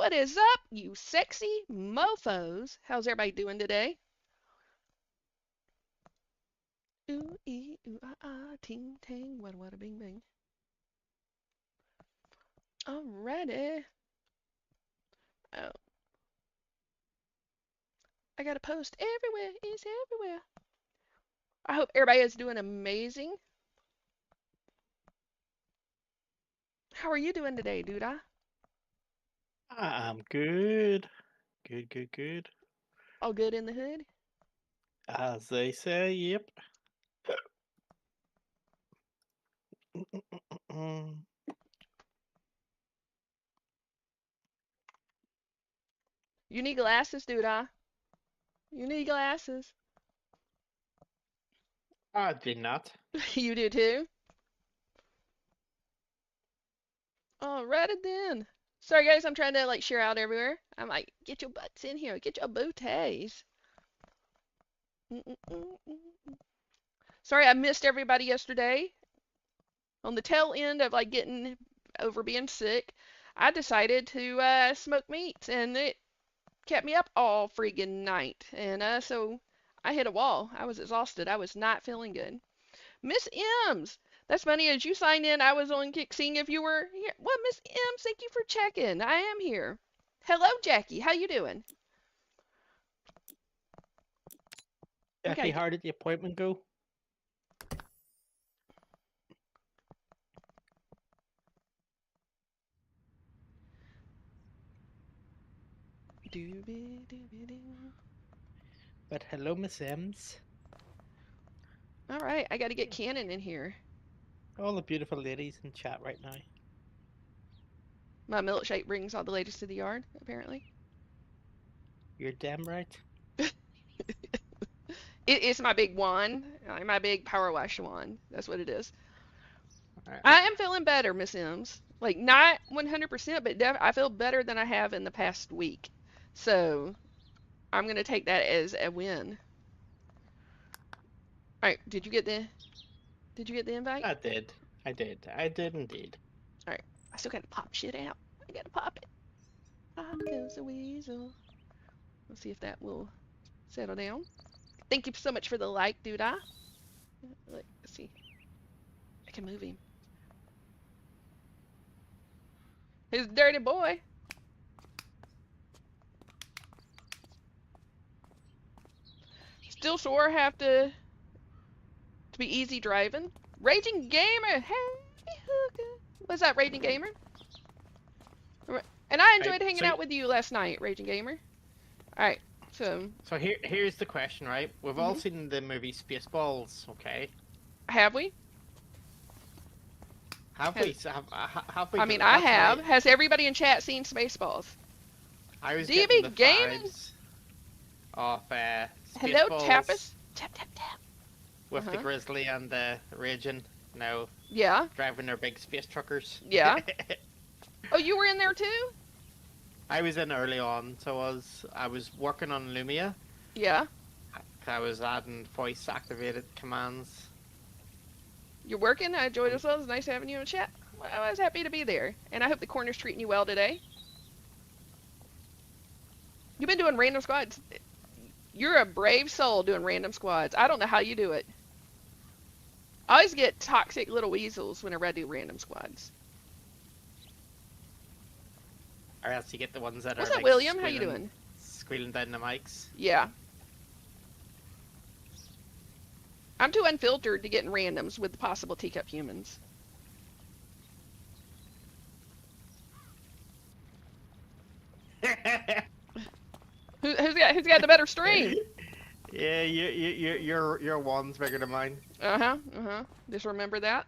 What is up, you sexy mofos? How's everybody doing today? Ooh, ee, ooh, ah, ah, ting, tang, wada, wada, bing, bing. Alrighty. Oh, I got a post everywhere. It's everywhere. I hope everybody is doing amazing. How are you doing today, dude? I'm good. Good, good, good. All good in the hood? As they say, yep. You need glasses, dude? You need glasses. I did not. You do too? Alrighty then. Sorry guys, I'm trying to like share out everywhere. I'm like, get your butts in here, get your booties. Sorry I missed everybody yesterday. On the tail end of like getting over being sick, I decided to smoke meats, and it kept me up all freaking night. And so I hit a wall. I was exhausted. I was not feeling good. Miss M's, that's funny. As you signed in, I was on Kick seeing if you were here. Well, Miss M's, thank you for checking. I am here. Hello, Jackie. How you doing? Jackie, Okay. how did the appointment go? Doobie doobie doo. But hello, Miss M's. All right, I got to get Cannon in here. All the beautiful ladies in chat right now. My milkshake brings all the ladies to the yard, apparently. You're damn right. It's my big wand, my big PowerWash wand. That's what it is. Alright. I am feeling better, Miss M's. Like not 100%, but I feel better than I have in the past week. So I'm gonna take that as a win. All right, did you get the invite? I did. I did. I did indeed. All right, I still gotta pop shit out. I gotta pop it. Pop goes the weasel. Let's see if that will settle down. Thank you so much for the like, dude. Let's see. I can move him. He's a dirty boy. Still sore have to be easy driving. Raging Gamer, hey hooker. What's up, Raging Gamer? And I enjoyed Right. hanging out with you last night, Raging Gamer. All right, so So here's the question, right? We've all Mhm. seen the movie Spaceballs, okay? Have we? Have we? Has, So have we? I mean, I That's have. my. Has everybody in chat seen Spaceballs? I was Do you getting be the gaming? vibes of Hello, Spaceballs Tappus. Tap tap tap. with the Uh-huh. Grizzly and the Raging. Now Yeah, driving their big space truckers. yeah. Oh, you were in there too? I was in early on, so I was working on Lumia. Yeah. I was adding voice activated commands. You're working. I enjoyed it. It was nice having you in chat. Well, I was happy to be there, and I hope the corner's treating you well today. You've been doing random squads. You're a brave soul doing random squads. I don't know how you do it. I always get toxic little weasels whenever I do random squads. Or else you get the ones that What's are up, like William? How you doing? squealing down the mics. Yeah. I'm too unfiltered to get in randoms with the possible teacup humans. Who's got the better stream? Yeah, your one's bigger than mine. Just remember that.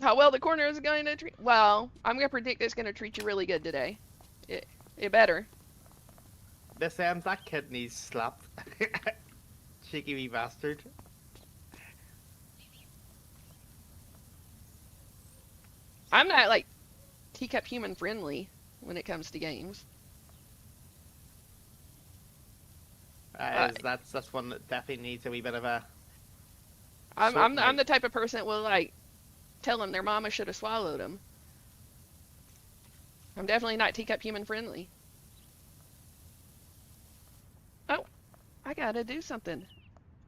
How well the corner is going to treat. Well, I'm gonna predict it's gonna treat you really good today. It better. This that kid needs slapped. Cheeky wee bastard. I'm not like teacup human friendly when it comes to games. That's one that definitely needs a wee bit of a. I'm the type of person that will like tell them their mama should have swallowed them. I'm definitely not teacup human friendly. Oh, I gotta do something.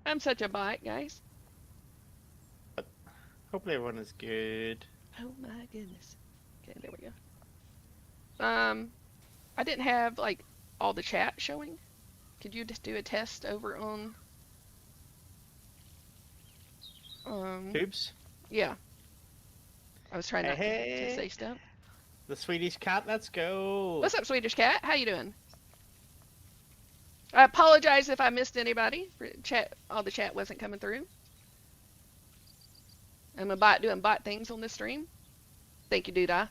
I'm such a bot, guys. But hopefully everyone is good. Oh my goodness. Okay, there we go. I didn't have like all the chat showing. Could you just do a test over on Tubes. yeah. I was trying Hey, not to hey. say stuff. The Swedish cat, let's go. What's up, Swedish cat? How you doing? I apologize if I missed anybody. For chat, all the chat wasn't coming through. I'm a bot doing bot things on this stream. Thank you, Doodah.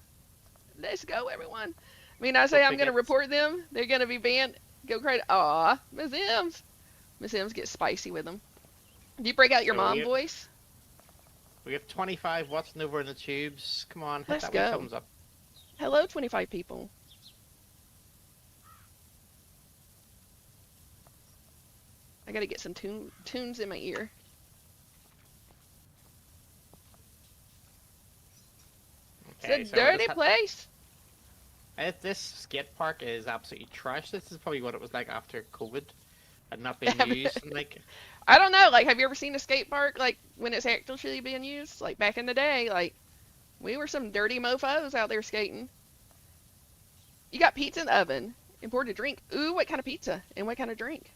Let's go, everyone. I mean, I say I'm gonna report them. They're gonna be banned. Go crazy. Aw, Miss M's. Miss M's get spicy with them. Do you break out your mom voice? We have 25 watching over in the tubes. Come on, hit Let's that go. wee thumbs up. Hello, 25 people. I gotta get some tunes in my ear. Okay, it's a dirty place. This skate park is absolutely trash. This is probably what it was like after COVID and not being used. And like, I don't know. Like, have you ever seen a skate park like when it's actually being used? Like back in the day, like we were some dirty mofo's out there skating. You got pizza in the oven. Imported drink. Ooh, what kind of pizza and what kind of drink?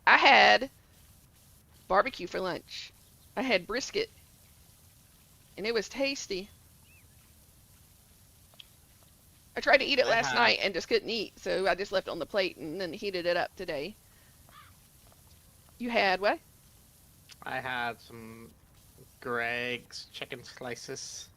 I had barbecue for lunch. I had brisket, and it was tasty. I tried to eat it last night and just couldn't eat, so I just left it on the plate and then heated it up today. You had what? I had some Greg's chicken slices.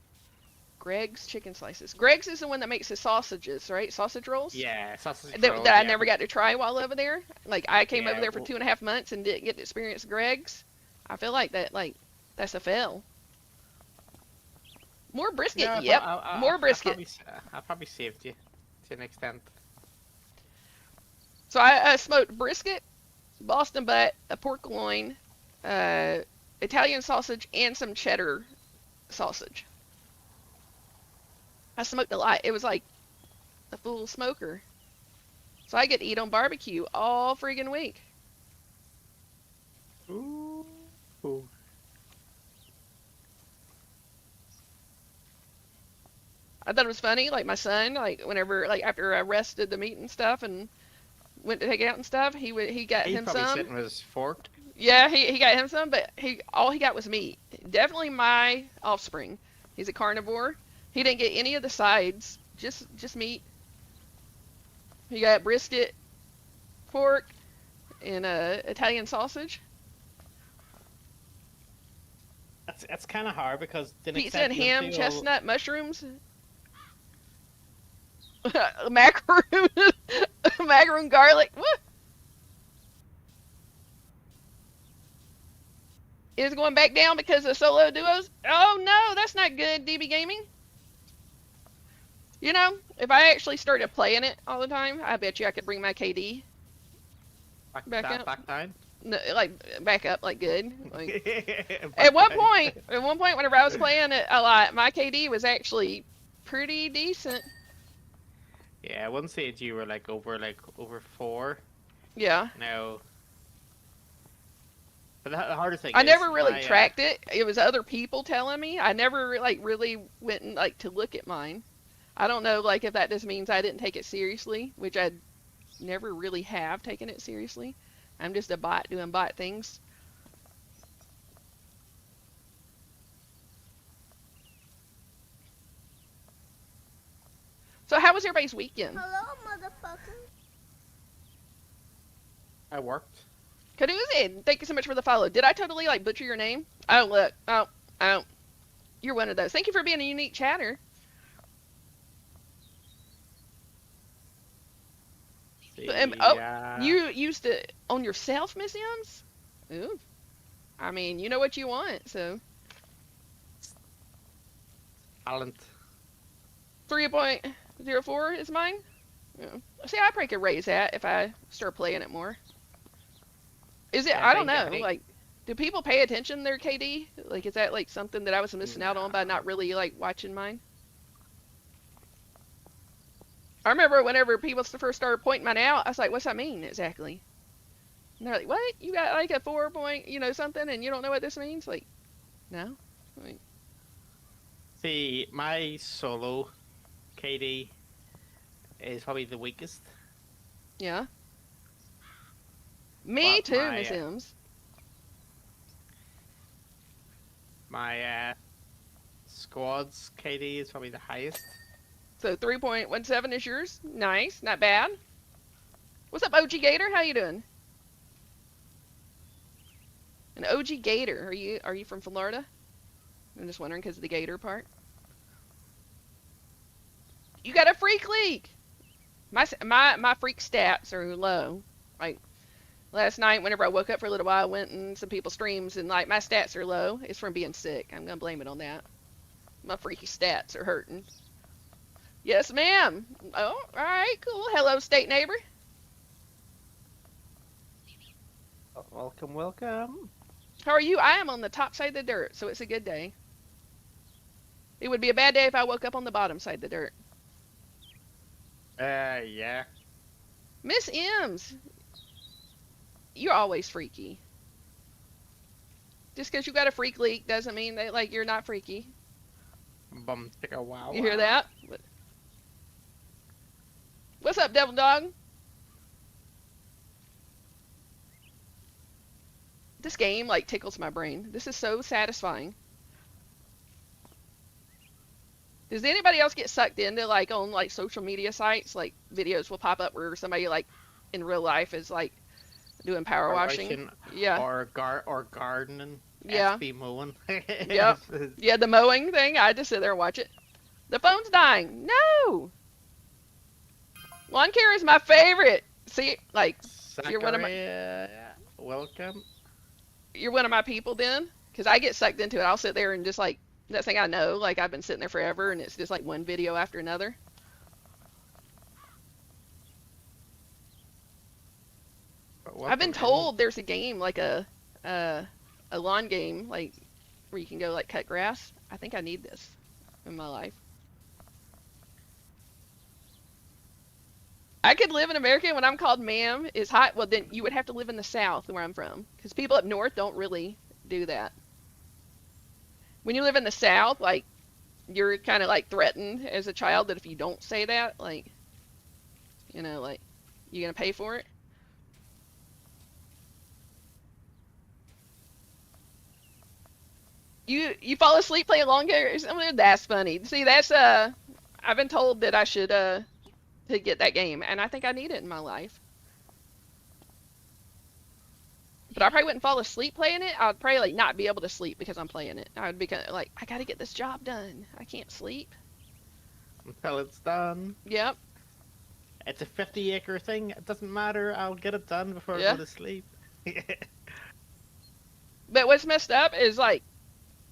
Greg's chicken slices. Greg's is the one that makes the sausages, right? Sausage rolls? Yeah, sausage rolls. rolls. That I never got to try while over there. Like, I came over there for 2.5 months and didn't get to experience Greg's. I feel like that's a fail. More brisket, No, yep. More brisket. I probably saved you to an extent. So I smoked brisket, Boston butt, a pork loin, Italian sausage, and some cheddar sausage. I smoked a lot. It was like a full smoker. So I get to eat on barbecue all friggin' week. Ooh. Ooh. I thought it was funny, like my son, like whenever, like after I rested the meat and stuff and went to take it out and stuff, he got him some. He probably sitting with his fork. Yeah, he got him some, but all he got was meat. Definitely my offspring. He's a carnivore. He didn't get any of the sides, just meat. He got brisket, pork, and Italian sausage. That's kind of hard because pizza and ham, chestnut, mushrooms. Macaroon, macaroon garlic. What? Is going back down because of solo duos? Oh no, that's not good, DB Gaming. You know, if I actually started playing it all the time, I bet you I could bring my KD back up. Back down? No, like back up, like good. Like, at one point, whenever I was playing it a lot, my KD was actually pretty decent. Yeah, at one stage you were like over 4. Yeah. No. But the hardest thing I never really tracked it. It was other people telling me. I never like really went and like to look at mine. I don't know like if that just means I didn't take it seriously, which I never really have taken it seriously. I'm just a bot doing bot things. So how was everybody's weekend? Hello, motherfucker. I worked. Caduzi, thank you so much for the follow. Did I totally like butcher your name? Oh look, oh, you're one of those. Thank you for being a unique chatter. You used it on yourself, Miss Ems? Ooh. I mean, you know what you want, so. Talent. 3.04 is mine? Yeah. See, I probably could raise that if I start playing it more. Is it? I don't know. Like, do people pay attention to their KD? Like, is that like something that I was missing out on by not really like watching mine? I remember whenever people first started pointing mine out, I was like, what's that mean exactly? And they're like, what? You got like a 4 point, something, and you don't know what this means? Like, no. Like, See, my solo KD is probably the weakest, yeah. Me but too, Miss M's. my squad's KD is probably the highest. So 3.17 is yours. Nice, not bad. What's up, OG Gator? How you doing? An OG Gator. Are you from Florida? I'm just wondering because of the Gator part. You got a freak leak. My freak stats are low. Like last night, whenever I woke up for a little while, I went in some people's streams and like my stats are low. It's from being sick. I'm gonna blame it on that. My freaky stats are hurting. Yes, ma'am. Oh, all right, cool. Hello, state neighbor. Welcome, welcome. How are you? I am on the top side of the dirt, so it's a good day. It would be a bad day if I woke up on the bottom side of the dirt. Yeah. Miss M's, you're always freaky. Just because you got a freak leak doesn't mean that like you're not freaky. Bum chicka wow. You hear that? What's up, Devil Dog? This game like tickles my brain. This is so satisfying. Does anybody else get sucked into like on like social media sites? Like videos will pop up where somebody like in real life is like doing power washing. Yeah. Or gardening. Yeah. SB mowing. Yep. Yeah, the mowing thing. I just sit there and watch it. The phone's dying. No. Lawn care is my favorite. See, like you're one of my. Welcome. You're one of my people then, because I get sucked into it. I'll sit there and just like that thing I know, like I've been sitting there forever, and it's just like one video after another. I've been told there's a game like a lawn game like where you can go like cut grass. I think I need this in my life. I could live in America when I'm called ma'am is hot. Well, then you would have to live in the South where I'm from, because people up north don't really do that. When you live in the South, like you're kind of like threatened as a child that if you don't say that, like, like you're gonna pay for it. You fall asleep playing long game? That's funny. See, that's I've been told that I should to get that game, and I think I need it in my life. But I probably wouldn't fall asleep playing it. I'd probably like not be able to sleep because I'm playing it. I'd be kind of like, I gotta get this job done. I can't sleep until it's done. Yep. It's a 50-acre thing. It doesn't matter. I'll get it done before I go to sleep. But what's messed up is like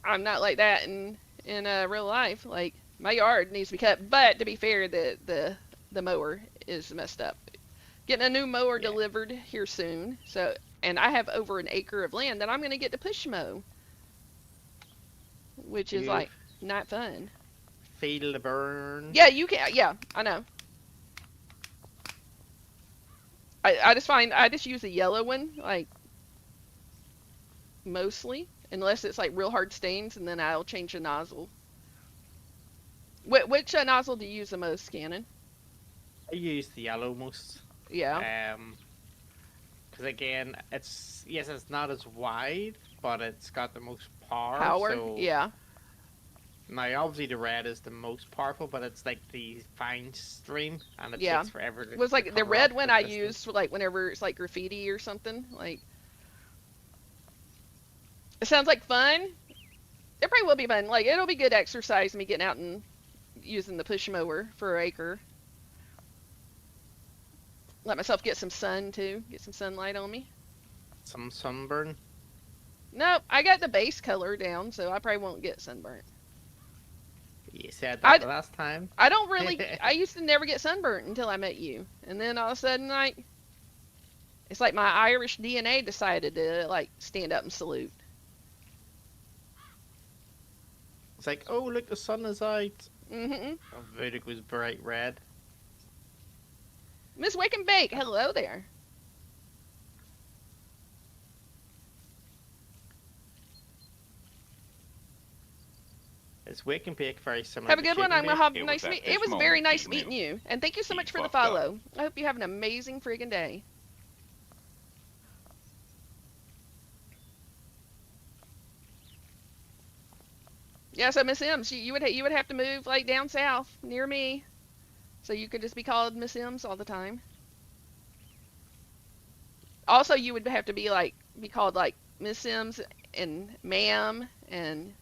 I'm not like that in real life. Like my yard needs to be cut. But to be fair, the mower is messed up. Getting a new mower delivered here soon. So, and I have over an acre of land that I'm gonna get to push mow, which is like not fun. Feel the burn. Yeah, you can. Yeah, I know. I just use the yellow one like mostly, unless it's like real hard stains, and then I'll change the nozzle. Which nozzle do you use the most, Cannon? I use the yellow most. Yeah. Because again, it's not as wide, but it's got the most power. So... Yeah. Now, obviously, the red is the most powerful, but it's like the fine stream, and it takes forever to. It was like the red one I used, like whenever it's like graffiti or something. Like, it sounds like fun. It probably will be fun. Like, it'll be good exercise. Me getting out and using the push mower for an acre. Let myself get some sun too. Get some sunlight on me. Some sunburn. Nope, I got the base color down, so I probably won't get sunburnt. You said that the last time. I don't really. I used to never get sunburnt until I met you, and then all of a sudden, like, it's like my Irish DNA decided to like stand up and salute. It's like, oh look, the sun is out. Mm-hmm. Oh, Vedic was bright red. Miss Wake and Bake, hello there. Is Wake and Bake very similar Have a to good one. Shake and I'm gonna Bake? have It was nice at meet. It this was very moment nice he meeting knew. you, and thank you so He much for the fucked up. follow. I hope you have an amazing friggin' day. Yeah, so Miss M's, you would have to move like down south near me, so you could just be called Miss M's all the time. Also, you would have to be called like Miss Sims and Ma'am, and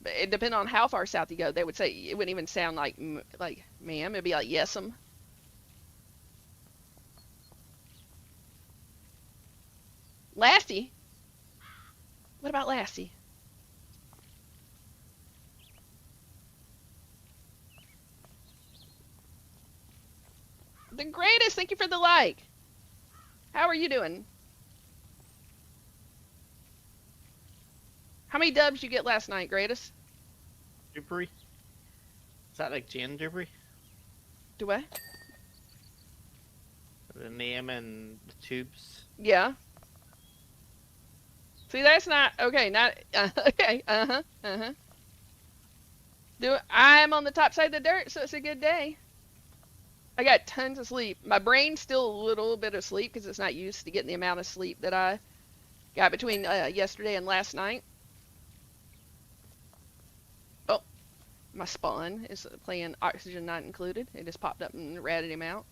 it depending on how far south you go, they would say it wouldn't even sound like Ma'am. It'd be like Yes'm. Lassie. What about Lassie? The greatest. Thank you for the like. How are you doing? How many dubs you get last night, greatest? Dewberry? Is that like Jane Dewberry? Do I? The name and the tubes? Yeah. See, that's not okay. Not okay. Uh huh. Uh huh. I'm on the top side of the dirt, so it's a good day. I got tons of sleep. My brain's still a little bit of sleep because it's not used to getting the amount of sleep that I got between yesterday and last night. Oh, my spawn is playing Oxygen Not Included. It just popped up and ratted him out.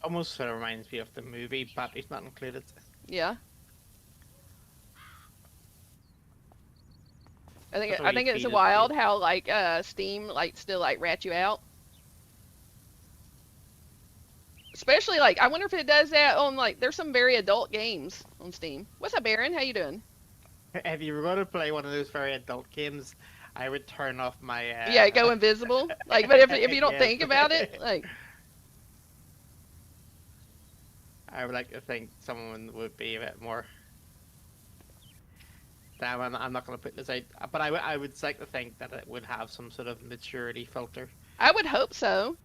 Almost sort of reminds me of the movie Batteries Not Included. Yeah. I think That's the I way think you it's feel it, wild how like Steam like still like rat you out. Especially like I wonder if it does that on like there's some very adult games on Steam. What's up, Baron? How you doing? If you were going to play one of those very adult games, I would turn off my. Yeah, go invisible. Like, but if you don't Yes. think about it, like I would like to think someone would be a bit more. Damn, I'm not going to put this out, but I would like to think that it would have some sort of maturity filter I would hope so.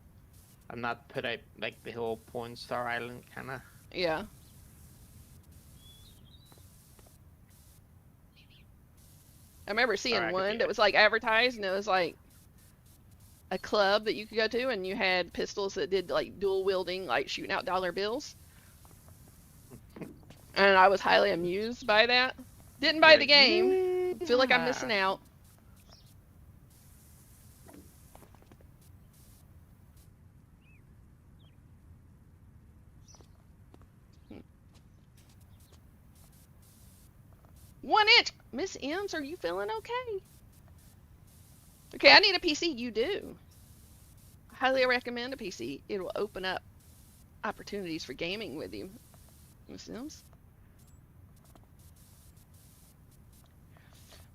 and not put out like the whole porn star island kind of. Yeah. I remember seeing Or I could one be that was like advertised, and it was like a club that you could go to, and you had pistols that did like dual wielding, like shooting out dollar bills. And I was highly amused by that. Didn't buy the game. Feel like I'm missing out. One inch. Miss M's, are you feeling okay? Okay, I need a PC. You do. I highly recommend a PC. It will open up opportunities for gaming with you, Miss M's.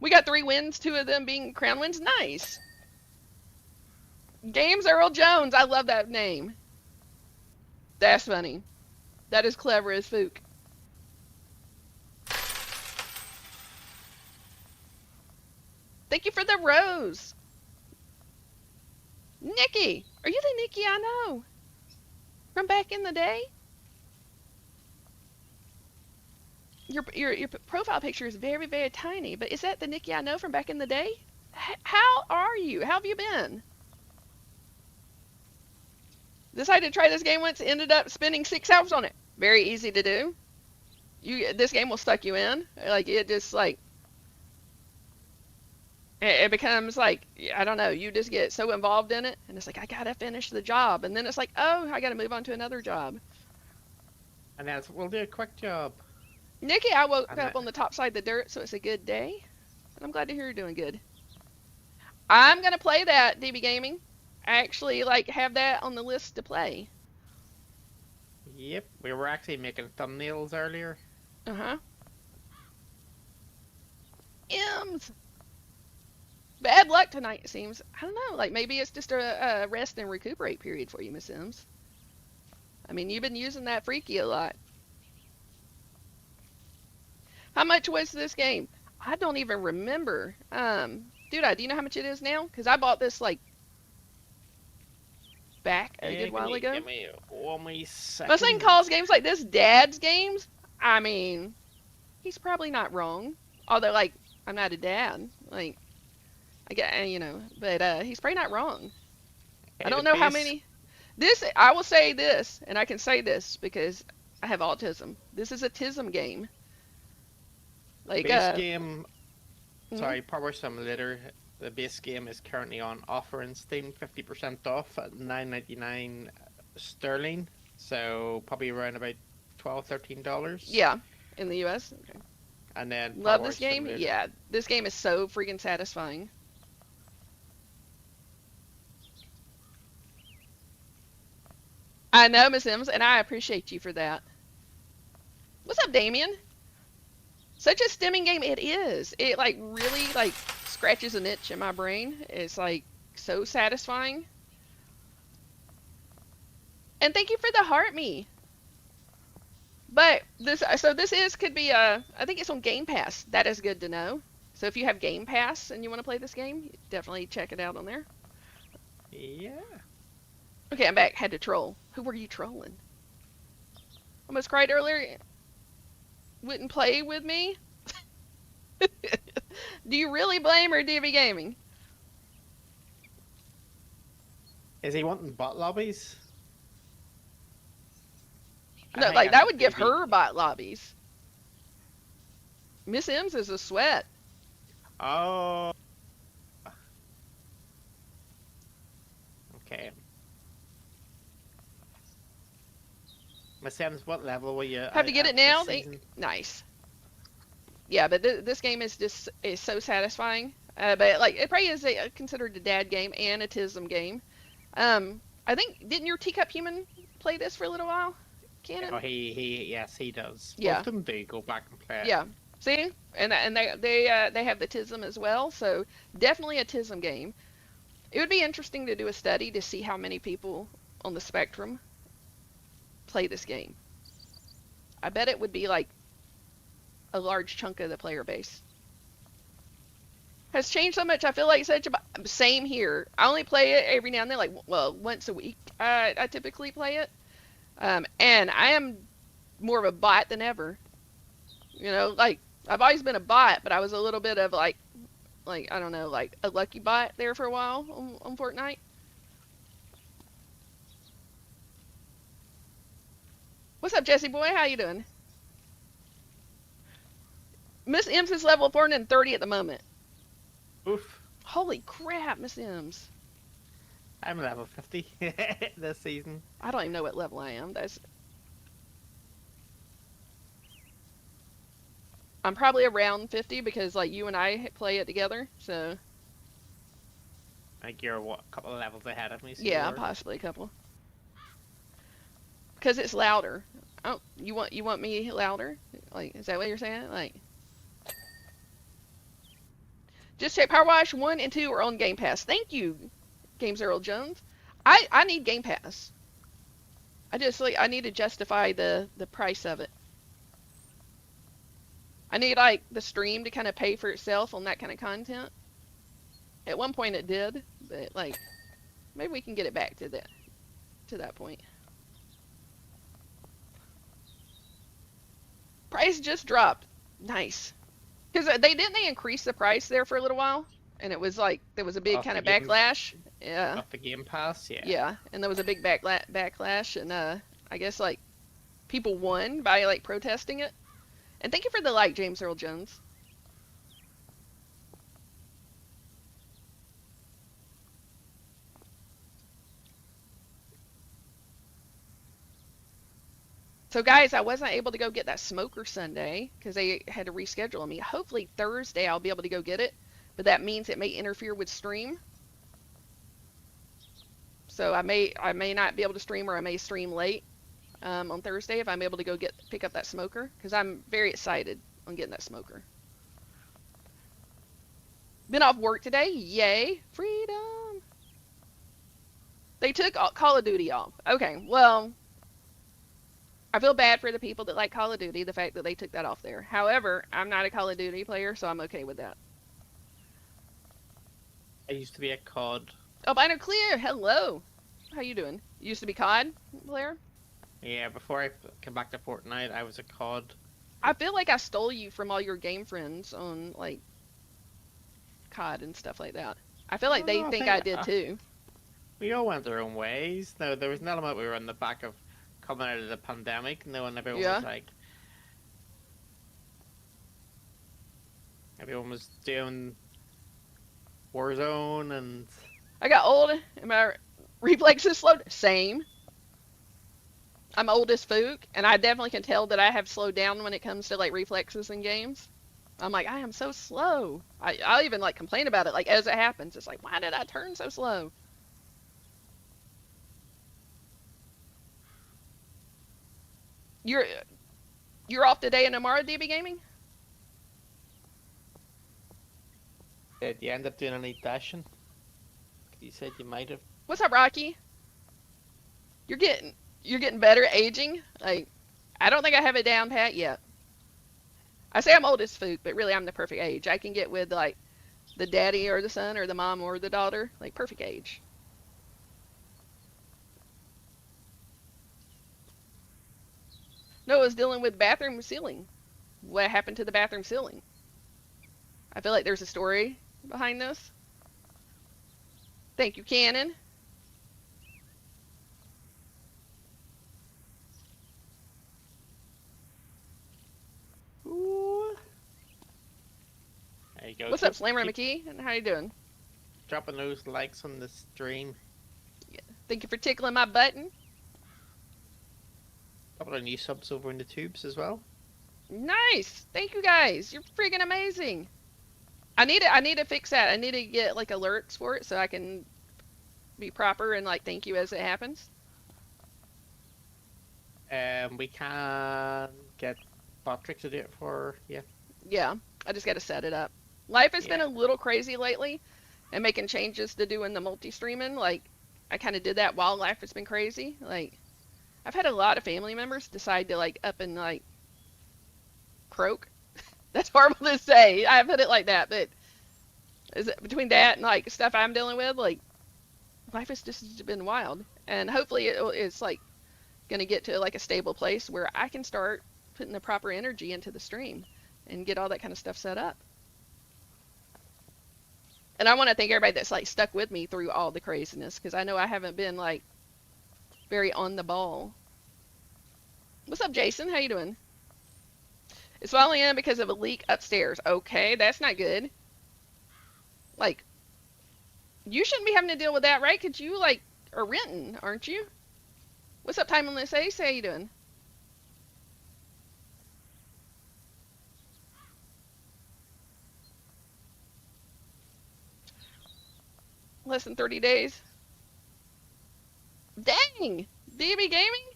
We got 3 wins, 2 of them being crown wins. Nice. Games Earl Jones. I love that name. That's funny. That is clever as fook. Thank you for the rose. Nikki. Are you the Nikki I know? From back in the day? Your profile picture is very, very tiny, but is that the Nikki I know from back in the day? How are you? How have you been? Decided to try this game once, ended up spending 6 hours on it. Very easy to do. This game will suck you in. Like, it just, like, it becomes like, I don't know, you just get so involved in it, and it's like, I gotta finish the job. And then it's like, oh, I gotta move on to another job. And that's we'll do a quick job. Nikki, I woke And up that- on the top side of the dirt, so it's a good day. And I'm glad to hear you're doing good. I'm gonna play that, DB Gaming. I actually like have that on the list to play. Yep, we were actually making thumbnails earlier. Uh-huh. M's. Bad luck tonight, it seems. I don't know, like maybe it's just a rest and recuperate period for you, Miss M's. I mean, you've been using that freaky a lot. How much was this game? I don't even remember. Dude, do you know how much it is now? Because I bought this like back a Yeah, good while ago. give me 1 wee My son second. calls games like this dad's games. I mean, he's probably not wrong. Although, like, I'm not a dad. Like, I get, but he's probably not wrong. I Okay, the don't know how base many. This, I will say this, and I can say this because I have autism. This is a tism game. the Like, base game. mhm. Sorry, PowerWash Simulator. The base game is currently on offer in Steam, 50% off at 9.99 sterling. So probably around about $12, $13. Yeah, in the U.S. Okay. And then Love this PowerWash game. Simulator. Yeah, this game is so freaking satisfying. I know, Miss Sims, and I appreciate you for that. What's up, Damien? Such a stimming game it is. It like really like scratches an itch in my brain. It's like so satisfying. And thank you for the heart me. But this is could be I think it's on Game Pass. That is good to know. So if you have Game Pass and you want to play this game, definitely check it out on there. Yeah. Okay, I'm back. Had to troll. Who were you trolling? Almost cried earlier. Wouldn't play with me. Do you really blame or DV Gaming? Is he wanting bot lobbies? I No, think like that's that a would give DB. her bot lobbies. Miss M's is a sweat. Oh. Okay. Miss Sims, what level were you Have to at, get it this now. season? Nice. Yeah, but this game is so satisfying. But like it probably is considered a dad game and a tism game. I think didn't your teacup human play this for a little while, Oh, Cannon? yes, he does. Both Yeah, of them do. Go back and play it. yeah. See, and they have the tism as well. So definitely a tism game. It would be interesting to do a study to see how many people on the spectrum play this game. I bet it would be like a large chunk of the player base. Has changed so much. I feel like such a same here. I only play it every now and then, like well, once a week. I typically play it, and I am more of a bot than ever. Like I've always been a bot, but I was a little bit of like I don't know, like a lucky bot there for a while on Fortnite. What's up, Jesse boy? How you doing? Miss M's is level 430 at the moment. Oof. Holy crap, Miss M's. I'm level 50 this season. I don't even know what level I am. I'm probably around 50 because like you and I play it together. So I think you're what, a couple of levels ahead of me, so you yeah, are. possibly a couple. Because it's louder. Oh, you want me louder? Like, is that what you're saying? Like, just check Power Wash 1 and 2 are on Game Pass. Thank you, Games Earl Jones. I need Game Pass. I need to justify the price of it. I need like the stream to kind of pay for itself on that kind of content. At one point it did, but like maybe we can get it back to that point. Price just dropped. Nice. Because they increase the price there for a little while, and it was like there was a big Off kind the of game, backlash. Yeah, off the Game Pass, yeah. yeah, and there was a big backlash, and I guess like people won by like protesting it. And thank you for the like, James Earl Jones. So guys, I wasn't able to go get that smoker Sunday because they had to reschedule me. Hopefully Thursday I'll be able to go get it, but that means it may interfere with stream. So I may not be able to stream, or I may stream late on Thursday if I'm able to go pick up that smoker, because I'm very excited on getting that smoker. Been off work today, yay, freedom. They took Call of Duty off. Okay, well, I feel bad for the people that like Call of Duty, the fact that they took that off there. However, I'm not a Call of Duty player, so I'm okay with that. I used to be a COD. Albino Clear, hello. How you doing? You used to be COD player? Yeah, before I came back to Fortnite, I was a COD. I feel like I stole you from all your game friends on like COD and stuff like that. I feel like Oh they no, I think think I did too. we all went our own ways. No, there was an element we were on the back of coming out of the pandemic. No, and Yeah. everyone was doing Warzone and I got old and my reflexes slowed. Same. I'm old as fook, and I definitely can tell that I have slowed down when it comes to like reflexes in games. I'm like, I am so slow. I'll even like complain about it like as it happens. It's like, why did I turn so slow? You're you're off today and tomorrow, DB Gaming? did you end up doing any dashing? You said you might have. What's up, Rocky? You're getting you're getting better at aging. Like, I don't think I have it down pat yet. I say I'm old as fook, but really I'm the perfect age. I can get with like the daddy or the son or the mom or the daughter, like perfect age. No, I was dealing with bathroom ceiling. What happened to the bathroom ceiling? I feel like there's a story behind this. Thank you, Cannon. Ooh. There you go. What's up, Keep Slammer keep McKee? And how you doing? dropping those likes on the stream. Yeah. Thank you for tickling my button. Couple of new subs over in the tubes as well. Nice. Thank you guys. You're freaking amazing. I need to fix that. I need to get like alerts for it so I can be proper and like thank you as it happens. We can get Patrick to do it for you. Yeah, I just got to set it up. Life has been Yeah. a little crazy lately, and making changes to doing the multi-streaming. Like, I kind of did that while life has been crazy. Like, I've had a lot of family members decide to like up and like croak. That's horrible to say. I put it like that, but is it between that and like stuff I'm dealing with? Like, life has just been wild, and hopefully it's like gonna get to like a stable place where I can start putting the proper energy into the stream and get all that kind of stuff set up. And I want to thank everybody that's like stuck with me through all the craziness because I know I haven't been like very on the ball. What's up, Jason? How you doing? It's falling in because of a leak upstairs. Okay, that's not good. Like, you shouldn't be having to deal with that, right? Cause you like are renting, aren't you? What's up, Timeless Ace? How you doing? Less than 30 days. Dang! DB Gaming?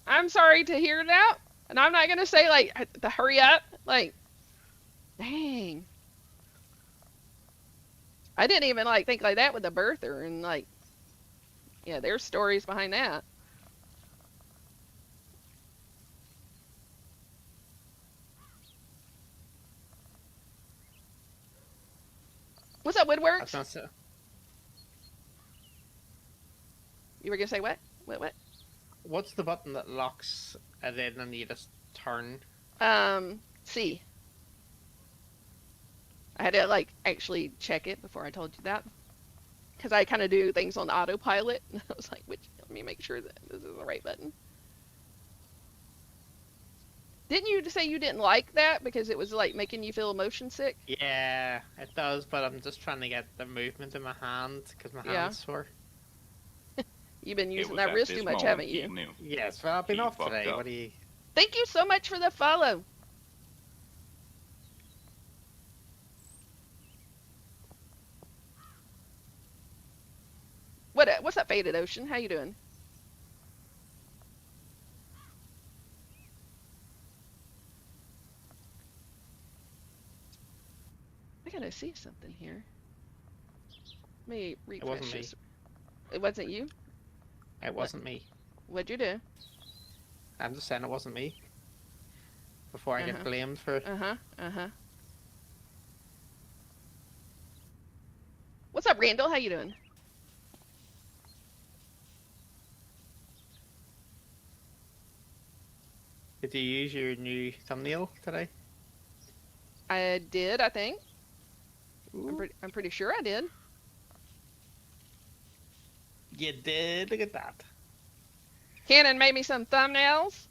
I'm sorry to hear that. And I'm not gonna say like the hurry up. Like, dang. I didn't even like think like that with the birther and like, yeah, there's stories behind that. What's up, I was Woodworks? gonna say, You were gonna say what? What? what's the button that locks and then you just turn? C. I had to like actually check it before I told you that because I kind of do things on autopilot. And I was like, which? Let me make sure that this is the right button. Didn't you say you didn't like that because it was like making you feel motion sick? Yeah, it does, but I'm just trying to get the movement in my hand because my Yeah. hand's sore. You've been It using was that at wrist this too much, moment haven't he you? knew. Yes, well, I've been He off fucked today. up. What do you? Thank you so much for the follow. What's up, Faded Ocean? How you doing? I gotta see something here. Let me It wasn't refresh me. this. It wasn't you? It What? wasn't me. What'd you do? I'm just saying it wasn't me. Before I get Uh-huh. blamed for it. Uh-huh. Uh-huh. What's up, Randall? How you doing? Did you use your new thumbnail today? I did, I think. Ooh, I'm pretty sure I did. you did. Look at that. Cannon made me some thumbnails.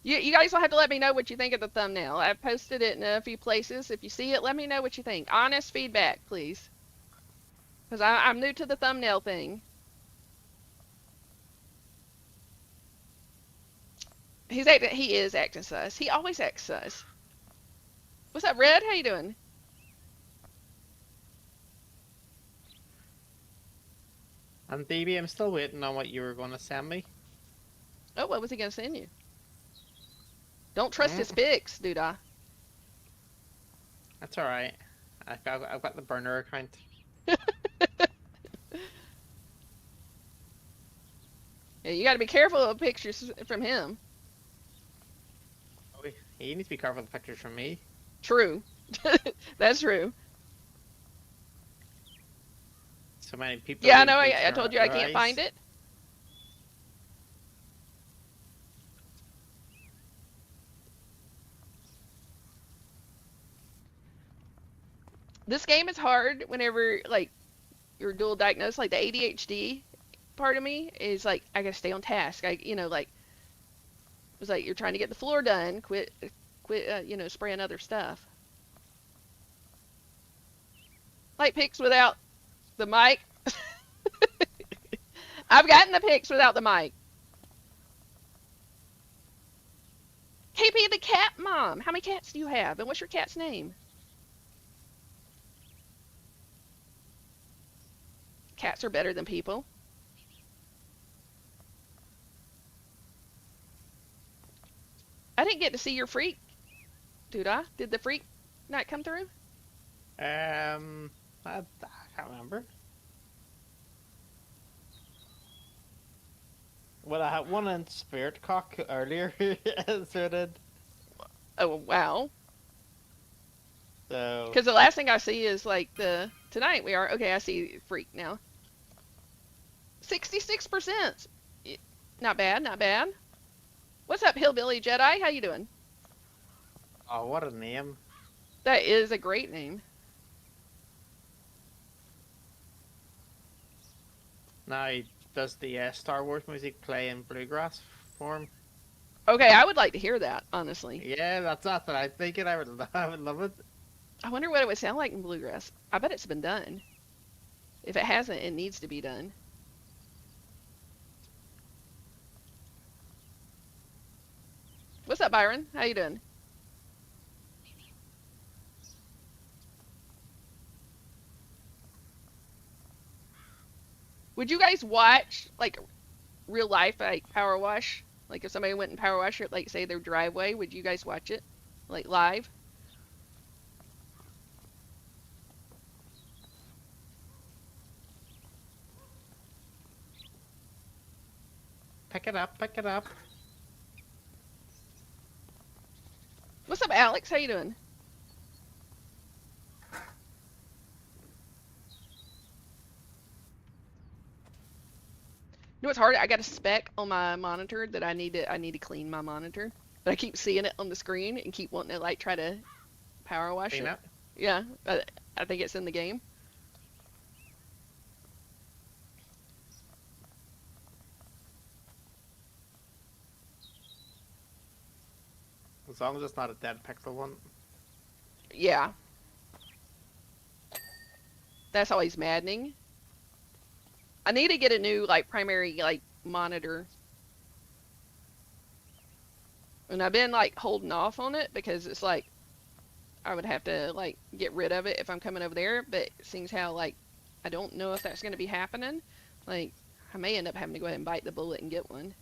You guys will have to let me know what you think of the thumbnail. I've posted it in a few places. If you see it, let me know what you think. Honest feedback, please. Because I'm new to the thumbnail thing. He is acting sus. He always acts sus. What's up, Red? How you doing? And DB, I'm still waiting on what you were going to send me. Oh, what was he gonna send you? Don't trust his Mm, pics, dude. that's all right. I've got the burner account. Yeah, you got to be careful of pictures from him. Oh, you need to be careful of the pictures from me. True. That's true. So many people Yeah, I being know. put I told you I your can't find eyes. it. This game is hard whenever like you're dual diagnosed. Like the ADHD part of me is like I gotta stay on task. Like it's like you're trying to get the floor done. Quit. Spraying other stuff. Like pics without the mic. I've gotten the pics without the mic. KP the cat mom. How many cats do you have? And what's your cat's name? Cats are better than people. I didn't get to see your freak, did I? Did the freak not come through? I can't remember. Well, I had one in Spirit Cock earlier, so I did. Oh wow. So, Because the last thing I see is like the tonight we are okay. I see freak now. 66%. Not bad, not bad. What's up, Hillbilly Jedi? How you doing? oh, what a name. That is a great name. Now, does the Star Wars music play in bluegrass form? Okay, I would like to hear that, honestly. Yeah, that's that I thinking. I would love it. I wonder what it would sound like in bluegrass. I bet it's been done. If it hasn't, it needs to be done. What's up, Byron? How you doing? Would you guys watch like real life like power wash? Like if somebody went and power wash it, like say their driveway, would you guys watch it like live? Pick it up, pick it up. What's up, Alex? How you doing? You know what's hard? I got a speck on my monitor that I need to clean my monitor. But I keep seeing it on the screen and keep wanting to like try to power wash Clean it. up. Yeah, I think it's in the game. As long as it's not a dead pixel one. Yeah, that's always maddening. I need to get a new like primary like monitor. And I've been like holding off on it because it's like I would have to like get rid of it if I'm coming over there, but seeing how like I don't know if that's going to be happening, like I may end up having to go ahead and bite the bullet and get one.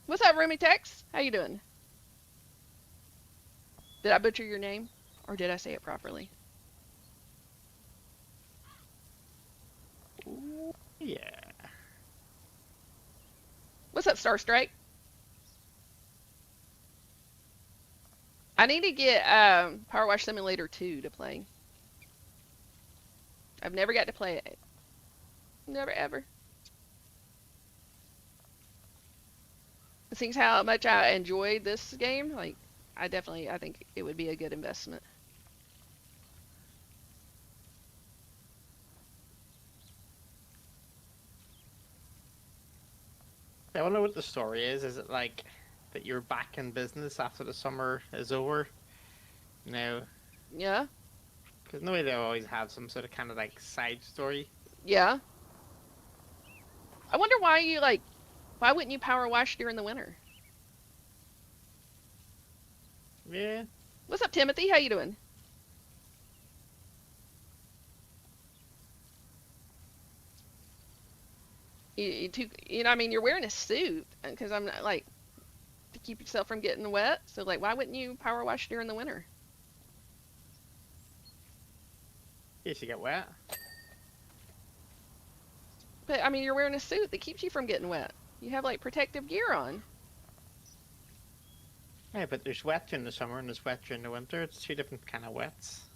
What's up, Roomy Tex? How you doing? Did I butcher your name, or did I say it properly? Ooh, yeah. What's up, Starstrike? I need to get PowerWash Simulator 2 to play. I've never got to play it. Never ever. Seeing how much I enjoyed this game, like I think it would be a good investment. I wonder what the story is. Is it like that you're back in business after the summer is over? You know, Yeah, because no way they always have some sort of kind of like side story. yeah. I wonder why you like. Why wouldn't you power wash during the winter? Yeah. What's up, Timothy? How you doing? You know, I mean, you're wearing a suit because I'm not like to keep yourself from getting wet. So like, why wouldn't you power wash during the winter? In case you get wet. But I mean, you're wearing a suit that keeps you from getting wet. You have like protective gear on. Yeah, but there's wet during the summer and there's wet during the winter. It's two different kind of wets.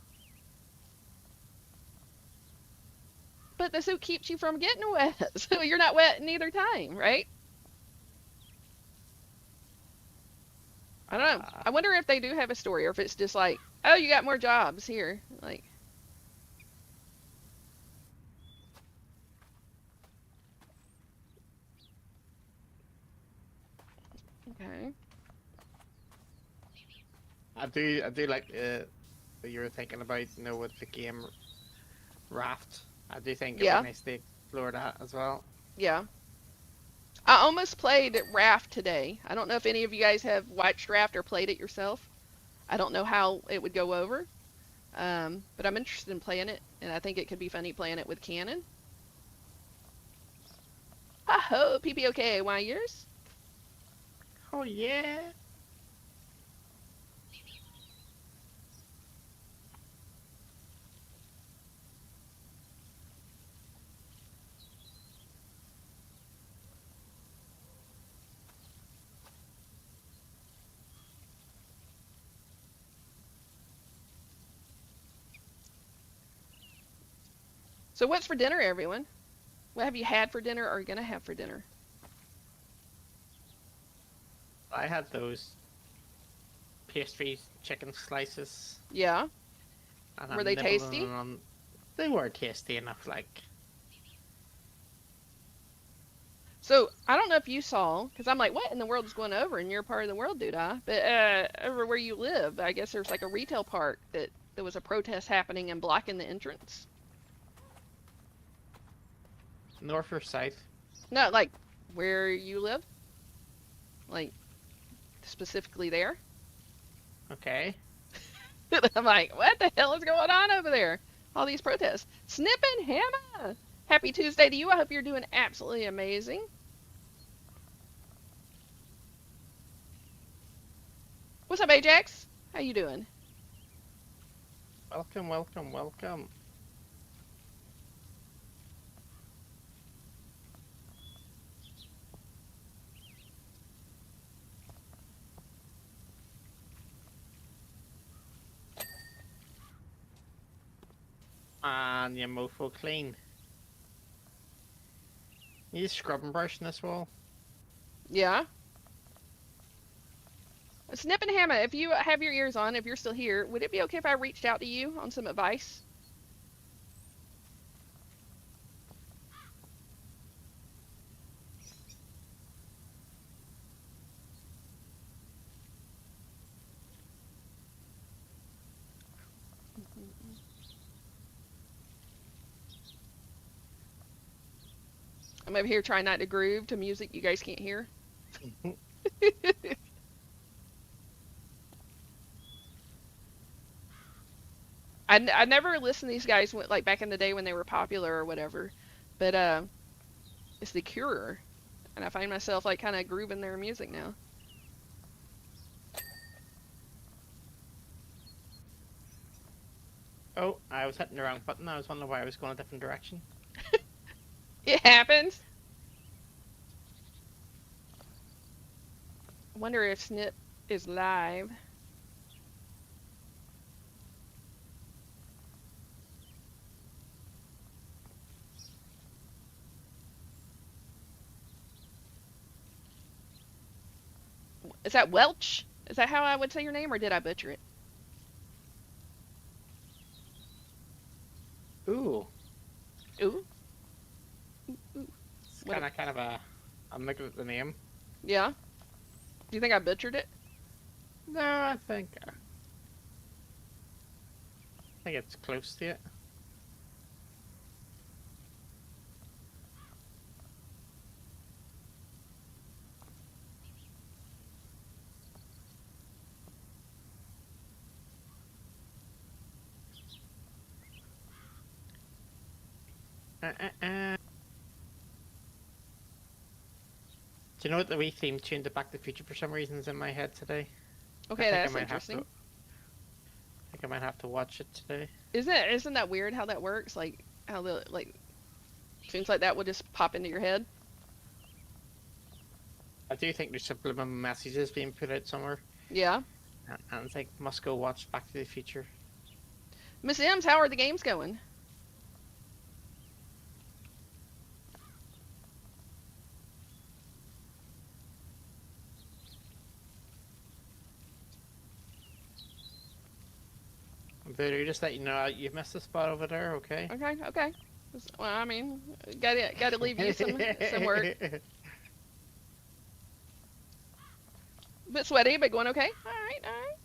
But the suit keeps you from getting wet, so you're not wet neither time, right? I don't know. Uh, I wonder if they do have a story, or if it's just like, oh, you got more jobs here. Like, okay, I do like what you were thinking about, with the game Raft. I do think it'd be yeah, nice to explore that as well. yeah. I almost played Raft today. I don't know if any of you guys have watched Raft or played it yourself. I don't know how it would go over, but I'm interested in playing it, and I think it could be funny playing it with Canon. Ho, PPOK, why yours? Oh yeah. So what's for dinner, everyone? What have you had for dinner or are you gonna have for dinner? I had those pastry chicken slices Yeah, and were I'm they nibbling tasty? on. They were tasty enough, like. So I don't know if you saw, because I'm like, what in the world is going over in your part of the world, dude? But over where you live, I guess there's like a retail park that there was a protest happening and blocking the entrance. North or south? No, like where you live, like specifically there. Okay. I'm like, what the hell is going on over there? All these protests. Snippin' Hannah! Happy Tuesday to you. I hope you're doing absolutely amazing. What's up, Ajax? How you doing? Welcome, welcome, welcome. And your mofo clean. You scrub and brush in this wall? Yeah. Snip and Hammer, if you have your ears on, if you're still here, would it be okay if I reached out to you on some advice? I'm over here trying not to groove to music you guys can't hear. I never listened to these guys like back in the day when they were popular or whatever, but it's The Cure, and I find myself like kind of grooving their music now. Oh, I was hitting the wrong button. I was wondering why I was going a different direction. It happens. I wonder if Snip is live. Is that Welch? Is that how I would say your name, or did I butcher it? Ooh, Ooh, ooh. it's What? kind of a. I'm looking at the name. Yeah. Do you think I butchered it? No, I think it's close to it. Do you know what the wee theme tune to Back to the Future for some reason is in my head today? I Okay, think I that's might have to. interesting. I think I might have to watch it today. Isn't that weird how that works? Like how the like things like that would just pop into your head. I do think there's subliminal messages being put out somewhere, Yeah. and it's like must go watch Back to the Future. Miss M's, how are the games going? But just let you know you've missed a spot over there. Okay. Okay, okay. Well, I mean, gotta leave you some work. Bit sweaty, but going okay. All right, all right.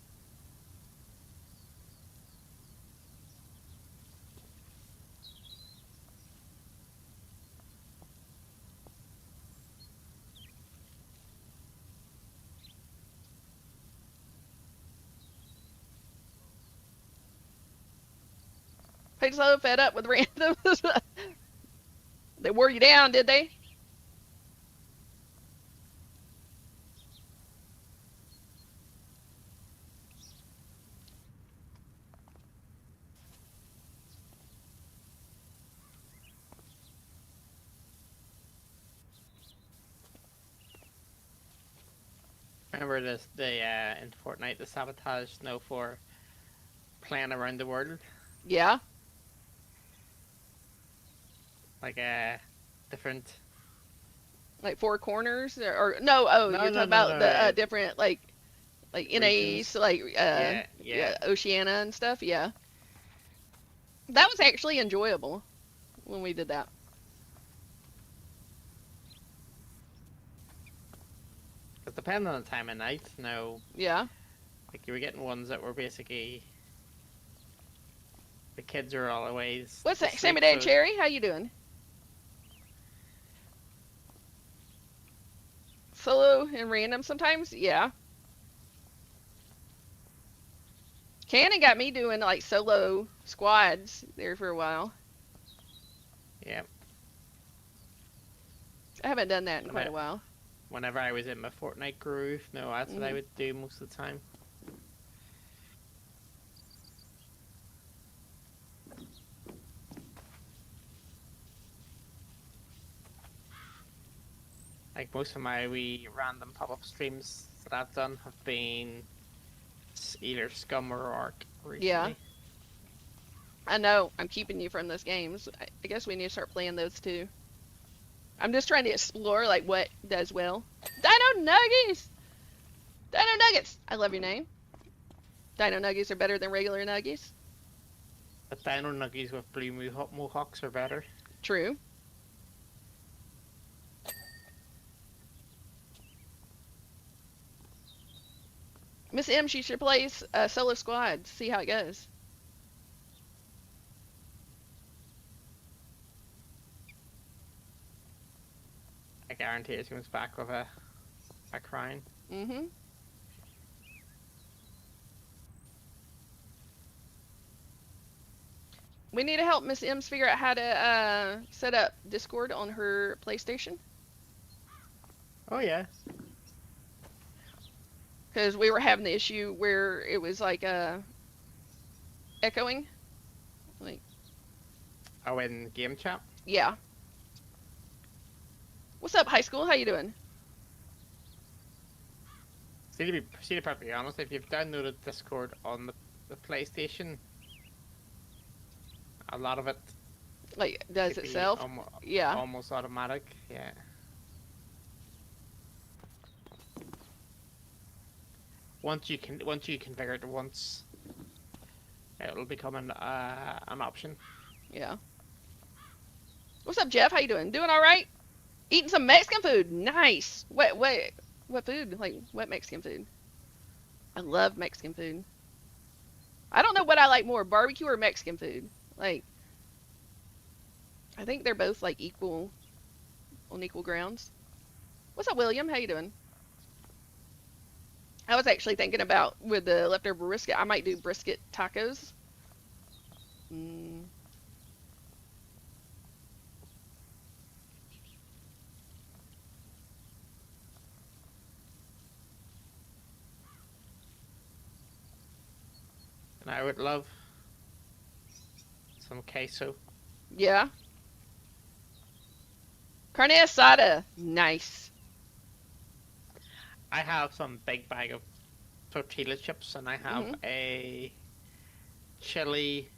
Page so fed up with randoms. They wore you down, did they? Remember this? In Fortnite, the sabotage snow for playing around the world, Yeah. like different. Like four corners, or no? Oh, No, you're no, talking no, about no. the different like NAs, Regions. like Yeah, yeah. yeah, Oceania and stuff. Yeah, that was actually enjoyable when we did that. Because depending on the time of night, Yeah. like you were getting ones that were basically the kids are all away What's to that? Sammy sleep, Day and so Cherry, how you doing? Solo and random sometimes. Yeah. Cannon got me doing like solo squads there for a while. yeah. I haven't done that in When quite a while. whenever I was in my Fortnite groove, no, that's what I Hmm. would do most of the time. Like most of my wee random pop-up streams that I've done have been either Scum or Arc Yeah. recently. I know. I'm keeping you from those games. I guess we need to start playing those too. I'm just trying to explore like what does well. Dino Nuggies! Dino Nuggets! I love your name. Dino Nuggies are better than regular Nuggies. But Dino Nuggies with blue mohawks are better. True. Miss M, she should play solo squad. See how it goes. I guarantee it comes back with a crying. Mm-hmm. We need to help Miss M's figure out how to set up Discord on her PlayStation. Oh yeah. Because we were having the issue where it was like echoing. Like, Oh, in game chat. yeah. What's up, high school? How you doing? See, to be perfectly honest, if you've downloaded Discord on the PlayStation, a lot of it Like, does should be itself? Yeah. almost automatic. Yeah. once you configure it once, it'll become an option. Yeah. What's up, Jeff? How you doing? Doing all right? Eating some Mexican food. Nice. What food? Like what Mexican food? I love Mexican food. I don't know what I like more, barbecue or Mexican food. Like I think they're both like equal on equal grounds. What's up, William? How you doing? I was actually thinking about with the leftover brisket, I might do brisket tacos. Mm, And I would love some queso. yeah. Carne asada. Nice. I have some big bag of tortilla chips, and I have Mhm. a chili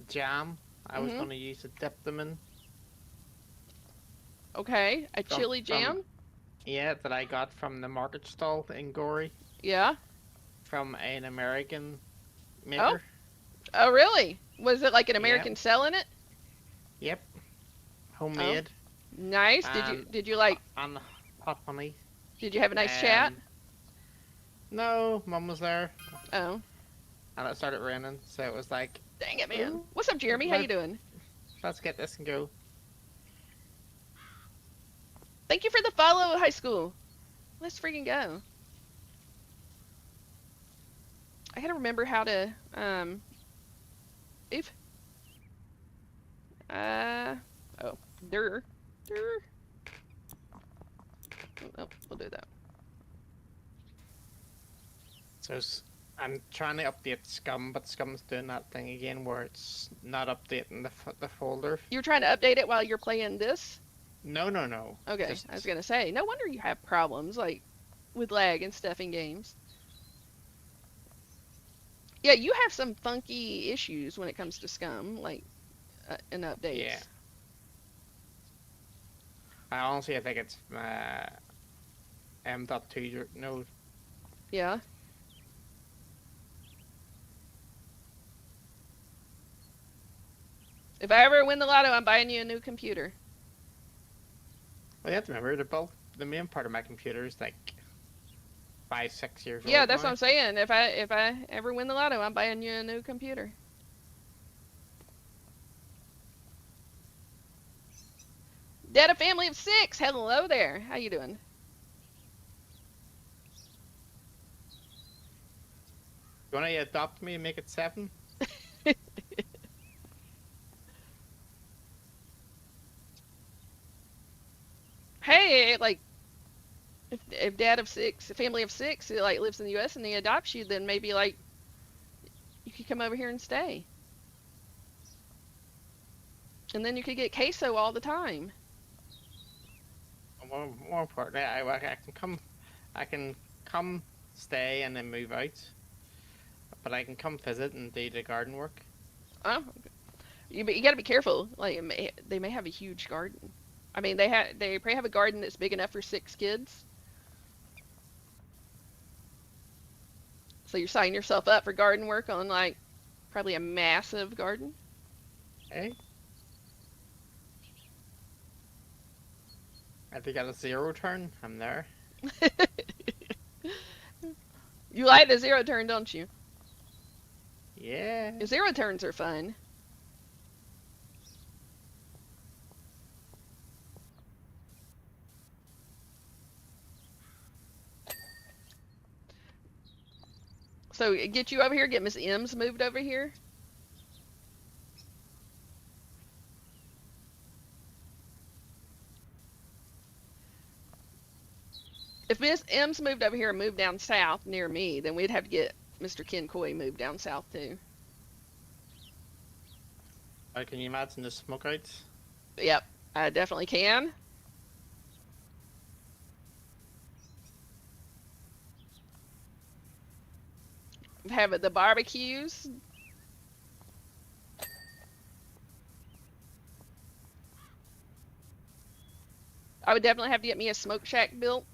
jam. I was Mhm. going to use to dip them in Okay. A from chili from jam. yeah that I got from the market stall in Gorey Yeah. from an American Oh. maker. Oh, really? Was it like an Yep, American selling it? yep, Oh, homemade nice. Did you and did you like and hot honey. did you have a nice chat? Um, no, Mum was there, Oh, and it started raining, so it was like, dang it, man. "Ooh, What's up, Jeremy? How you doing? let's get this and go." Thank you for the follow, high school. Let's freaking go. I gotta remember how to if uh oh dur dur. Oh, we'll do that. So I'm trying to update Scum, but Scum's doing that thing again where it's not updating the folder. You're trying to update it while you're playing this? No, no, no. Okay, I was Just gonna say, no wonder you have problems like with lag and stuff in games. Yeah, you have some funky issues when it comes to Scum, like in yeah. updates. I think it's M.2. No, Yeah. If I ever win the lotto, I'm buying you a new computer. well, you have to remember the main part of my computer is like 5, 6 years Yeah, old that's what now. I'm saying. If I ever win the lotto, I'm buying you a new computer. Dad, a family of 6. Hello there. How you doing? You want to adopt me and make it 7? Hey, like if dad of 6, a family of 6, like lives in the U.S. and he adopts you, then maybe like you could come over here and stay, and then you could get queso all the time. More importantly, I can come, I can come, stay, and then move out. But I can come visit and do the garden work. Oh, but you got to be careful. Like they may have a huge garden. I mean, they probably have a garden that's big enough for 6 kids. So you're signing yourself up for garden work on like probably a massive garden. Eh? If they got a 0 turn, I'm there. You like the zero turn, don't you? Yeah. Zero turns are fun. So get you over here, get Miss M's moved over here. If Miss M's moved over here and moved down south near me, then we'd have to get Mr. Ken Coy moved down south too. Can you imagine the smoke outs? Yep, I definitely can. Have it the barbecues. I would definitely have to get me a smoke shack built.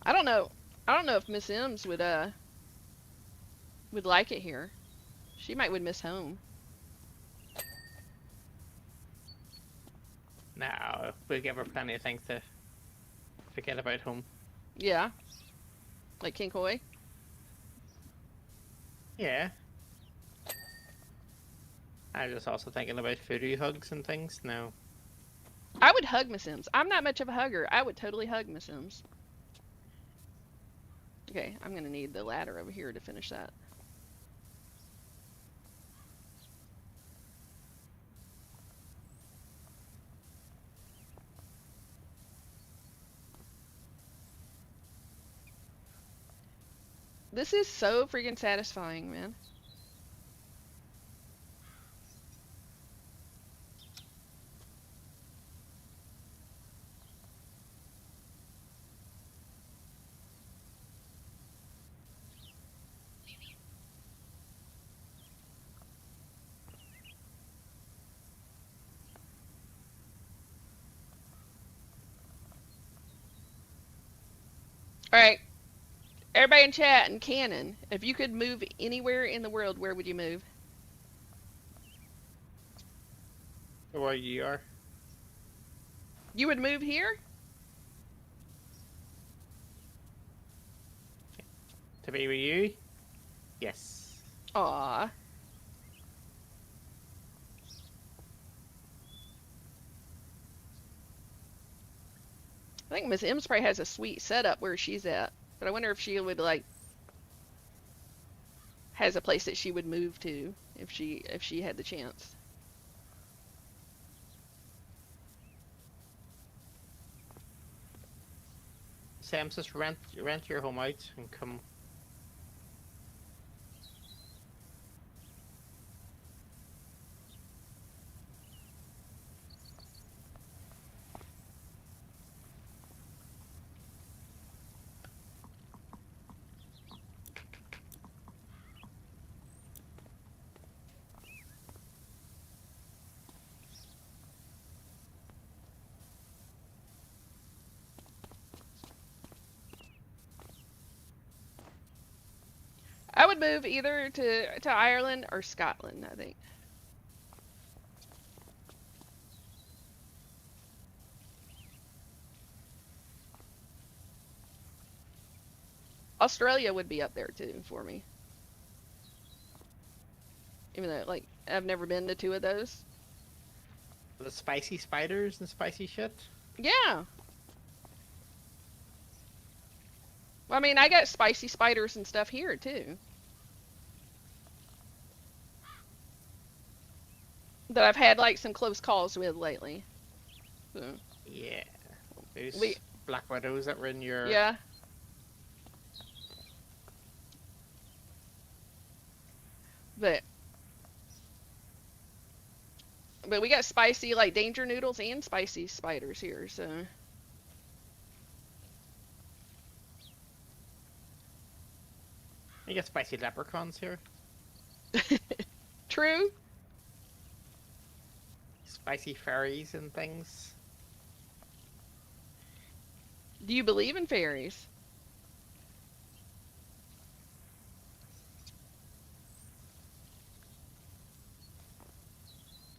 I don't know. I don't know if Miss M's would like it here. She might would miss home. No, we'll give her plenty of things to forget about home. Yeah, like King Koi. Yeah. I was just also thinking about foodie hugs and things. No. I would hug Miss M's. I'm not much of a hugger. I would totally hug Miss M's. Okay, I'm gonna need the ladder over here to finish that. This is so freaking satisfying, man. All right, everybody in chat and canon, if you could move anywhere in the world, where would you move? Where you are. You would move here? To be with you? Yes. Aw. I think Miss M's probably has a sweet setup where she's at, but I wonder if she would like has a place that she would move to if she had the chance. Sam says rent your home out and come. I would move either to Ireland or Scotland, I think. Australia would be up there too for me. Even though like I've never been to two of those. The spicy spiders and spicy shit. Yeah. Well, I mean, I got spicy spiders and stuff here too. That I've had like some close calls with lately. So, Yeah. Those we black widows that were in your. yeah. But we got spicy like danger noodles and spicy spiders here, so You get spicy leprechauns here. true. Spicy fairies and things. Do you believe in fairies?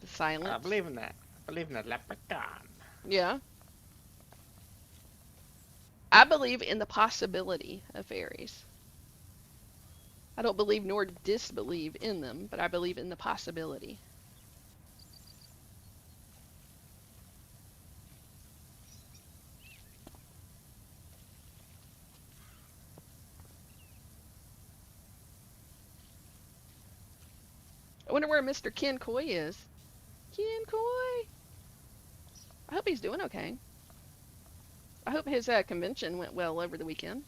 The silence. I believe in that. I believe in that leprechaun. Yeah. I believe in the possibility of fairies. I don't believe nor disbelieve in them, but I believe in the possibility. I wonder where Mr. Ken Coy is. Ken Coy! I hope he's doing okay. I hope his convention went well over the weekend.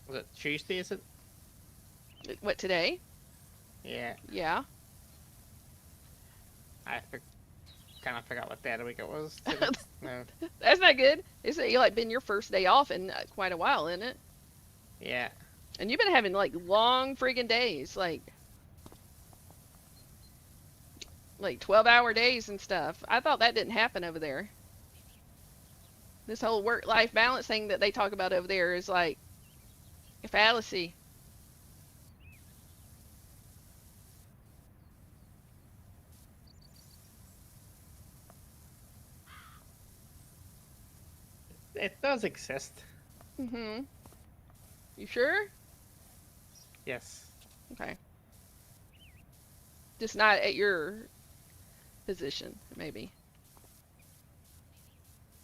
Was it Tuesday, is it? What, today? Yeah. Yeah. I kind of forgot what day of the week it was. No. That's not good. It's like been your first day off in quite a while, isn't it? Yeah. And you've been having like long friggin' days. Like, like 12-hour days and stuff. I thought that didn't happen over there. This whole work-life balance thing that they talk about over there is like a fallacy. It does exist. Mhm. You sure? Yes. Okay. Just not at your position, maybe.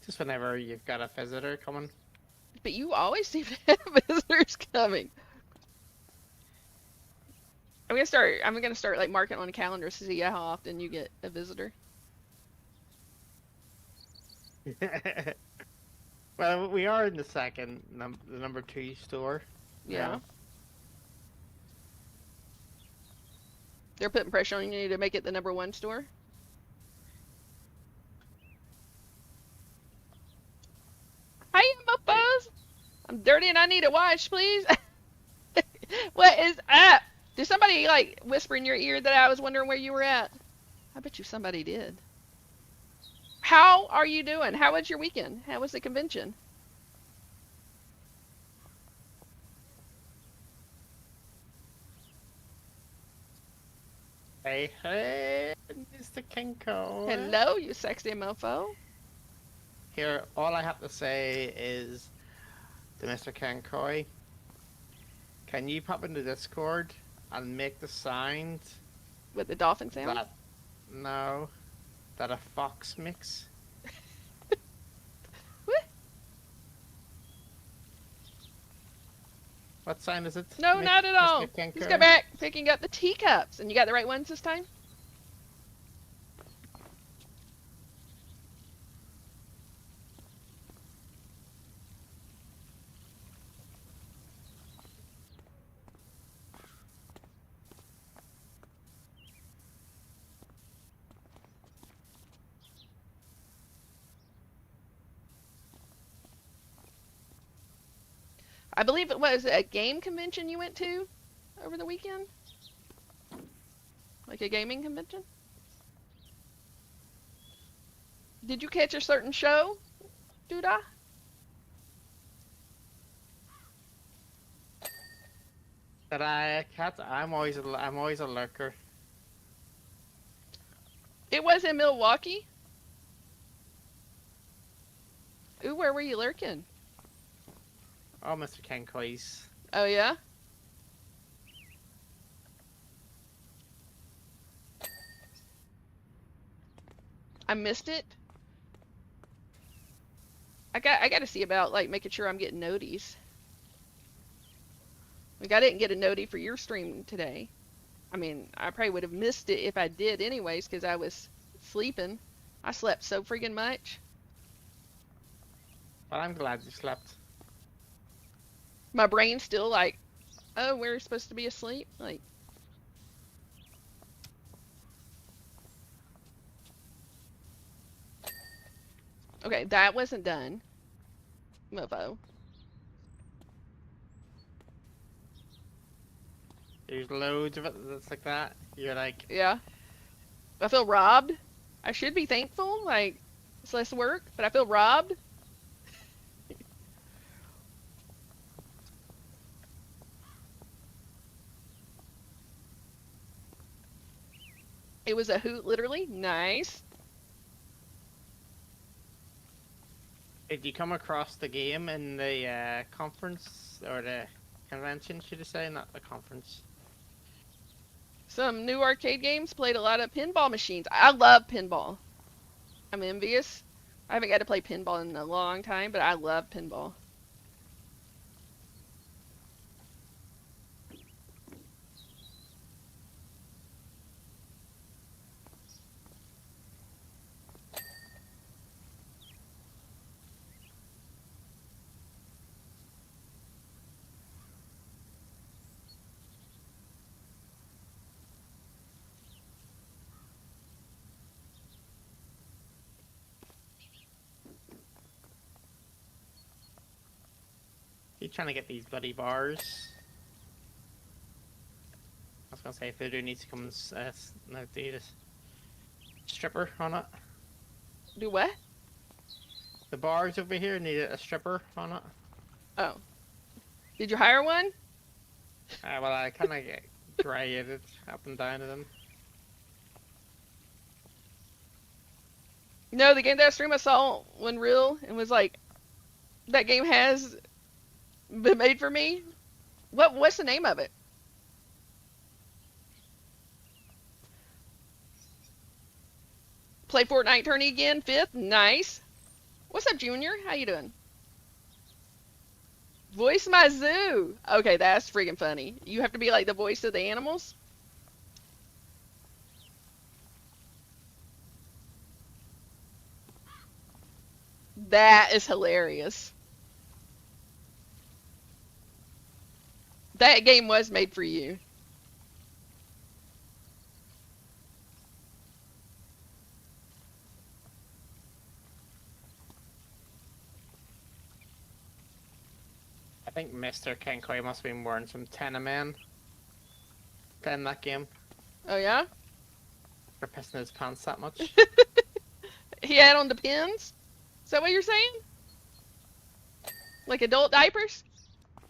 Just whenever you've got a visitor coming. But you always seem to have visitors coming. I'm gonna start like marking on a calendar to see how often you get a visitor. Well, we are in the the number 2 store Yeah. now. They're putting pressure on you to make it the number one store. Hey, mofos! I'm dirty and I need a wash, please. What is up? Did somebody like whisper in your ear that I was wondering where you were at? I bet you somebody did. How are you doing? How was your weekend? How was the convention? Hey, hey, Mr. Kinko. Hello, you sexy mofo. Here, all I have to say is to Mr. Kankoi, can you pop into Discord and make the sound With the dolphin sound? that, no, that a fox makes? What? What sound is it, No, not at all. Mr. Just go Kankoi? back picking up the teacups. And you got the right ones this time? I believe it was a game convention you went to over the weekend? Like a gaming convention? Did you catch a certain show, Duda? That I cat, I'm always a lurker. It was in Milwaukee. Ooh, where were you lurking? Oh, Mr. Kankoi's. Oh, yeah? I missed it. I got to see about like making sure I'm getting noties. Like I didn't get a noti for your stream today. I mean, I probably would have missed it if I did anyways because I was sleeping. I slept so freaking much. Well, I'm glad you slept. My brain's still like, oh, we're supposed to be asleep. Like, okay, that wasn't done. Mofo. There's loads of it that's like that. You're like, Yeah. I feel robbed. I should be thankful. Like, it's less work, but I feel robbed. It was a hoot, literally. Nice. did you come across the game in the conference or the convention, should I say, not the conference? Some new arcade games played a lot of pinball machines. I love pinball. I'm envious. I haven't got to play pinball in a long time, but I love pinball. You trying to get these bloody bars? I was gonna say Voodoo needs to come and no, do this. stripper on it. Do what? The bars over here needed a stripper on it. Oh. Did you hire one? Well, I kind of graded up and down to them. No, the game that stream I saw when real and was like, that game has been made for me. What's the name of it? Play Fortnite tourney again, 5th. Nice. What's up, Junior? How you doing? Voice my zoo. Okay, that's freaking funny. You have to be like the voice of the animals? That is hilarious. That game was made for you. I think Mr. Kenkoi must have been wearing some Tenaman playing that game Oh, yeah? for pissing his pants that much. He had on the pins? Is that what you're saying? Like adult diapers?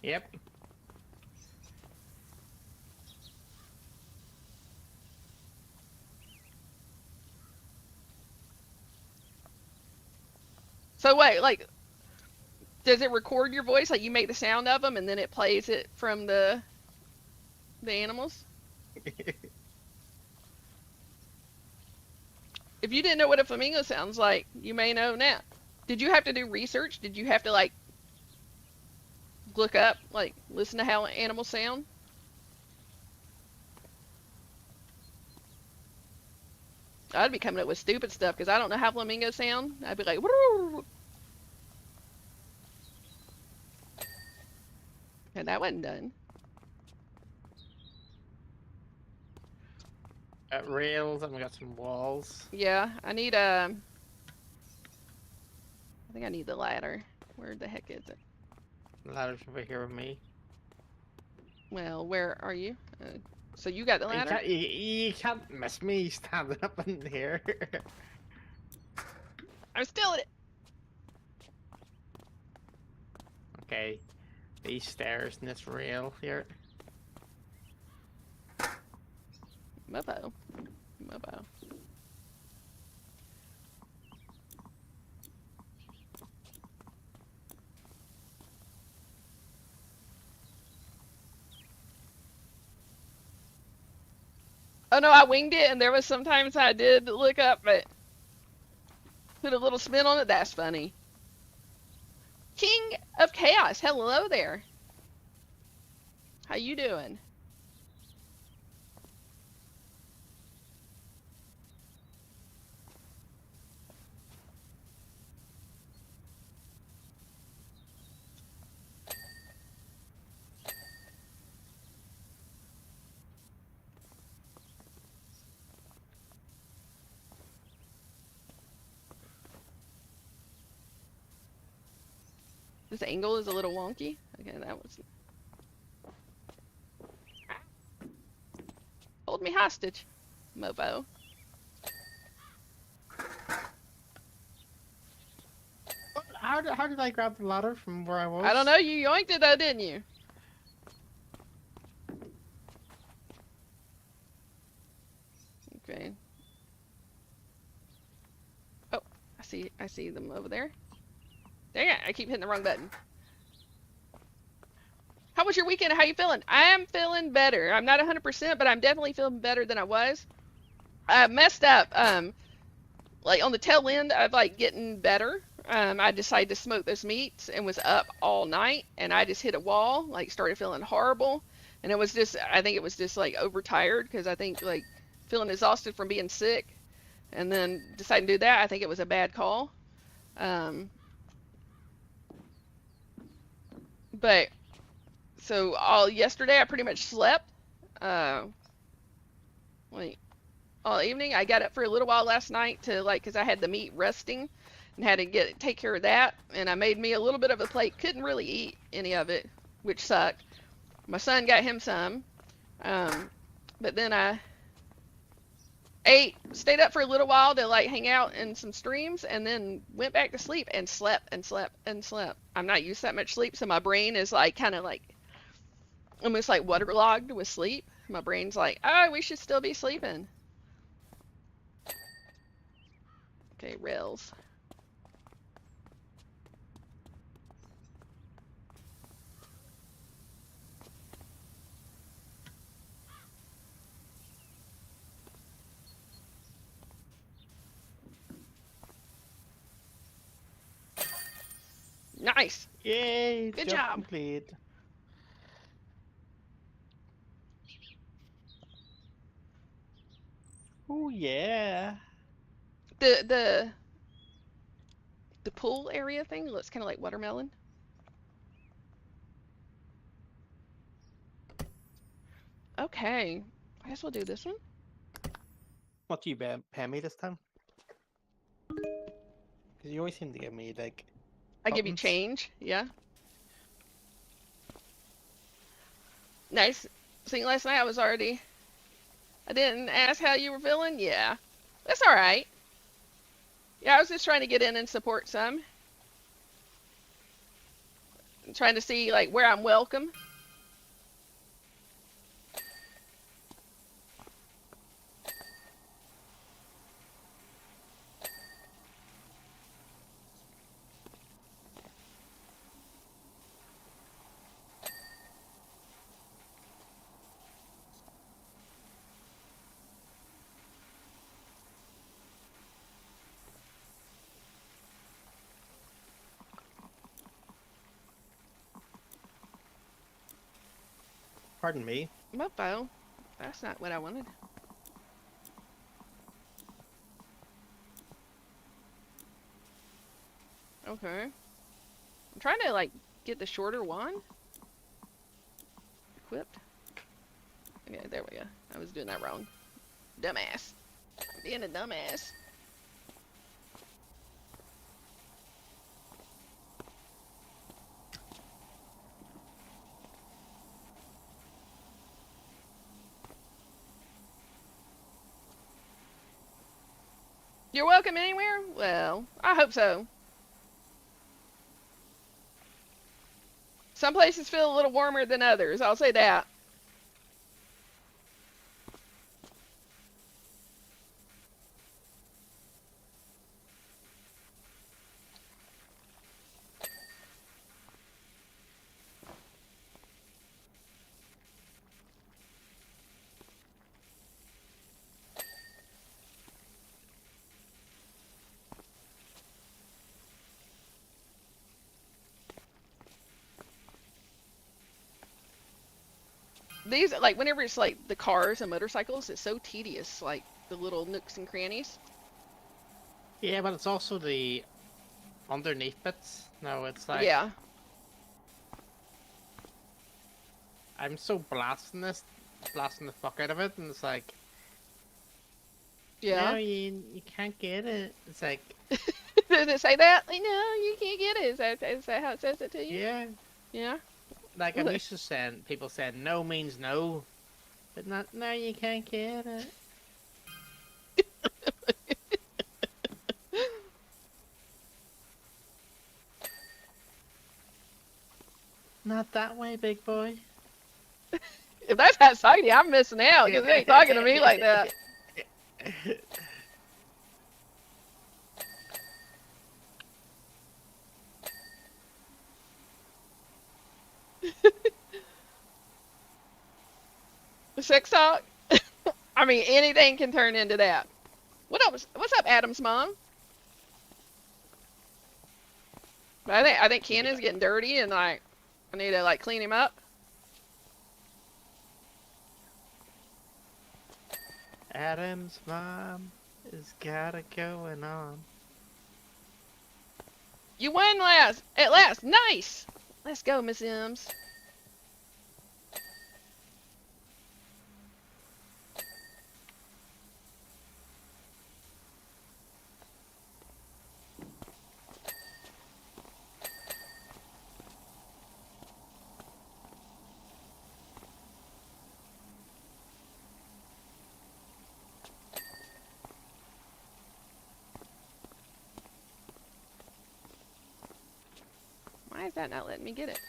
Yep. So wait, like, does it record your voice? Like you make the sound of them and then it plays it from the animals? If you didn't know what a flamingo sounds like, you may know now. Did you have to do research? Did you have to like look up, like listen to how animals sound? I'd be coming up with stupid stuff because I don't know how flamingos sound. I'd be like, woo. And that wasn't done. Got rails and we got some walls. Yeah, I need I think I need the ladder. Where the heck is it? The ladder's over here with me. Well, where are you? So you got the ladder? You can't miss me standing up in here. I'm still in it. Okay, these stairs and this rail here. Mopo. Mopo. Oh no, I winged it, and there was sometimes I did look up, but put a little spin on it. That's funny. King of Chaos, hello there. How you doing? This angle is a little wonky. Okay, that was... Hold me hostage, Mopo. How did I grab the ladder from where I was? I don't know, you yoinked it though, didn't you? Okay. Oh, I see them over there. Dang it, I keep hitting the wrong button. How was your weekend? How you feeling? I am feeling better. I'm not 100%, but I'm definitely feeling better than I was. I messed up. Like on the tail end of like getting better. I decided to smoke those meats and was up all night, and I just hit a wall. Like started feeling horrible, and it was just I think it was just like overtired because I think like feeling exhausted from being sick, and then deciding to do that. I think it was a bad call. But so all yesterday I pretty much slept. Like all evening. I got up for a little while last night to like because I had the meat resting and had to take care of that. And I made me a little bit of a plate. Couldn't really eat any of it, which sucked. My son got him some. But then ate, stayed up for a little while to like hang out in some streams, and then went back to sleep and slept and slept and slept. I'm not used to that much sleep, so my brain is like kind of like almost like waterlogged with sleep. My brain's like, oh, we should still be sleeping. Okay, rails. Nice. Yay! Good Job job. complete. Oh yeah. The the pool area thing looks kind of like watermelon. Okay, I guess we'll do this one. What do you pay me this time? Because you always seem to give me like I give you buttons. change. Yeah. Nice. See, last night I didn't ask how you were feeling. Yeah. That's all right. Yeah, I was just trying to get in and support some. Trying to see like where I'm welcome. Pardon me. Mofo. That's not what I wanted. Okay. I'm trying to like get the shorter one equipped. Okay, there we go. I was doing that wrong. Dumbass. I'm being a dumbass. You're welcome anywhere? Well, I hope so. Some places feel a little warmer than others, I'll say that. These, like, whenever it's like the cars and motorcycles, it's so tedious, like the little nooks and crannies. Yeah, but it's also the underneath bits. No, it's like Yeah. I'm so blasting the fuck out of it, and it's like, Yeah. no, you can't get it. It's like, Did it say that? Like, no, you can't get it. Is that how it says it to you? yeah, Yeah. like I'm used to saying people saying no means no, but not no, you can't get it. Not that way, big boy. If that's how it's talking to you, I'm missing out because it ain't talking to me like that. Sex talk? I mean, anything can turn into that. What up? What's up, Adam's mom? But I think Cannon's getting dirty, and like I need to like clean him up. Adam's mom has got it going on. You won at last. Nice. Let's go, Miss M's. is that not letting me get it?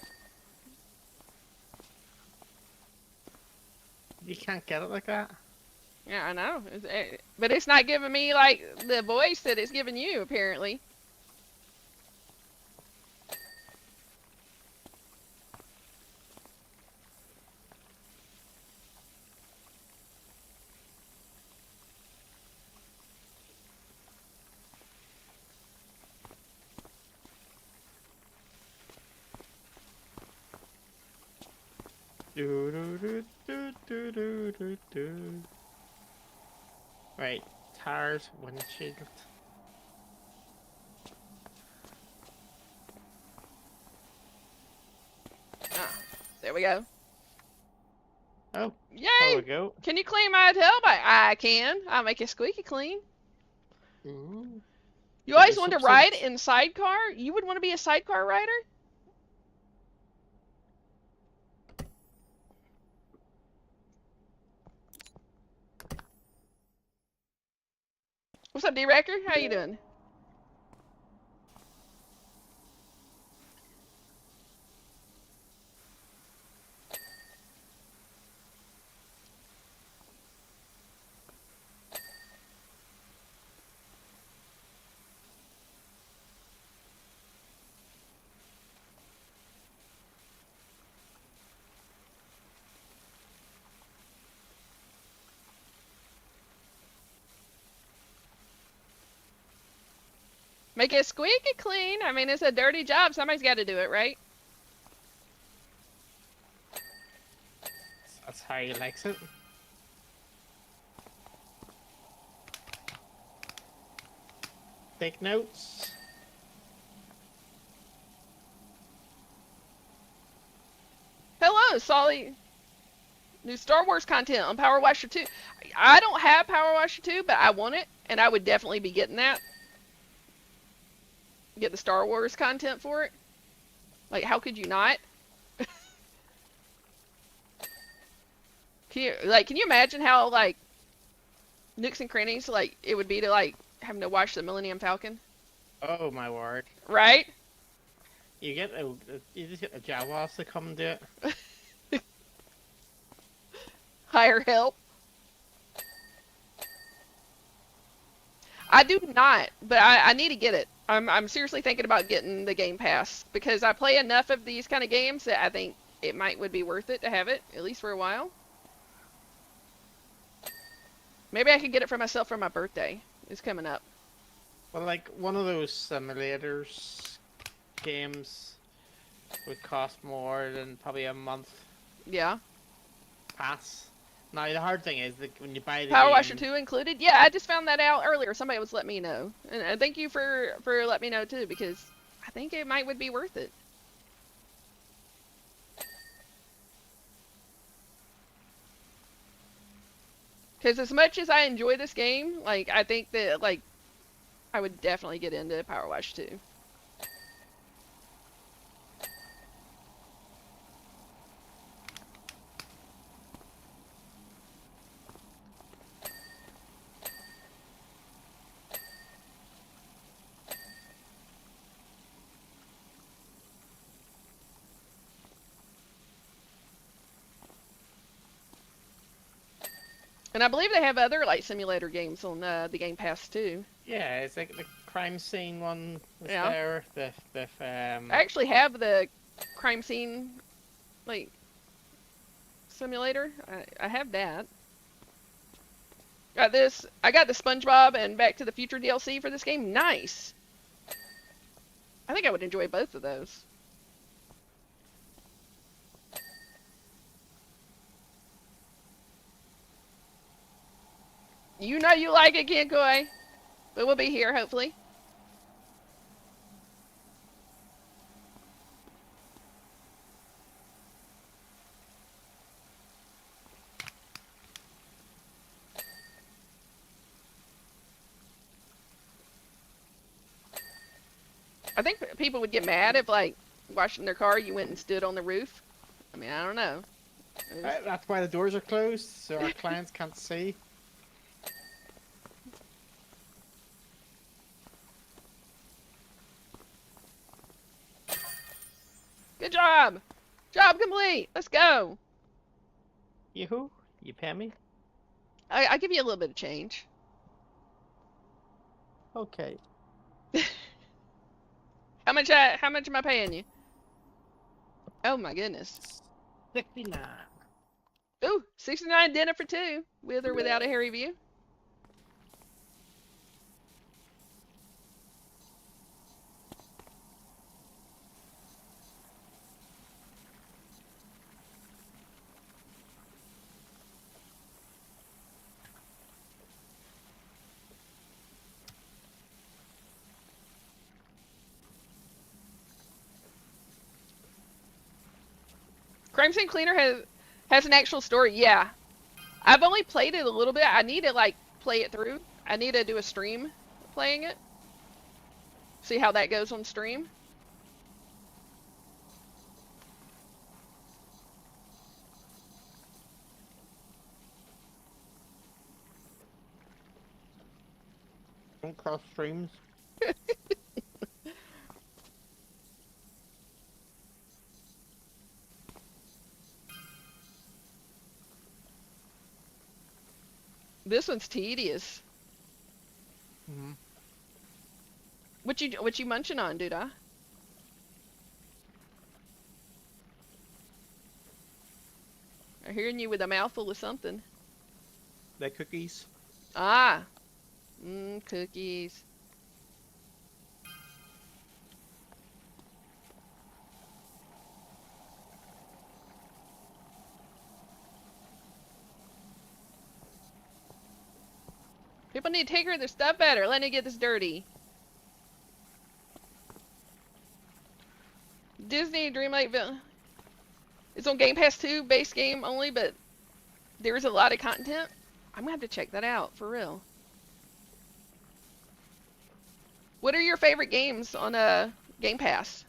You can't get it like that? Yeah, I know. But it's not giving me, like, the voice that it's giving you, apparently. Do, do, do, do, do, do, do, do. Right, tires, windshield. Ah, there we go. Oh, Yay! there we go. Can you clean my tailpipe? I can. I'll make it squeaky clean. Ooh. You Get always your want to ride substance. in sidecar? You would want to be a sidecar rider? What's up, D-Wrecker? How you doing? Make it squeaky clean. I mean, it's a dirty job. Somebody's got to do it, right? That's how he likes it. Take notes. Hello, Solly. New Star Wars content on PowerWash 2. I don't have PowerWash 2, but I want it, and I would definitely be getting that. Get the Star Wars content for it. Like, how could you not? Can you imagine how, like, nooks and crannies, like, it would be to, like, having to watch the Millennium Falcon? Oh my word. Right? You just get a Jawas to come do it. Hire help. I do not, but I need to get it. I'm seriously thinking about getting the Game Pass because I play enough of these kind of games that I think it would be worth it to have it, at least for a while. Maybe I could get it for myself for my birthday. It's coming up. Well, like one of those simulators games would cost more than probably a month Yeah. pass. Now the hard thing is that when you buy the Power Washer game, 2 included? Yeah, I just found that out earlier. Somebody was letting me know. And thank you for letting me know too, because I think it would be worth it. Because as much as I enjoy this game, like, I think that, like, I would definitely get into Power Wash 2. And I believe they have other, like, simulator games on the Game Pass too. yeah, it's like the crime scene one was Yeah. there. I actually have the crime scene, like, simulator. I have that. Got this. I got the SpongeBob and Back to the Future DLC for this game. Nice. I think I would enjoy both of those. You know you like it, Kid Koi. But we'll be here, hopefully. I think people would get mad if, like, washing their car, you went and stood on the roof. I mean, I don't know. That's why the doors are closed, so our clients can't see. job. Job complete. Let's go. Yoo-hoo. You pay me? I give you a little bit of change. Okay. How much am I paying you? Oh my goodness. 69. Ooh, 69 dinner for two, with or without a hairy view. Crime Scene Cleaner has an actual story. Yeah, I've only played it a little bit. I need to like play it through. I need to do a stream playing it. See how that goes on stream. Don't cross streams. This one's tedious. Mm-hmm. What you munching on, dude? I'm hearing you with a mouthful of something. The cookies. Ah, cookies. People need to take care of their stuff better. Let me get this dirty. Disney Dreamlight Village. It's on Game Pass 2, base game only, but there's a lot of content. I'm gonna have to check that out, for real. What are your favorite games on Game Pass?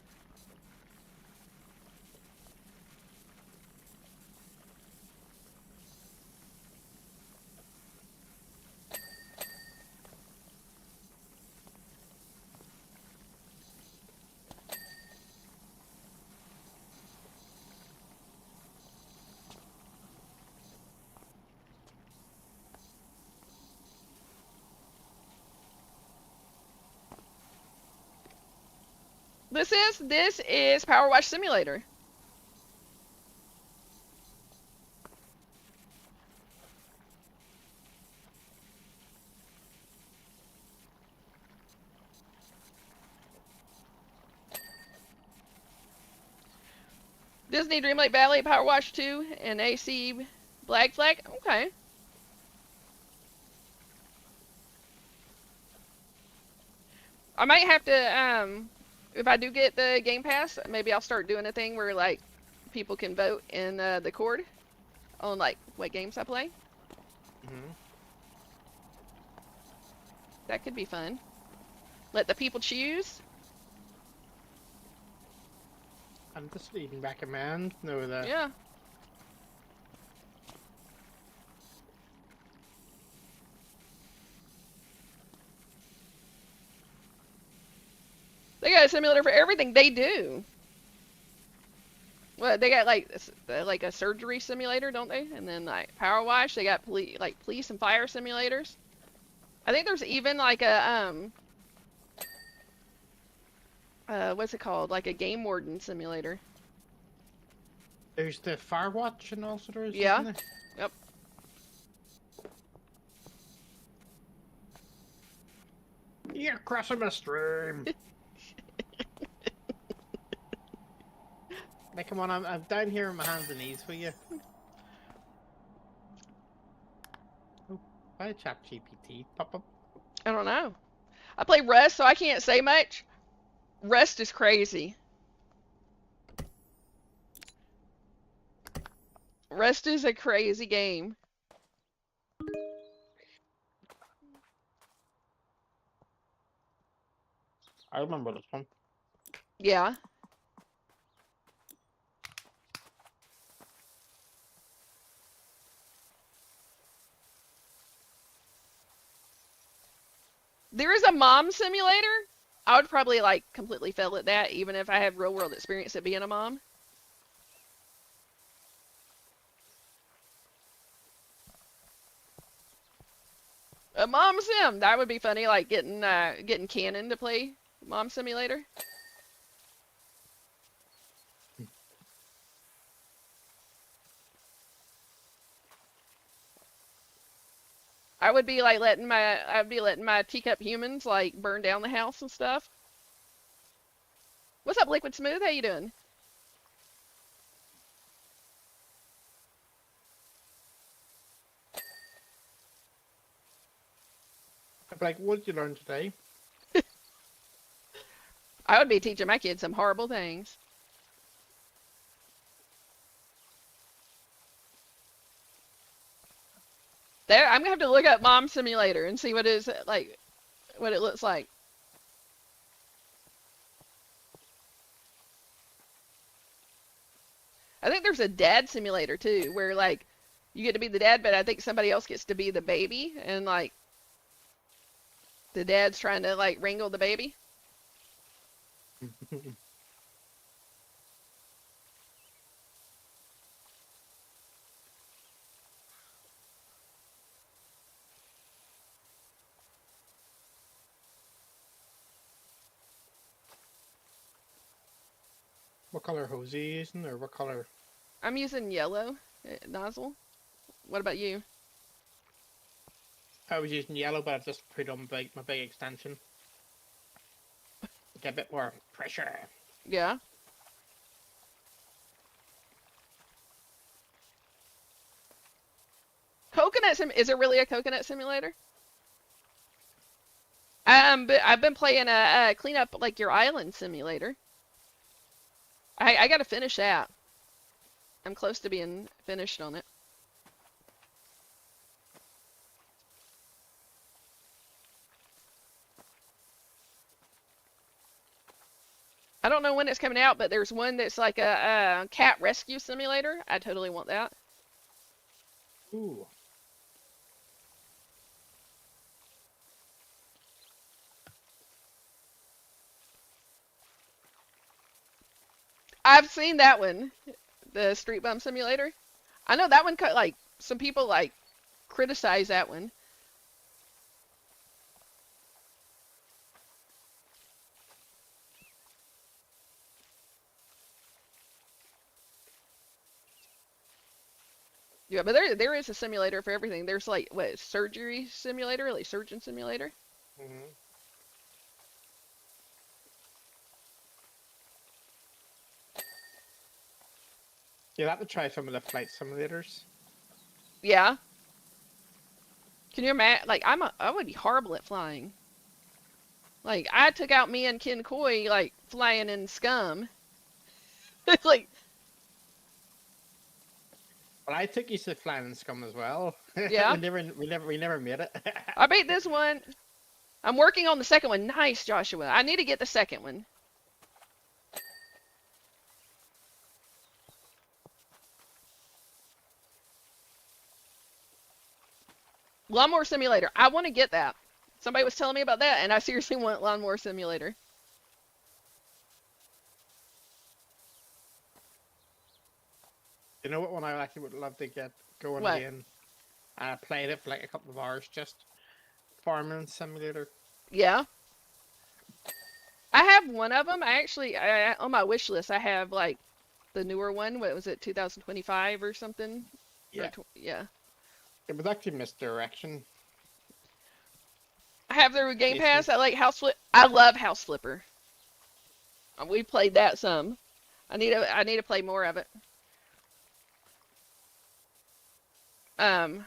This is PowerWash Simulator. Disney Dreamlight Valley, PowerWash 2, and AC Black Flag. Okay. I might have to, if I do get the Game Pass, maybe I'll start doing a thing where, like, people can vote in the Cord on, like, what games I play. Mm-hmm. That could be fun. Let the people choose. I'm just even recommend. No, that. Yeah. They got a simulator for everything. They do. Well, they got like a surgery simulator, don't they? And then like Power Wash, they got police and fire simulators. I think there's even like a what's it called? Like a game warden simulator. There's the Firewatch and also there is. Yeah. Isn't there? Yep. You're crossing my stream. Like, come on, I'm down here on my hands and knees for you. Oh, why did ChatGPT pop up? I don't know. I play Rust, so I can't say much. Rust is crazy. Rust is a crazy game. I remember this one. Yeah. There is a mom simulator. I would probably like completely fail at that, even if I have real world experience at being a mom. A mom sim. That would be funny, like getting Canon to play Mom Simulator. I would be like letting my teacup humans like burn down the house and stuff. What's up, Liquid Smooth? How you doing? I'd be like, what did you learn today? I would be teaching my kids some horrible things. There, I'm gonna have to look up Mom Simulator and see what is like, what it looks like. I think there's a dad simulator too, where like you get to be the dad, but I think somebody else gets to be the baby, and like the dad's trying to like wrangle the baby. What color hose are you using, or what color? I'm using yellow nozzle. What about you? I was using yellow, but I just put on my big extension. Get a bit more pressure. Yeah. Coconut sim is it really a coconut simulator? But I've been playing a clean up like your island simulator. I gotta finish that. I'm close to being finished on it. I don't know when it's coming out, but there's one that's like a cat rescue simulator. I totally want that. Ooh. I've seen that one, the Street Bum Simulator. I know that one. Like some people like criticize that one. Yeah, but there is a simulator for everything. There's like what surgery simulator, like surgeon simulator. Mm-hmm. You'll have to try some of the flight simulators. Yeah. Can you imagine? Like I would be horrible at flying. Like I took out me and Ken Coy like flying in Scum. Like Well, I took you to flying in Scum as well. yeah. We never made it. I beat this one. I'm working on the second one. Nice, Joshua. I need to get the second one. Lawnmower Simulator. I want to get that. Somebody was telling me about that, and I seriously want Lawnmower Simulator. You know what one I actually would love to get going What? again? I played it for like a couple of hours, just farming simulator. Yeah. I have one of them. I actually, on my wish list, I have like the newer one. What was it, 2025 or something? Or Yeah, yeah. it was actually misdirection. I have their Game Basically, Pass. I like House Flip. I love House Flipper. We played that some. I need to play more of it. And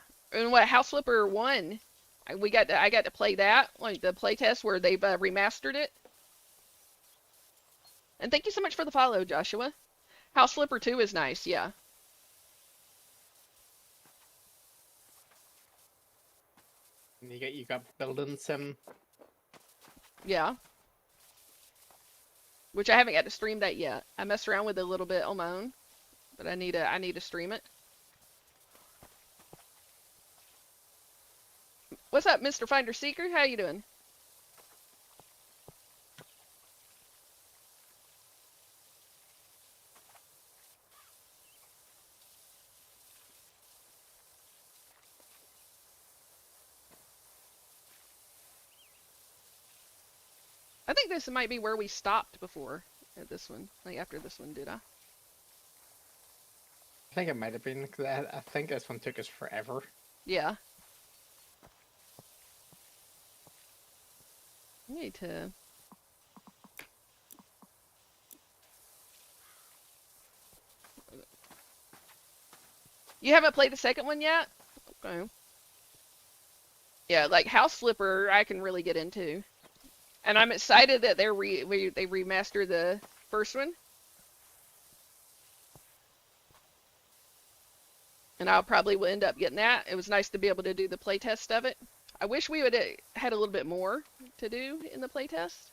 what House Flipper 1, I got to play that, like the playtest where they've remastered it. And thank you so much for the follow, Joshua. House Flipper 2 is nice, yeah. and you got building sim. Yeah. Which I haven't got to stream that yet. I messed around with it a little bit on my own, but I need to stream it. What's up, Mr. Finder Seeker? How you doing? think this might be where we stopped before at this one. Like after this one, did I? I think it might have been, because I think this one took us forever. Yeah. I need to. You haven't played the second one yet? Okay. Yeah, like House Flipper, I can really get into, and I'm excited that they remastered the first one, and I'll probably will end up getting that. It was nice to be able to do the playtest of it. I wish we would have had a little bit more to do in the playtest.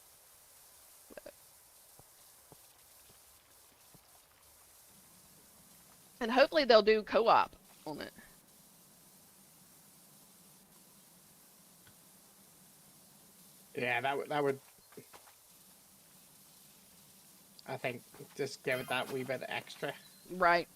And hopefully they'll do co-op on it. Yeah, that would, I think, just give it that wee bit extra. Right.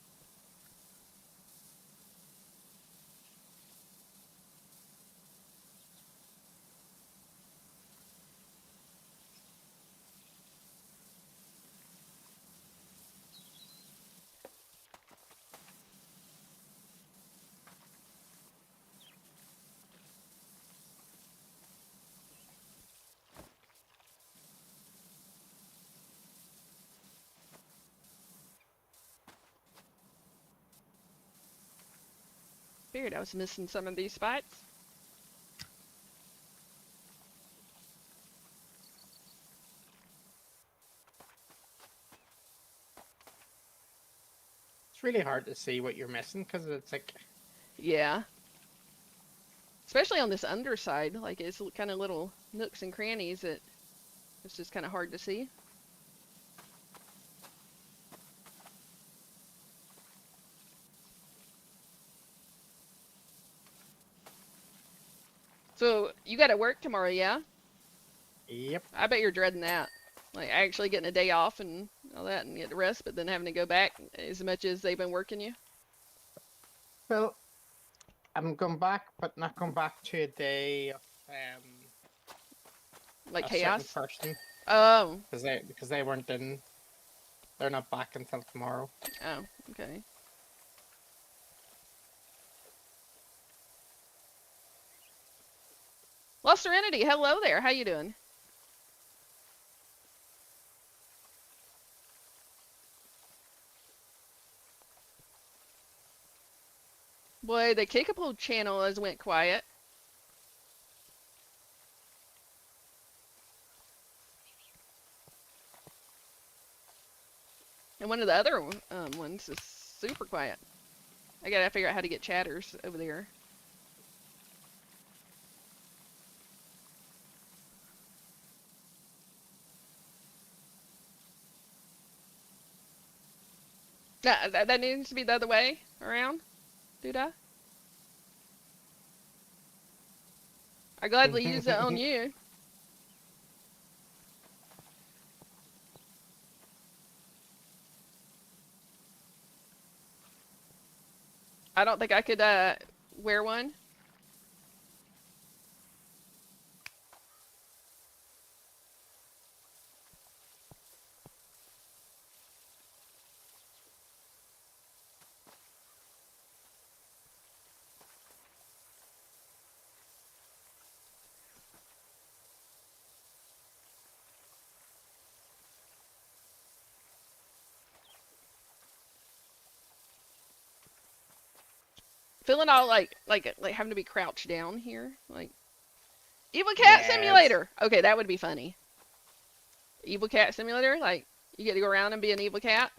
Figured I was missing some of these spots. It's really hard to see what you're missing, because it's like, Yeah. Especially on this underside, like it's kind of little nooks and crannies that it's just kind of hard to see. So you got to work tomorrow, yeah? yep. I bet you're dreading that. Like actually getting a day off and all that and get to rest, but then having to go back as much as they've been working you. Well, I'm going back, but not going back to a day of Like a certain chaos. person, Oh. because they weren't in. They're not back until tomorrow. Oh. Okay. Lost Serenity, hello there. How you doing? Boy, the Kickapoo channel has went quiet. And one of the other ones is super quiet. I gotta figure out how to get chatters over there. That needs to be the other way around, dude. I gladly use it on you. I don't think I could wear one. Feeling all like having to be crouched down here, like Evil Cat Yes. Simulator. Okay, that would be funny. Evil Cat Simulator, like you get to go around and be an evil cat.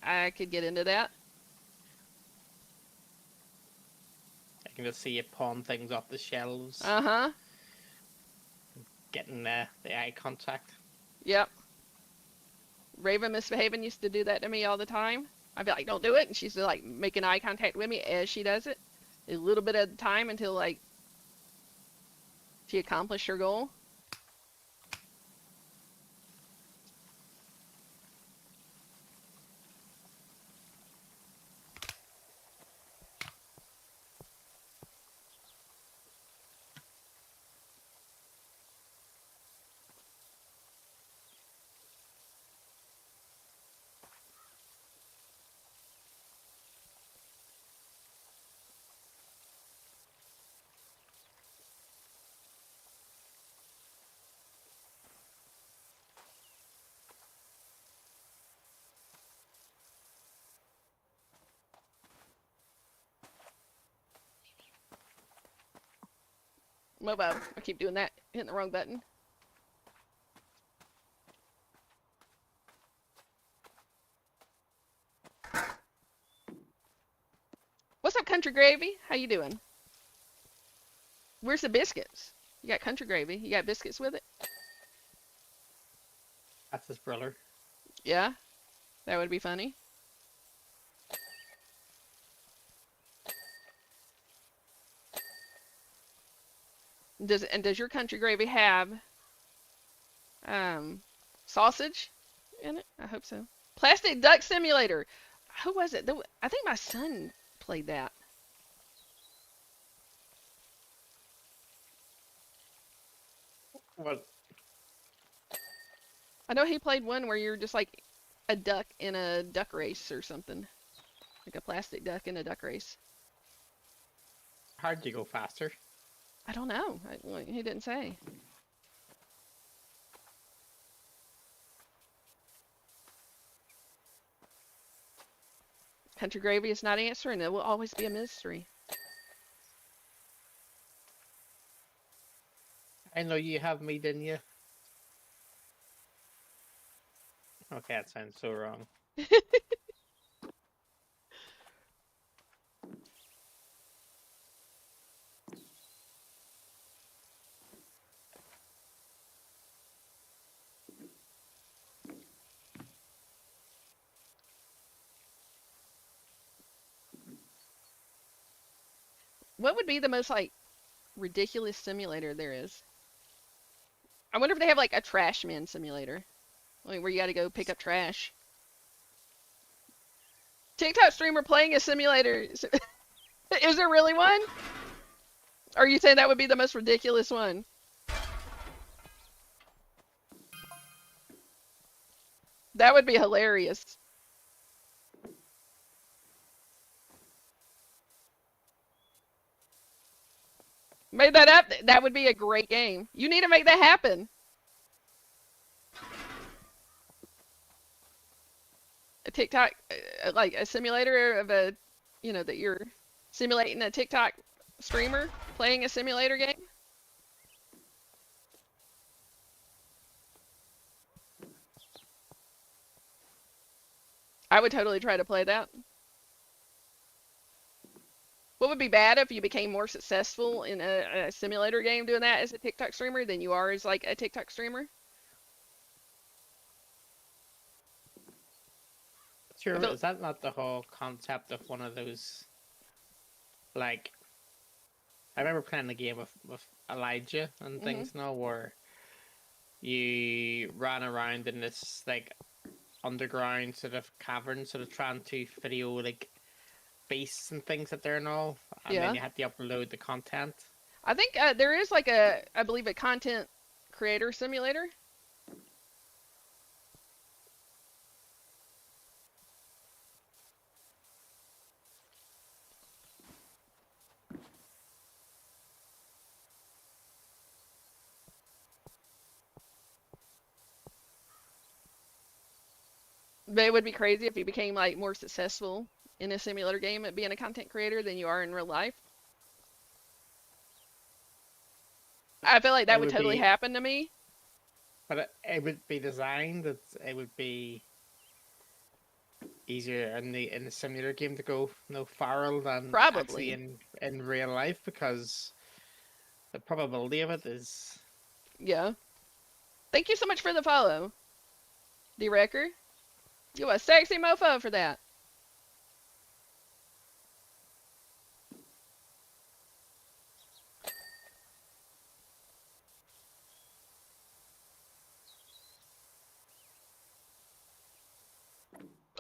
I could get into that. I can just see you pawn things off the shelves, Uh-huh. getting the eye contact. Yep. Raven Misbehaving used to do that to me all the time. I'd be like, don't do it. And she's like making eye contact with me as she does it. A little bit at a time until like she accomplished her goal. Mobile. I keep doing that. Hitting the wrong button. What's up, Country Gravy? How you doing? Where's the biscuits? You got Country Gravy. You got biscuits with it? That's his brother. Yeah, that would be funny. Does your Country Gravy have sausage in it? I hope so. Plastic Duck Simulator. Who was it? I think my son played that. Well, I know he played one where you're just like a duck in a duck race or something. Like a plastic duck in a duck race. hard to go faster. I don't know. Well, he didn't say. Country Gravy is not answering. It will always be a mystery. I know you have me, didn't you? Okay, that sounds so wrong. What would be the most like ridiculous simulator there is? I wonder if they have like a trash man simulator, like where you got to go pick up trash. TikTok streamer playing a simulator. Is there really one? Or are you saying that would be the most ridiculous one? That would be hilarious. Made that up. That would be a great game. You need to make that happen. A TikTok, like a simulator of a, that you're simulating a TikTok streamer playing a simulator game. I would totally try to play that. What would be bad if you became more successful in a simulator game doing that as a TikTok streamer than you are as like a TikTok streamer? Sure, I feel, is that not the whole concept of one of those, like, I remember playing the game with Elijah and hmm things now where you ran around in this like underground sort of cavern sort of trying to video like beasts and things that there and all, and then Yeah. you had to upload the content. I think there is like I believe a content creator simulator. But it would be crazy if you became like more successful in a simulator game at being a content creator than you are in real life. I feel like that It would would totally be, happen to me. but it would be designed that it would be easier in the simulator game to go no viral than actually Probably. in real life because the probability of it is. Yeah. Thank you so much for the follow, D-Wrecker. You a sexy mofo for that.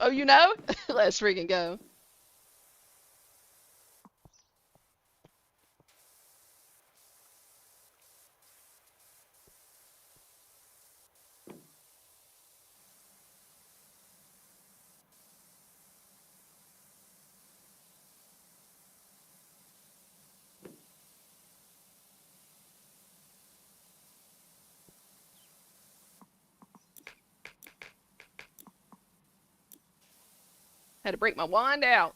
Oh, you know? Let's freaking go. Had to break my wand out.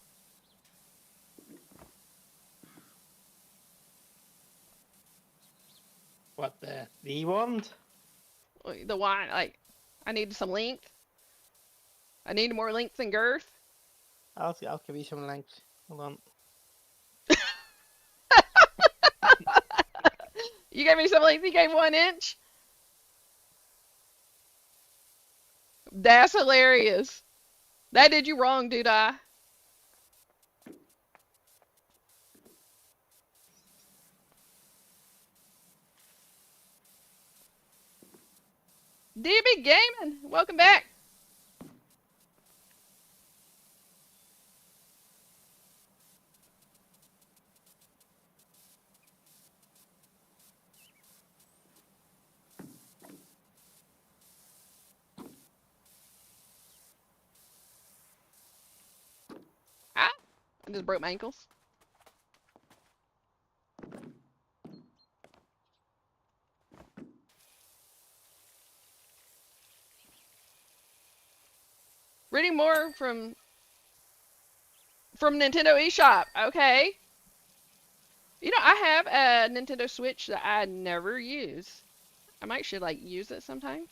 What the wand? The wine, like, I needed some length. I needed more length and girth. I'll give you some links. Hold on. You gave me some length, you gave 1 inch? That's hilarious. That did you wrong, dude. DB Gaming, welcome back. Ah, I just broke my ankles. Reading more from Nintendo eShop. Okay. You know, I have a Nintendo Switch that I never use. I might should like use it sometime.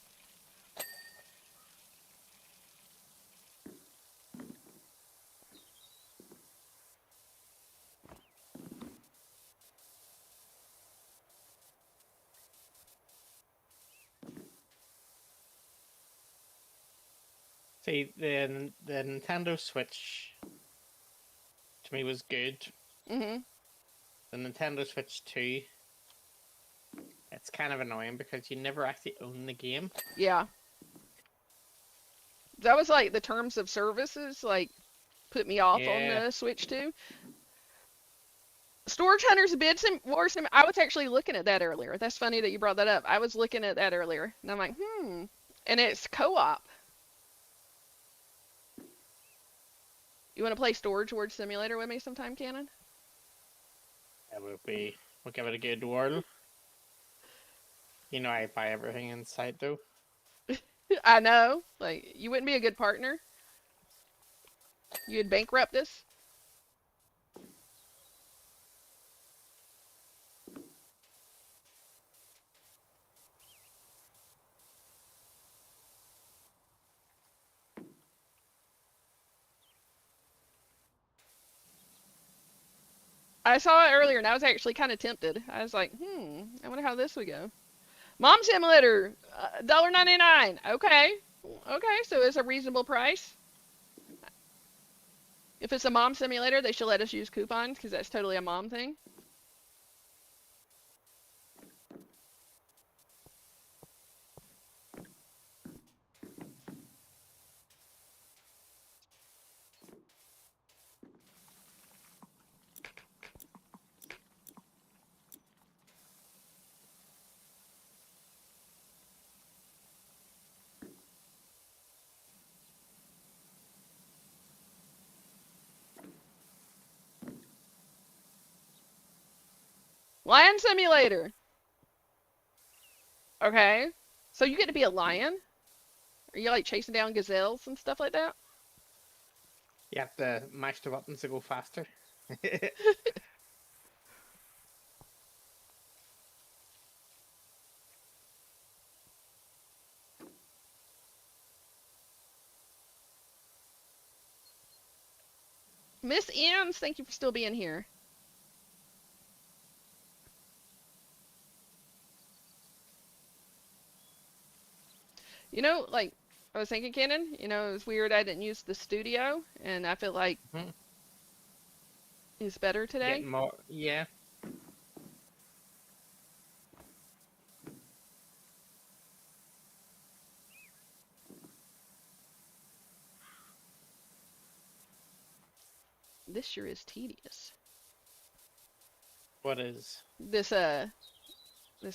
See, the Nintendo Switch to me was good. Mhm. The Nintendo Switch 2, it's kind of annoying because you never actually own the game. Yeah. That was like the terms of services like put me off on Yeah. the Switch too. Storage Hunters Bid War Sim. I was actually looking at that earlier. That's funny that you brought that up. I was looking at that earlier, and I'm like, And it's co-op. You want to play Storage Wars Simulator with me sometime, Cannon? That would be. We'll give it a good whirl. You know I buy everything in sight though. I know. Like, you wouldn't be a good partner. You'd bankrupt us. I saw it earlier, and I was actually kind of tempted. I was like, I wonder how this would go. Mom Simulator, $1.99. Okay. Okay, so it's a reasonable price. If it's a mom simulator, they should let us use coupons because that's totally a mom thing. Lion Simulator. Okay. So you get to be a lion? Are you like chasing down gazelles and stuff like that? You have to mash the buttons to go faster. Miss Ems, thank you for still being here. You know, like I was thinking, Cannon, it was weird I didn't use the studio, and I feel like it's better today. Getting more, yeah. This sure is tedious. What is? This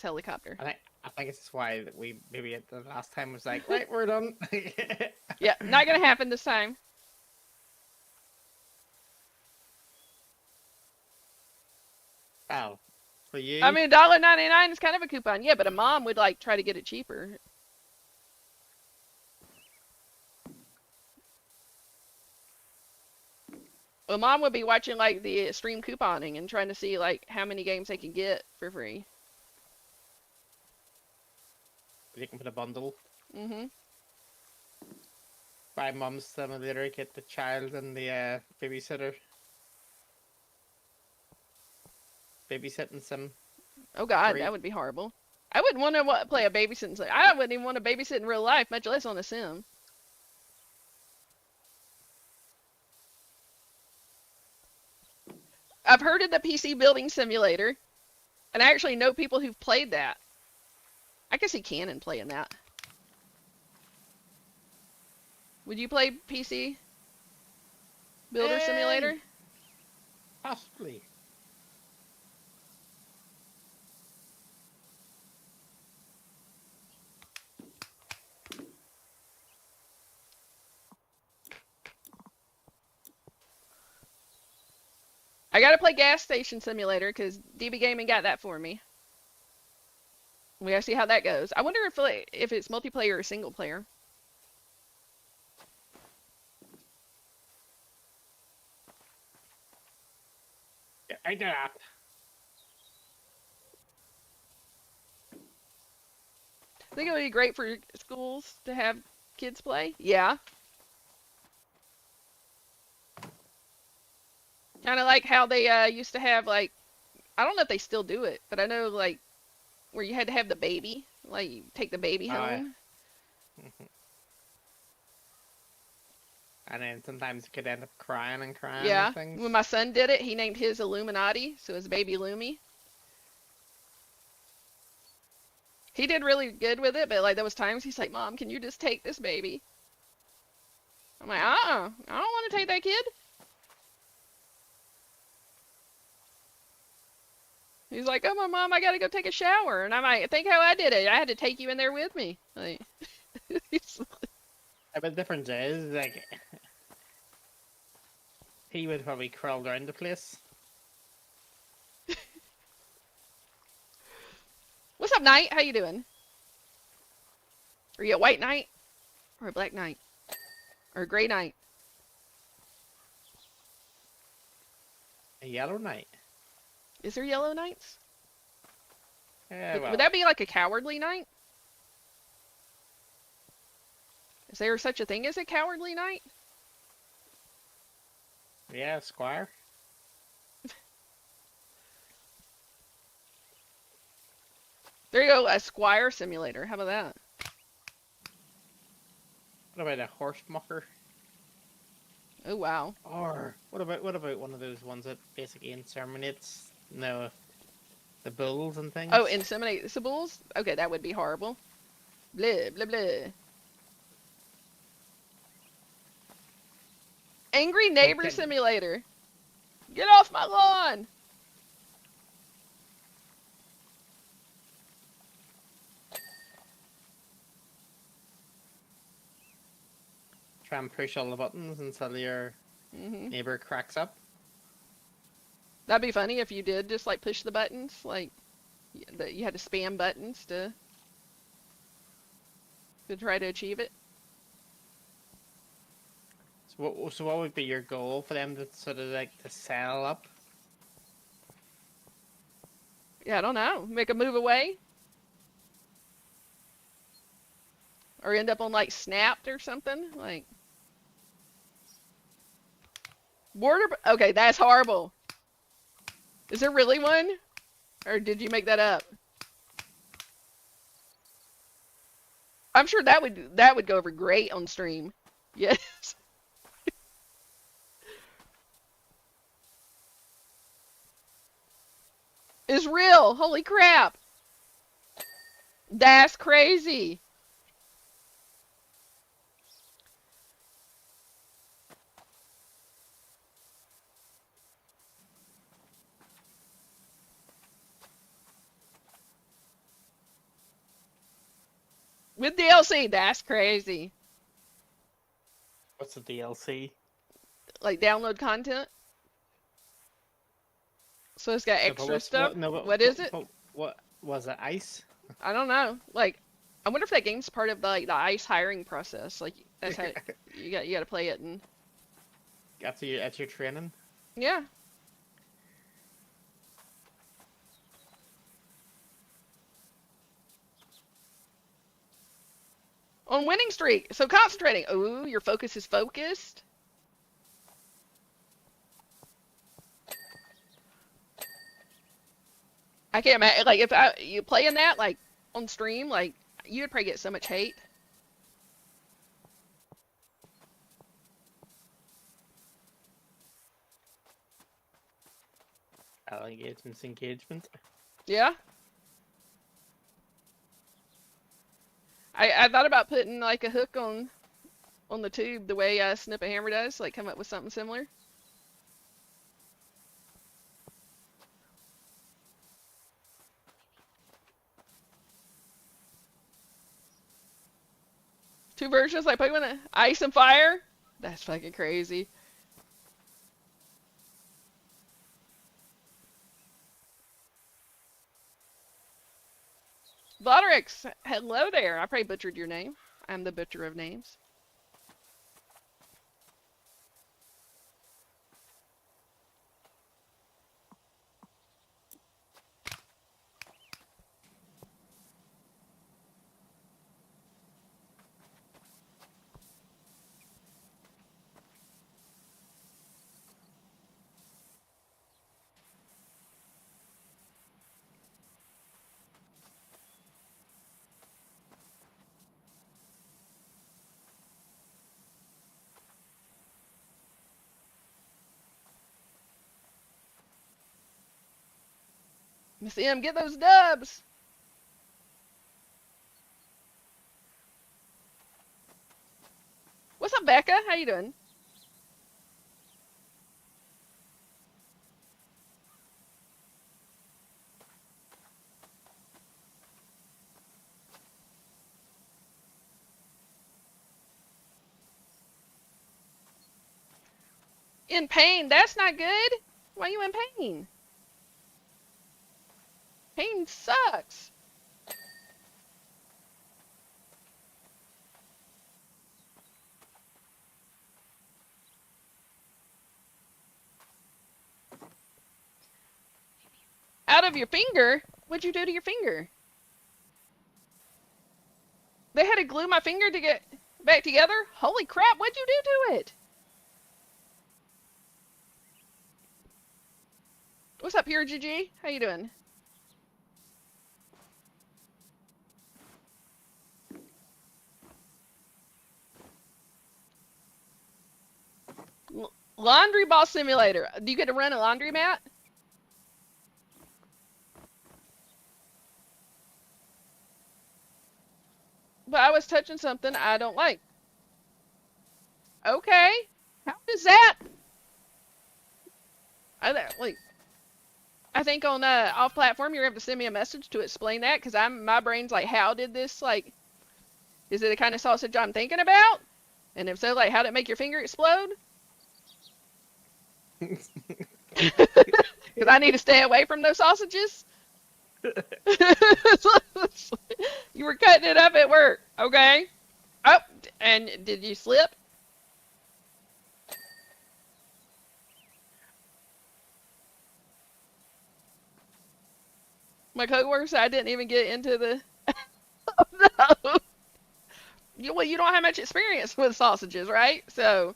helicopter. I think it's why that we maybe at the last time was like, right, we're done. Yeah, not gonna happen this time. Oh, for you? I mean, $1.99 is kind of a coupon, yeah, but a mom would like try to get it cheaper. A mom would be watching like the stream couponing and trying to see like how many games they can get for free. You can put a bundle. Mhm. Buy Mum's Simulator, get the child and the babysitter. Babysitting sim Oh God, that free. would be horrible. I wouldn't want to play a babysitting sim. I wouldn't even want to babysit in real life, much less on a sim. I've heard of the PC building simulator, and I actually know people who've played that. I can see Canon playing that. Would you play PC builder Eh, simulator? possibly. I gotta play gas station simulator because DB Gaming got that for me. We gotta see how that goes. I wonder if it's multiplayer or single player. Yeah, I do that. I think it would be great for schools to have kids play. Yeah. Kind of like how they used to have, like, I don't know if they still do it, but I know, like, where you had to have the baby, like you take the baby Oh, yeah. home. And then sometimes you could end up crying and crying and Yeah. things. When my son did it, he named his Illuminati, so his baby Lumi. He did really good with it, but like there was times he's like, "Mom, can you just take this baby?" I'm like, I don't want to take that kid." He's like, "Oh, my mom, I gotta go take a shower," and I'm like, "Think how I did it. I had to take you in there with me." Like, But the difference is, like, he would probably crawl around the place. "What's up, Knight? How you doing? Are you a white knight or a black knight or a gray knight?" A yellow knight. Is there yellow knights? Yeah, Would well, that be like a cowardly knight? Is there such a thing as a cowardly knight? yeah, squire. There you go, a squire simulator. How about that? What about a horse mucker? Oh wow. Or what about one of those ones that basically inseminates the bulls and things? Oh, inseminate the bulls? Okay, that would be horrible. Blah blah blah. Angry Like neighbor that. simulator. Get off my lawn. Try and push all the buttons until your Hmm. neighbor cracks up. That'd be funny if you did just like push the buttons, like that you had to spam buttons to try to achieve it. So what would be your goal for them to sort of like to sell up? Yeah, I don't know. Make a move away, or end up on like Snapped or something. Like border. Okay, that's horrible. Is there really one, or did you make that up? I'm sure that would go over great on stream. Yes. It's real. Holy crap. That's crazy. With DLC, that's crazy. What's the DLC? Like download content. So it's got No, but extra stuff. no, What is it? what was it? Ice? I don't know. Like, I wonder if that game's part of like the ICE hiring process. Like that's how you got to play it and That's your training. yeah. On winning streak. So concentrating. Ooh, your focus is focused. I can't imagine, like, if you playing that, like, on stream, like, you would probably get so much hate. Engagement. Yeah. I thought about putting, like, a hook on the tube the way Snip a Hammer does, like, come up with something similar. Two versions, like Pokemon Ice and Fire? That's fucking crazy. Vladrix, hello there. I probably butchered your name. I'm the butcher of names. Miss M, get those dubs. What's up, Becca? How you doing? In pain? That's not good. Why are you in pain? Pain sucks. Out of your finger? What'd you do to your finger? They had to glue my finger to get back together? Holy crap, what'd you do to it? What's up here, GG? How you doing? Laundry ball simulator. Do you get to run a laundry mat? But I was touching something I don't like. Okay. How does that? I think on off platform you're able to send me a message to explain that because my brain's like, how did this, like, is it the kind of sausage I'm thinking about? And if so, like, how did it make your finger explode? Because I need to stay away from those sausages. You were cutting it up at work, okay? Oh, and did you slip? My coworker said I didn't even get into the. Oh, no. Well, you don't have much experience with sausages, right? So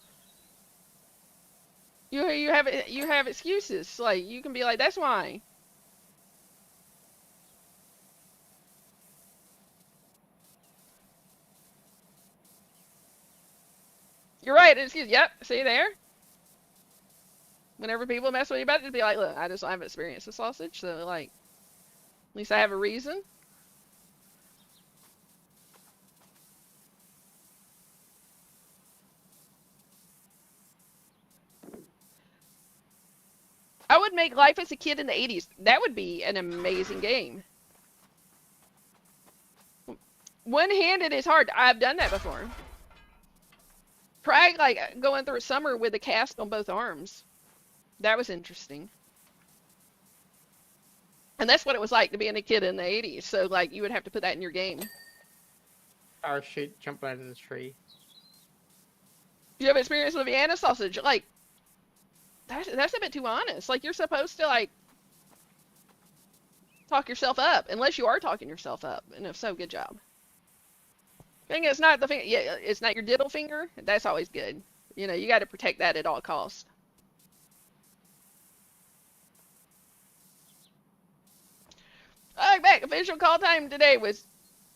you have excuses. Like you can be like, that's why. You're right. Excuse. Yep. See there. Whenever people mess with you about it, just be like, look, I just don't have experience with sausage, so like, at least I have a reason. I would make Life as a Kid in the 80s. That would be an amazing game. One-handed is hard. I've done that before. Try like going through a summer with a cast on both arms. That was interesting. And that's what it was like to being a kid in the 80s. So like you would have to put that in your game. Parachute jumping out of the tree. You have experience with Vienna sausage. Like that's a bit too honest. Like you're supposed to like talk yourself up, unless you are talking yourself up. And if so, good job. Thing it's not the finger. Yeah, it's not your diddle finger. That's always good. You know, you got to protect that at all costs. Back. Official call time today was.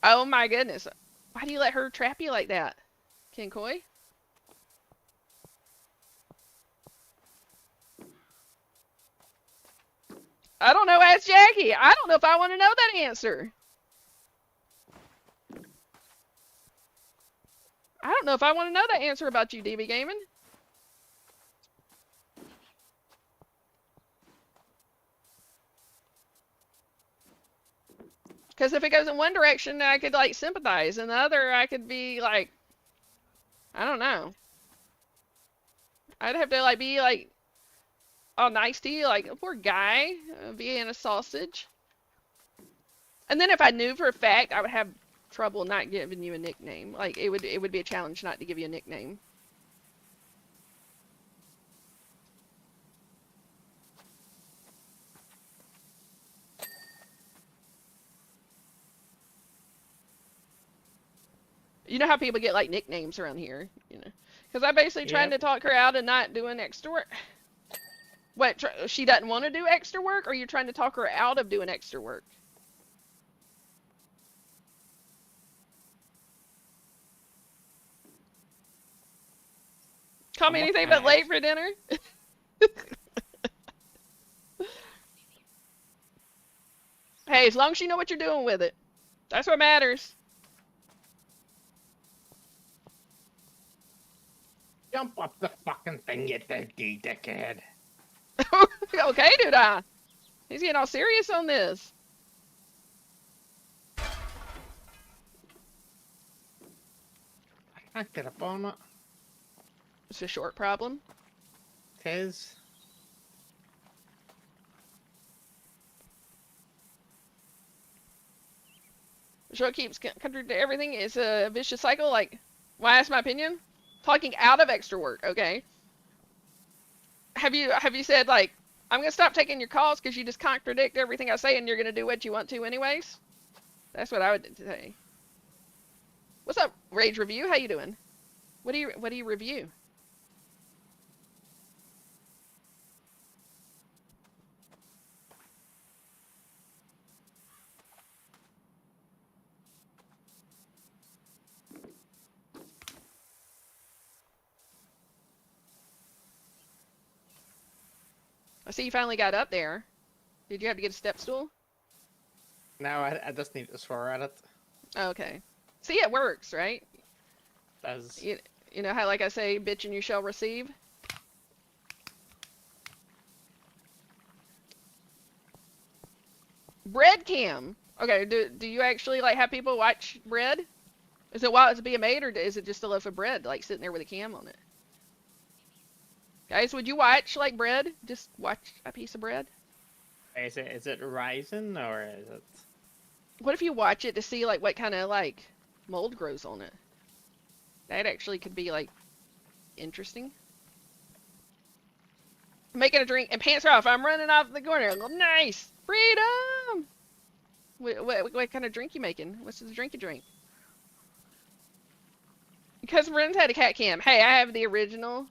Oh my goodness. Why do you let her trap you like that, Kinkoi? I don't know. Ask Jackie. I don't know if I want to know that answer. I don't know if I want to know that answer about you, DB Gaming. Because if it goes in one direction, I could like sympathize, and the other, I could be like, I don't know. I'd have to like be like all nice to you, like poor guy, being a sausage. And then if I knew for a fact, I would have trouble not giving you a nickname. Like it would be a challenge not to give you a nickname. You know how people get like nicknames around here, you know? Because I basically trying Yep. to talk her out of not doing extra work. What, she doesn't want to do extra work, or you're trying to talk her out of doing extra work? Call me And what anything kind but of late for dinner? Hey, as long as you know what you're doing with it. That's what matters. jump up the fucking thing, you dirty dickhead. Okay, dude. He's getting all serious on this. I can't get up on it. It's a short problem. Tis. The show keeps contradicting everything. It's a vicious cycle. Like, why ask my opinion? Talking out of extra work. Okay. Have you said like, I'm gonna stop taking your calls because you just contradict everything I say and you're gonna do what you want to anyways? That's what I would say. What's up, Rage Review? How you doing? What do you review? I see you finally got up there. Did you have to get a step stool? Now I just need to swear at it. Okay. See, it works, right? As You know how, like I say, bitch and you shall receive? Bread cam. Okay, do you actually, like, have people watch bread? Is it while it's being made, or is it just a loaf of bread, like, sitting there with a cam on it? Guys, would you watch, like, bread? Just watch a piece of bread? is it rising or is it? What if you watch it to see, like, what kind of, like, mold grows on it? That actually could be, like, interesting. Making a drink and pants are off. I'm running off the corner. Nice! Freedom! What kind of drink you making? What's the drink you drink? Because Ren's had a cat cam. Hey, I have the original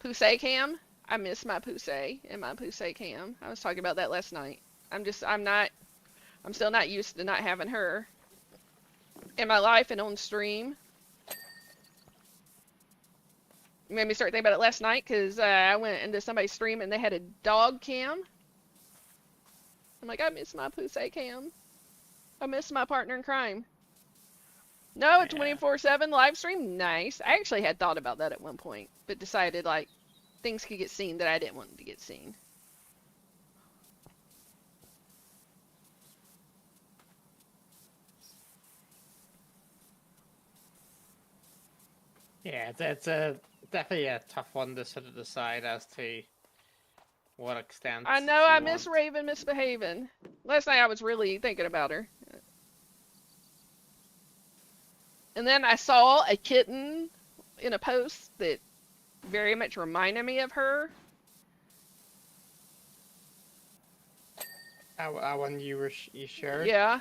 Poussey cam. I miss my Poussey and my Poussey cam. I was talking about that last night. I'm still not used to not having her in my life and on stream. It made me start thinking about it last night because I went into somebody's stream and they had a dog cam. I'm like, I miss my Poussey cam. I miss my partner in crime. No, a Yeah. 24/7 live stream? Nice. I actually had thought about that at one point, but decided like things could get seen that I didn't want to get seen. Yeah, it's a definitely a tough one to sort of decide as to what extent I know I you miss want. Raven misbehaving. Last night I was really thinking about her. And then I saw a kitten in a post that very much reminded me of her. That one you shared. Yeah.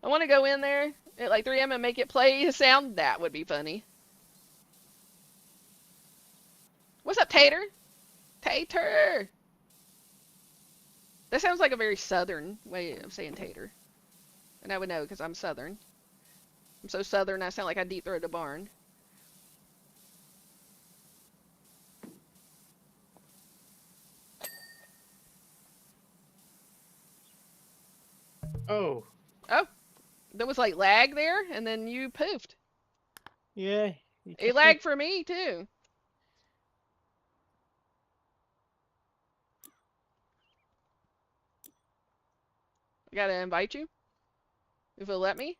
I want to go in there at like 3 a.m. and make it play a sound. That would be funny. What's up, Tater? Tater! That sounds like a very southern way of saying tater. And I would know because I'm southern. I'm so southern I sound like I deep throated a barn. Oh, Oh, there was like lag there, and then you poofed. yeah. You It kicked me. lagged for me too. I gotta invite you if it'll let me.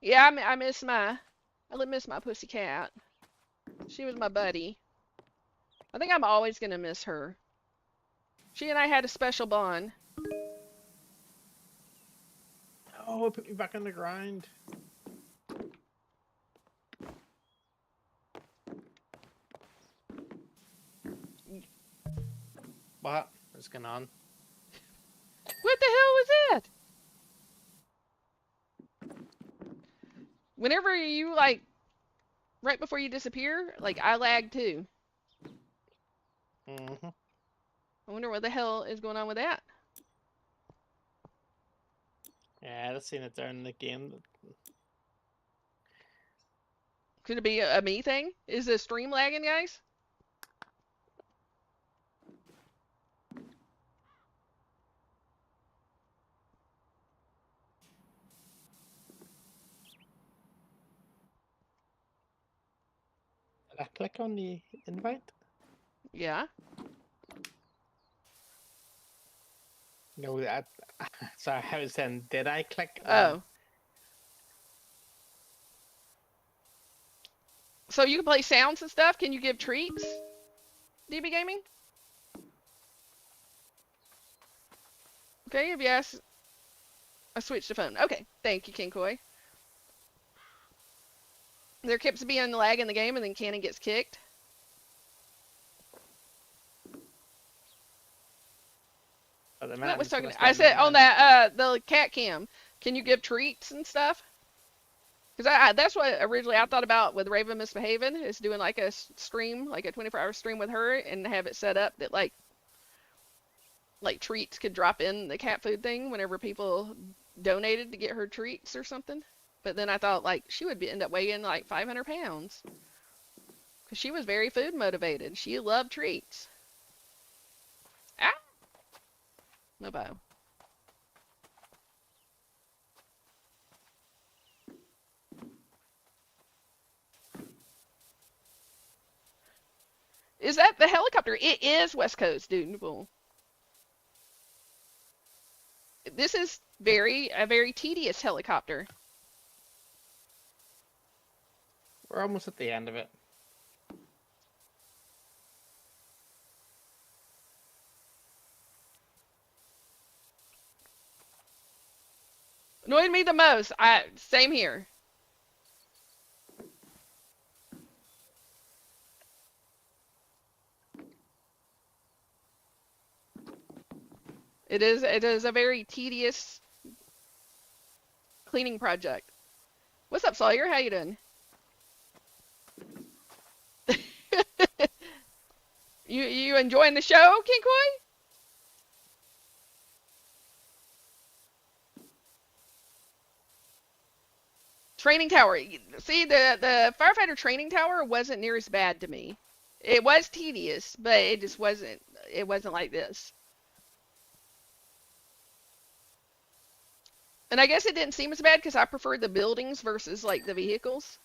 Yeah, I miss my pussy cat. She was my buddy. I think I'm always gonna miss her. She and I had a special bond. Oh, put me back on the ground. What? What's going on? What the hell was that? Whenever you like right before you disappear, like I lag too. Mm-hmm. I wonder what the hell is going on with that. Yeah, I've seen it there in the game. Could it be a me thing? Is the stream lagging, guys? Did I click on the invite? Yeah. No, that. Sorry, I was saying, did I click? Oh. So you can play sounds and stuff? Can you give treats? DB Gaming? Okay, if you ask, I switched the phone. Okay, thank you, King Koi. There keeps being lag in the game, and then Cannon gets kicked. At the minute, That I'm was just talking. gonna stay I in the said on admin. that the cat cam. Can you give treats and stuff? Because that's what originally I thought about with Raven Misbehaving is doing like a stream, like a 24-hour stream with her, and have it set up that like treats could drop in the cat food thing whenever people donated to get her treats or something. But then I thought like she would end up weighing like 500 pounds because she was very food motivated. She loved treats. Ah, no bow. Is that the helicopter? It is West Coast, dude. Well, this is a very tedious helicopter. We're almost at the end of it. Annoyed me the most. Same here. It is a very tedious cleaning project. What's up, Sawyer? How you doing? You enjoying the show, King Koi? Training tower. See, the firefighter training tower wasn't near as bad to me. It was tedious, but it just wasn't. It wasn't like this. And I guess it didn't seem as bad because I preferred the buildings versus like the vehicles.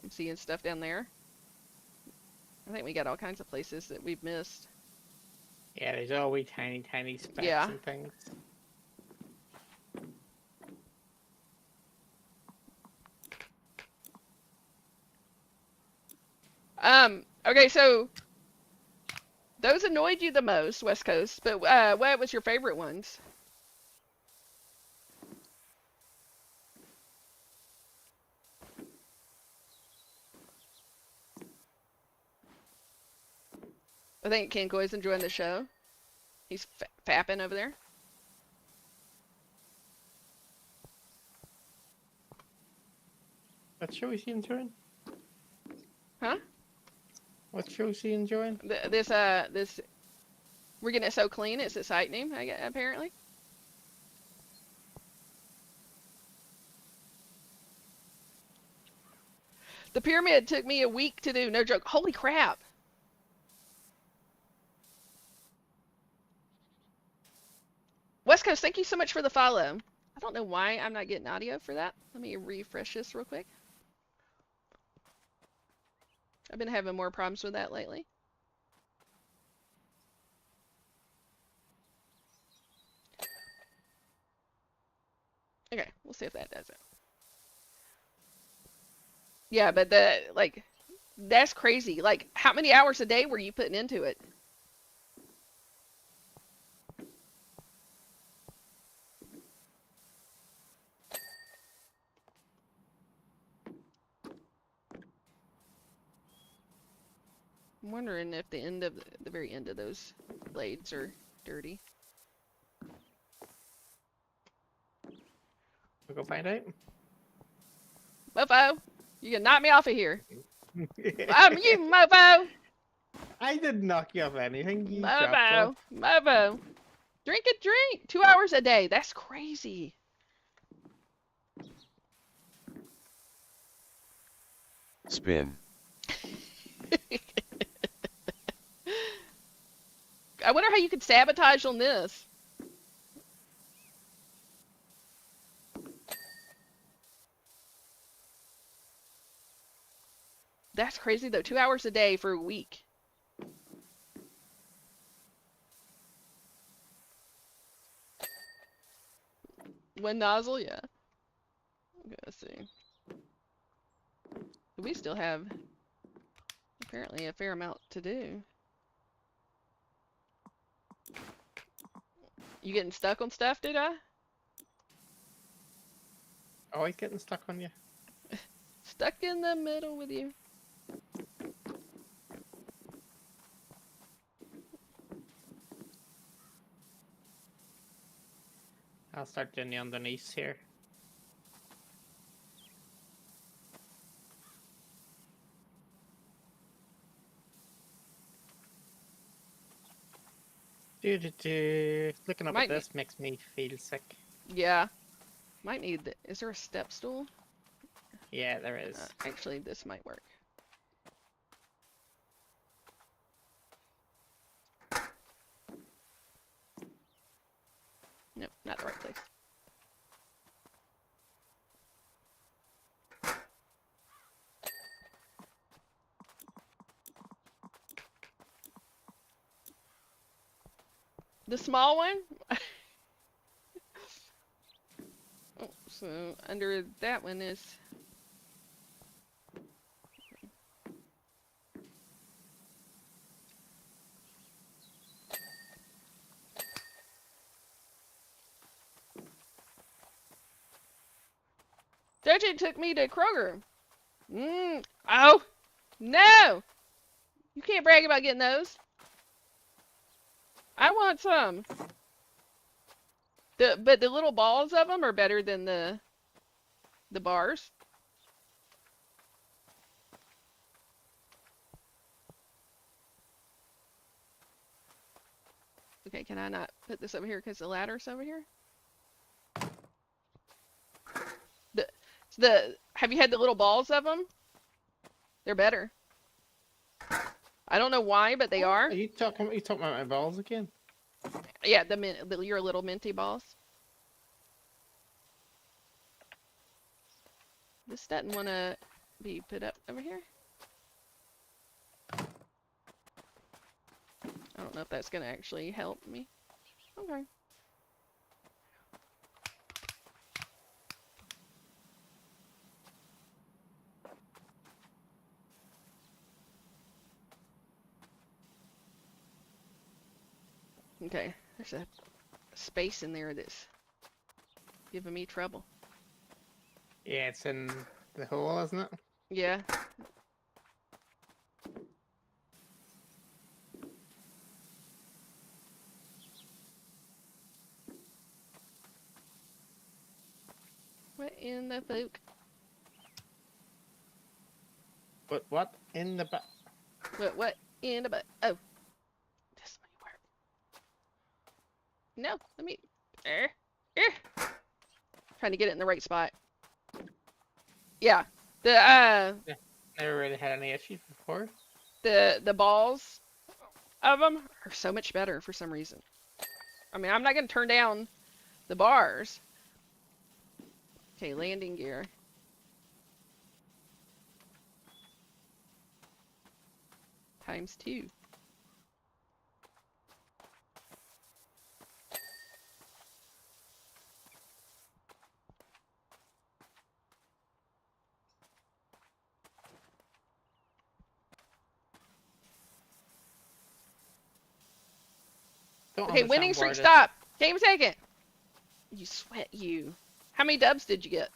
I'm seeing stuff down there. I think we got all kinds of places that we've missed. Yeah, there's all wee tiny specks Yeah. and things. Okay, so those annoyed you the most, West Coast, but what was your favorite ones? I think Ken Koi's enjoying the show. He's fapping over there. What show is he enjoying? Huh? What show is he enjoying? This we're getting it so clean. It's its site name, apparently. The pyramid took me a week to do. No joke. Holy crap. West Coast, thank you so much for the follow. I don't know why I'm not getting audio for that. Let me refresh this real quick. I've been having more problems with that lately. Okay, we'll see if that does it. Yeah, but that's crazy. Like, how many hours a day were you putting into it? I'm wondering if the very end of those blades are dirty. We'll go find out. Mofo, you can knock me off of here. You mofo! I didn't knock you off anything. You dropped Mofo! off. Mofo! Drink a drink! 2 hours a day. That's crazy. Spin. I wonder how you could sabotage on this. That's crazy though. 2 hours a day for a week. One nozzle, yeah. Okay, let's see. We still have apparently a fair amount to do. You getting stuck on stuff, did I? Always getting stuck on you. Stuck in the middle with you. I'll start doing the underneath here. Looking up at this makes me feel sick. Yeah. Might need is there a step stool? Yeah, there is. Actually, this might work. Nope, not the right place. The small one? Oh, so under that one is... Doji took me to Kroger. Oh, no! You can't brag about getting those. I want some. But the little balls of them are better than the bars. Okay, can I not put this over here because the ladder's over here? Have you had the little balls of them? They're better. I don't know why, but they are. Are you talking about my balls again? Yeah, your little minty balls. This doesn't want to be put up over here. I don't know if that's going to actually help me. Okay. Okay, there's a space in there that's giving me trouble. Yeah, it's in the hole, isn't it? Yeah. What in the fuck? But what in the back? What in the butt? Oh, this might work. No, let me. Trying to get it in the right spot. Yeah. Never really had any issues before. The balls of them are so much better for some reason. I mean, I'm not gonna turn down the bars. Okay, landing gear. ×2. Don't Okay, winning understand streak, where this. stop! Game second! You sweat, you. How many dubs did you get?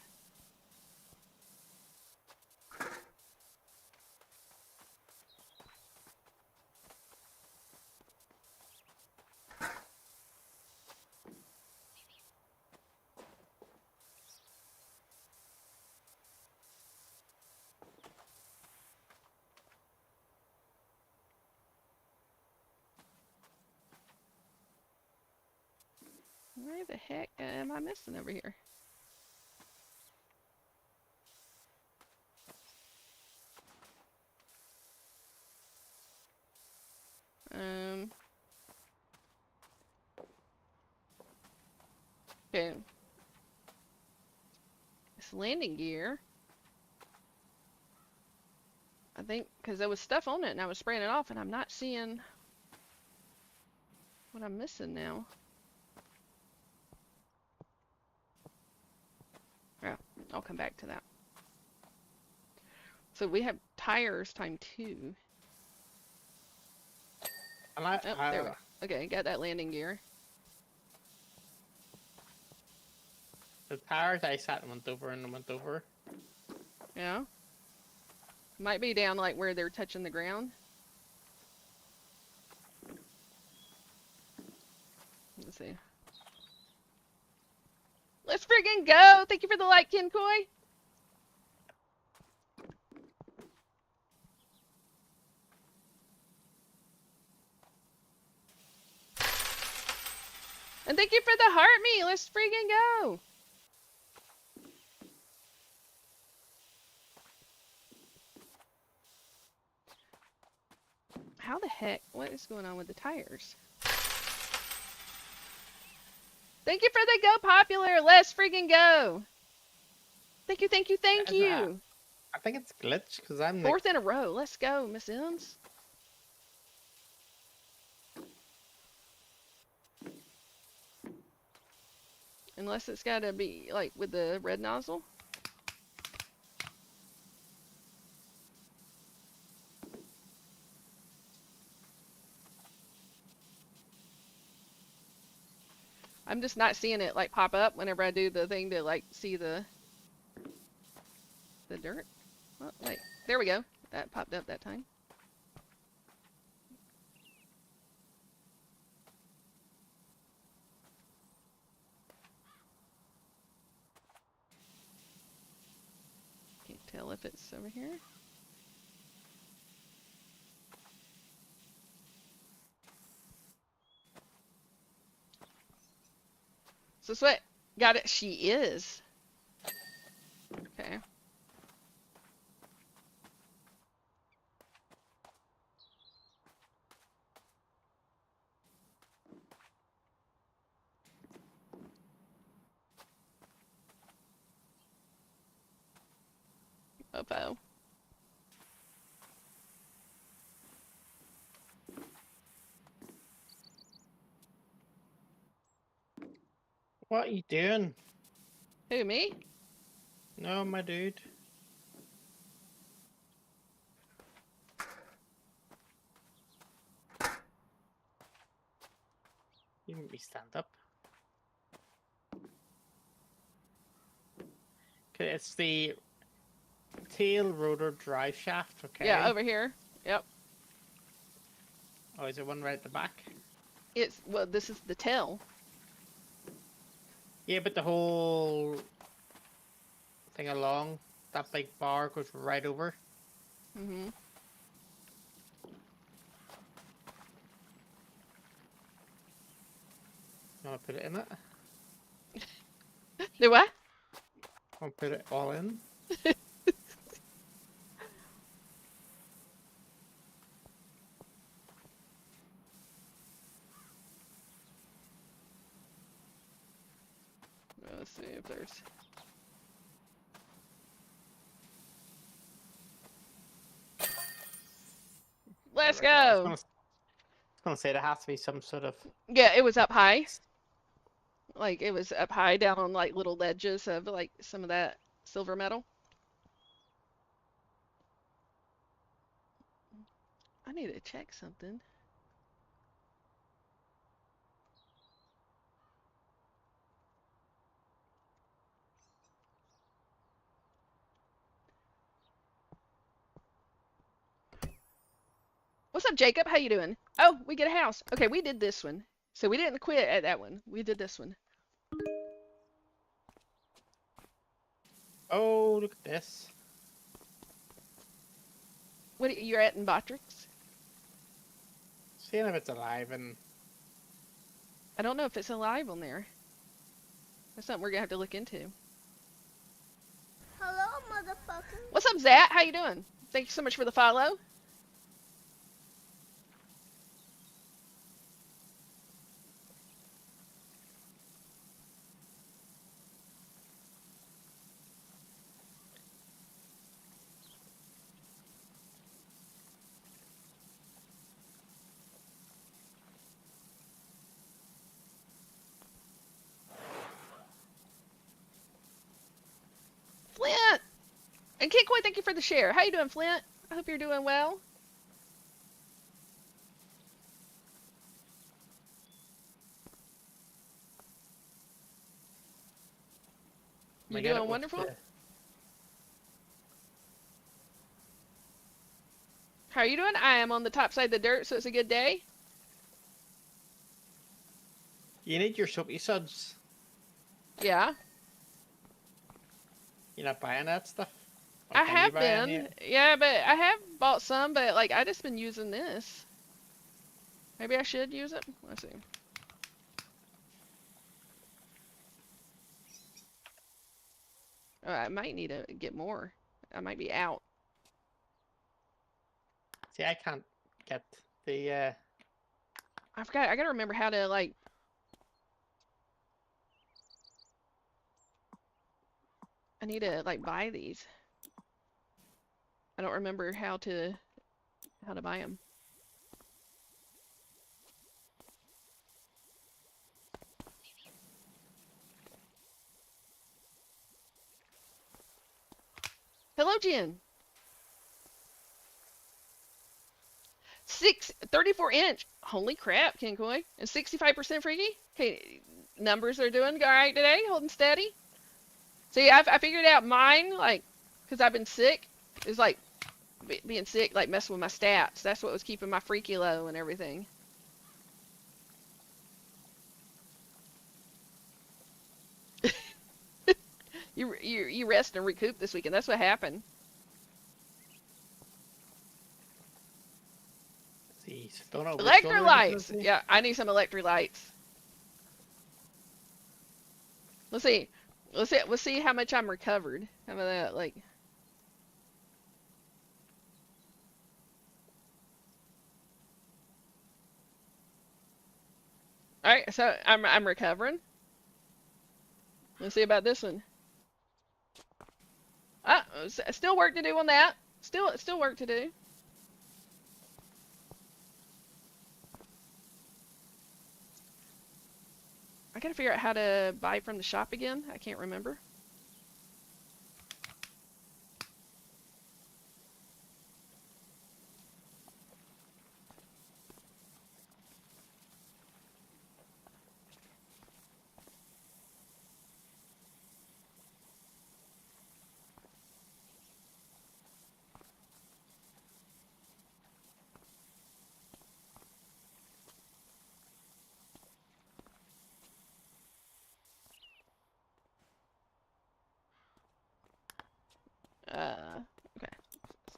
Where the heck am I missing over here? Okay. This landing gear. I think because there was stuff on it and I was spraying it off and I'm not seeing what I'm missing now. Yeah, I'll come back to that. So we have tires ×2. And There we go. Okay, got that landing gear. the tires I sat and went over and went over. Yeah. Might be down like where they're touching the ground. Let's see. Let's friggin' go! Thank you for the like, Ken Coy. And thank you for the heart me. Let's friggin' go. How the heck? What is going on with the tires? Thank you for the go popular. Let's friggin' go. Thank you, thank you, thank Is that- you. I think it's glitched because I'm Fourth in a row. Let's go, Miss M's. Unless it's got to be like with the red nozzle. I'm just not seeing it like pop up whenever I do the thing to like see the dirt. Oh, wait, there we go. That popped up that time. Can't tell if it's over here. So sweat, got it. She is. Okay. Uh-oh. What are you doing? Who, me? No, my dude. You make me stand up. Okay, it's the tail rotor drive shaft, okay? Yeah, over here. Yep. Oh, is there one right at the back? Well, this is the tail. Yeah, but the whole thing along that big bar goes right over. Mm-hmm. You want to put it in it? Do what? Want to put it all in? Let's see if there's... Let's There we go. I was go! gonna say there has to be some sort of... Yeah, it was up high. Like, it was up high down on, like, little ledges of, like, some of that silver metal. I need to check something. What's up, Jacob? How you doing? Oh, we get a house. Okay, we did this one. So we didn't quit at that one. We did this one. Oh, look at this. What you're at in Botrix? Seeing if it's alive and... I don't know if it's alive on there. That's something we're gonna have to look into. Hello, motherfucker. What's up, Zat? How you doing? Thank you so much for the follow. Flint! And Kikoi, thank you for the share. How you doing, Flint? I hope you're doing well. You doing wonderful? How are you doing? I am on the top side of the dirt, so it's a good day. You need your soapy suds. Yeah. You're not buying that stuff? Or I can you have buy any? been. Yeah, but I have bought some, but like I just been using this. Maybe I should use it. Let's see. Oh, I might need to get more. I might be out. See, I can't get the... I forgot. I gotta remember how to like. I need to like buy these. I don't remember how to buy them. Hello, Jen. 34-inch. Holy crap, Kinkoi. And 65% freaky. Okay, numbers are doing all right today. Holding steady. See, I figured out mine, like, because I've been sick. It's like being sick, like messing with my stats. That's what was keeping my freaky low and everything. You rest and recoup this weekend. That's what happened. See, don't know. Electrolytes. Yeah, I need some electrolytes. Let's see. Let's see how much I'm recovered. How about that? Like. All right, so I'm recovering. Let's see about this one. Still work to do on that. Still work to do. I gotta figure out how to buy from the shop again. I can't remember.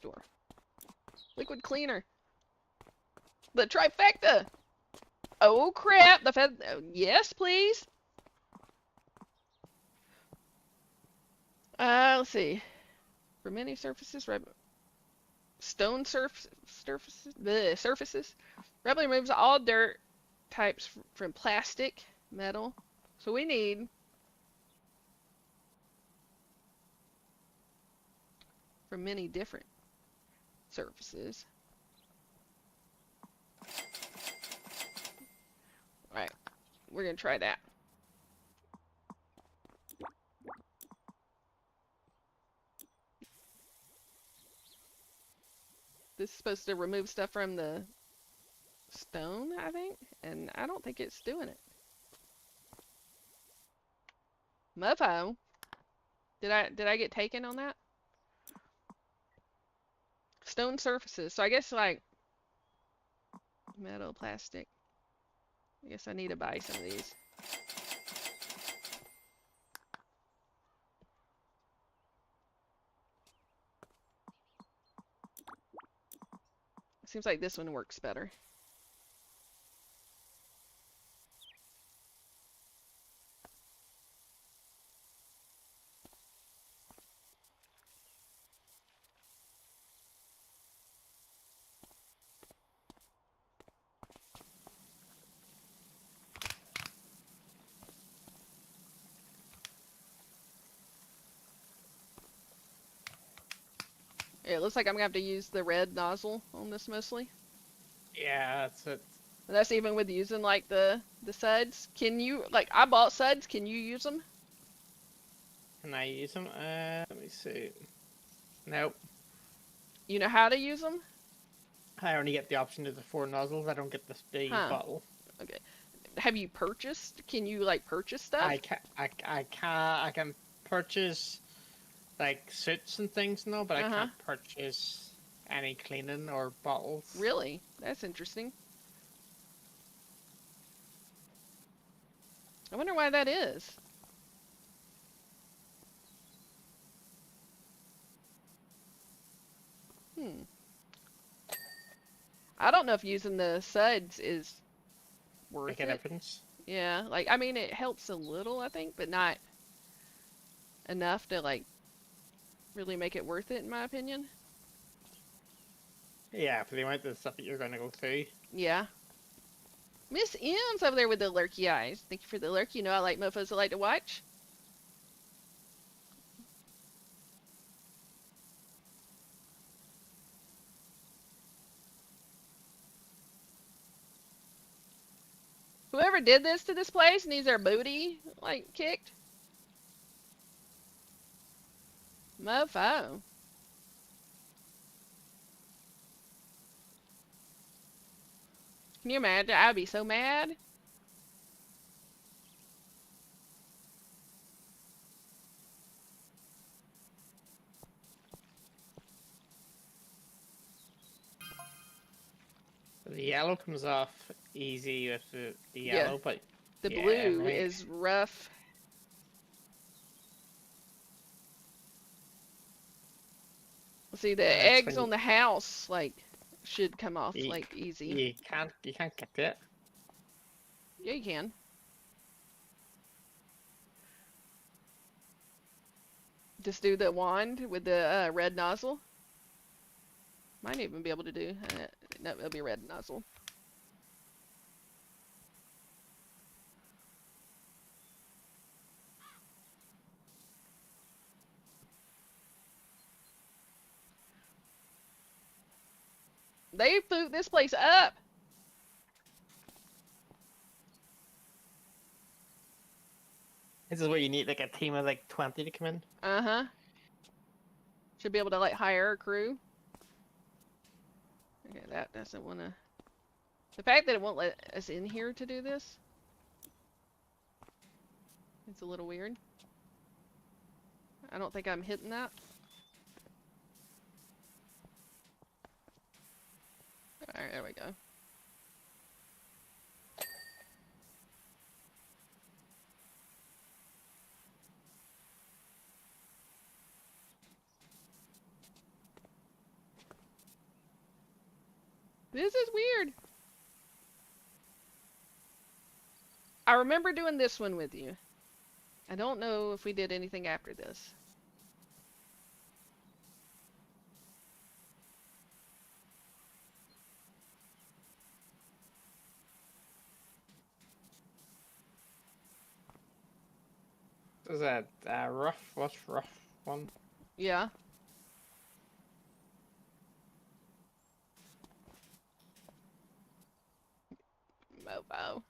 store. Liquid cleaner. The trifecta. Oh crap! Yes, please. Let's see. For many surfaces, stone surfaces. Rapidly removes all dirt types from plastic, metal. So we need from many different surfaces. Alright, we're gonna try that. This is supposed to remove stuff from the stone, I think, and I don't think it's doing it. Mofo. Did I get taken on that? Stone surfaces. So I guess like metal, plastic. I guess I need to buy some of these. Seems like this one works better. It looks like I'm gonna have to use the red nozzle on this mostly. Yeah, that's it. And that's even with using like the suds. Can you like I bought suds? Can you use them? Can I use them? Let me see. Nope. You know how to use them? I only get the option of the 4 nozzles. I don't get the Huh. bottle. Okay. Have you purchased? Can you like purchase stuff? I can purchase like suits and things now, but I can't purchase any cleaning or bottles. Really? That's interesting. I wonder why that is. I don't know if using the suds is worth Make a it. difference. Yeah, like I mean it helps a little, I think, but not enough to like really make it worth it in my opinion. Yeah, for the amount of stuff that you're going to go through. Yeah. Miss M's over there with the lurky eyes. Thank you for the lurk. You know I like mofos that like to watch. Whoever did this to this place needs their booty, like, kicked. Mofo. Can you imagine? I'd be so mad. The yellow comes off easy with the yellow, but the yeah, blue right. is rough. See, the eggs on the house, like, should come off, like, easy. You can't get it. Yeah, you can. Just do the wand with the red nozzle. Might even be able to do. No, it'll be red nozzle. They boot this place up. This is where you need like a team of like 20 to come in. Uh-huh. Should be able to like hire a crew. Okay, that doesn't want to. The fact that it won't let us in here to do this, it's a little weird. I don't think I'm hitting that. Alright, there we go. This is weird. I remember doing this one with you. I don't know if we did anything after this. Is that rough? What's rough one? Yeah. Mobo.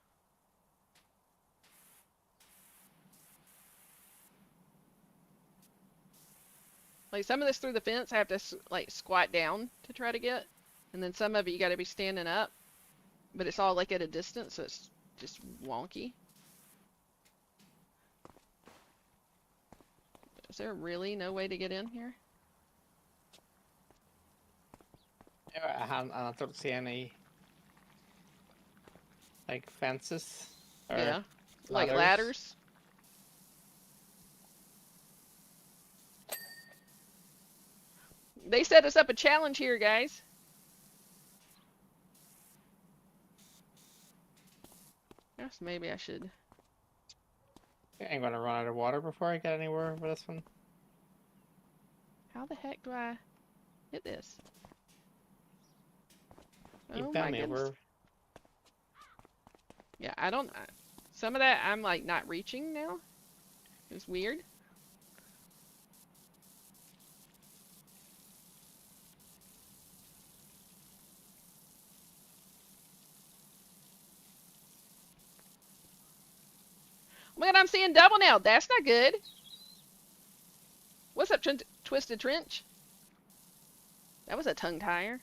Like some of this through the fence, I have to like squat down to try to get, and then some of it you got to be standing up, but it's all like at a distance, so it's just wonky. Is there really no way to get in here? I don't see any like fences or Yeah, like ladders. ladders. They set us up a challenge here, guys. Guess maybe I should. I'm gonna run out of water before I get anywhere with this one. How the heck do I hit this? You Oh tell my me goodness. where. Yeah, I don't. Some of that I'm like not reaching now. It's weird. Oh my god, I'm seeing double now. That's not good. What's up, Twisted Trench? That was a tongue tire.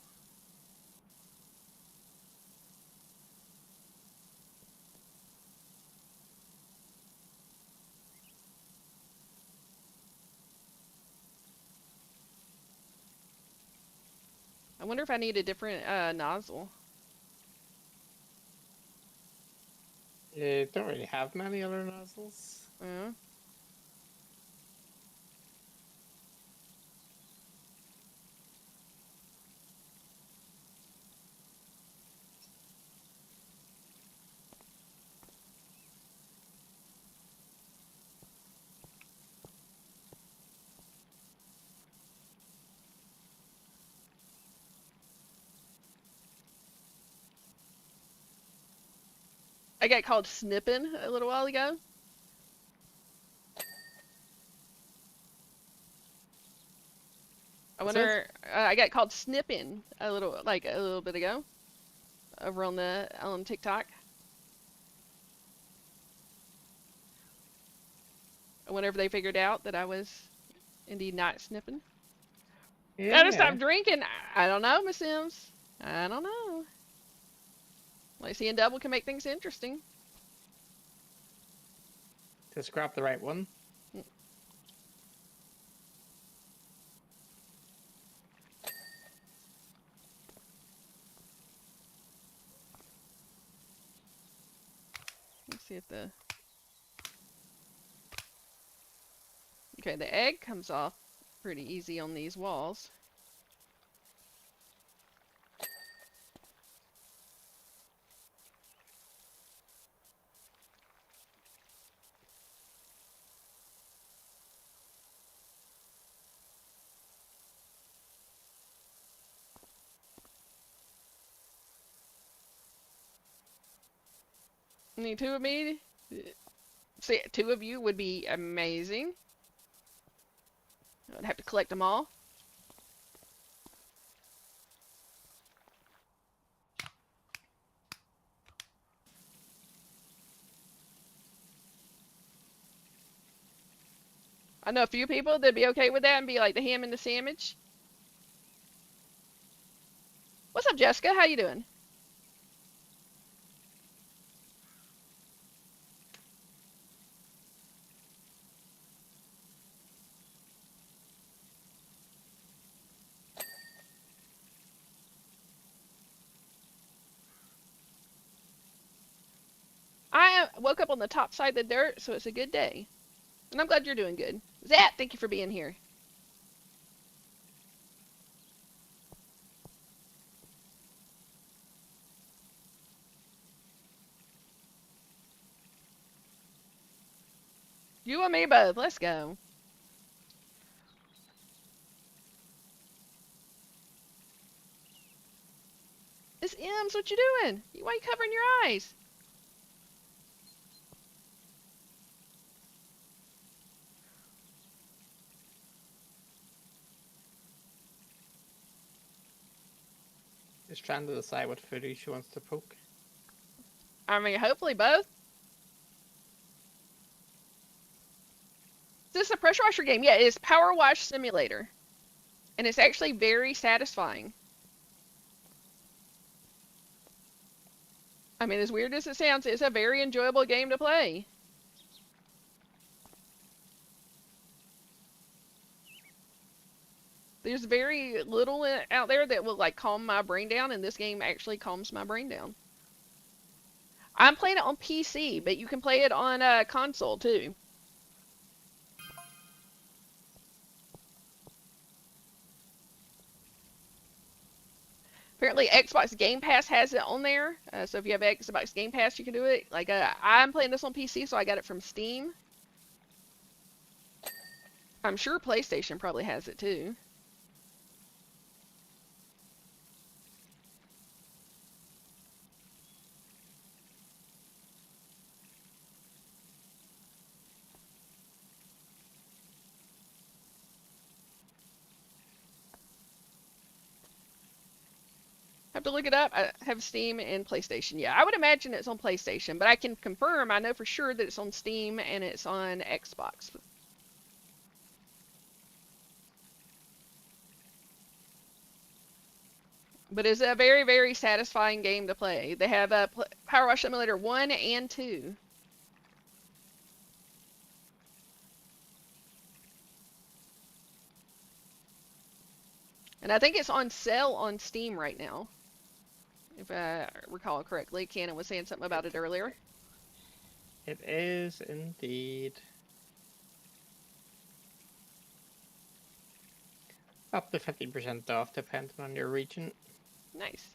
I wonder if I need a different nozzle. You don't really have many other nozzles. I got called snipping a little while ago. I What's wonder. I got called snipping a little bit ago, over on TikTok. I wonder if they figured out that I was indeed not snipping. Gotta stop Yeah. drinking. I don't know, Miss Sims. I don't know. Like seeing double can make things interesting. Just grab the right one. Let's see if the. Okay, the egg comes off pretty easy on these walls. Need two of me? See, two of you would be amazing. I'd have to collect them all. I know a few people that'd be okay with that and be like the ham and the sandwich. What's up, Jessica? How you doing? I woke up on the top side of the dirt, so it's a good day. And I'm glad you're doing good. Zat, thank you for being here. You and me both. Let's go. It's M's. What you doing? Why you covering your eyes? Just trying to decide what footage she wants to poke. I mean, hopefully both. Is this a pressure washer game? Yeah, it is PowerWash Simulator. And it's actually very satisfying. I mean, as weird as it sounds, it's a very enjoyable game to play. There's very little out there that will like calm my brain down, and this game actually calms my brain down. I'm playing it on PC, but you can play it on a console too. Apparently, Xbox Game Pass has it on there, so if you have Xbox Game Pass, you can do it. Like, I'm playing this on PC, so I got it from Steam. I'm sure PlayStation probably has it too. Have to look it up. I have Steam and PlayStation. Yeah, I would imagine it's on PlayStation, but I can confirm. I know for sure that it's on Steam and it's on Xbox. But it's a very, very satisfying game to play. They have a PowerWash Simulator 1 and 2. And I think it's on sale on Steam right now. If I recall correctly, Cannon was saying something about it earlier. It is indeed. Up to 50% off, depending on your region. Nice.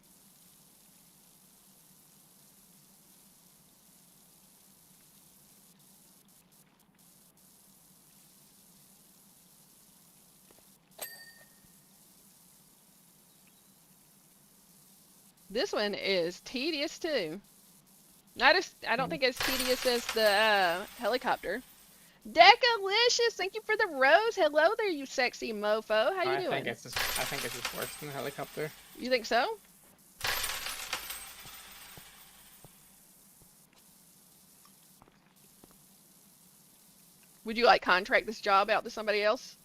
This one is tedious too. Not as I don't think as tedious as the helicopter. Decalicious, thank you for the rose. Hello there, you sexy mofo. How you doing? I think it's just worse than a helicopter. You think so? Would you like contract this job out to somebody else?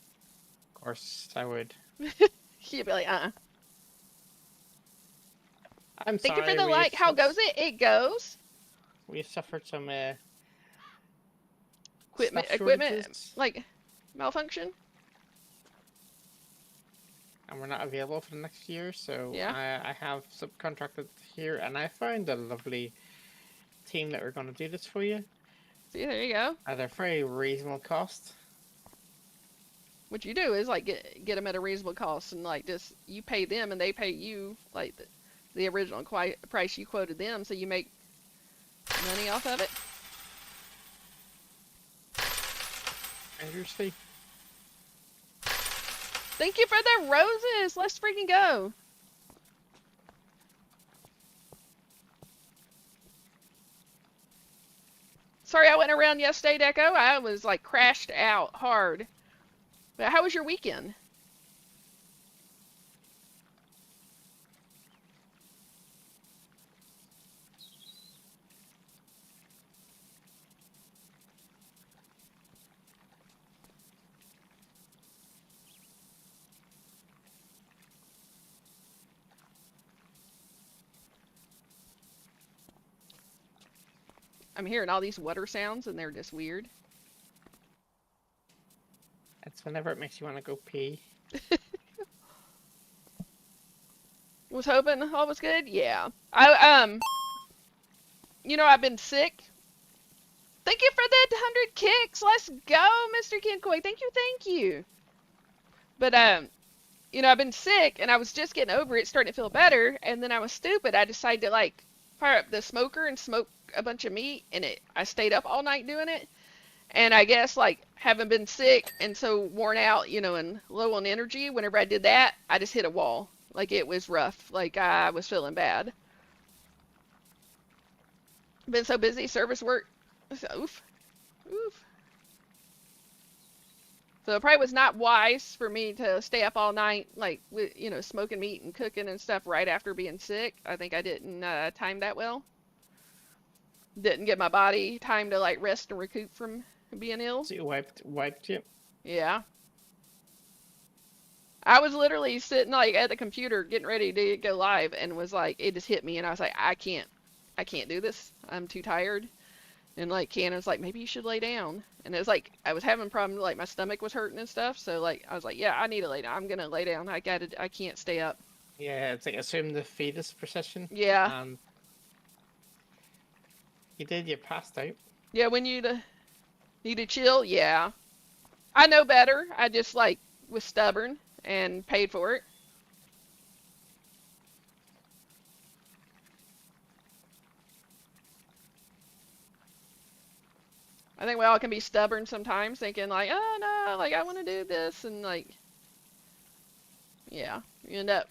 Of course, I would. You'd be like, I'm Thank sorry. you for the like. How goes it? It goes. We've suffered some Equipment, shortages, like malfunction. and we're not available for the next year. So Yeah. I have subcontracted here, and I found a lovely team that are going to do this for you See, there you go. at a very reasonable cost. What you do is like get them at a reasonable cost, and like just you pay them and they pay you like the original price you quoted them, so you make money off of it. Seriously. Thank you for the roses. Let's freaking go. Sorry I went around yesterday, Deco. I was like crashed out hard. But how was your weekend? I'm hearing all these water sounds and they're just weird. It's whenever it makes you want to go pee. Was hoping all was good? Yeah. You know, I've been sick. Thank you for the 100 kicks. Let's go, Mr. Kinkoi. Thank you. But, you know, I've been sick and I was just getting over it, starting to feel better. And then I was stupid. I decided to, like, fire up the smoker and smoke a bunch of meat. And I stayed up all night doing it. And I guess like having been sick and so worn out, you know, and low on energy, whenever I did that, I just hit a wall. Like it was rough. Like I was feeling bad. Been so busy, service work. So, oof, oof. So it probably was not wise for me to stay up all night, like with you know smoking meat and cooking and stuff right after being sick. I think I didn't time that well. Didn't give my body time to like rest and recoup from being ill. So you wiped you. Yeah. I was literally sitting like at the computer getting ready to go live and was like it just hit me and I was like I can't do this. I'm too tired. And like Ken was like maybe you should lay down. And it was like I was having problems like my stomach was hurting and stuff. So like I was like yeah I need to lay down. I'm gonna lay down. I can't stay up. Yeah, it's like assume the fetus position. Yeah. And you did. You passed out. Yeah, when you need to chill, yeah. I know better. I just like was stubborn and paid for it. I think we all can be stubborn sometimes, thinking like, oh no, like I want to do this, and like, yeah, you end up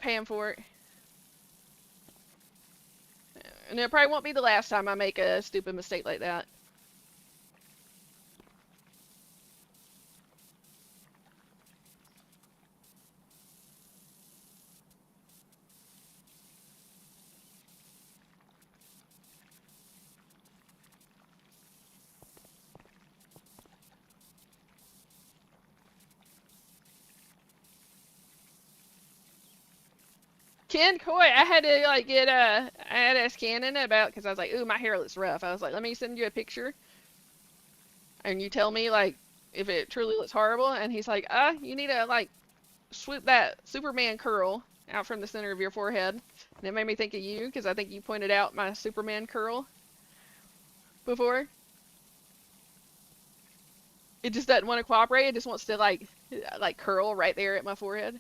paying for it. And it probably won't be the last time I make a stupid mistake like that. Ken Coy, I had to like get I had to ask Cannon about because I was like, ooh, my hair looks rough. I was like, let me send you a picture, and you tell me like if it truly looks horrible. And he's like, you need to like swoop that Superman curl out from the center of your forehead. And it made me think of you because I think you pointed out my Superman curl before. It just doesn't want to cooperate. It just wants to like curl right there at my forehead.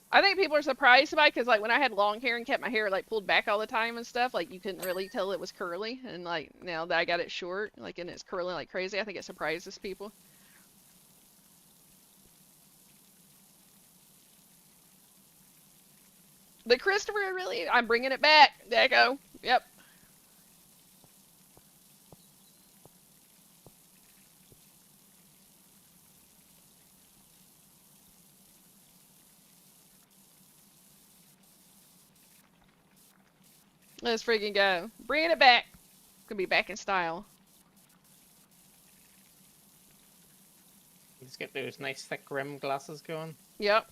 I think people are surprised by because like when I had long hair and kept my hair like pulled back all the time and stuff, like you couldn't really tell it was curly. And like now that I got it short, like and it's curling like crazy, I think it surprises people. But Christopher, really, I'm bringing it back. Deco. Yep. Let's freaking go. Bringing it back. It's gonna be back in style. Just get those nice thick rim glasses going. Yep.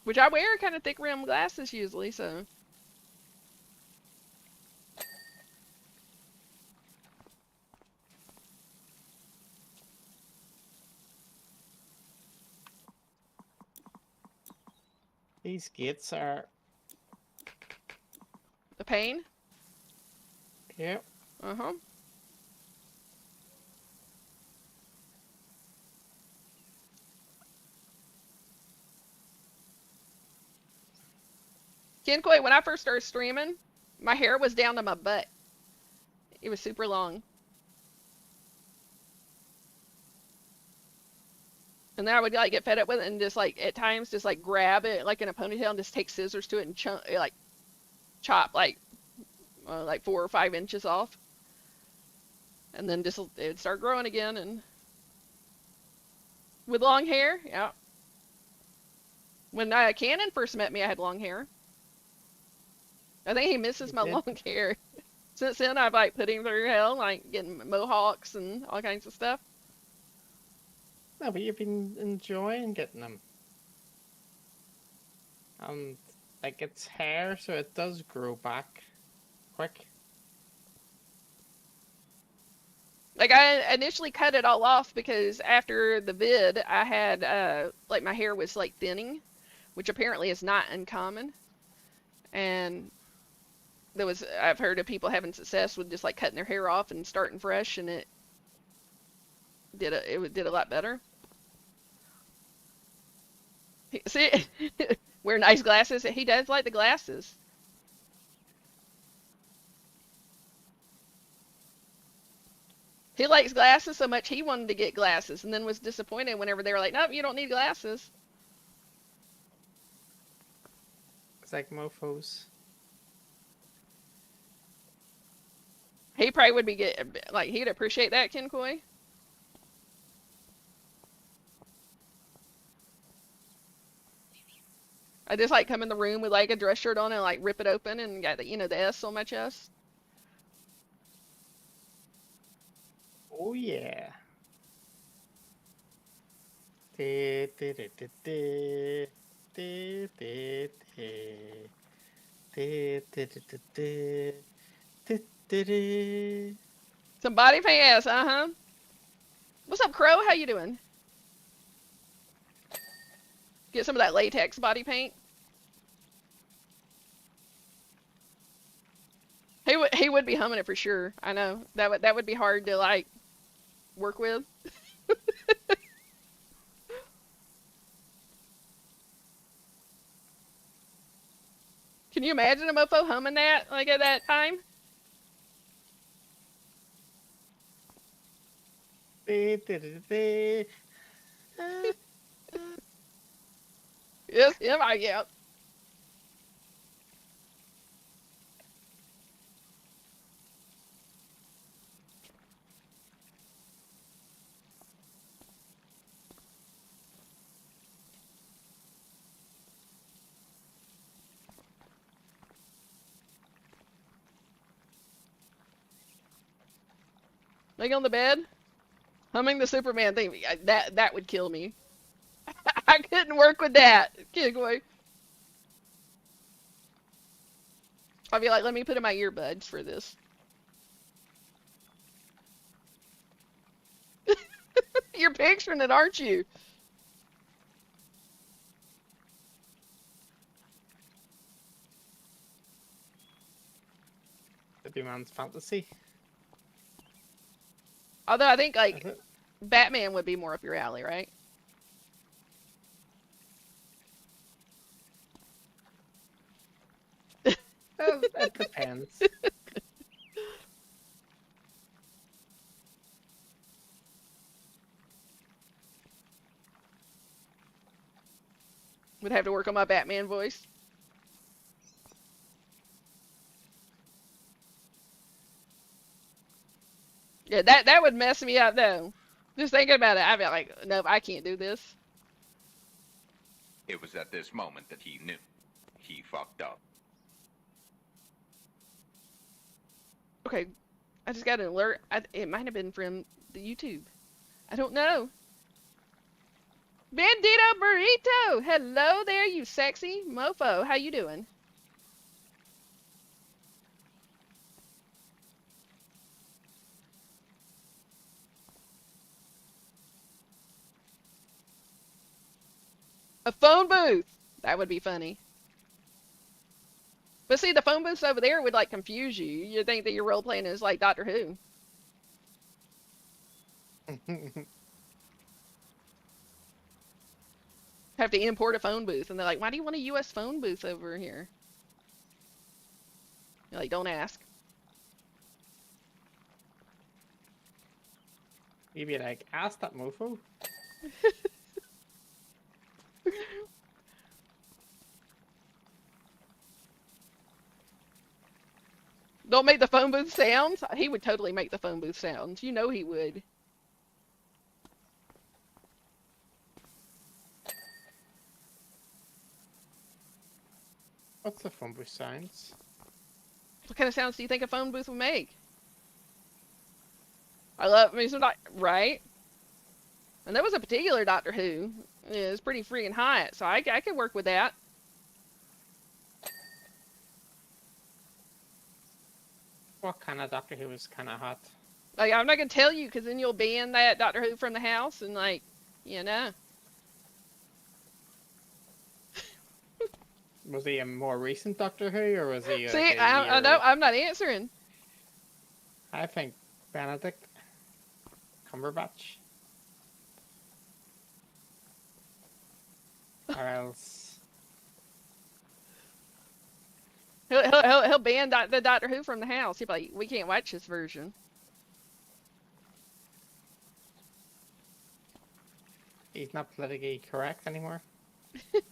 Which I wear kind of thick rim glasses usually, so. These gates are. The pain? Yeah. Uh-huh. Kenkoi, when I first started streaming, my hair was down to my butt. It was super long. And then I would like get fed up with it and just like at times just like grab it like in a ponytail and just take scissors to it and like chop like 4 or 5 inches off. And then just it'd start growing again and with long hair, yeah. When Cannon first met me, I had long hair. I think he misses my long hair. Since then, I've like put him through hell, like getting mohawks and all kinds of stuff. No, but you've been enjoying getting them. And like it's hair, so it does grow back quick. Like I initially cut it all off because after the vid, I had like my hair was like thinning, which apparently is not uncommon. And I've heard of people having success with just like cutting their hair off and starting fresh, and it did a lot better. See, wear nice glasses. He does like the glasses. He likes glasses so much he wanted to get glasses, and then was disappointed whenever they were like, "Nope, you don't need glasses." It's like mofos. He probably would be he'd appreciate that, Ken Coy. I just like come in the room with like a dress shirt on and like rip it open and got the S on my chest. Oh yeah. Some body paint ass, uh-huh. What's up, Crow? How you doing? Get some of that latex body paint. He would be humming it for sure. I know. That would be hard to like work with. Can you imagine a mofo humming that like at that time? Yes, yeah. Laying on the bed, humming the Superman theme. That would kill me. I couldn't work with that. Kigway. I'd be like, let me put in my earbuds for this. You're picturing it, aren't you? That'd be man's fantasy. Although I think Is like it? Batman would be more up your alley, right? It depends. Would have to work on my Batman voice. Yeah, that would mess me up though. Just thinking about it, I'd be like, nope, I can't do this. It was at this moment that he knew. He fucked up. Okay, I just got an alert. It might have been from the YouTube. I don't know. Bandito Burrito! Hello there, you sexy mofo. How you doing? A phone booth! That would be funny. But see, the phone booths over there would like confuse you. You'd think that you're role playing as like Doctor Who. Have to import a phone booth, and they're like, "Why do you want a U.S. phone booth over here?" You're like, "Don't ask." You'd be like, ask that mofo. Don't make the phone booth sounds. He would totally make the phone booth sounds. You know he would. What's the phone booth sounds? What kind of sounds do you think a phone booth would make? I mean, right? And there was a particular Doctor Who. It was pretty freaking hot, so I could work with that. What kind of Doctor Who was kind of hot? Like, I'm not gonna tell you, because then you'll ban that Doctor Who from the house, and like, you know. Was he a more recent Doctor Who, or was he like See, a I know year? I'm not answering. I think Benedict Cumberbatch. Or else He'll ban the Doctor Who from the house. He'll be like, we can't watch this version. he's not politically correct anymore. It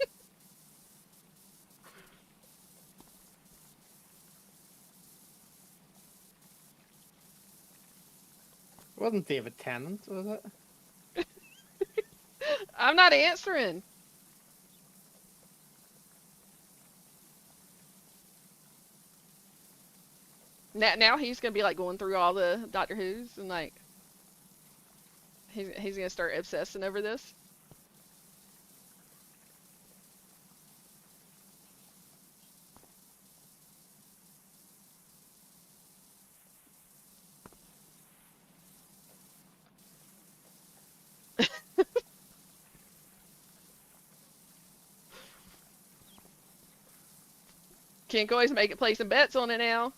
wasn't David Tennant, was it? I'm not answering. Now he's gonna be like going through all the Doctor Who's, and like he's gonna start obsessing over this. Can't always make it play some bets on it now.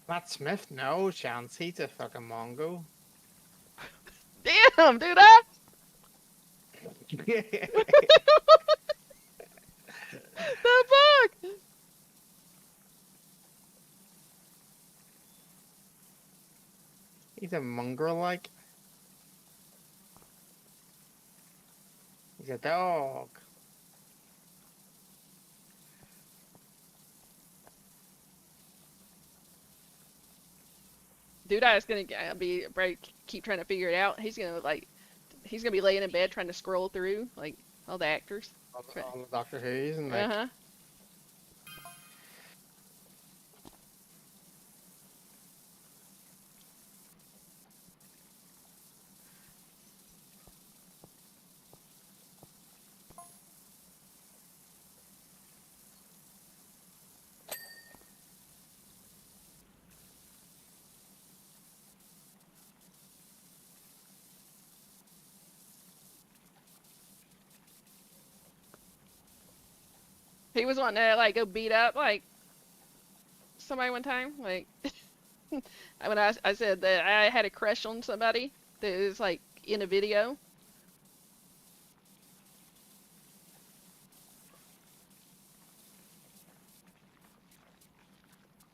Matt Smith, no chance. He's a fucking Mongo. Damn, dude, I. The fuck? He's a mongrel like. He's a dog. Dude, I is gonna keep trying to figure it out. He's gonna be laying in bed trying to scroll through like all the actors. All the Doctor Who's and Uh like. huh. He was wanting to like go beat up like somebody one time. Like when I said that I had a crush on somebody that was like in a video.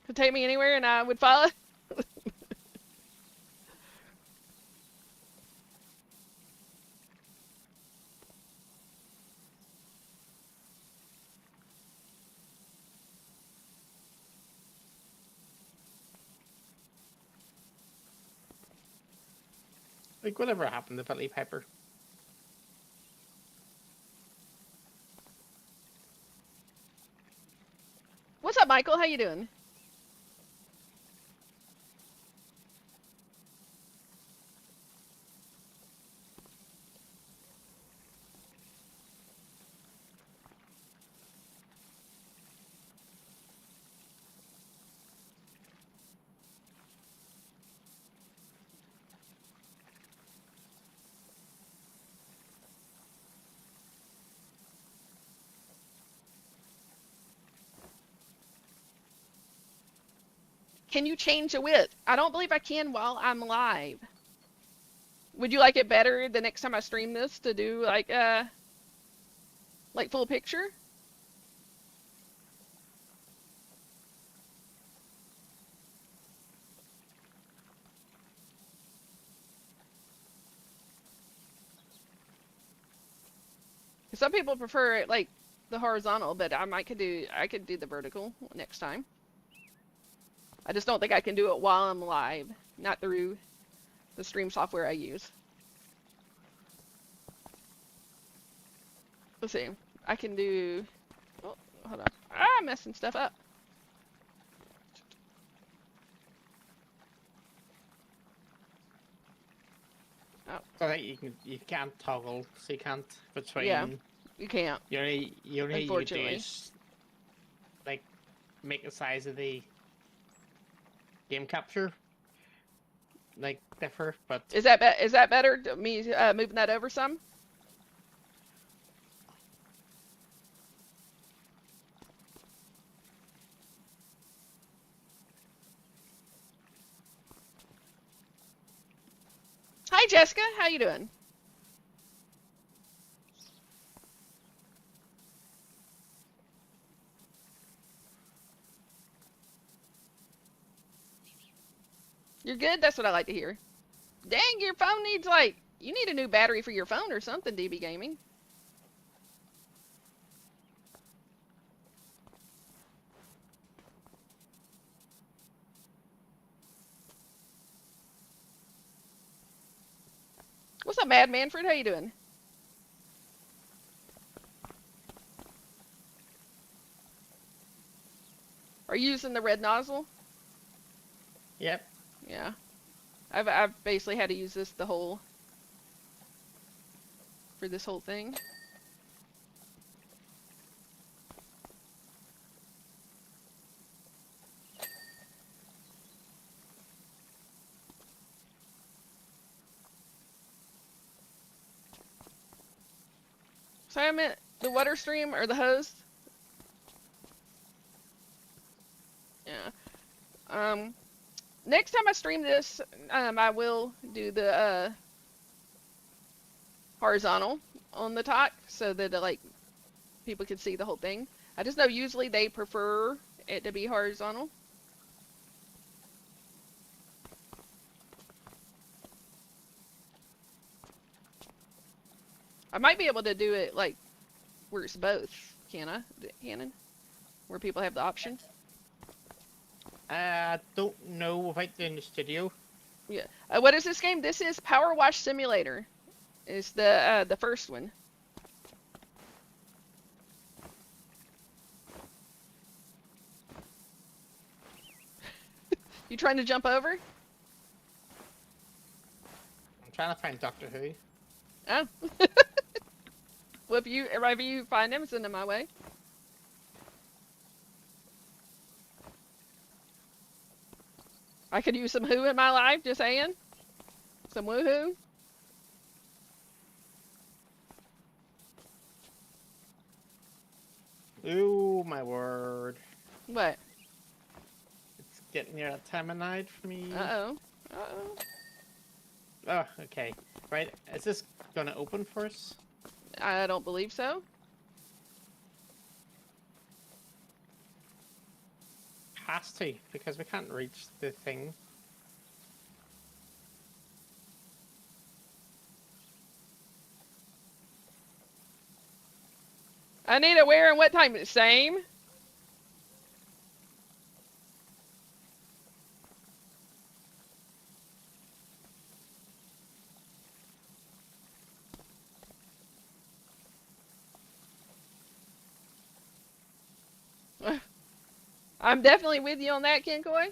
Could take me anywhere and I would follow. Like, whatever happened to Billy Piper? What's up, Michael? How you doing? Can you change the width? I don't believe I can while I'm live. Would you like it better the next time I stream this to do like full picture? Some people prefer it like the horizontal, but I could do the vertical next time. I just don't think I can do it while I'm live, not through the stream software I use. Let's see. I can do. Oh, hold on. I'm messing stuff up. Oh. So that you can't toggle, so you can't between Yeah. You can't, You only you could do unfortunately. is like make the size of the game capture like differ, but Is that better? Me moving that over some? Hi, Jessica. How you doing? You're good? That's what I like to hear. Dang, your phone needs like you need a new battery for your phone or something, DB Gaming. What's up, Mad Manfred? How you doing? Are you using the red nozzle? yep. Yeah. I've basically had to use this for this whole thing. So I meant the water stream or the hose. Yeah. Next time I stream this, I will do the horizontal on the top so that like people can see the whole thing. I just know usually they prefer it to be horizontal. I might be able to do it like where it's both, can I, Hannon? Where people have the option. I don't know without doing the studio. Yeah. What is this game? This is PowerWash Simulator. It's the first one. You trying to jump over? I'm trying to find Doctor Who. Oh. Well, if you find him, send him my way. I could use some who in my life, just saying. Some woohoo. Oh my word. What? It's getting near that time of night for me. Uh-oh. Uh-oh. Oh, okay. Right, is this gonna open for us? I don't believe so. Has to, because we can't reach the thing. I need to wear and what time? Same. I'm definitely with you on that, Kenkoy.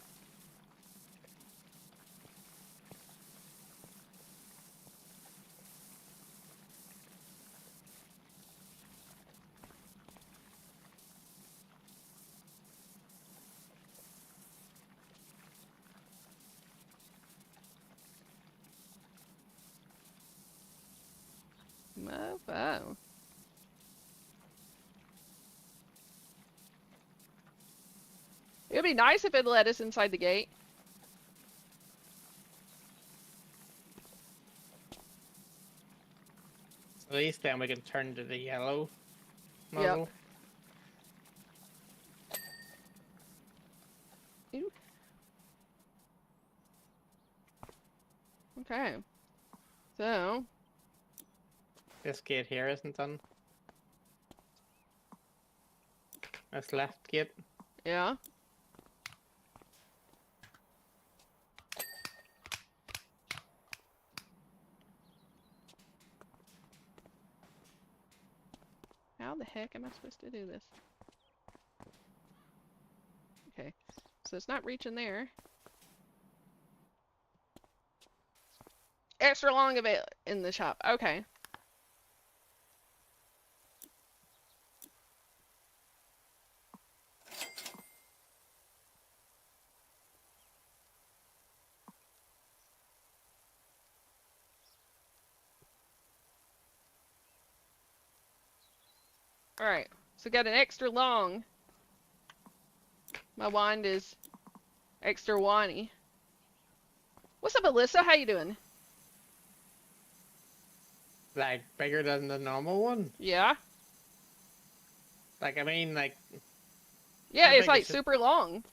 Mofo. It would be nice if it let us inside the gate. At least then we can turn to the yellow Yep. model. Ooh. Okay. So, This gate here isn't done. This left gate. yeah. How the heck am I supposed to do this? Okay. So it's not reaching there. Extra long of it in the shop. Okay. Alright, so got an extra long. My wand is extra wanty. What's up, Alyssa? How you doing? Like, bigger than the normal one? Yeah? Like, I mean, like... Yeah, how it's big like is it? super long.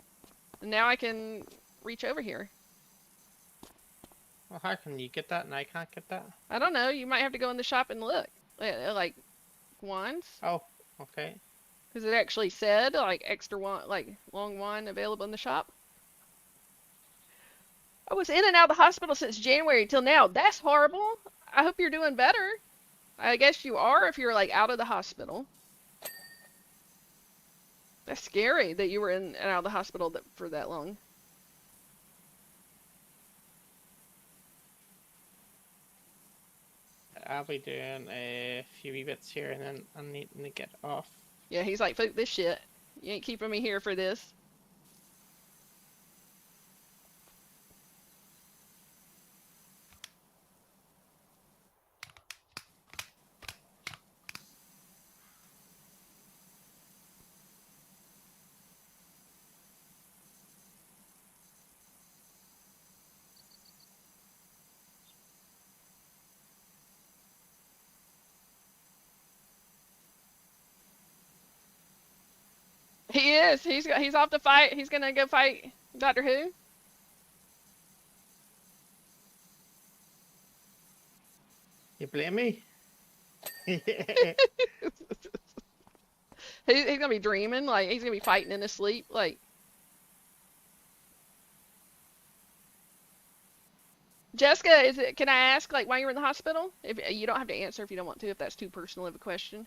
And now I can reach over here. Well, how can you get that and I can't get that? I don't know. You might have to go in the shop and look. Like wands. Oh, okay. Because it actually said like extra wand, like long wand available in the shop. I was in and out of the hospital since January till now. That's horrible. I hope you're doing better. I guess you are if you're like out of the hospital. That's scary that you were in and out of the hospital for that long. I'll be doing a few wee bits here and then I'm needing to get off. Yeah, he's like, fuck this shit. You ain't keeping me here for this. He is. He's off to fight. He's gonna go fight Doctor Who. You blame me? He's gonna be dreaming. Like he's gonna be fighting in his sleep. Like Jessica, is it? Can I ask like why you're in the hospital? If you don't have to answer if you don't want to, if that's too personal of a question.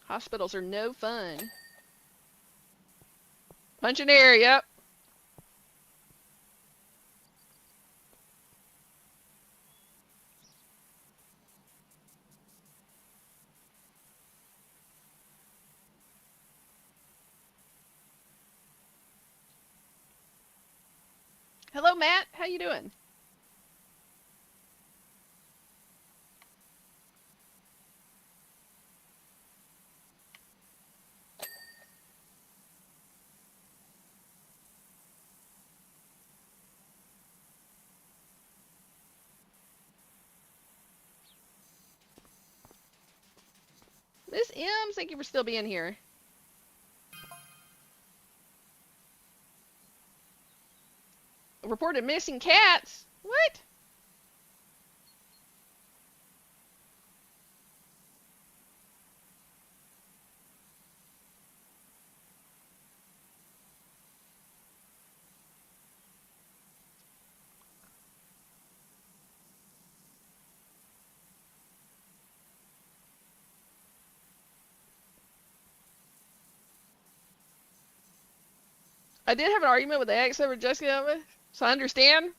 Hospitals are no fun. Punch and air. Yep. Hello, Matt. How you doing? Miss M's, thank you for still being here. Reported missing cats. What? I did have an argument with the ex over Jessica, so I understand.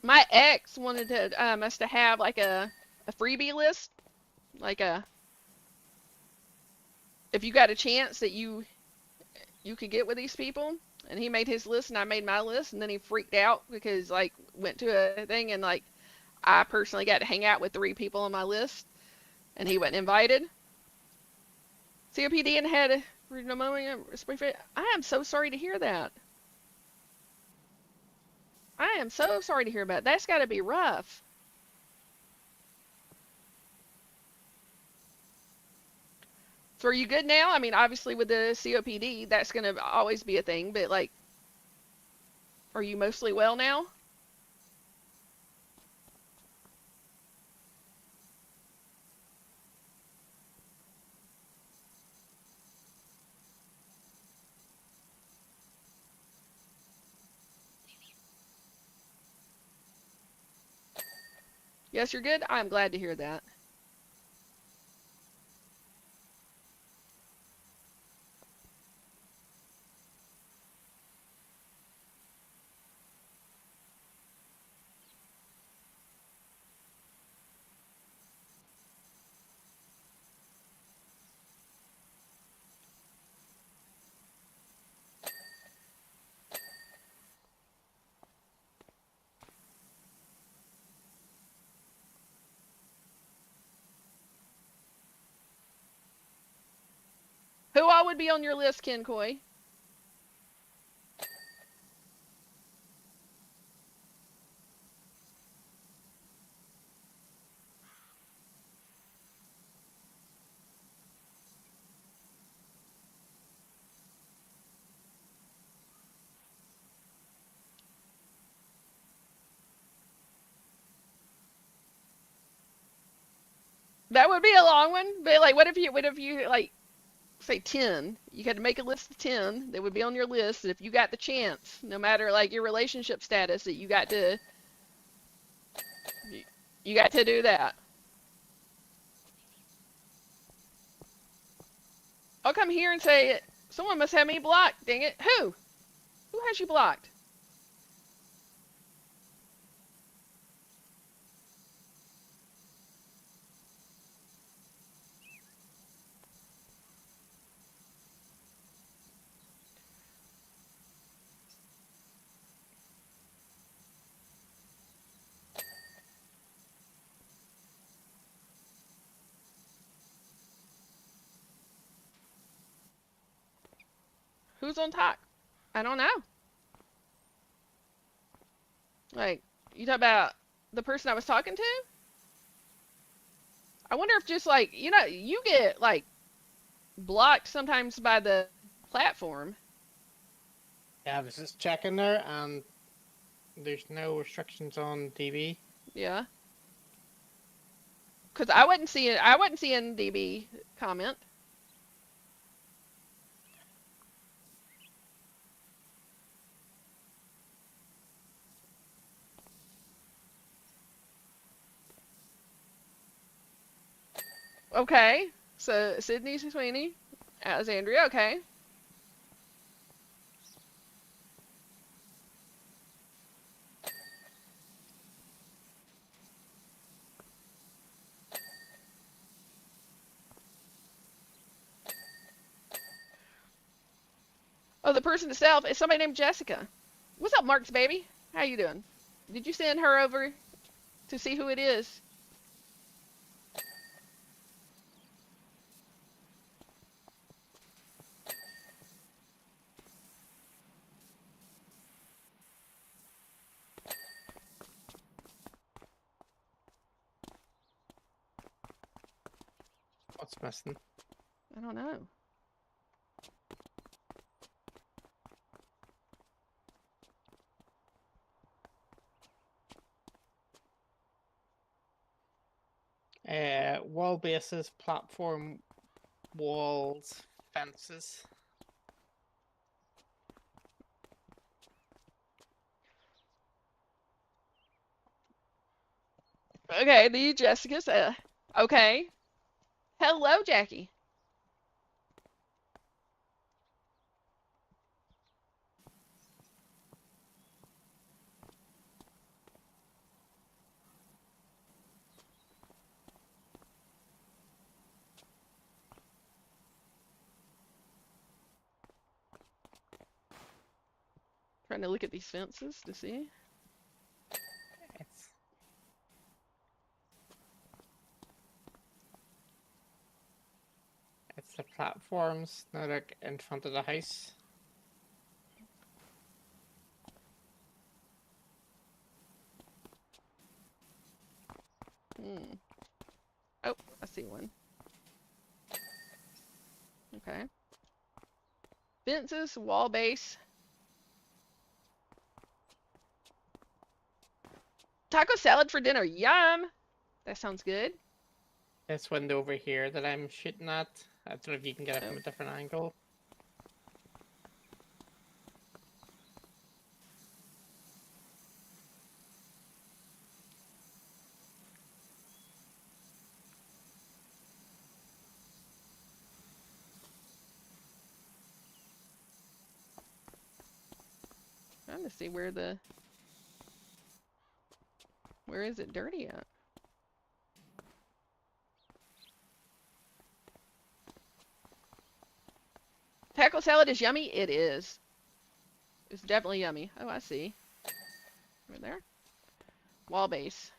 My ex wanted to us to have like a freebie list, like a if you got a chance that you could get with these people, and he made his list and I made my list, and then he freaked out because like went to a thing and like I personally got to hang out with 3 people on my list, and he wasn't invited. COPD and had pneumonia. I am so sorry to hear that. I am so sorry to hear about that. That's got to be rough. So are you good now? I mean, obviously with the COPD, that's going to always be a thing, but like, are you mostly well now? Yes, you're good? I'm glad to hear that. Who all would be on your list, Ken Coy? That would be a long one, but like, what if you like say 10? You had to make a list of 10 that would be on your list. And if you got the chance, no matter like your relationship status, that you got to do that. I'll come here and say, someone must have me blocked. Dang it! Who? Who has you blocked? Who's on top? I don't know. Like, you talk about the person I was talking to? I wonder if just like, you get like blocked sometimes by the platform. Yeah, I was just checking there, and there's no restrictions on DB. Yeah. Cause I wasn't seeing DB comment. Okay. So Sydney Sweeney, Alexandria, okay. Oh, the person itself is somebody named Jessica. What's up, Mark's baby? How you doing? Did you send her over to see who it is? What's missing? I don't know. Wall bases, platform, walls, fences. Okay, the Jessica's. Okay. Hello, Jackie. Trying to look at these fences to see. It's it's the platforms that are in front of the house. Hmm. Oh, I see one. Okay. Fences, wall base. Taco salad for dinner. Yum. That sounds good. This window over here that I'm shooting at. I don't know if you can get it Oh. from a different angle. Trying to see where is it dirty at? Taco salad is yummy? It is. It's definitely yummy. Oh, I see. Right there. Wall base.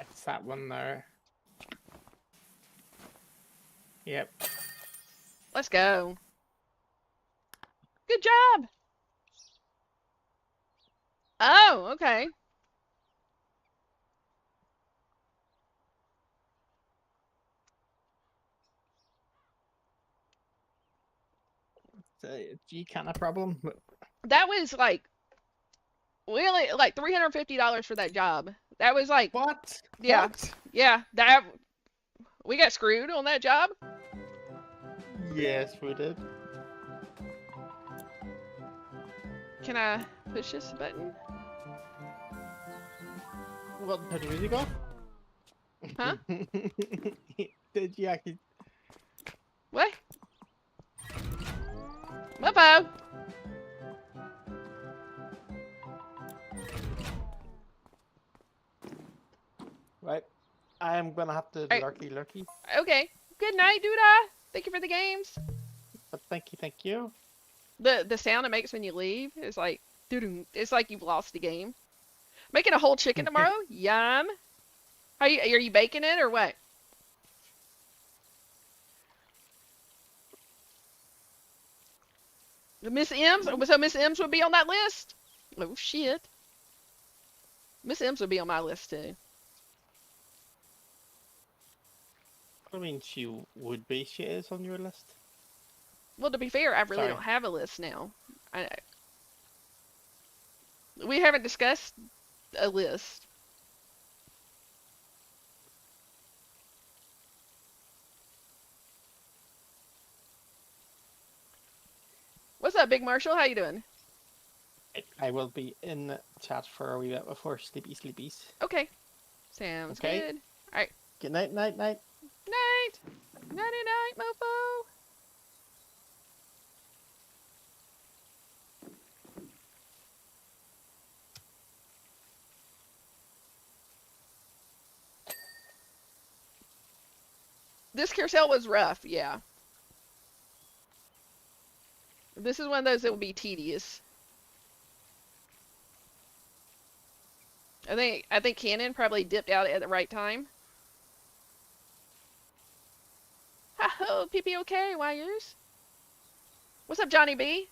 It's that one there. Yep. Let's go. Good job. Oh, okay. It's a G kind of problem. That was like really like $350 for that job. That was like, What? yeah, What? yeah. That we got screwed on that job. Yes, we did. Can I push this button? What? How did you go? Huh? Did you actually? What? Mofo. Right. I am gonna have to Right. lurky. Okay. Good night, Doodah. Thank you for the games. But thank you. The sound it makes when you leave is like, doo-doo. It's like you've lost the game. Making a whole chicken tomorrow? Yum. Are you baking it or what? Miss M's? So Miss M's would be on that list? Oh shit. Miss M's would be on my list too. I mean, she would be. She is on your list. Well, to be fair, I really Sorry. don't have a list now. We haven't discussed a list. What's up, Big Marshall? How you doing? I will be in the chat for a wee bit before sleepies. Okay. Sounds Okay. good. Alright. Good night. Night. Nighty night, mofo. This carousel was rough, yeah. This is one of those that will be tedious. I think Cannon probably dipped out at the right time. Ha ho, PPOK, Wires. What's up, Johnny B?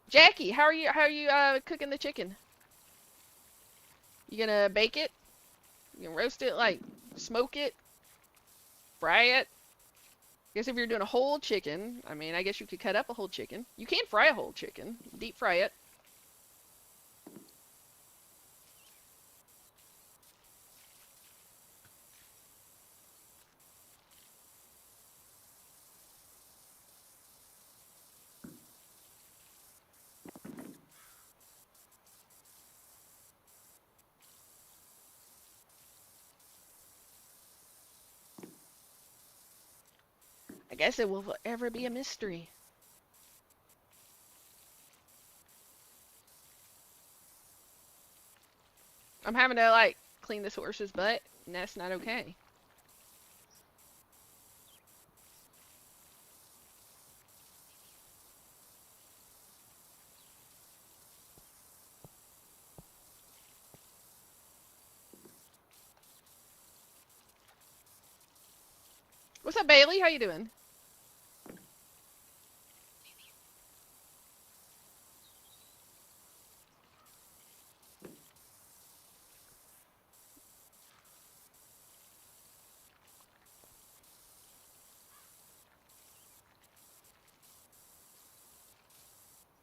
Jackie, how are you cooking the chicken? You gonna bake it? You gonna roast it, like smoke it? Fry it? I guess if you're doing a whole chicken, I mean, I guess you could cut up a whole chicken. You can fry a whole chicken, deep fry it. I guess it will forever be a mystery. I'm having to, like, clean this horse's butt, and that's not okay. What's up, Bailey? How you doing?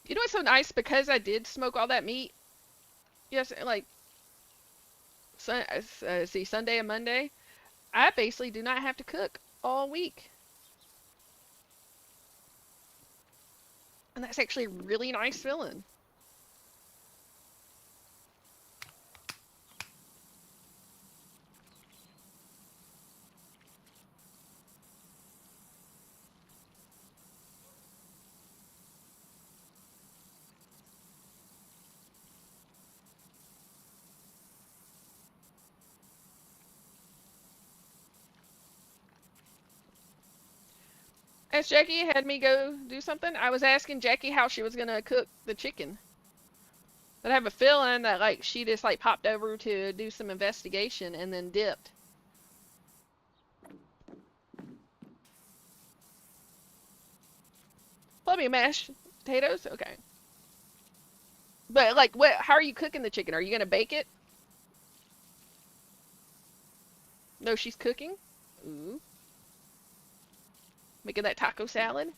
You know what's so nice? Because I did smoke all that meat. Yes, like, Sunday and Monday. I basically do not have to cook all week. And that's actually a really nice feeling. As Jackie had me go do something, I was asking Jackie how she was gonna cook the chicken. But I have a feeling that like she just like popped over to do some investigation and then dipped. Let me mashed potatoes. Okay. But like, what? How are you cooking the chicken? Are you gonna bake it? No, she's cooking. Ooh, making that taco salad.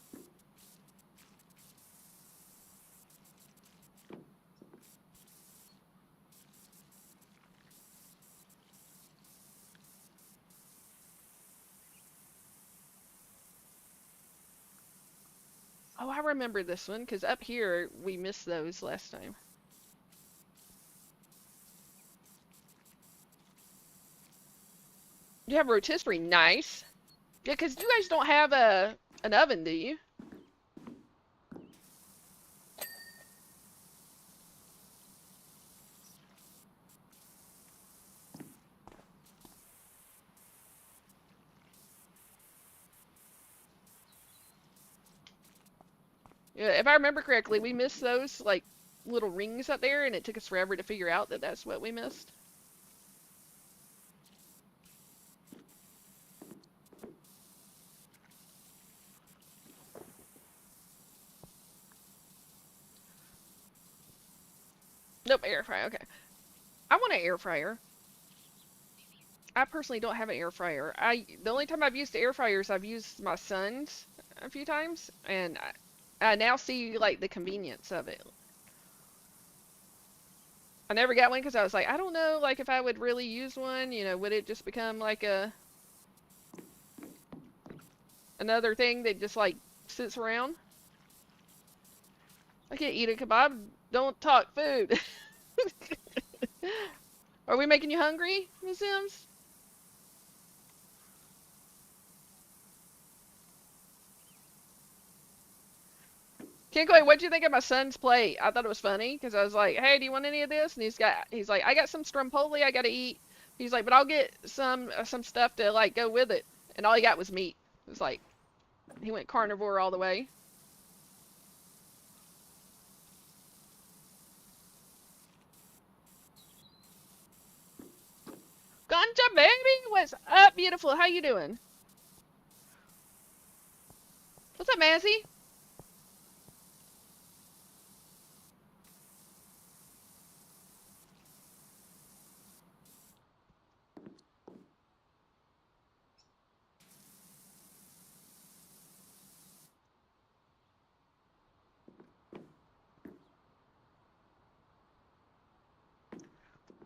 Oh, I remember this one because up here we missed those last time. You have a rotisserie, nice. Yeah, because you guys don't have an oven, do you? Yeah, if I remember correctly, we missed those like little rings up there, and it took us forever to figure out that that's what we missed. Nope, air fryer. Okay, I want an air fryer. I personally don't have an air fryer. The only time I've used the air fryers, I've used my son's a few times, and I now see like the convenience of it. I never got one because I was like, I don't know, like if I would really use one, would it just become like another thing that just like sits around? I can't eat a kebab. Don't talk food. Are we making you hungry, Ms. Sims? Kinkoy, what'd you think of my son's plate? I thought it was funny because I was like, "Hey, do you want any of this?" And he's like, "I got some stromboli I gotta eat." He's like, "But I'll get some stuff to like go with it." And all he got was meat. It was like he went carnivore all the way. Ganja baby, what's up, beautiful? How you doing? What's up, Mazzy?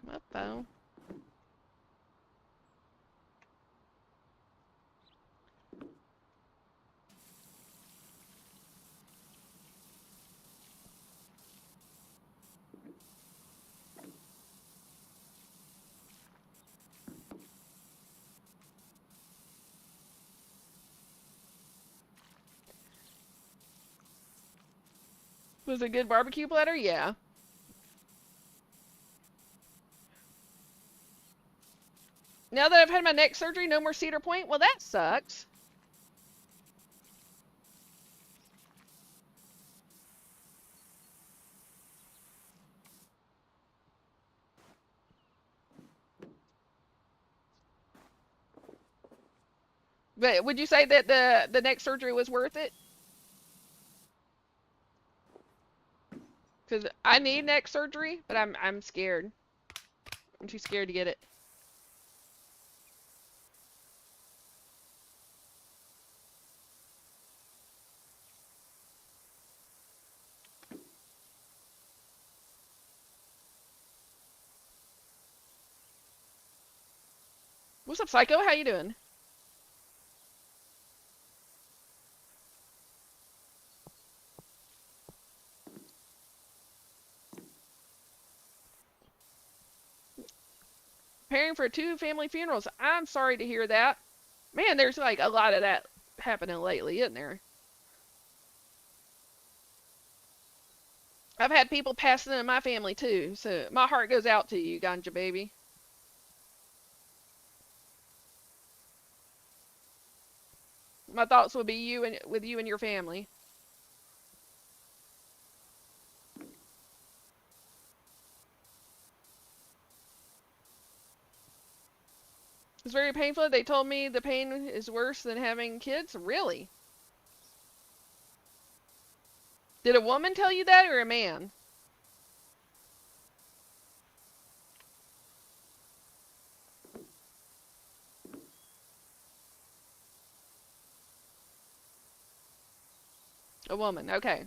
Uh-oh. Was it a good barbecue platter? Yeah. Now that I've had my neck surgery, no more Cedar Point? Well, that sucks. But would you say that the neck surgery was worth it? Because I need neck surgery, but I'm scared. I'm too scared to get it. What's up, Psycho? How you doing? Preparing for 2 family funerals. I'm sorry to hear that. Man, there's like a lot of that happening lately, isn't there? I've had people passing in my family too, so my heart goes out to you, Ganja baby. My thoughts will be with you and your family. It's very painful. They told me the pain is worse than having kids. Really? Did a woman tell you that or a man? A woman, okay.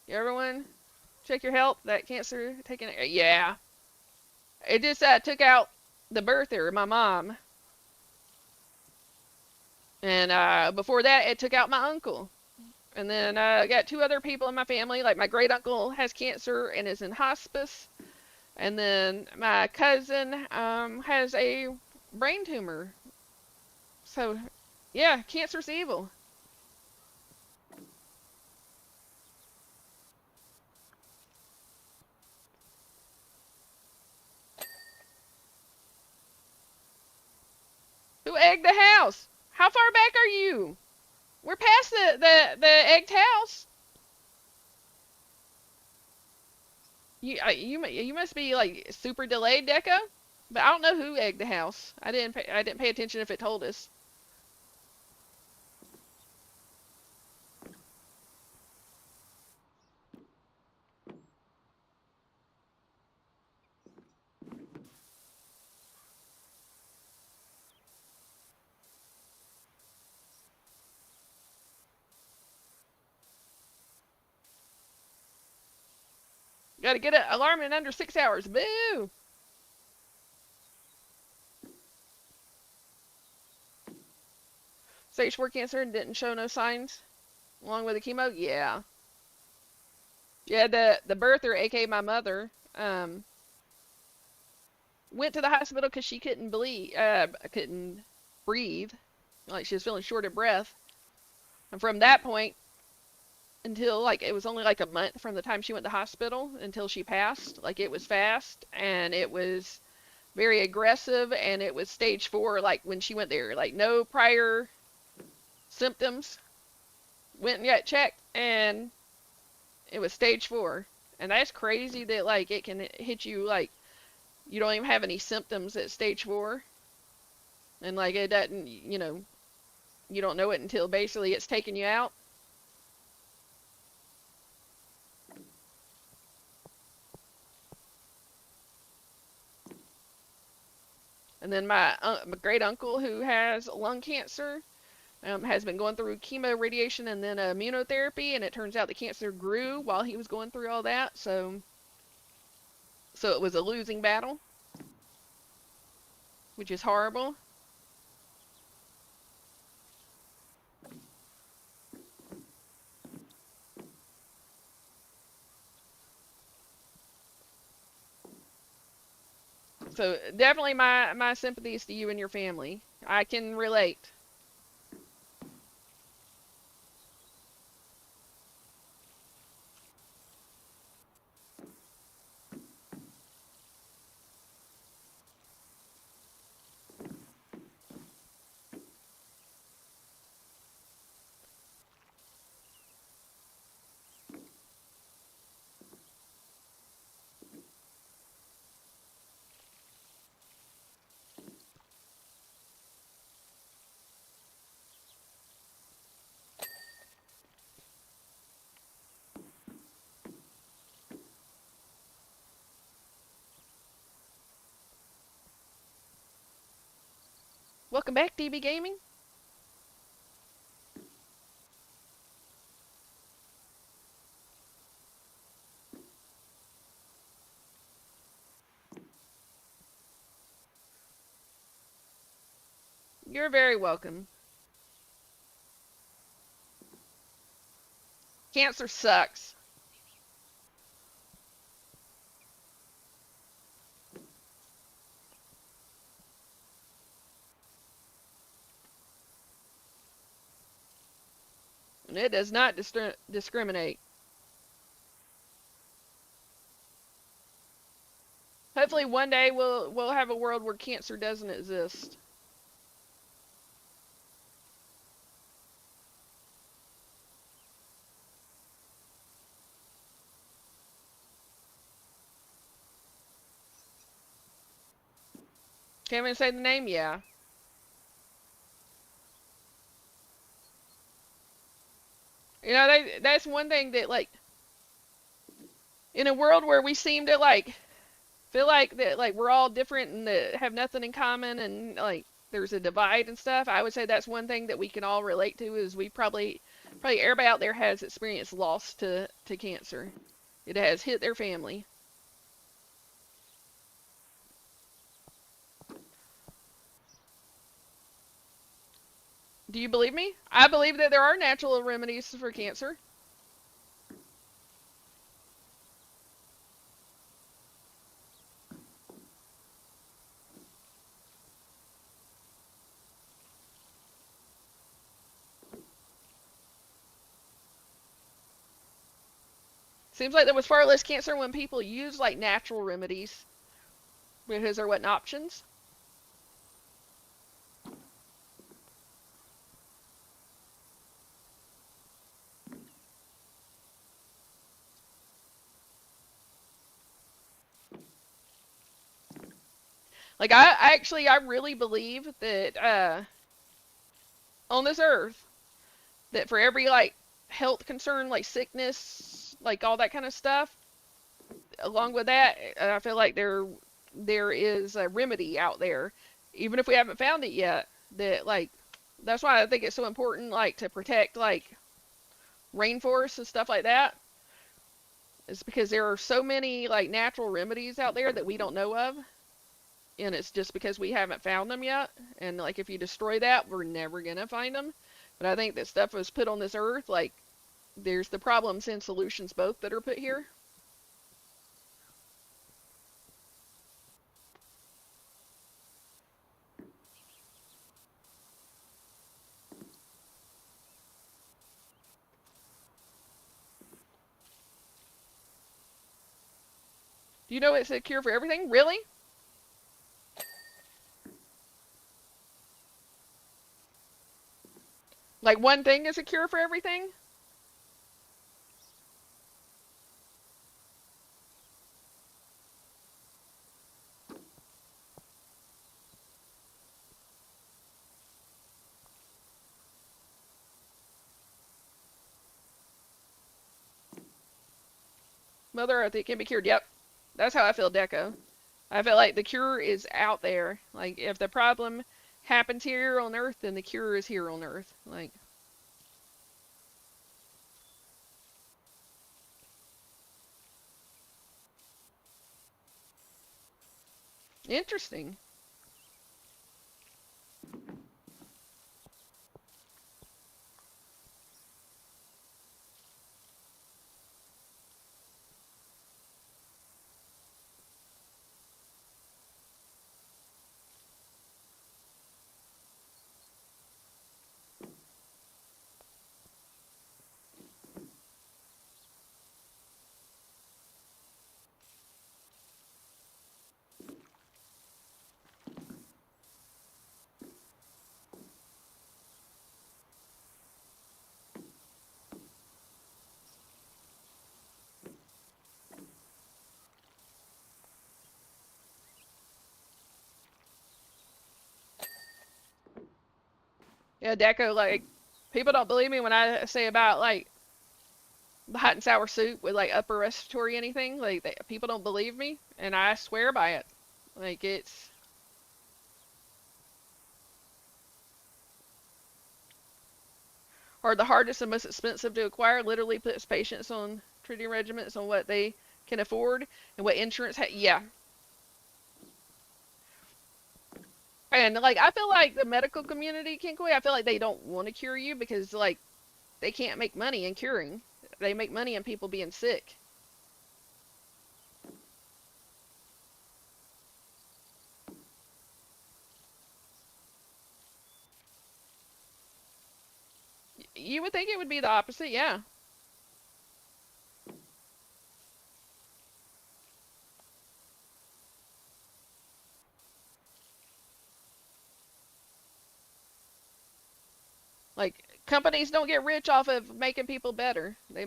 Everyone, check your health. That cancer taking it. Yeah. It just took out the birther, my mom. And before that, it took out my uncle. And then I got two other people in my family. Like my great uncle has cancer and is in hospice. And then my cousin has a brain tumor. So, yeah, cancer's evil. Who egged the house? How far back are you? We're past the egged house. You must be like super delayed, Deco. But I don't know who egged the house. I didn't pay attention if it told us. Got to get an alarm in under 6 hours. Boo! Stage 4 cancer didn't show no signs along with the chemo. Yeah. Yeah, the birther, aka my mother, went to the hospital because she couldn't breathe, like she was feeling short of breath. And from that point until like it was only like a month from the time she went to hospital until she passed. Like it was fast and it was very aggressive and it was stage 4. Like when she went there, like no prior symptoms. Went and got checked and it was stage 4. And that's crazy that like it can hit you like you don't even have any symptoms at stage 4. And like it doesn't, you don't know it until basically it's taking you out. And then my great uncle who has lung cancer has been going through chemo, radiation, and then immunotherapy, and it turns out the cancer grew while he was going through all that. So it was a losing battle, which is horrible. So definitely my sympathies to you and your family. I can relate. Welcome back, DB Gaming. You're very welcome. Cancer sucks. And it does not discriminate. hopefully one day we'll have a world where cancer doesn't exist. Can't even say the name, yeah. You know, that's one thing that, like, in a world where we seem to, like, feel like that, like, we're all different and that have nothing in common and, like, there's a divide and stuff, I would say that's one thing that we can all relate to is we probably everybody out there has experienced loss to cancer. It has hit their family. Do you believe me? I believe that there are natural remedies for cancer. Seems like there was far less cancer when people use like natural remedies because there wasn't options. Like I really believe that on this earth that for every like health concern like sickness like all that kind of stuff along with that I feel like there is a remedy out there even if we haven't found it yet that like that's why I think it's so important like to protect like rainforests and stuff like that. It's because there are so many like natural remedies out there that we don't know of, and it's just because we haven't found them yet. And like if you destroy that, we're never gonna find them. But I think that stuff was put on this earth. Like there's the problems and solutions both that are put here. Do you know it's a cure for everything? Really? Like one thing is a cure for everything? Mother Earth, it can be cured. Yep. That's how I feel, Deco. I feel like the cure is out there. Like if the problem happens here on Earth, then the cure is here on Earth. Like interesting. Yeah, Deco, like, people don't believe me when I say about, like, the hot and sour soup with, like, upper respiratory anything. Like, people don't believe me, and I swear by it. Like, it's... Or the hardest and most expensive to acquire literally puts patients on treating regimens on what they can afford and what insurance yeah. And, like, I feel like the medical community, Kinkoi, I feel like they don't want to cure you because, like, they can't make money in curing. They make money in people being sick. You would think it would be the opposite, yeah. Like companies don't get rich off of making people better. They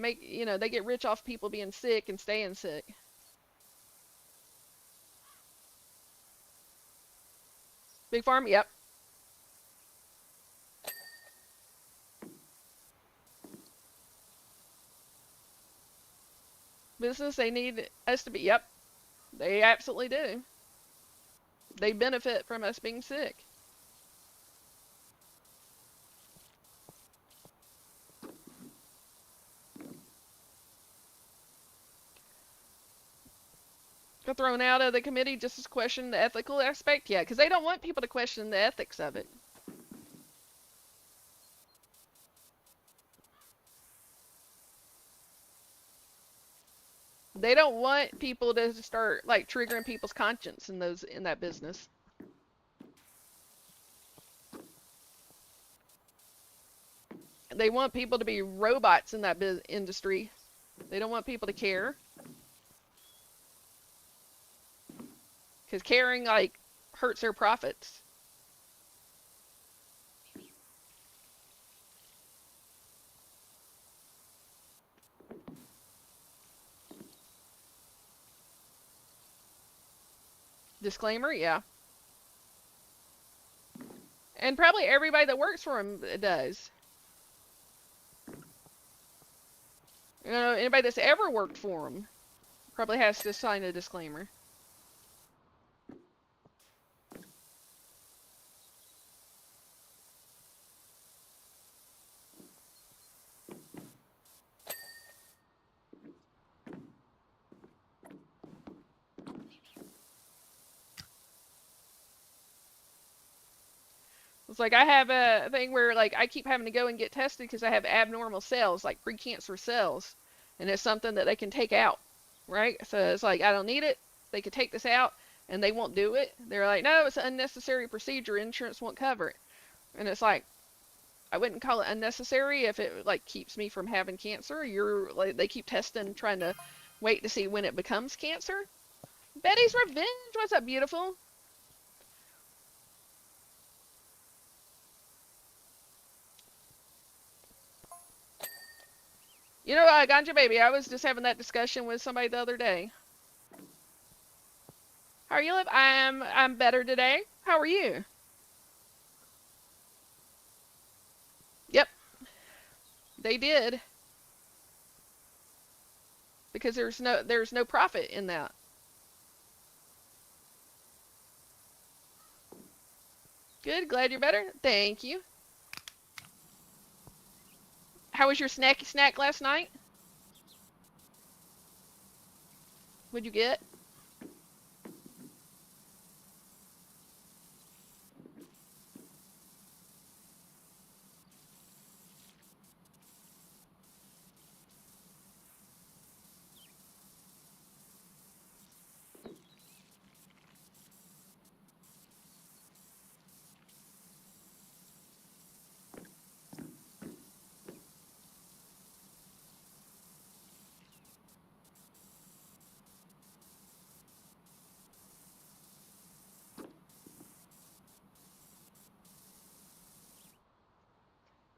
get rich off people being sick and staying sick. Big Farm, yep. Business, they need us to be, yep. They absolutely do. They benefit from us being sick. Got thrown out of the committee just as question the ethical aspect? Yeah, because they don't want people to question the ethics of it. They don't want people to start like triggering people's conscience in that business. They want people to be robots in that industry. They don't want people to care. Because caring like hurts their profits. Disclaimer, yeah. And probably everybody that works for them does. You know, anybody that's ever worked for them probably has to sign a disclaimer. It's like I have a thing where like I keep having to go and get tested because I have abnormal cells, like precancer cells, and it's something that they can take out, right? So it's like I don't need it. They could take this out, and they won't do it. They're like, no, it's an unnecessary procedure. Insurance won't cover it. And it's like I wouldn't call it unnecessary if it like keeps me from having cancer. They keep testing, trying to wait to see when it becomes cancer. Betty's Revenge. What's up, beautiful? You know, Ganja Baby, I was just having that discussion with somebody the other day. How are you, Liv? I'm better today. How are you? Yep, they did. Because there's no profit in that. Good, glad you're better. Thank you. How was your snacky snack last night? What'd you get?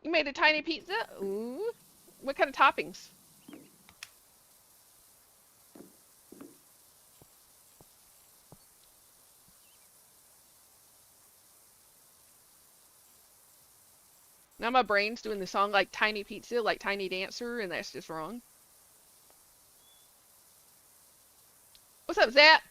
You made a tiny pizza? Ooh. What kind of toppings? Now my brain's doing the song like Tiny Pizza, like Tiny Dancer, and that's just wrong. What's up, Zap?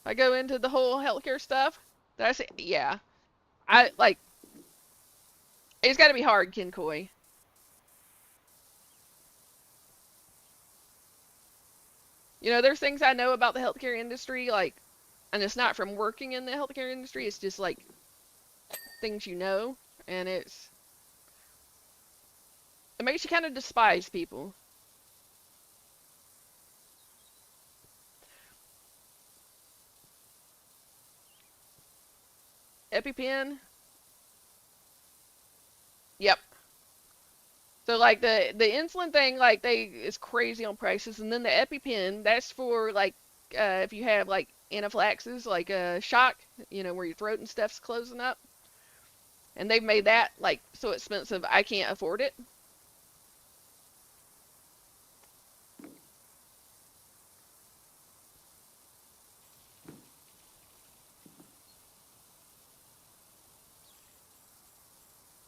I go into the whole healthcare stuff. Did I say, yeah. I like, it's got to be hard, Kinkoi. You know, there's things I know about the healthcare industry, like, and it's not from working in the healthcare industry. It's just like things you know, and it makes you kind of despise people. EpiPen. Yep. So like the insulin thing, like they is crazy on prices, and then the EpiPen, that's for like if you have like anaphylaxis, like a shock, where your throat and stuff's closing up, and they've made that like so expensive I can't afford it.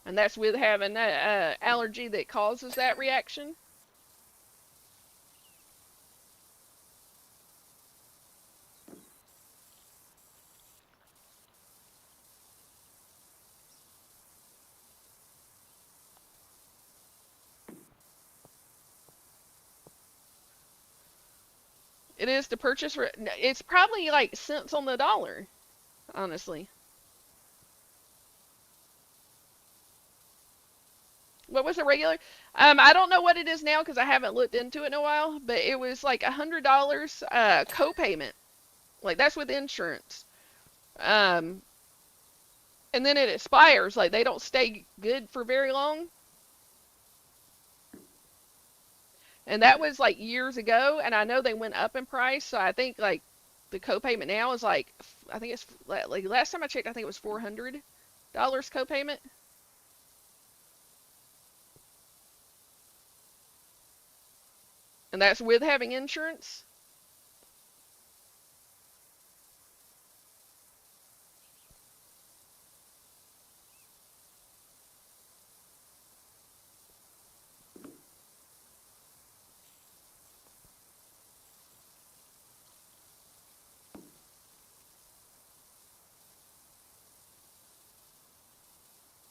And that's with having that allergy that causes that reaction. It is to purchase. It's probably like cents on the dollar, honestly. What was the regular? I don't know what it is now because I haven't looked into it in a while. But it was like $100 co-payment. Like that's with insurance. Um, and then it expires. Like they don't stay good for very long. And that was like years ago. And I know they went up in price. So I think like the co-payment now is like I think it's like last time I checked I think it was $400 co-payment. And that's with having insurance.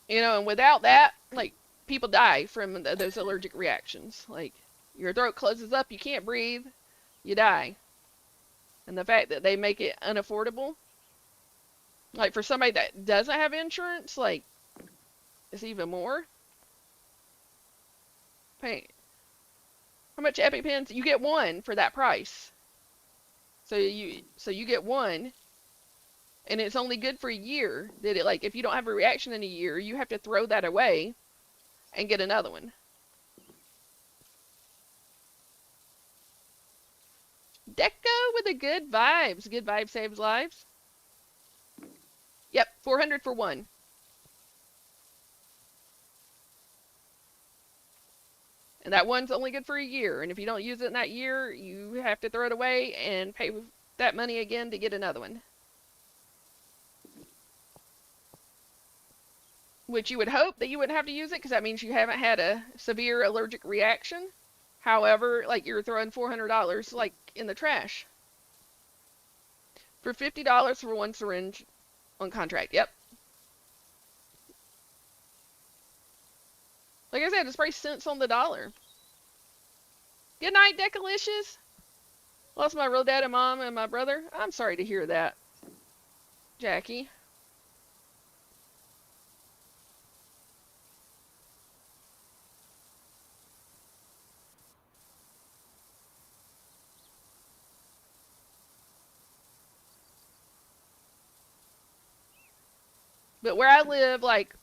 And without that, like people die from those allergic reactions. Like your throat closes up, you can't breathe, you die. And the fact that they make it unaffordable, like for somebody that doesn't have insurance, like it's even more pain. How much EpiPens? You get one for that price. So you get one, and it's only good for a year. That it like if you don't have a reaction in a year, you have to throw that away and get another one. Deco with the good vibes. Good vibes saves lives. Yep, 400 for one. And that one's only good for a year. And if you don't use it in that year, you have to throw it away and pay that money again to get another one. Which you would hope that you wouldn't have to use it because that means you haven't had a severe allergic reaction. However, like you're throwing $400 like in the trash. For $50 for one syringe on contract. Yep. Like I said, it's probably cents on the dollar. Good night, Decalicious. Lost my real dad and mom and my brother. I'm sorry to hear that, Jackie. But where I live, like,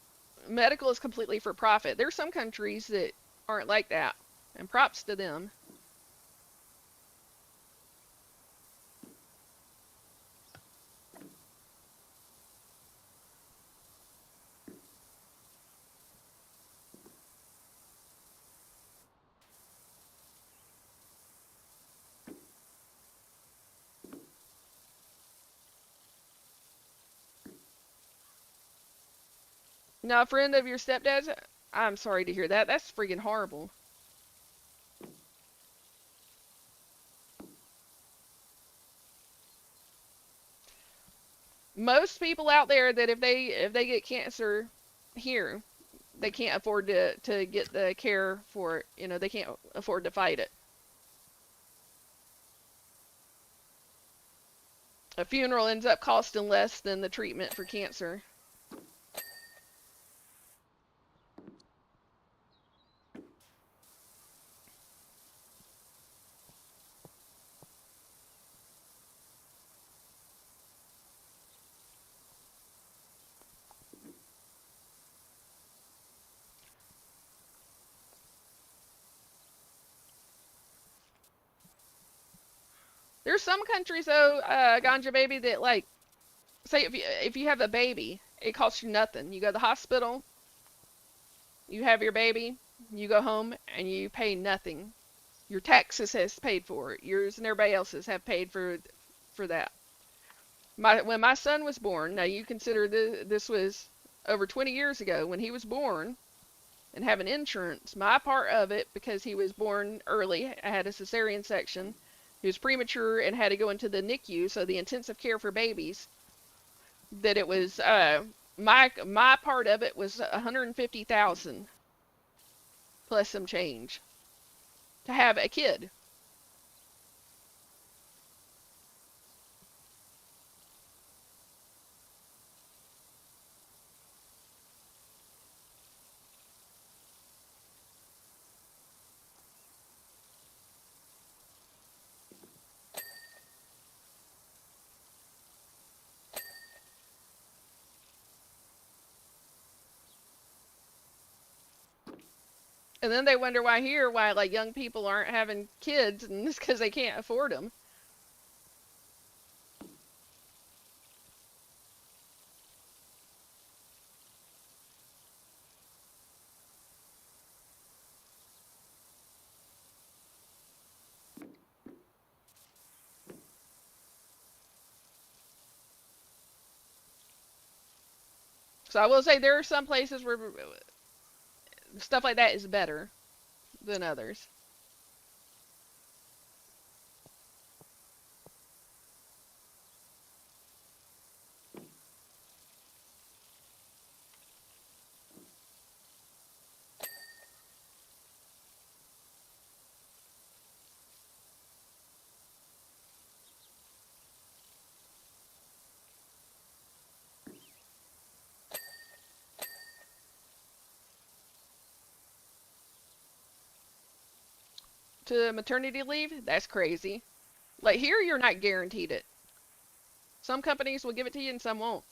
medical is completely for profit. There's some countries that aren't like that, and props to them. Now, a friend of your stepdad's, I'm sorry to hear that. That's freaking horrible. Most people out there that if they get cancer here, they can't afford to get the care for it. They can't afford to fight it. A funeral ends up costing less than the treatment for cancer. There's some countries though, Ganja baby, that like say if you have a baby, it costs you nothing. You go to the hospital, you have your baby, you go home, and you pay nothing. Your taxes has paid for it. Yours and everybody else's have paid for that. When my son was born, now you consider this was over 20 years ago when he was born and having insurance. My part of it, because he was born early, I had a cesarean section. He was premature and had to go into the NICU, so the intensive care for babies. That it was my part of it was 150,000 plus some change to have a kid. And then they wonder why like young people aren't having kids, and it's because they can't afford them. So I will say there are some places where stuff like that is better than others. To maternity leave, that's crazy. Like here, you're not guaranteed it. Some companies will give it to you and some won't.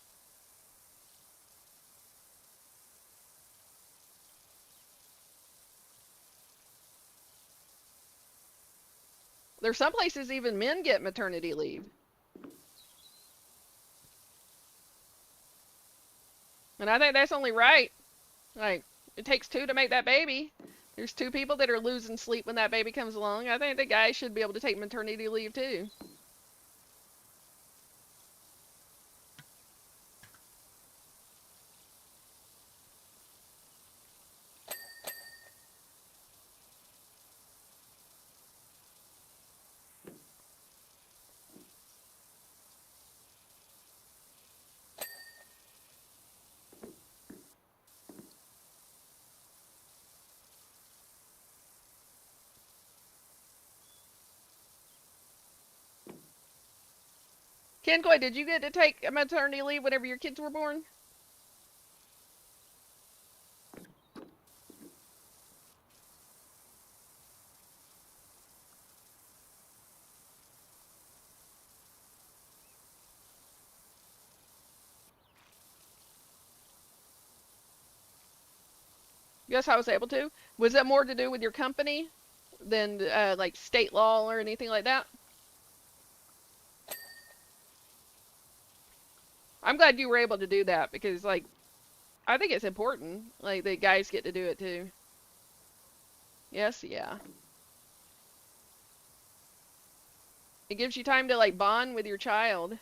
There's some places even men get maternity leave. And I think that's only right. Like, it takes two to make that baby. There's two people that are losing sleep when that baby comes along. I think the guy should be able to take maternity leave too. Kenkoy, did you get to take a maternity leave whenever your kids were born? Yes, I was able to. Was that more to do with your company than like state law or anything like that? I'm glad you were able to do that because, like, I think it's important. Like, the guys get to do it too. Yes, yeah. It gives you time to, like, bond with your child.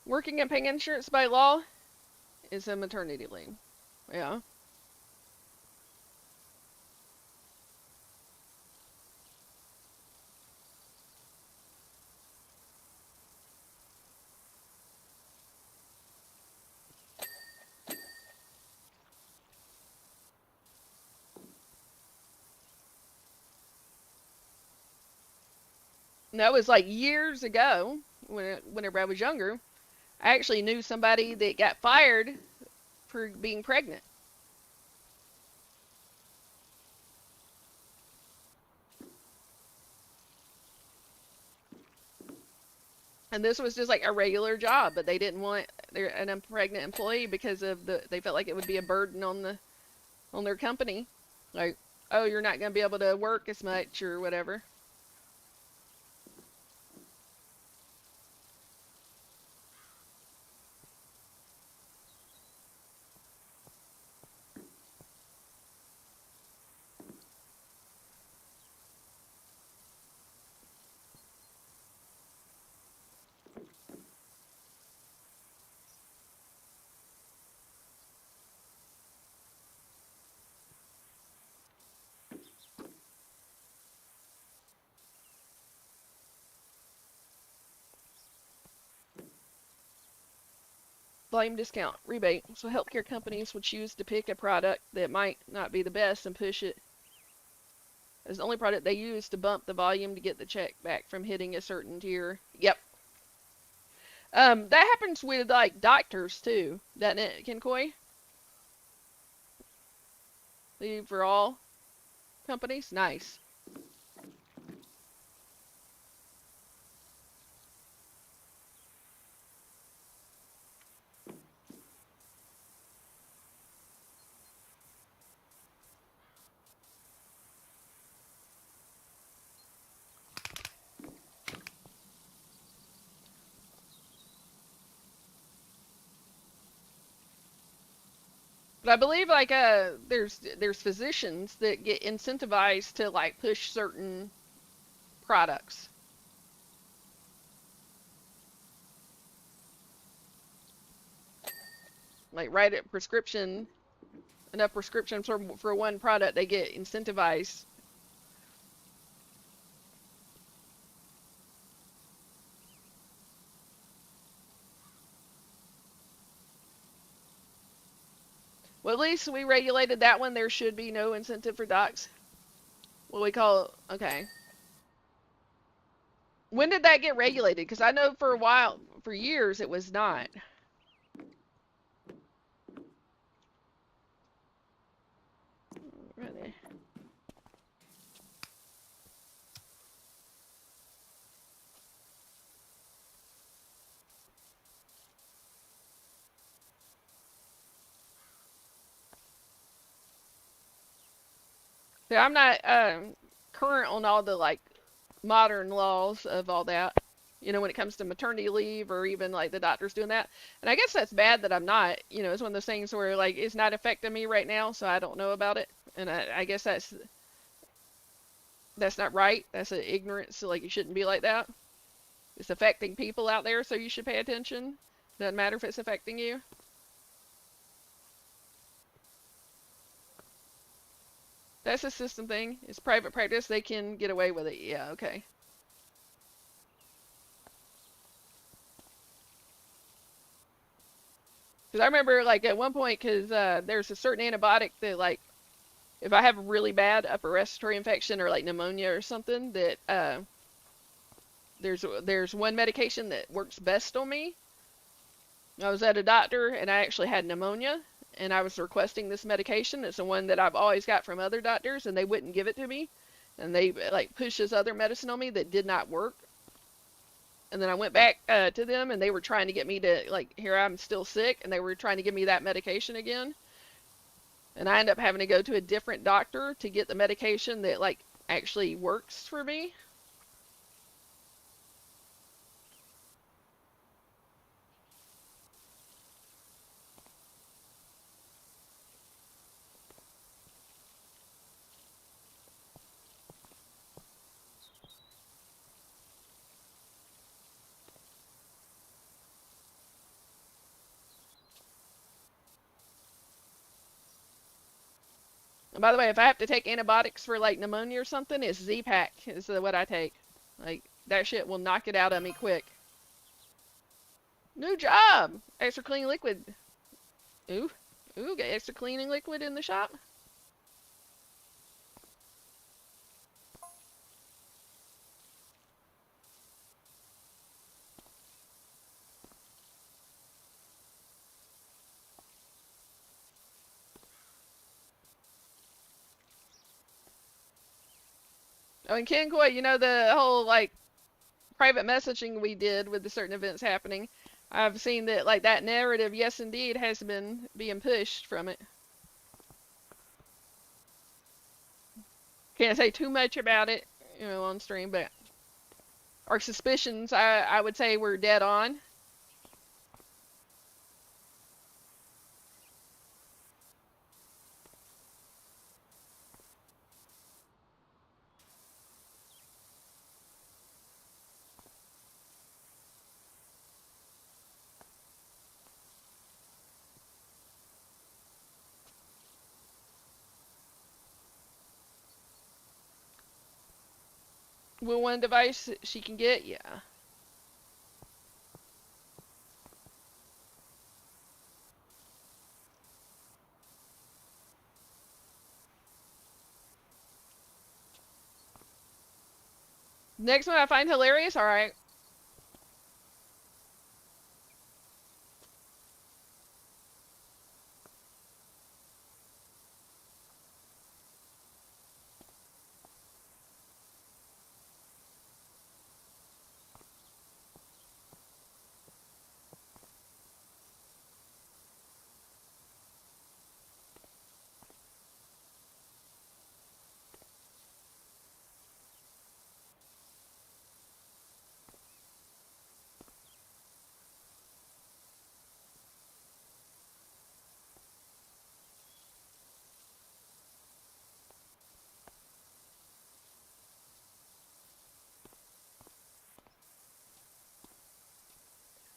Working and paying insurance by law is a maternity leave. Yeah. And that was like years ago, whenever I was younger. I actually knew somebody that got fired for being pregnant. And this was just like a regular job, but they didn't want an pregnant employee because of they felt like it would be a burden on their company. Like, oh, you're not going to be able to work as much or whatever. Volume discount rebate. So healthcare companies would choose to pick a product that might not be the best and push it as the only product they use to bump the volume to get the check back from hitting a certain tier. Yep. That happens with like doctors too, doesn't it, Kinkoi? For all companies? Nice. But I believe like there's physicians that get incentivized to like push certain products. Like write a prescription, enough prescriptions for one product, they get incentivized. Well, at least we regulated that one. There should be no incentive for docs. What we call, okay. When did that get regulated? Because I know for a while, for years, it was not. Really? So I'm not current on all the like modern laws of all that. You know, when it comes to maternity leave or even like the doctors doing that. And I guess that's bad that I'm not. You know, it's one of those things where like it's not affecting me right now, so I don't know about it. And I guess that's not right. That's an ignorance. So like you shouldn't be like that. It's affecting people out there, so you should pay attention. Doesn't matter if it's affecting you. That's a system thing. It's private practice. They can get away with it. Yeah, okay. Because I remember, like, at one point, because there's a certain antibiotic that, like, if I have a really bad upper respiratory infection or, like, pneumonia or something, that there's one medication that works best on me. I was at a doctor, and I actually had pneumonia, and I was requesting this medication. It's the one that I've always got from other doctors, and they wouldn't give it to me. And they, like, pushed this other medicine on me that did not work. And then I went back to them, and they were trying to get me to, like, here I'm still sick, and they were trying to give me that medication again. And I ended up having to go to a different doctor to get the medication that, like, actually works for me. And by the way, if I have to take antibiotics for, like, pneumonia or something, it's Z-Pack is what I take. Like, that shit will knock it out of me quick. New job! Extra clean liquid. Ooh. Ooh, get extra cleaning liquid in the shop. Oh, and Ken Coy, you know the whole, like, private messaging we did with the certain events happening, I've seen that like that narrative, yes indeed, has been being pushed from it. Can't say too much about it, on stream, but our suspicions, I would say, were dead on. Will one device she can get? Yeah. Next one I find hilarious. All right.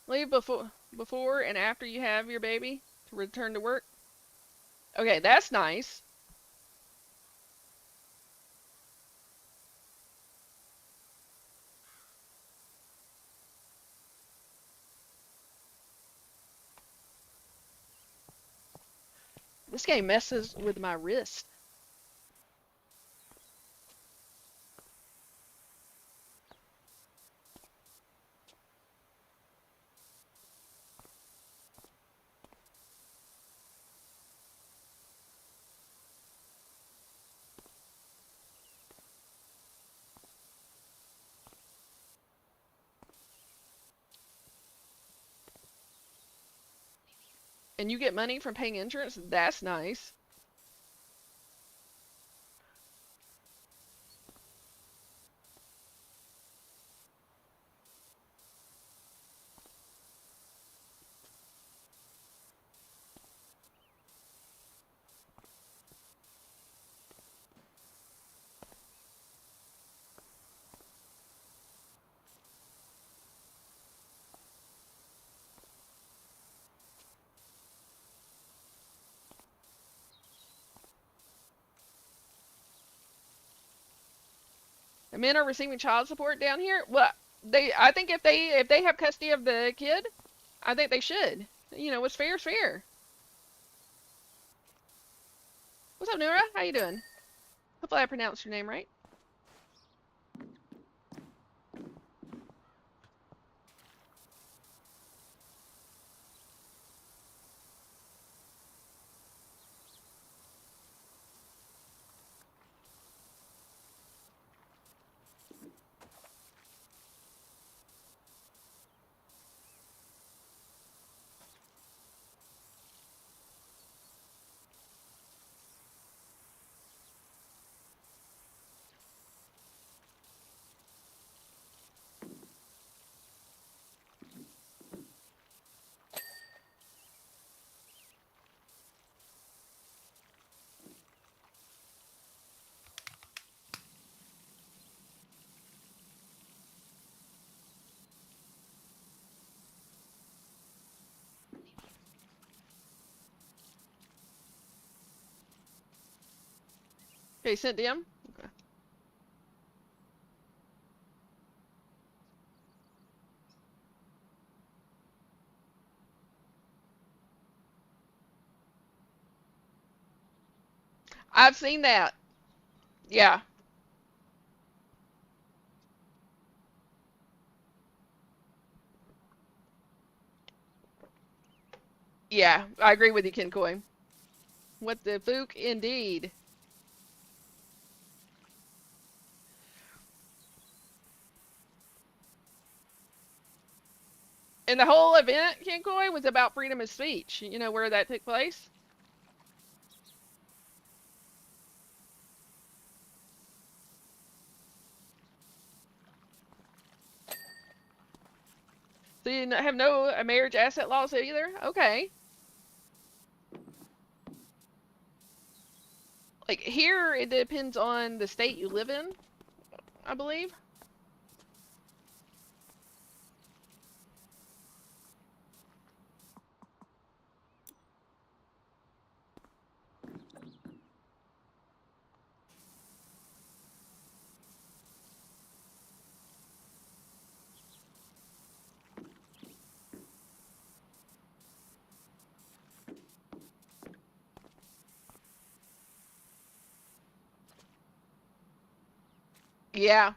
Leave before and after you have your baby to return to work. Okay, that's nice. This game messes with my wrist. And you get money from paying insurance? That's nice. And men are receiving child support down here? Well, I think if they have custody of the kid, I think they should. What's fair is fair. What's up, Nura? How you doing? Hopefully I pronounced your name right. Okay, sent DM. Okay. I've seen that. Yeah. Yeah, I agree with you, Ken Coy. What the fook, indeed. And the whole event, Kinkoi, was about freedom of speech. You know where that took place? So you have no marriage asset laws either? Okay. Like here, it depends on the state you live in, I believe. Yeah.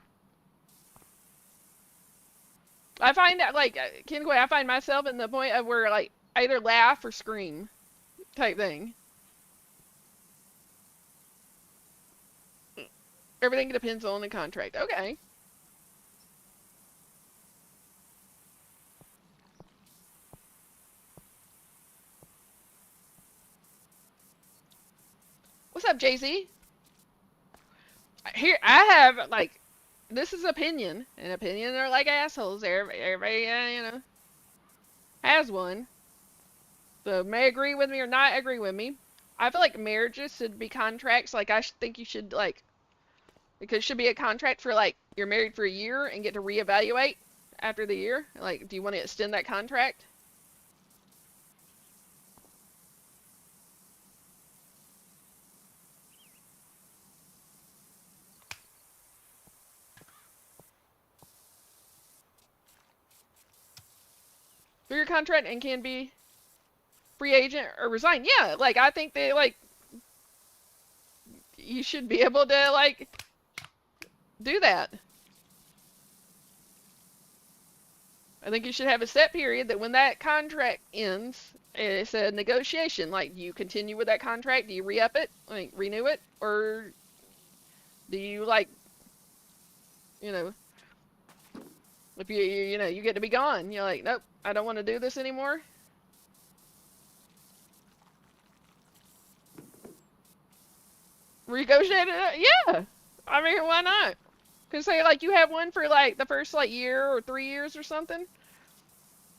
I find that, like, Kinkoi, I find myself in the point of where, like, I either laugh or scream type thing. Everything depends on the contract. Okay. What's up, Jay-Z? Here, I have, like, this is opinion, and opinions are like assholes. Everybody, has one. So may agree with me or not agree with me. I feel like marriages should be contracts. Like, I think you should, like, because it should be a contract for, like, you're married for a year and get to reevaluate after the year. Like, do you want to extend that contract? For your contract and can be free agent or resign. Yeah, like, I think that, like, you should be able to, like, do that. I think you should have a set period that when that contract ends, it's a negotiation. Like, do you continue with that contract? Do you re-up it? Like, renew it? Or do you, like, you know, if you get to be gone, you're like, nope, I don't want to do this anymore. Renegotiate it? Yeah. I mean, why not? Because say, like, you have one for, like, the first, like, year or 3 years or something.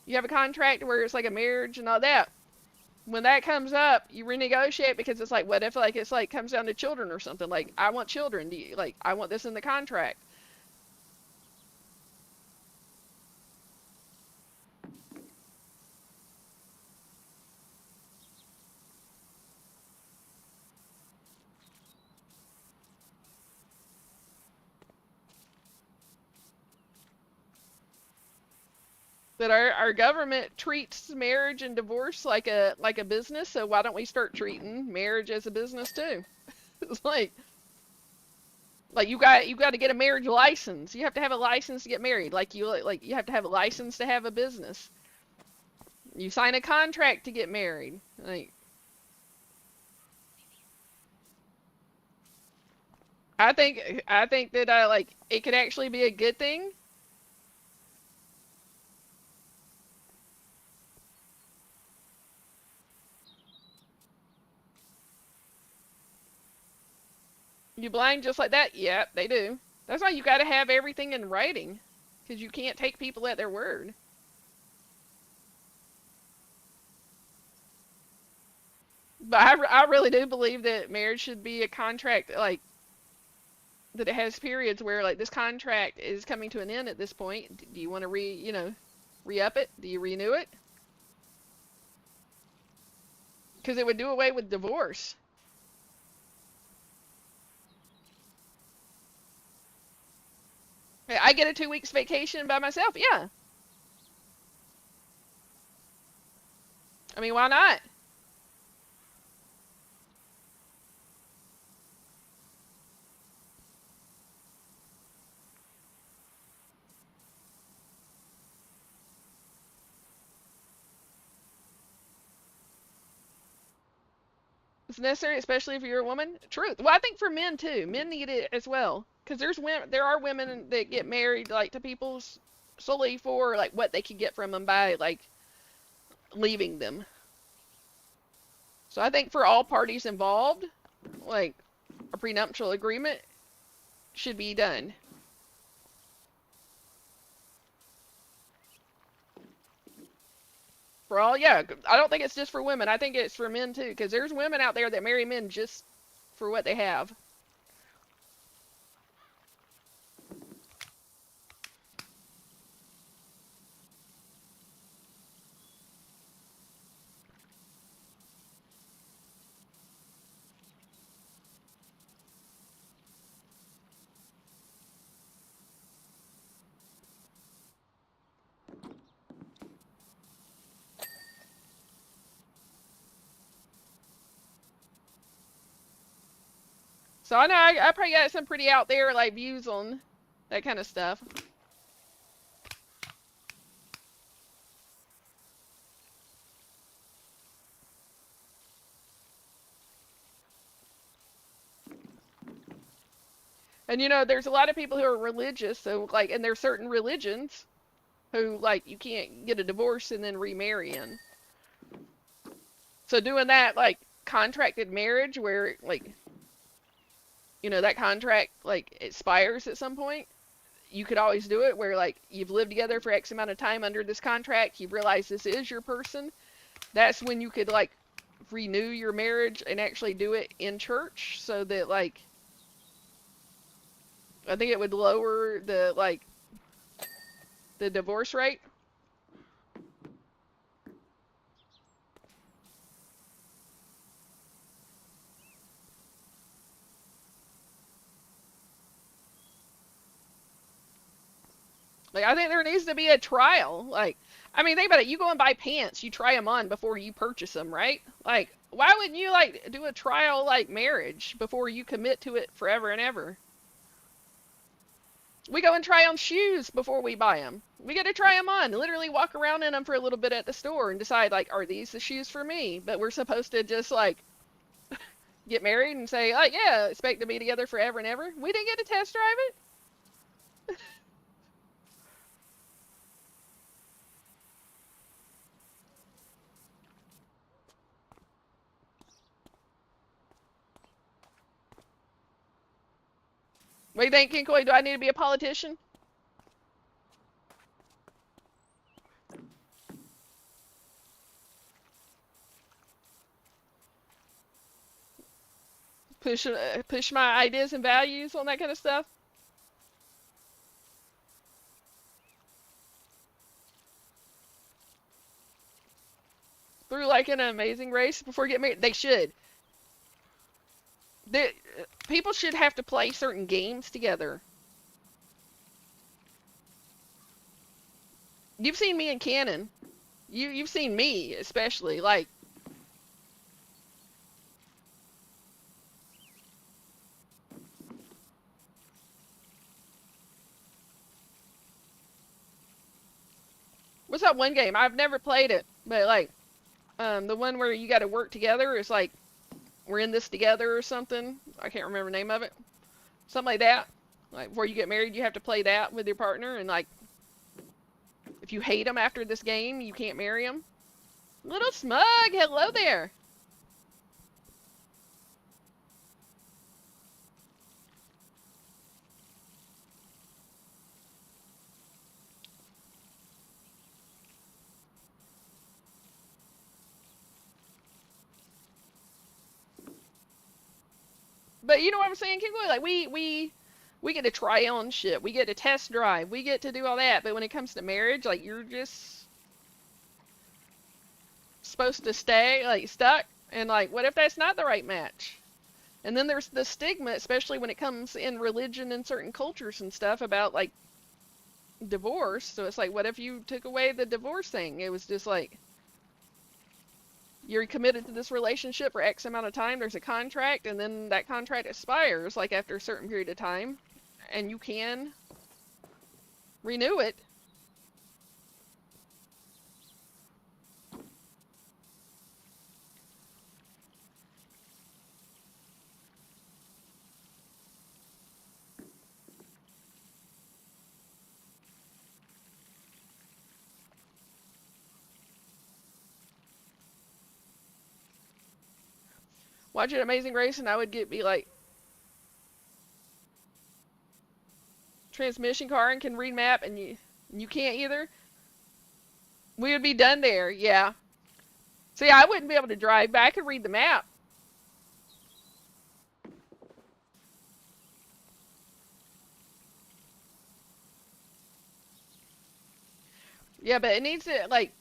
You have a contract where it's like a marriage and all that. When that comes up, you renegotiate because it's like, what if, like, it's like comes down to children or something? Like, I want children. Do you, like, I want this in the contract. That our government treats marriage and divorce like a business, so why don't we start treating marriage as a business too? It's like you got to get a marriage license. You have to have a license to get married. Like you have to have a license to have a business. You sign a contract to get married. Like, I think that like it could actually be a good thing. You blind just like that? Yep, they do. That's why you got to have everything in writing, because you can't take people at their word. But I really do believe that marriage should be a contract, like, that it has periods where, like, this contract is coming to an end at this point. Do you want to re-up it? Do you renew it? Because it would do away with divorce. Hey, I get a 2 weeks vacation by myself. Yeah. I mean, why not? It's necessary, especially if you're a woman. Truth. Well, I think for men too. Men need it as well. Because there are women that get married, like, to people's solely for like what they could get from them by like leaving them. So I think for all parties involved, like a prenuptial agreement should be done. For all, yeah, I don't think it's just for women. I think it's for men too, because there's women out there that marry men just for what they have. So I know I probably got some pretty out there like views on that kind of stuff. And you know, there's a lot of people who are religious, so like, and there's certain religions who like you can't get a divorce and then remarry in. So doing that like contracted marriage where like you know that contract like expires at some point, you could always do it where like you've lived together for X amount of time under this contract, you've realized this is your person. That's when you could like renew your marriage and actually do it in church so that like I think it would lower the like the divorce rate. Like I think there needs to be a trial. Like I mean, think about it. You go and buy pants, you try them on before you purchase them, right? Like why wouldn't you like do a trial like marriage before you commit to it forever and ever? We go and try on shoes before we buy them. We get to try them on, literally walk around in them for a little bit at the store and decide like, are these the shoes for me? But we're supposed to just like get married and say, oh yeah, expect to be together forever and ever. We didn't get to test drive it. What do you think, Kinkoy? Do I need to be a politician? Push my ideas and values on that kind of stuff. Through like an amazing race before getting married. They should. They, people should have to play certain games together. You've seen me in canon. You've seen me especially like what's that one game? I've never played it, but like the one where you got to work together is like we're in this together or something. I can't remember the name of it. Something like that. Like before you get married, you have to play that with your partner, and like if you hate them after this game, you can't marry them. Little Smug, hello there. But you know what I'm saying, Kingley? Like we get to try on shit. We get to test drive. We get to do all that. But when it comes to marriage, like you're just supposed to stay like stuck. And like, what if that's not the right match? And then there's the stigma, especially when it comes in religion and certain cultures and stuff about like divorce. So it's like, what if you took away the divorce thing? It was just like you're committed to this relationship for X amount of time. There's a contract, and then that contract expires like after a certain period of time, and you can renew it. watching Amazing Race, and I would be like, transmission car and can read map, and you can't either. We would be done there. Yeah. See, I wouldn't be able to drive, but I could read the map. Yeah, but it needs to like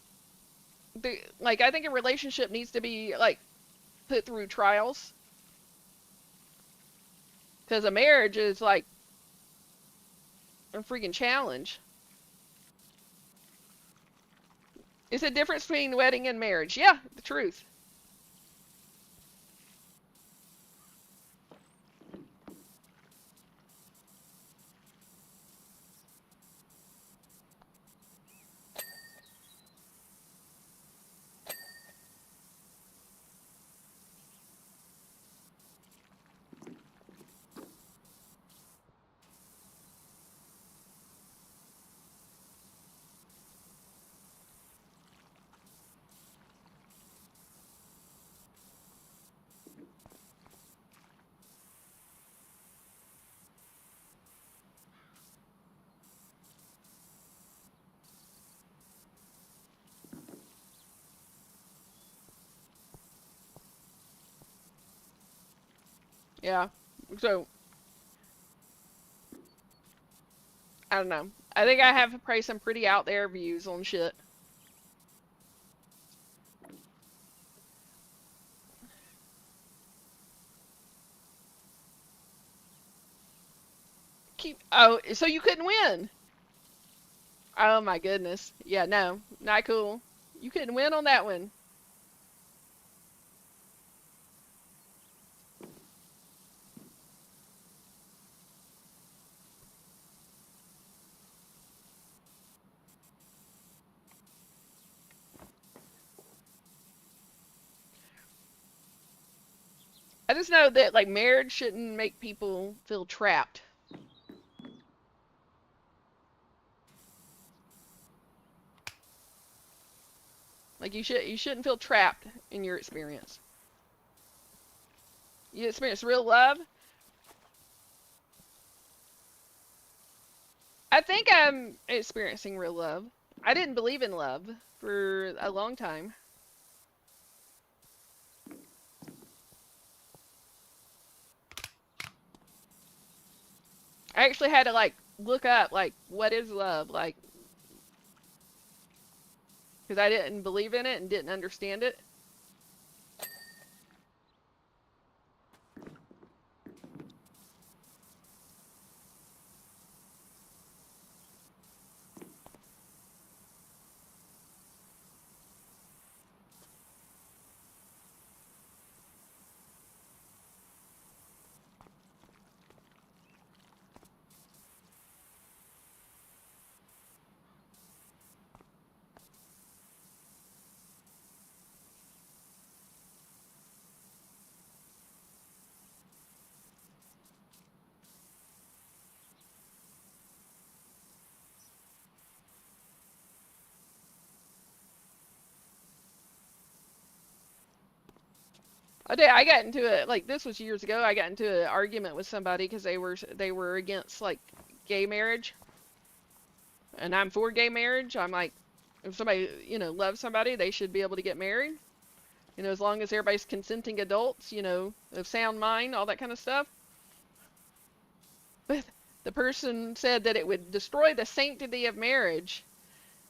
I think a relationship needs to be like put through trials, because a marriage is like a freaking challenge. It's a difference between wedding and marriage. Yeah, the truth. Yeah. So I don't know. I think I have probably some pretty out there views on shit. Oh, so you couldn't win? Oh my goodness. Yeah, no, not cool. You couldn't win on that one. I just know that like marriage shouldn't make people feel trapped. Like you shouldn't feel trapped in your experience. You experience real love. I think I'm experiencing real love. I didn't believe in love for a long time. I actually had to like look up like what is love like because I didn't believe in it and didn't understand it. I did. I got into it like this was years ago. I got into an argument with somebody because they were against like gay marriage, and I'm for gay marriage. I'm like, if somebody loves somebody, they should be able to get married. As long as everybody's consenting adults, of sound mind, all that kind of stuff. But the person said that it would destroy the sanctity of marriage,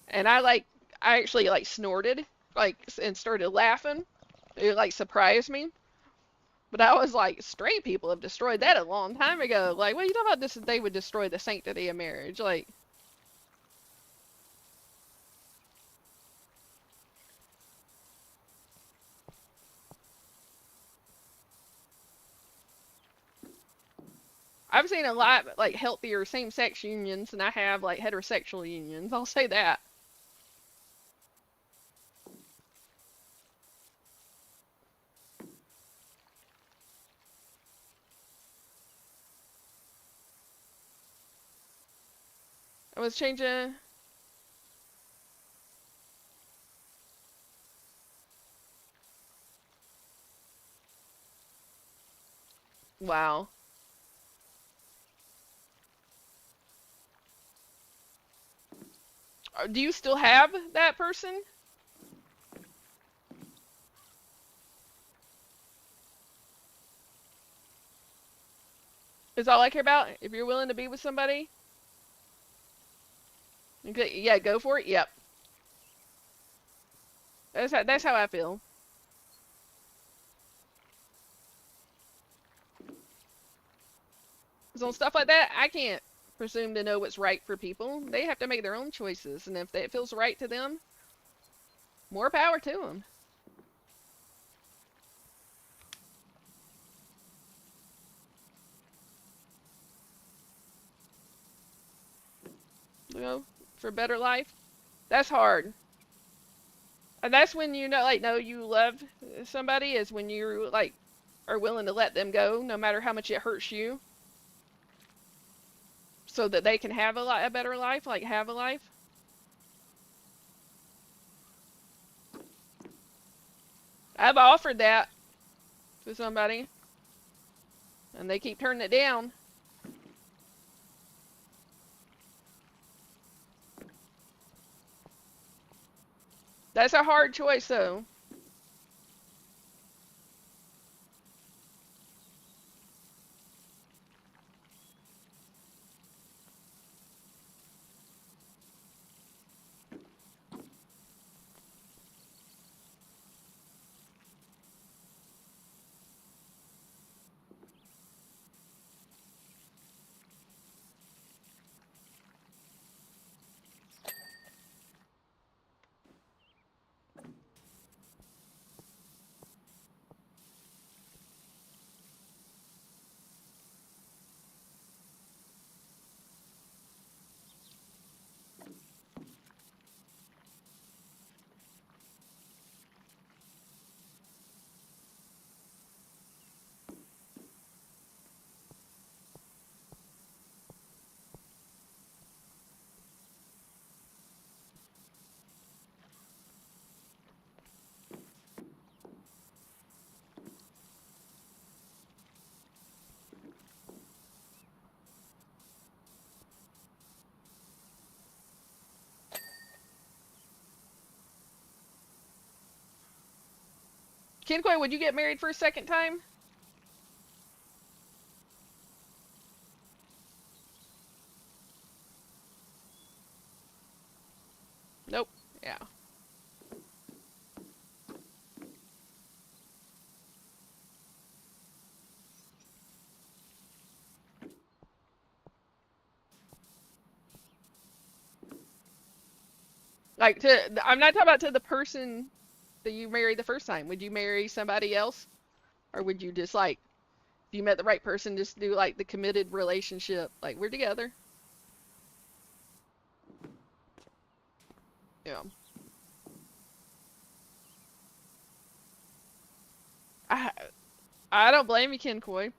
and I actually like snorted, like, and started laughing. It like surprised me. But I was like, straight people have destroyed that a long time ago. Like, what are you talking about? This they would destroy the sanctity of marriage. Like, I've seen a lot like healthier same-sex unions than I have like heterosexual unions. I'll say that. I was changing. Wow. Do you still have that person? Is all I care about. If you're willing to be with somebody, okay, yeah, go for it. Yep. That's how I feel. Because on stuff like that, I can't presume to know what's right for people. They have to make their own choices, and if it feels right to them, more power to them. You know, for a better life. That's hard. And that's when you know you love somebody is when you are willing to let them go, no matter how much it hurts you, so that they can have a better life, have a life. I've offered that to somebody, and they keep turning it down. That's a hard choice, though. Kinquay, would you get married for a second time? Nope. Yeah. I'm not talking about to the person that you married the first time. Would you marry somebody else, or would you just if you met the right person, just do the committed relationship, like we're together? Yeah. I I don't blame you, Kincoy.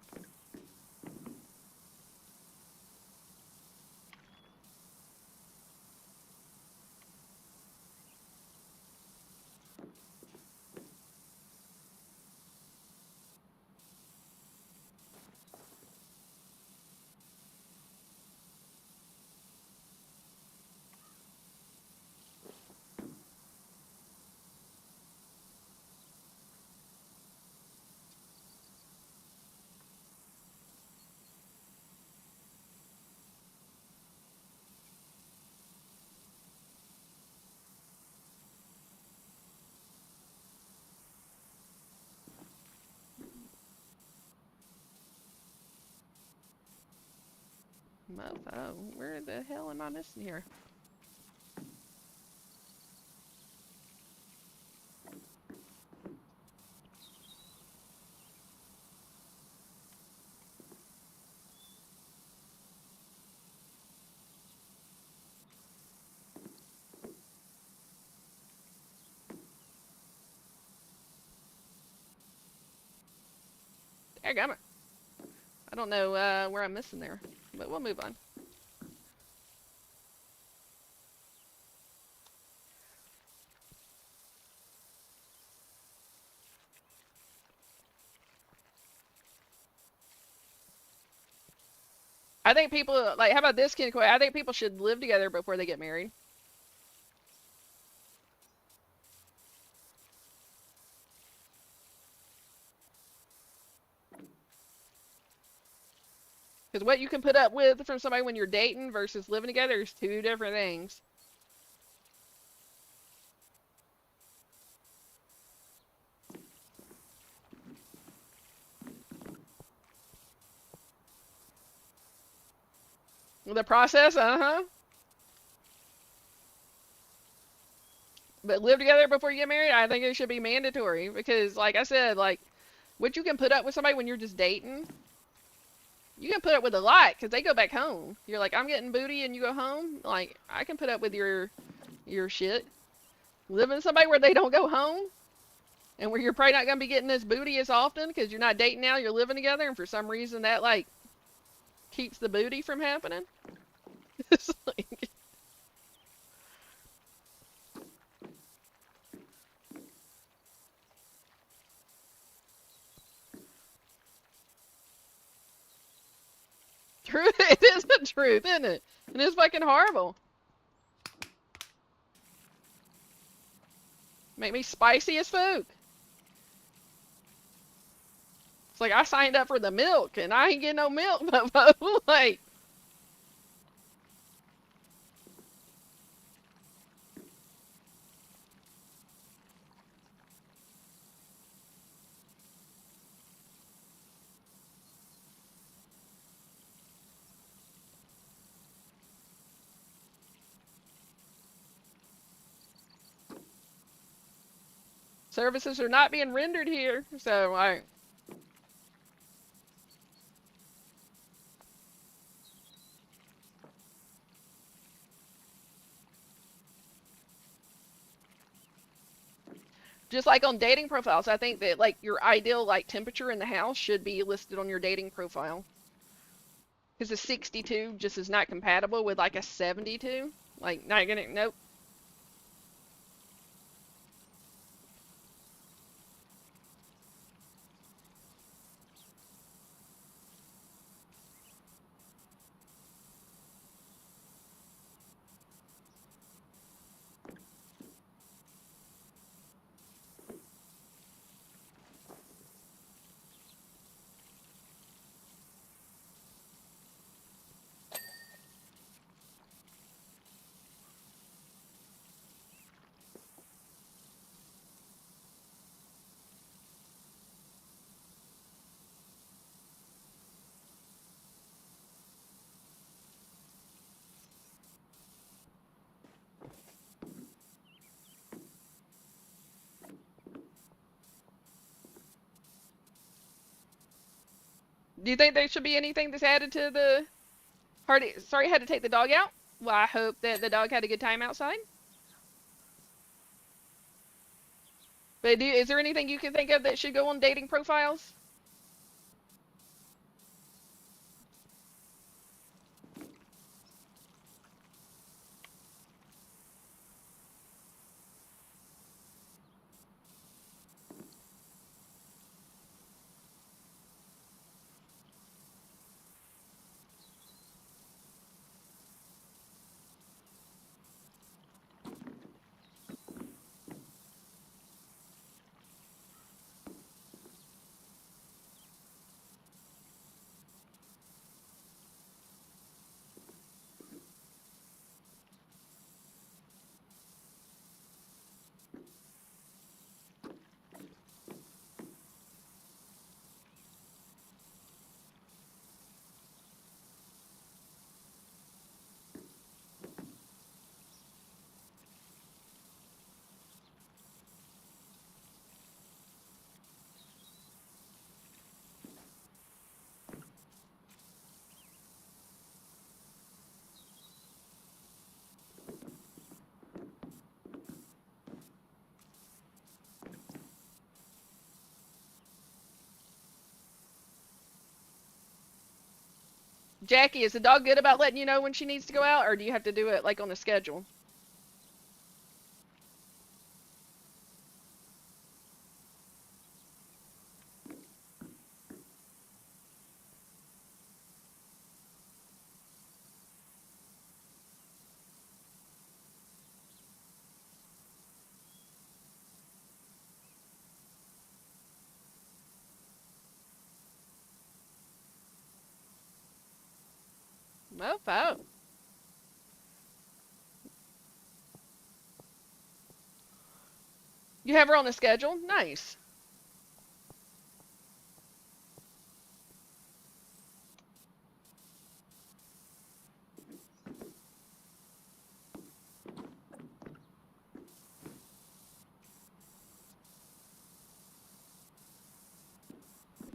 Mofo, where the hell am I missing here? Daggum it. I don't know where I'm missing there, but we'll move on. I think people like. How about this, Ken? I think people should live together before they get married. Because what you can put up with from somebody when you're dating versus living together is two different things. The process, uh-huh. But live together before you get married, I think it should be mandatory because, like I said, like what you can put up with somebody when you're just dating, you can put up with a lot because they go back home. You're like, I'm getting booty, and you go home. Like I can put up with your shit. Living with somebody where they don't go home, and where you're probably not gonna be getting this booty as often because you're not dating now, you're living together, and for some reason that like keeps the booty from happening. It's like, truth, it is the truth, isn't it? And it's fucking horrible. Make me spicy as fuck. It's like I signed up for the milk and I ain't getting no milk, but like. Services are not being rendered here, so I. Just like on dating profiles, I think that like your ideal like temperature in the house should be listed on your dating profile. Because a 62 just is not compatible with like a 72. Like not gonna nope. Do you think there should be anything that's added to the party? Sorry, had to take the dog out. Well, I hope that the dog had a good time outside. But is there anything you can think of that should go on dating profiles? Jackie, is the dog good about letting you know when she needs to go out, or do you have to do it like on a schedule? Mofo. You have her on the schedule? Nice.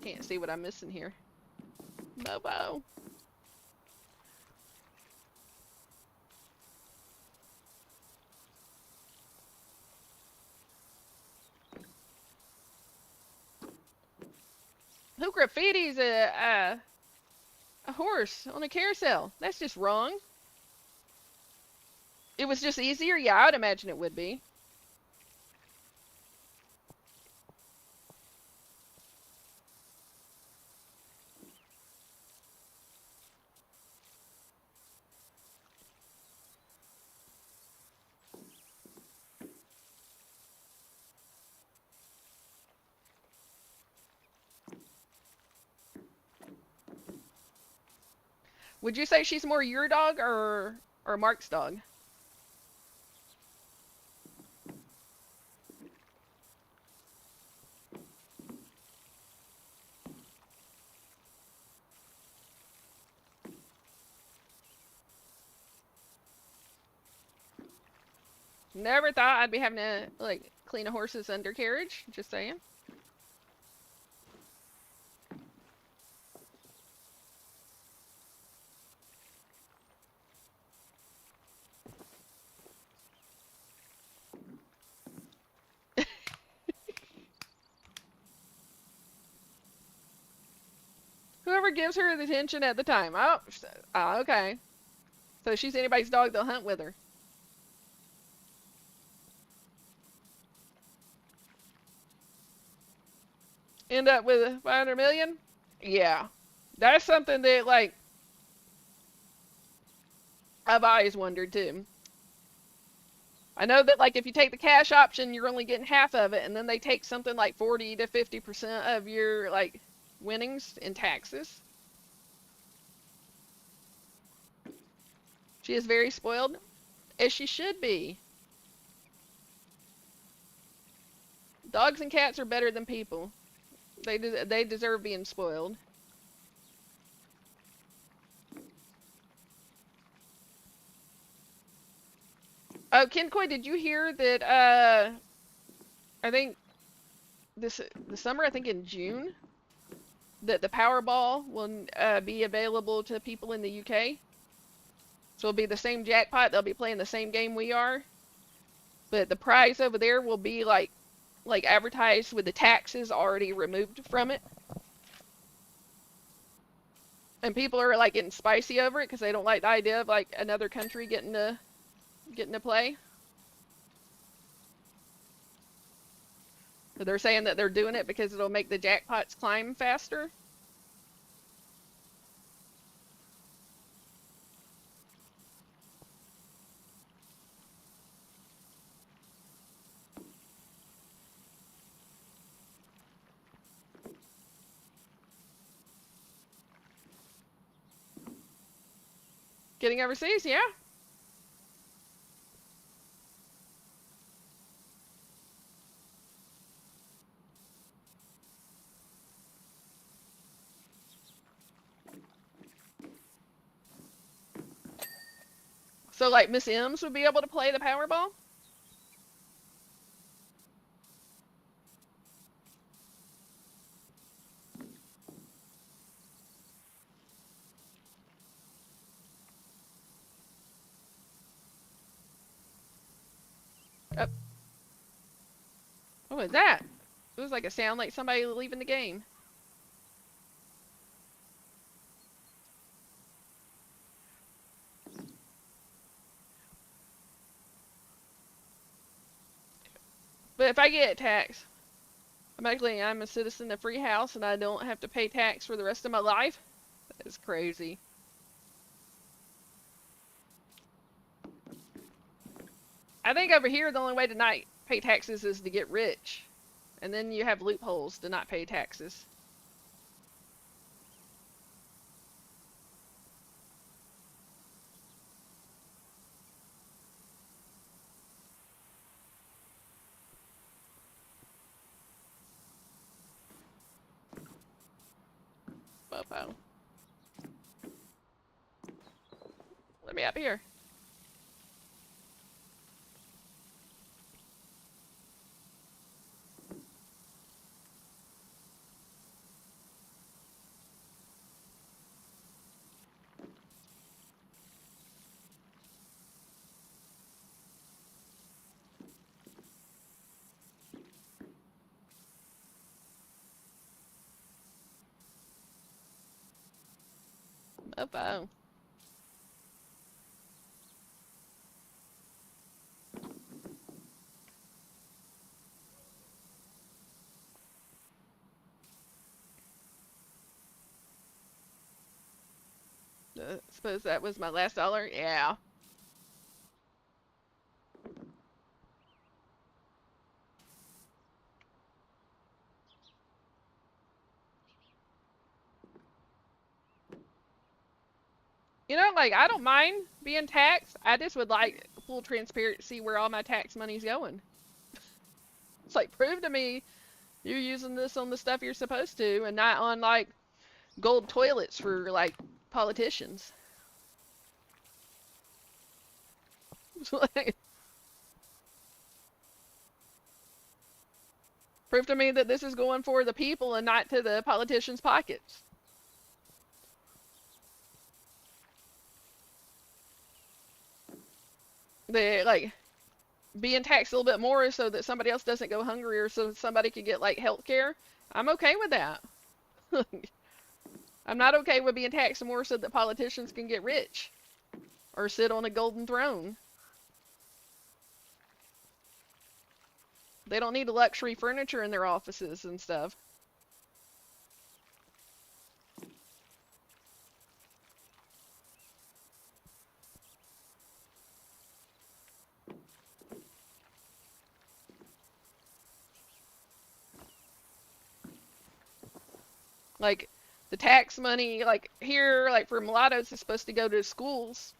Can't see what I'm missing here. Bobo. Who graffitis a horse on a carousel? That's just wrong. It was just easier? Yeah, I'd imagine it would be. Would you say she's more your dog or Mark's dog? Never thought I'd be having to like clean a horse's undercarriage. Just saying. Whoever gives her the attention at the time. Oh, okay. So she's anybody's dog, they'll hunt with her. End up with 500 million? Yeah. That's something that, like, I've always wondered too. I know that, like, if you take the cash option, you're only getting half of it, and then they take something like 40 to 50% of your, like, winnings in taxes. She is very spoiled, as she should be. Dogs and cats are better than people. They deserve being spoiled. Oh, Kenkoy, did you hear that, I think the summer, I think in June, that the Powerball will be available to people in the UK? So it'll be the same jackpot, they'll be playing the same game we are, but the prize over there will be like advertised with the taxes already removed from it. And people are like getting spicy over it because they don't like the idea of like another country getting to play. So they're saying that they're doing it because it'll make the jackpots climb faster. Getting overseas, yeah. So like Miss M's would be able to play the Powerball? What was that? It was like a sound like somebody leaving the game. But if I get taxed, automatically I'm a citizen of free house and I don't have to pay tax for the rest of my life? That is crazy. I think over here the only way to not pay taxes is to get rich. And then you have loopholes to not pay taxes. Oh. Let me up here. Oh. Suppose that was my last dollar? Yeah. You know, like, I don't mind being taxed. I just would like full transparency where all my tax money's going. It's like, prove to me you're using this on the stuff you're supposed to and not on, like, gold toilets for, like, politicians. Prove to me that this is going for the people and not to the politicians' pockets. They, like, being taxed a little bit more so that somebody else doesn't go hungry or so somebody could get, like, health care. I'm okay with that. I'm not okay with being taxed more so that politicians can get rich or sit on a golden throne. They don't need luxury furniture in their offices and stuff. Like, the tax money, like, here, like, for mulattoes is supposed to go to schools.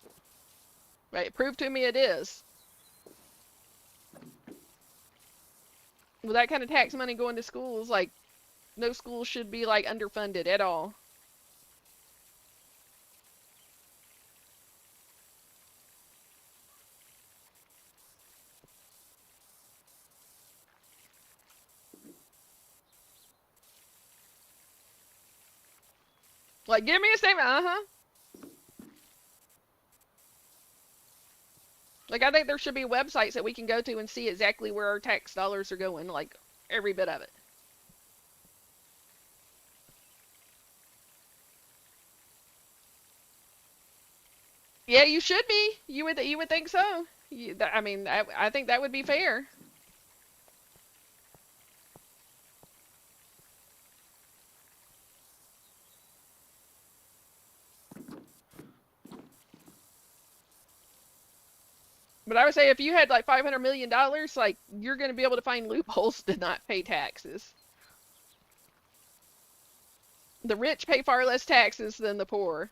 Right? Prove to me it is. With that kind of tax money going to schools, like, no school should be, like, underfunded at all. Like, give me a statement. Uh-huh. Like, I think there should be websites that we can go to and see exactly where our tax dollars are going, like, every bit of it. Yeah, you should be. You would think so. I mean, I think that would be fair. But I would say if you had like $500 million, like, you're going to be able to find loopholes to not pay taxes. The rich pay far less taxes than the poor.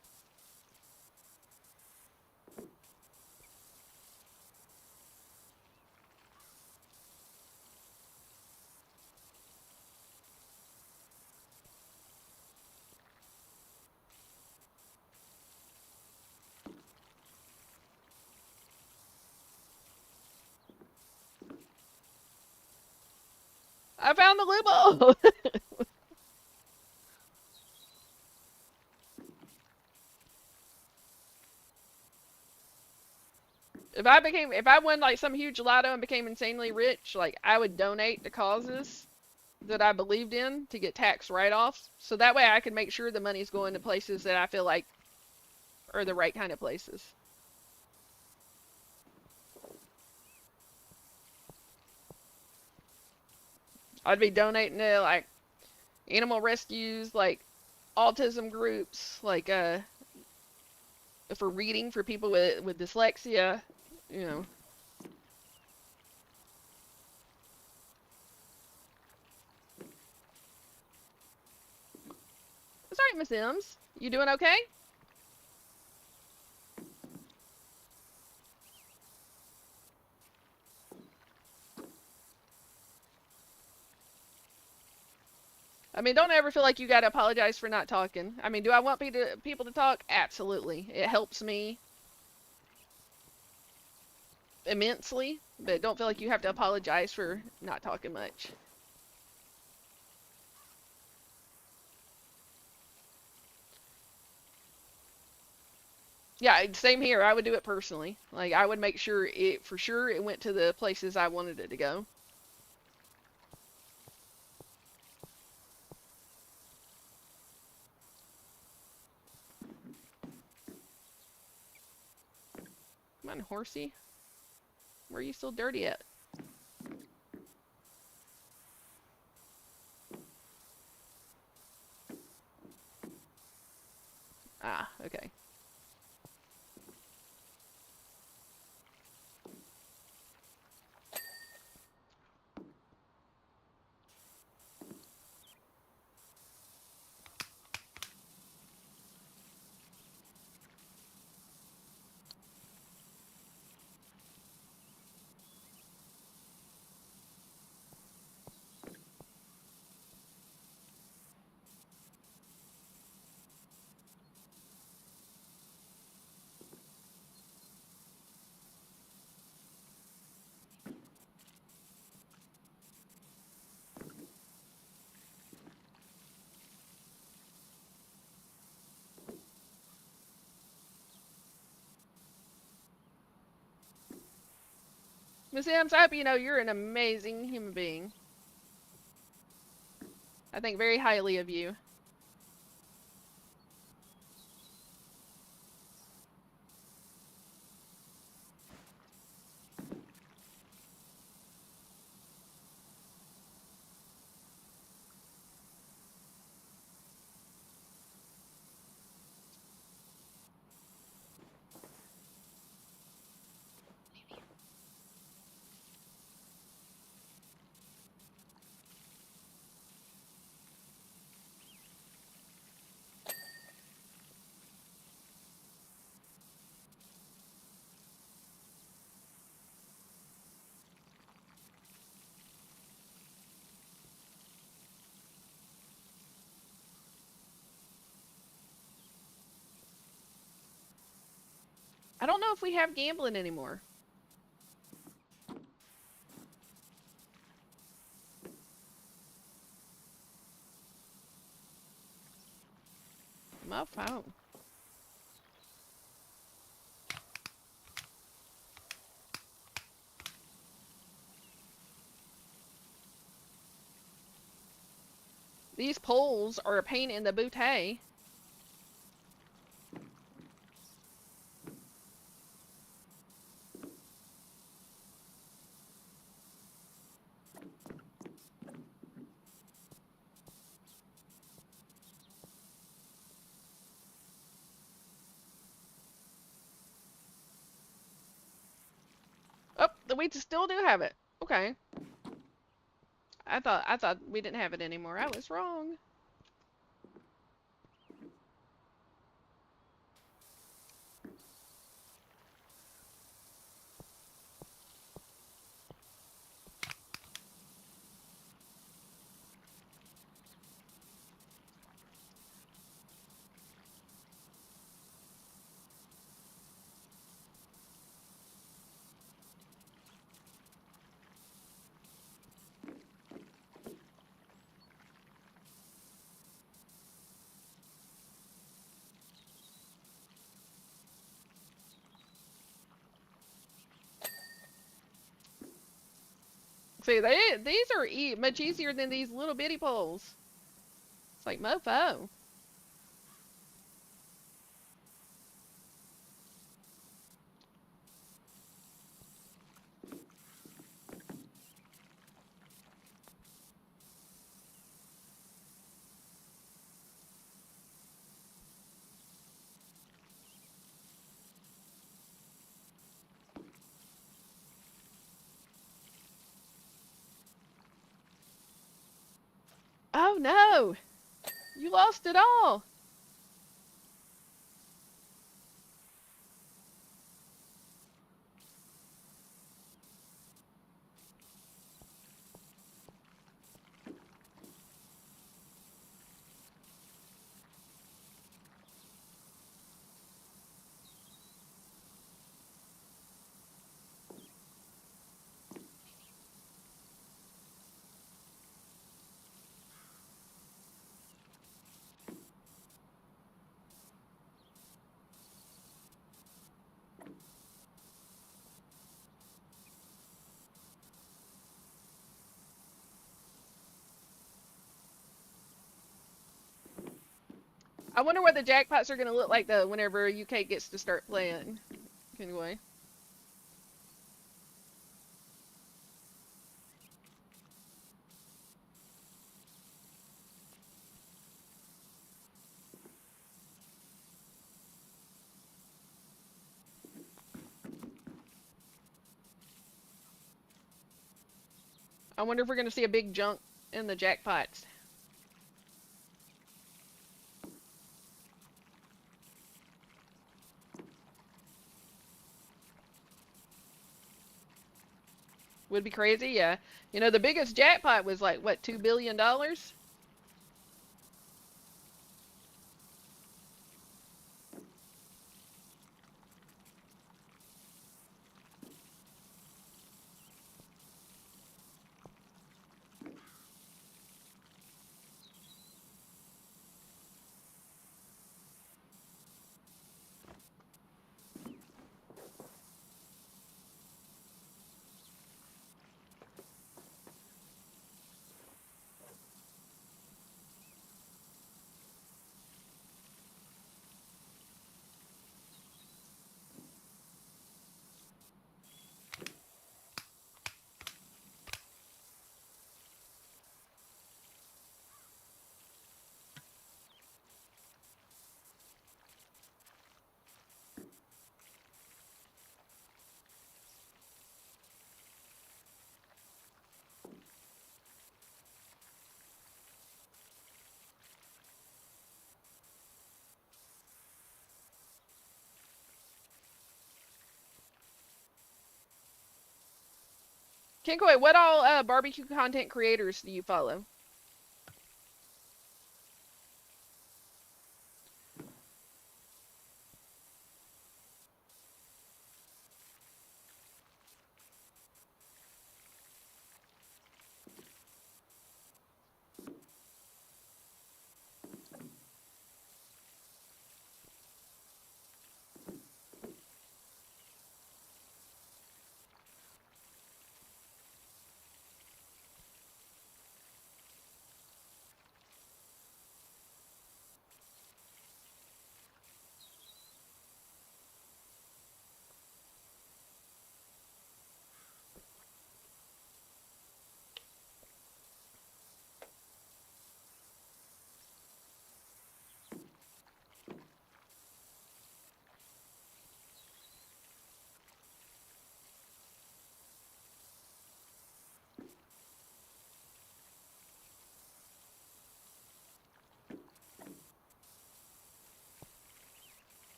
I found the loophole. If I won like some huge lotto and became insanely rich, like, I would donate to causes that I believed in to get tax write-offs. So that way I can make sure the money's going to places that I feel like are the right kind of places. I'd be donating to like animal rescues, like autism groups, like for reading for people with dyslexia, you know. It's alright, Miss Sims. You doing okay? I mean, don't ever feel like you gotta apologize for not talking. I mean, do I want people to talk? Absolutely. It helps me immensely, but don't feel like you have to apologize for not talking much. Yeah, same here. I would do it personally. Like, I would make sure for sure it went to the places I wanted it to go. Come on, horsey. Where are you still dirty at? Ah, okay. Miss Ems, I hope you know you're an amazing human being. I think very highly of you. I don't know if we have gambling anymore. My phone. These poles are a pain in the bootay. Oh, we still do have it. Okay. I thought we didn't have it anymore. I was wrong. See, these are much easier than these little bitty poles. It's like mofo. Oh no! You lost it all! I wonder what the jackpots are gonna look like though whenever UK gets to start playing. Anyway. I wonder if we're gonna see a big jump in the jackpots. Would be crazy, yeah. You know, the biggest jackpot was like what, $2 billion? Kinkoi, what all barbecue content creators do you follow?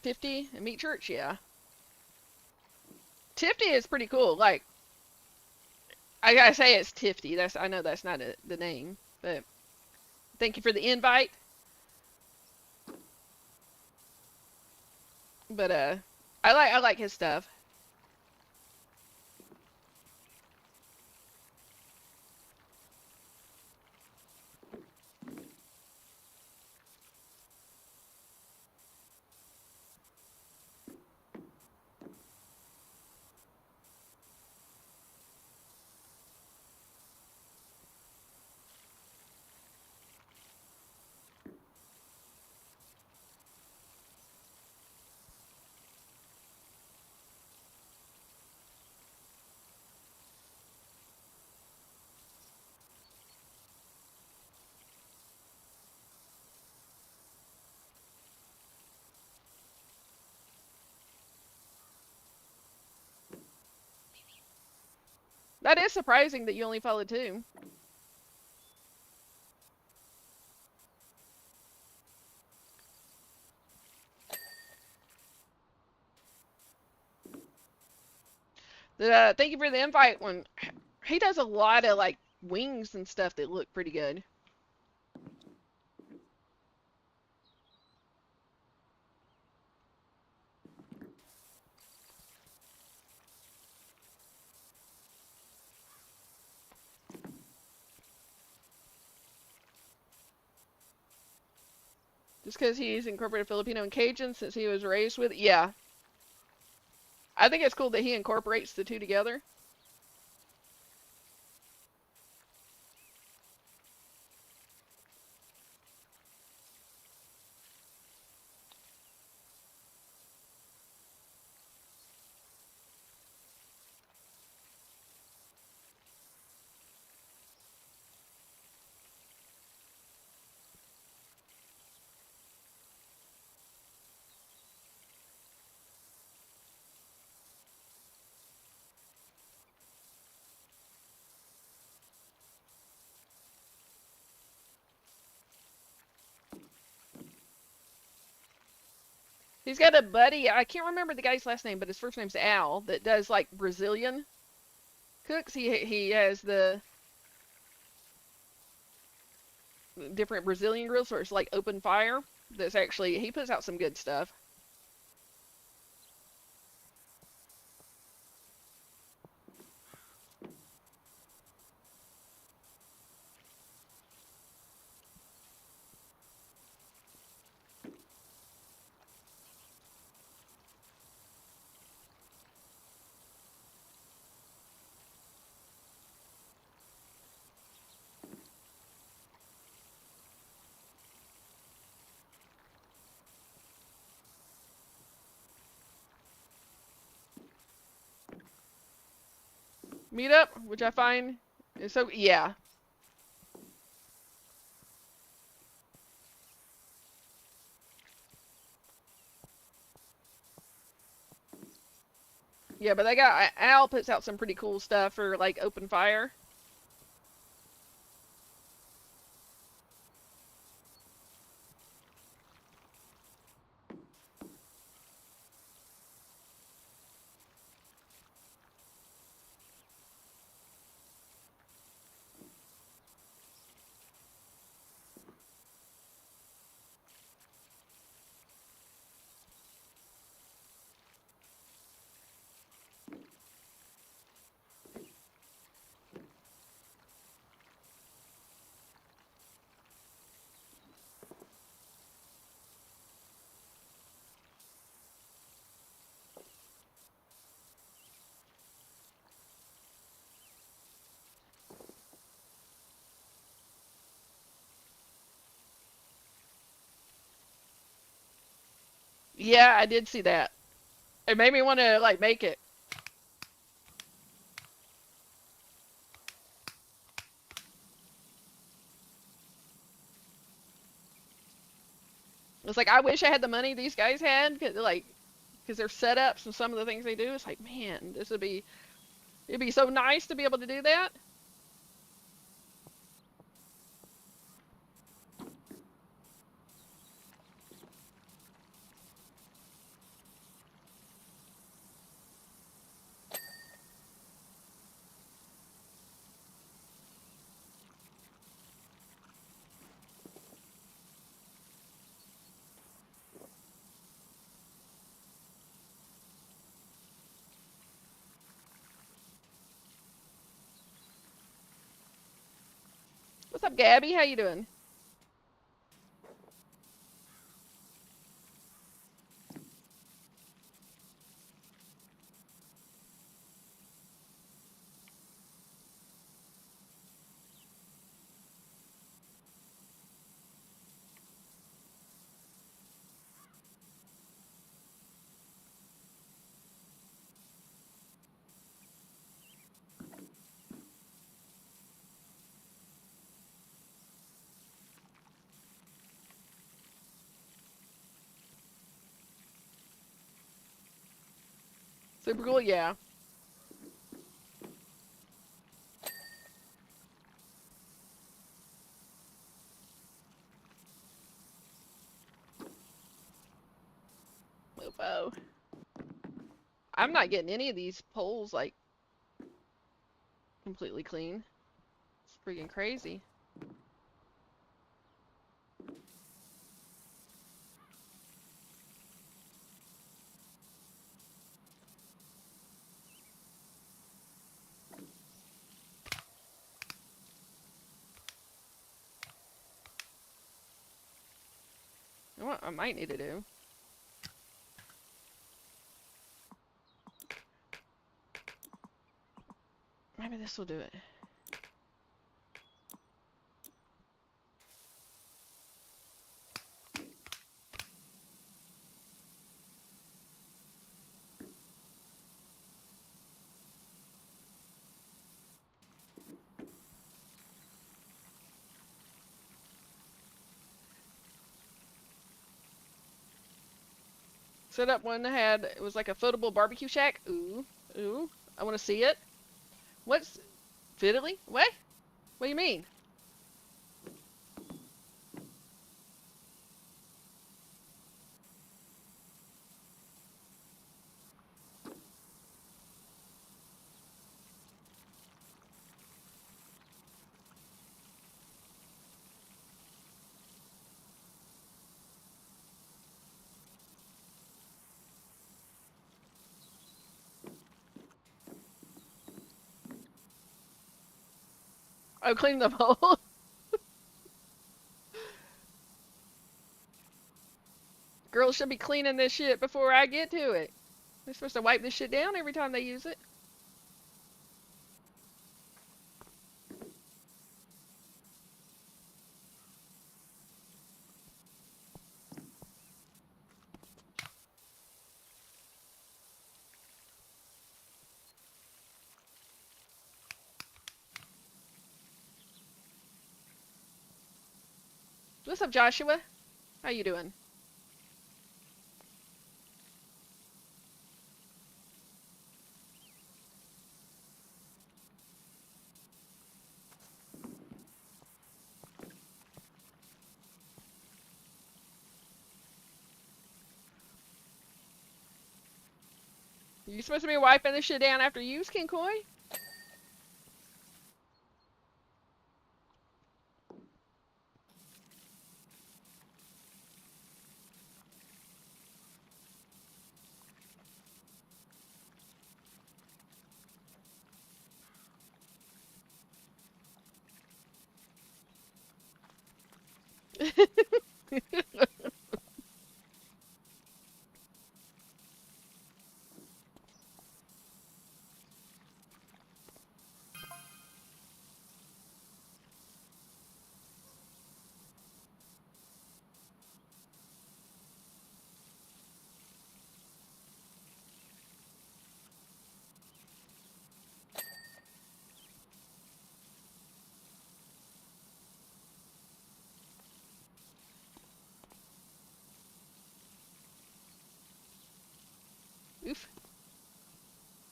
Tifty and Meat Church, yeah. Tifty is pretty cool. Like, I gotta say it's Tifty. I know that's not the name, but thank you for the invite. But I like his stuff. That is surprising that you only follow two. Thank you for the invite. One, he does a lot of like wings and stuff that look pretty good. Just because he's incorporated Filipino and Cajun since he was raised with it. Yeah. I think it's cool that he incorporates the two together. He's got a buddy, I can't remember the guy's last name, but his first name's Al, that does like Brazilian cooks. He has the different Brazilian grills where it's like open fire. That's actually, he puts out some good stuff. Meetup, which I find is so, yeah. Yeah, but that guy, Al puts out some pretty cool stuff for like open fire. Yeah, I did see that. It made me want to like make it. It's like I wish I had the money these guys had, like, because their setups and some of the things they do. It's like, man, this would be, it'd be so nice to be able to do that. What's up, Gabby? How you doing? Super cool, yeah. Mofo. I'm not getting any of these poles like completely clean. It's freaking crazy. I might need to do. Maybe this will do it. Set up one that had, it was like a footable barbecue shack. Ooh, ooh, I want to see it. What's, fiddly? What? What do you mean? Oh, clean the bowl. Girls should be cleaning this shit before I get to it. They're supposed to wipe this shit down every time they use it. What's up, Joshua? How you doing? You supposed to be wiping this shit down after use, King Koi? Oof.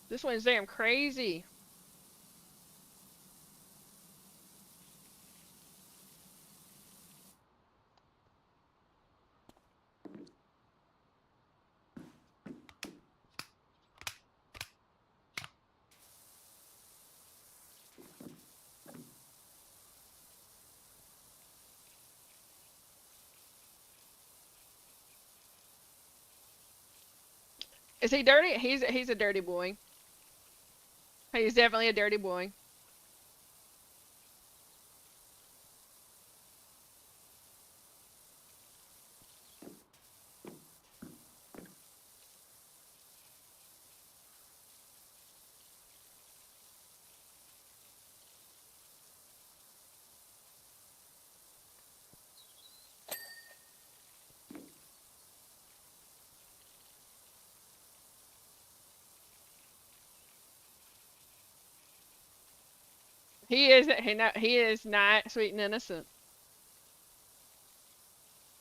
This one's damn crazy. Is he dirty? He's a dirty boy. He's definitely a dirty boy. He is not sweet and innocent.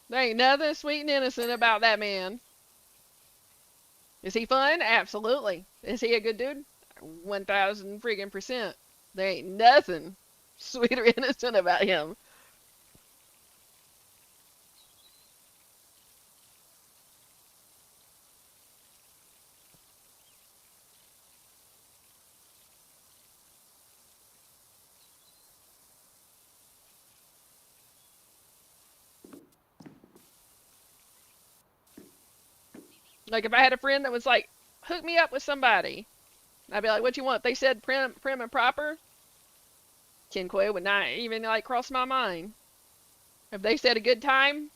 There ain't nothing sweet and innocent about that man. Is he fun? Absolutely. Is he a good dude? 1,000 freaking percent. There ain't nothing sweet or innocent about him. Like if I had a friend that was like, hook me up with somebody, I'd be like, what you want? They said prim and proper. Ken Quay would not even like cross my mind. If they said a good time,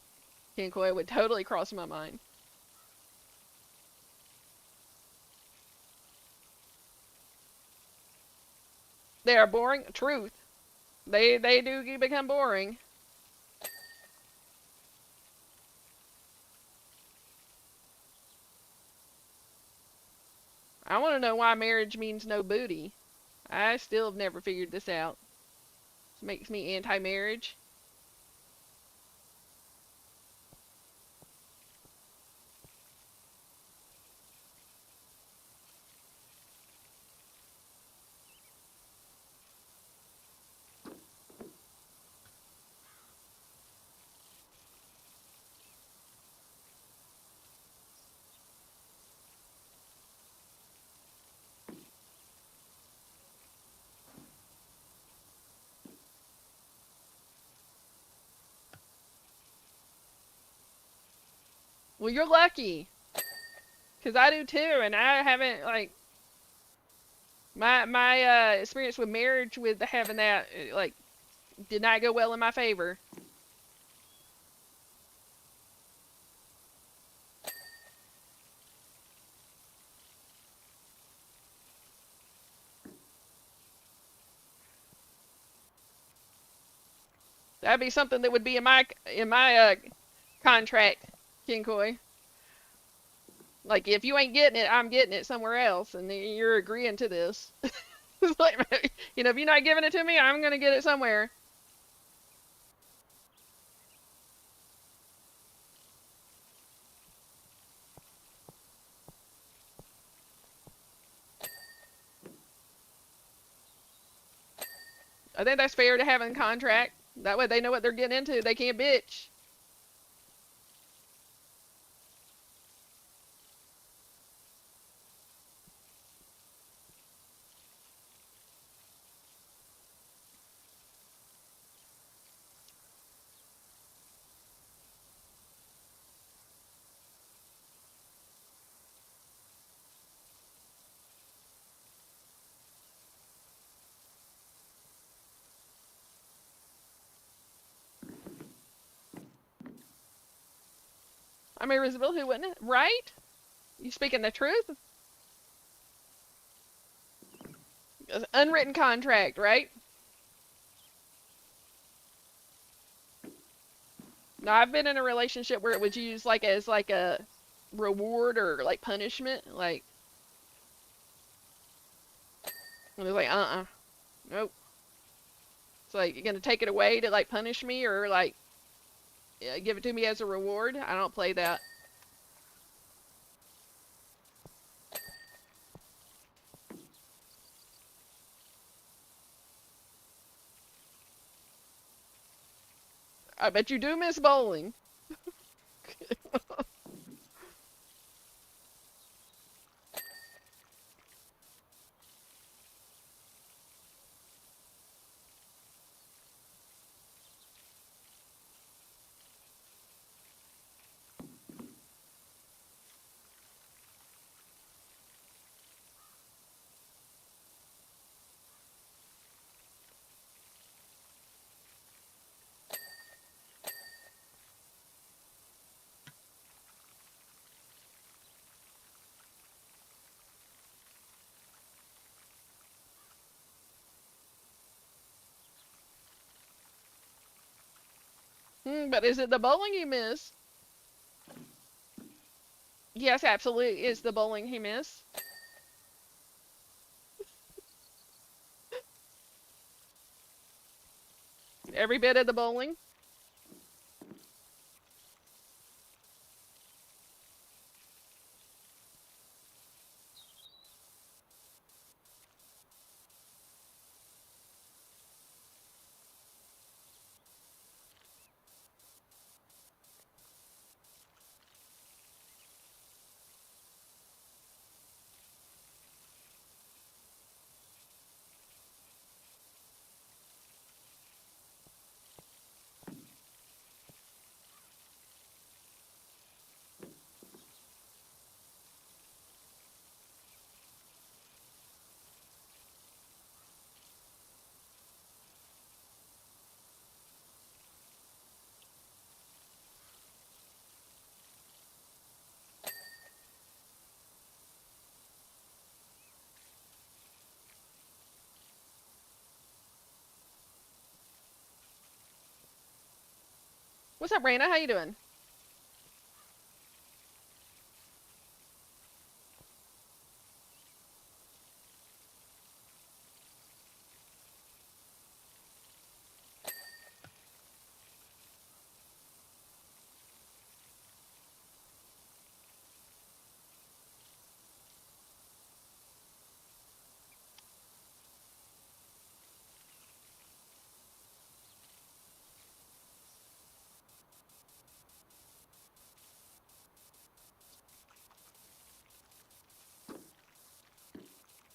Kinkoi would totally cross my mind. They are boring. Truth. They do become boring. I want to know why marriage means no booty. I still have never figured this out. This makes me anti-marriage. Well, you're lucky, 'cause I do too, and I haven't like my experience with marriage with having that like did not go well in my favor. That'd be something that would be in my contract, Kinkoi. Like if you ain't getting it, I'm getting it somewhere else, and you're agreeing to this. It's like, if you're not giving it to me, I'm gonna get it somewhere. I think that's fair to have in contract. That way they know what they're getting into. They can't bitch. I'm irresistible. Who wouldn't it? Right? You speaking the truth? Unwritten contract, right? No, I've been in a relationship where it was used like as like a reward or like punishment. Like, and it was like, nope. It's like you're gonna take it away to like punish me or like give it to me as a reward. I don't play that. I bet you do miss bowling. But is it the bowling you miss? Yes, absolutely. Is the bowling he miss? Every bit of the bowling? What's up, Raina? How you doing?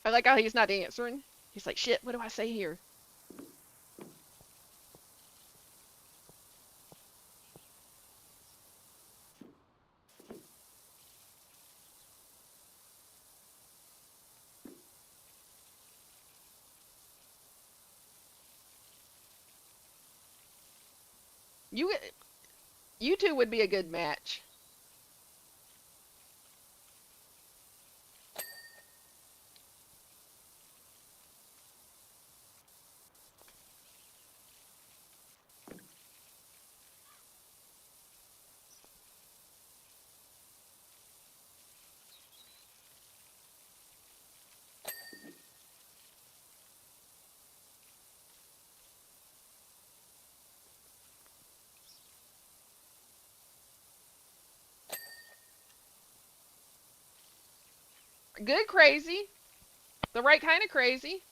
I like how he's not answering. He's like, shit, what do I say here? You you two would be a good match. Good crazy. The right kind of crazy.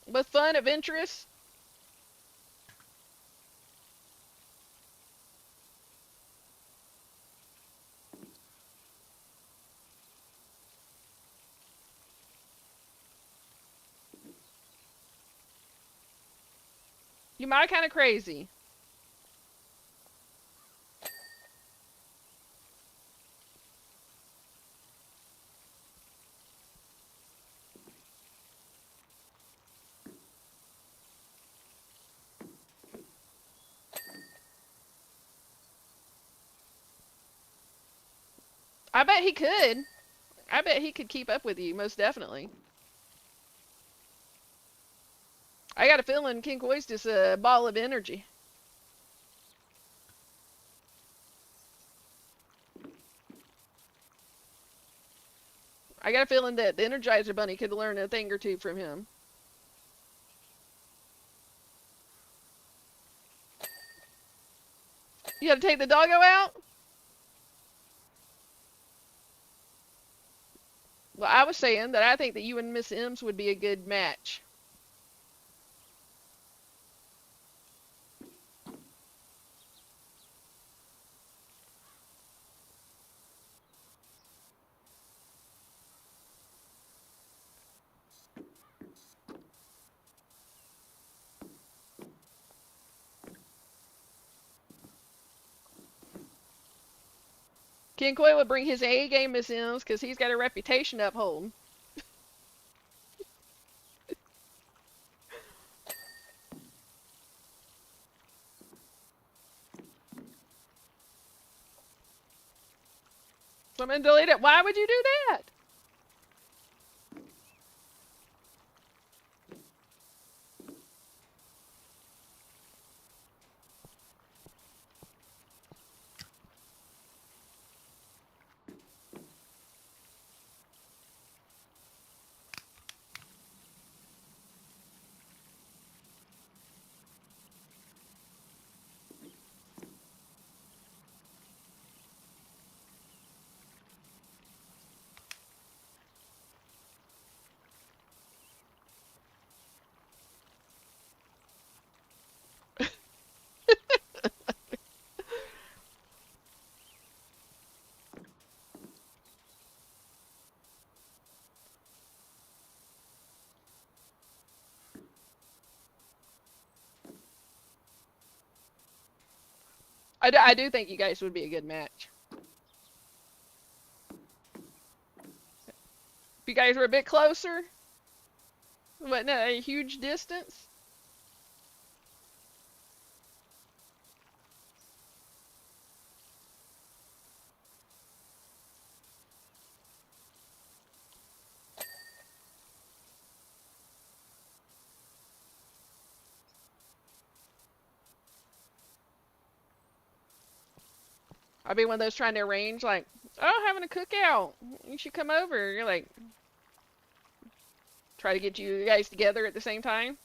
With fun, adventurous. You my kind of crazy. I bet he could. I bet he could keep up with you, most definitely. I got a feeling King Koi's just a ball of energy. I got a feeling that the Energizer Bunny could learn a thing or two from him. You had to take the doggo out? Well, I was saying that I think that you and Miss M's would be a good match. King Koi would bring his A game, Miss M's, because he's got a reputation to uphold. So I'm going to delete it. Why would you do that? I do think you guys would be a good match. If you guys were a bit closer, but not a huge distance. I'd be one of those trying to arrange, like, oh, having a cookout. You should come over. You're like, try to get you guys together at the same time.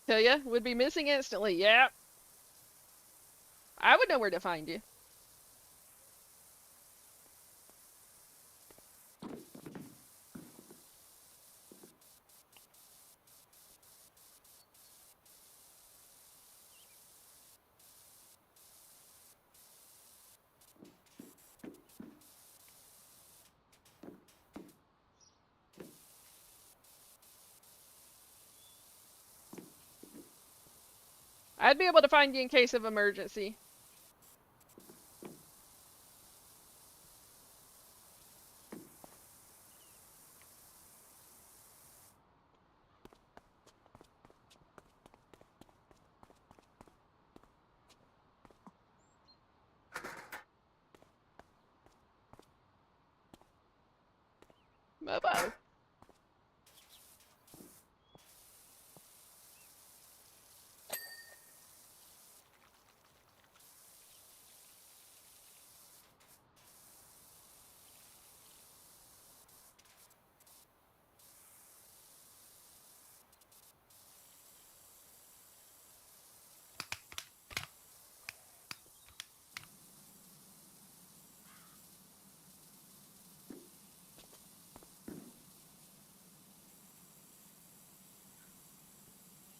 Tell ya, would be missing instantly. Yeah. I would know where to find you. I'd be able to find you in case of emergency. Bye-bye.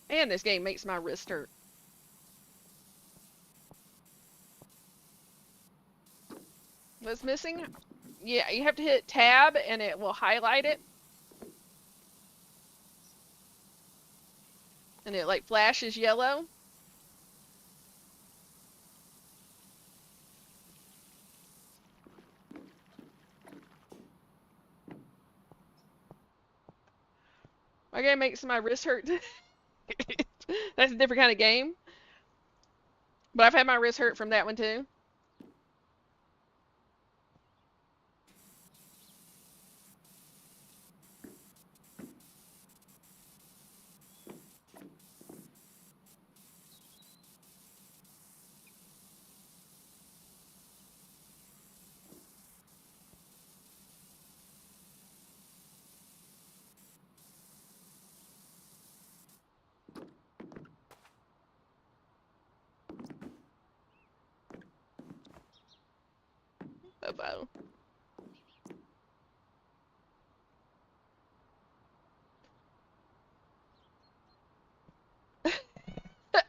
And this game makes my wrist hurt. What's missing? Yeah, you have to hit tab and it will highlight it. And it like flashes yellow. My game makes my wrist hurt. That's a different kind of game. But I've had my wrist hurt from that one too. Bobo.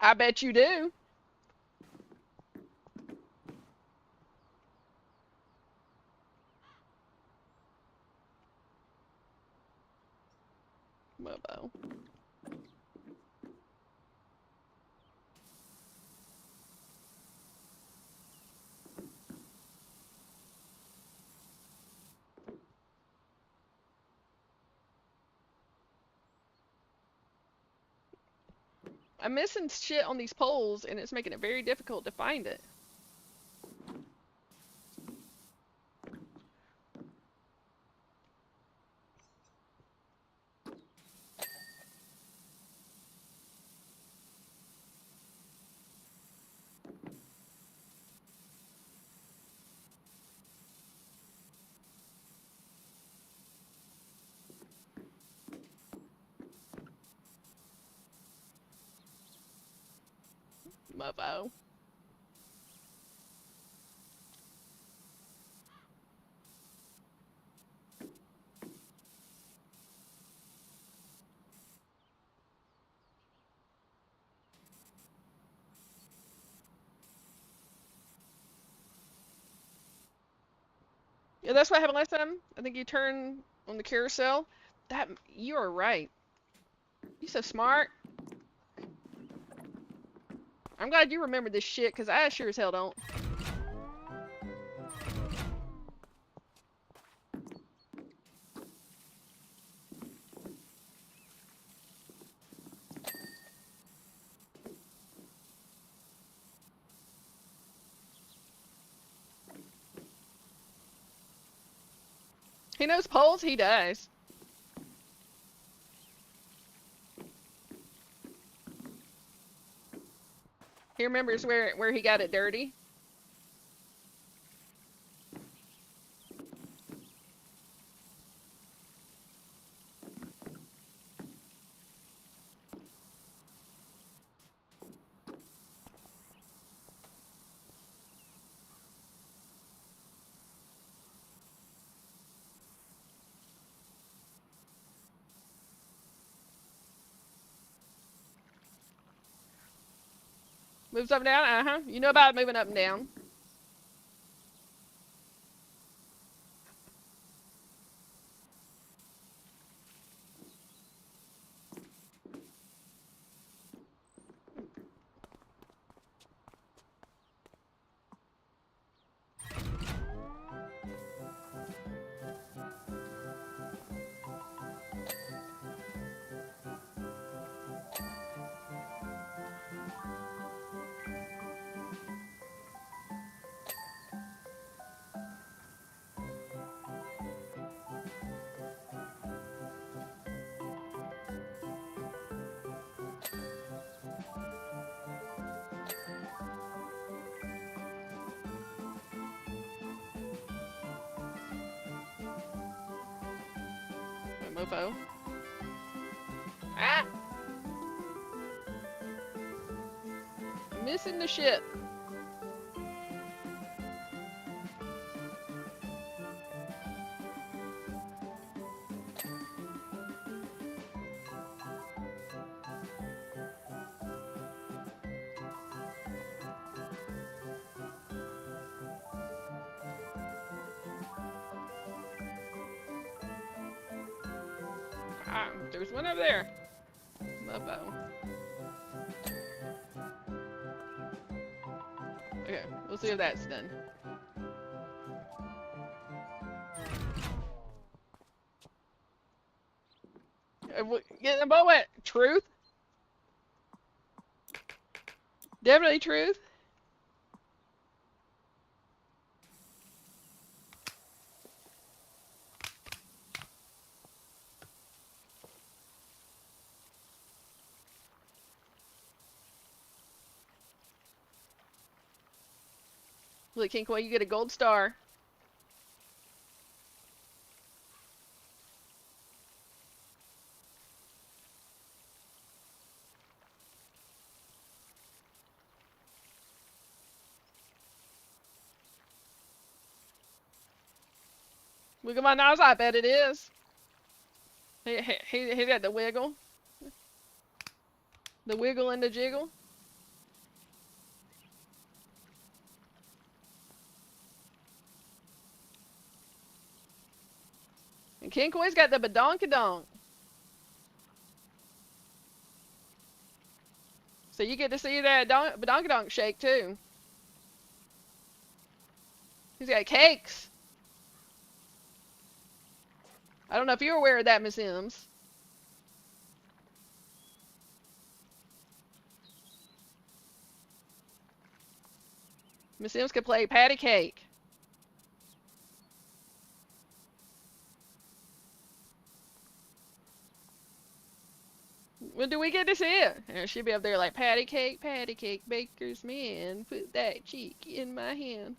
I bet you do. Bobo. I'm missing shit on these poles and it's making it very difficult to find it. Bobo. Yeah, that's what happened last time. I think you turn on the carousel. That you are right. You so smart. I'm glad you remember this shit, because I sure as hell don't. He knows poles? He does. He remembers where he got it dirty. Moves up and down? Uh-huh. You know about moving up and down. Mofo. Ah! Missing the ship. Ah, there's one over there. Mofo. Okay, we'll see if that's done. Get the moment. Truth? Definitely truth. Look, Kinkway, you get a gold star. Look at my nozzle. I bet it is. He got the wiggle. The wiggle and the jiggle. And Kinkway's got the badonkadonk. So you get to see that badonkadonk shake too. He's got cakes. I don't know if you're aware of that, Miss M's. Miss M's could play patty cake. When do we get to see it? And she'll be up there like, patty cake, baker's man, put that cheek in my hand.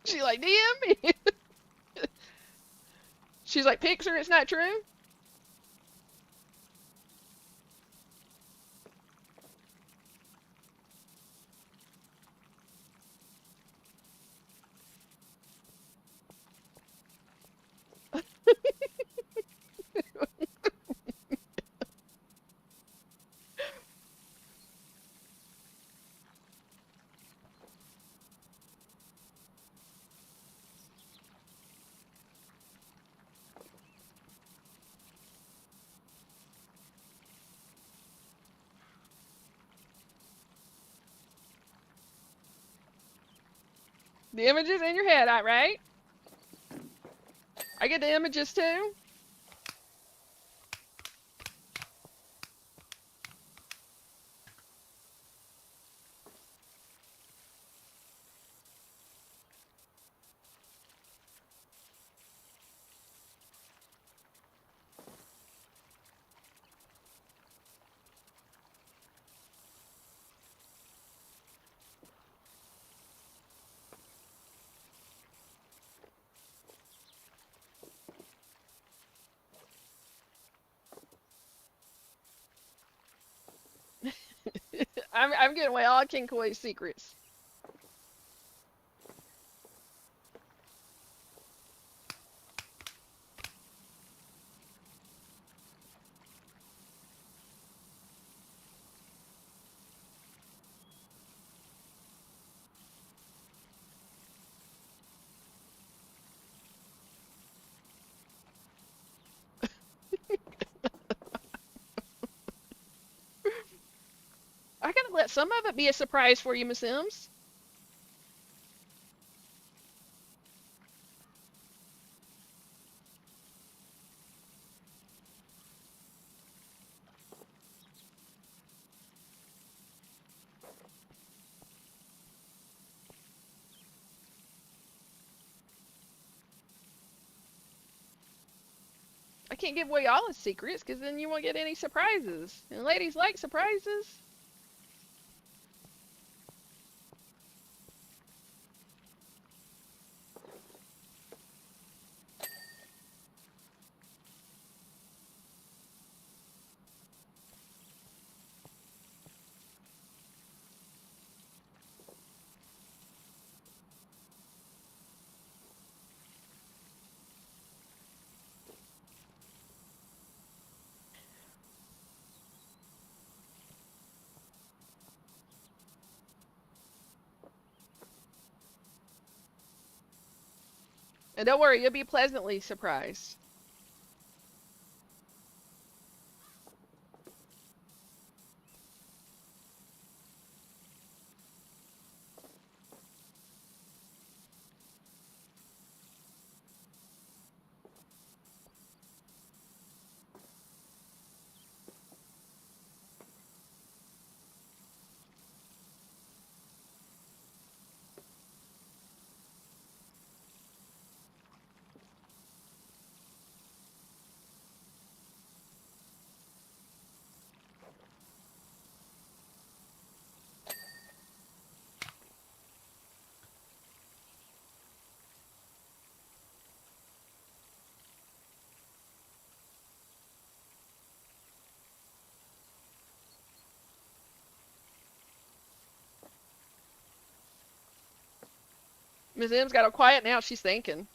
She's like, DM me. She's like, Pixar, it's not true. The images in your head, right? I get the images too. I'm getting away all King Koi's secrets. I gotta let some of it be a surprise for you, Miss Sims. I can't give away all his secrets because then you won't get any surprises. And ladies like surprises. And don't worry, you'll be pleasantly surprised. Miss M's got all quiet now. She's thinking.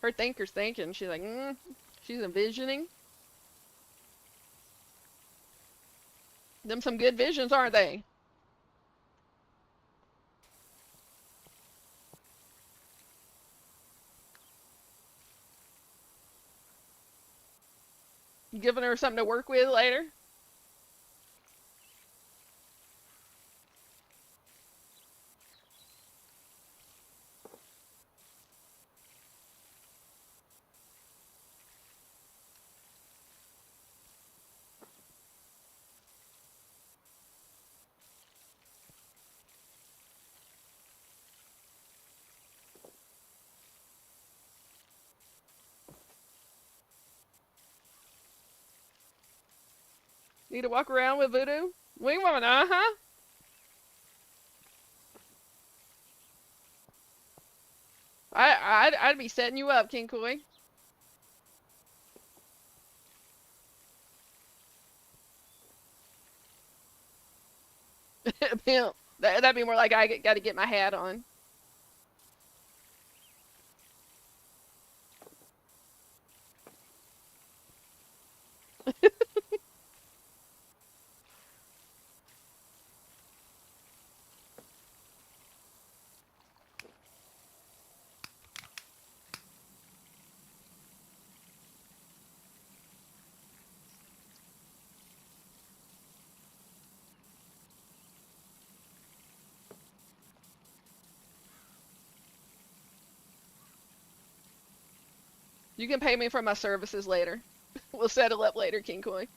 Her thinker's thinking. She's like, she's envisioning. Them some good visions, aren't they? Giving her something to work with later. Need to walk around with voodoo? Wing woman, uh-huh. I'd be setting you up, King Koi. Pimp. That'd be more like I got to get my hat on. You can pay me for my services later. We'll settle up later, King Koi.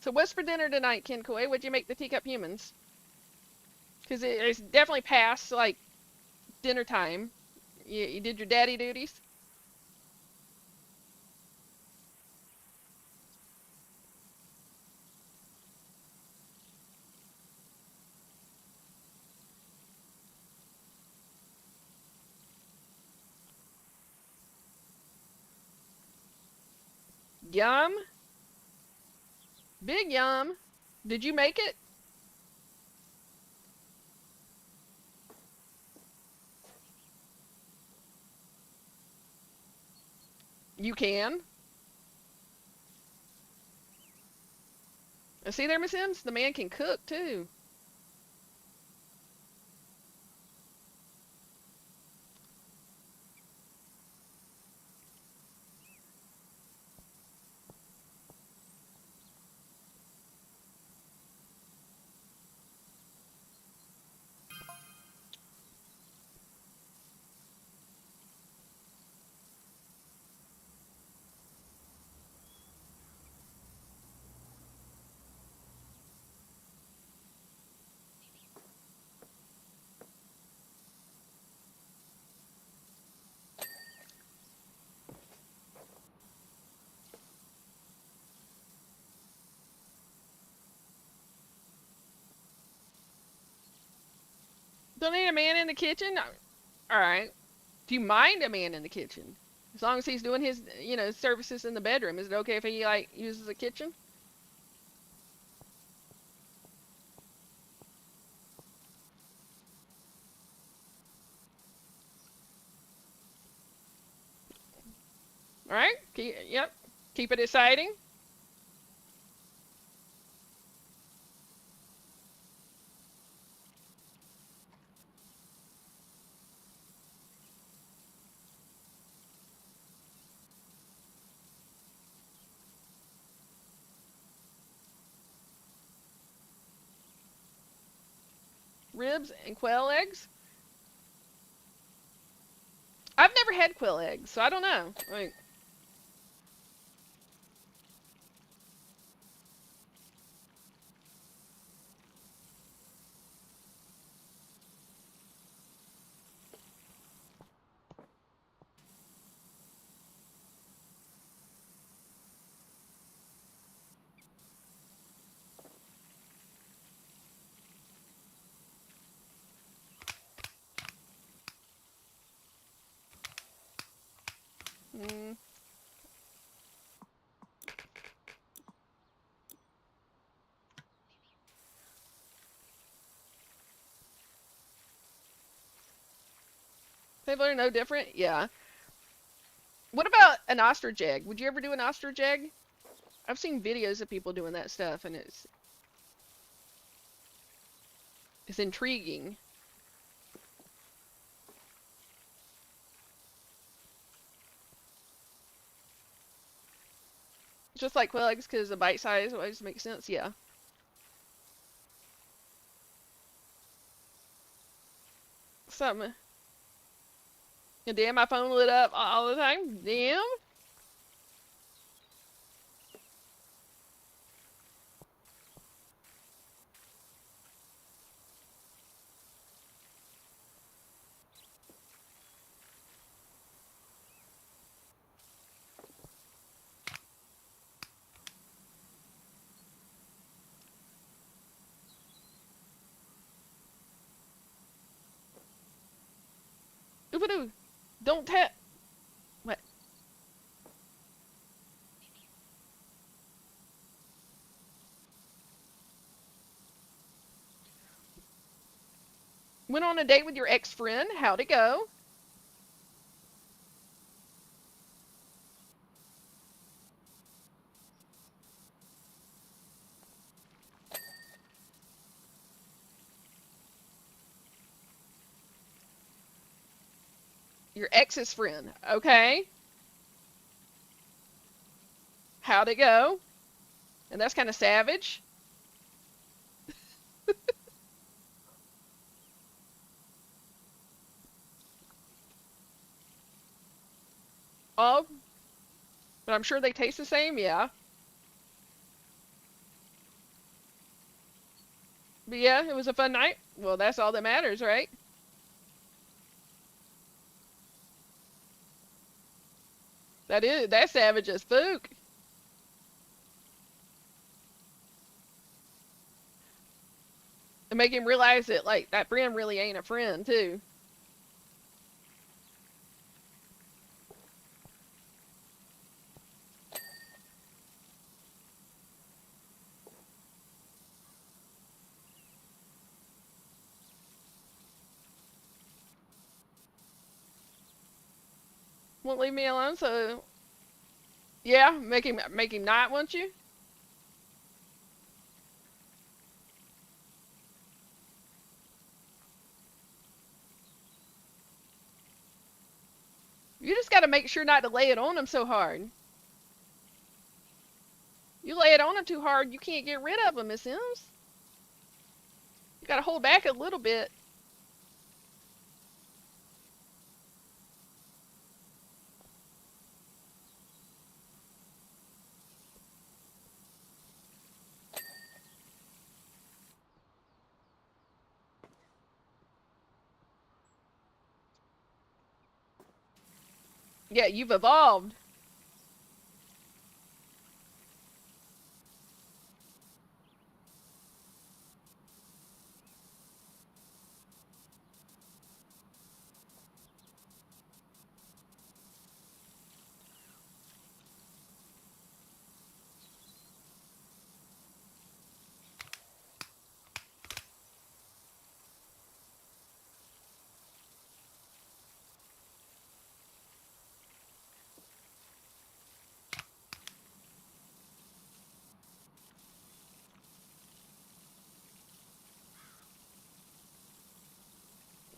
So what's for dinner tonight, Ken Koi? What'd you make the teacup humans? Because it's definitely past, like, dinner time. You did your daddy duties? Yum. Big yum. Did you make it? You can. See there, Miss Sims? The man can cook, too. Don't need a man in the kitchen? Alright. Do you mind a man in the kitchen? As long as he's doing his, services in the bedroom. Is it okay if he, like, uses the kitchen? Alright? Yep. Keep it exciting. Ribs and quail eggs? I've never had quail eggs, so I don't know. Like, mm, people are no different? Yeah. What about an ostrich egg? Would you ever do an ostrich egg? I've seen videos of people doing that stuff, and it's intriguing. Just like quail eggs, because the bite size always makes sense. Yeah. Something. And damn, my phone lit up all the time. Damn. What? Don't tell. What? Went on a date with your ex-friend. How'd it go? Your ex's friend. Okay. How'd it go? And that's kind of savage. Oh, but I'm sure they taste the same, yeah. But yeah, it was a fun night. Well, that's all that matters, right? That's savage as spook. And make him realize that like that friend really ain't a friend too. Won't leave me alone, so yeah, make him not want you. You just got to make sure not to lay it on him so hard. You lay it on him too hard, you can't get rid of him, Miss Sims. You got to hold back a little bit. Yeah, you've evolved.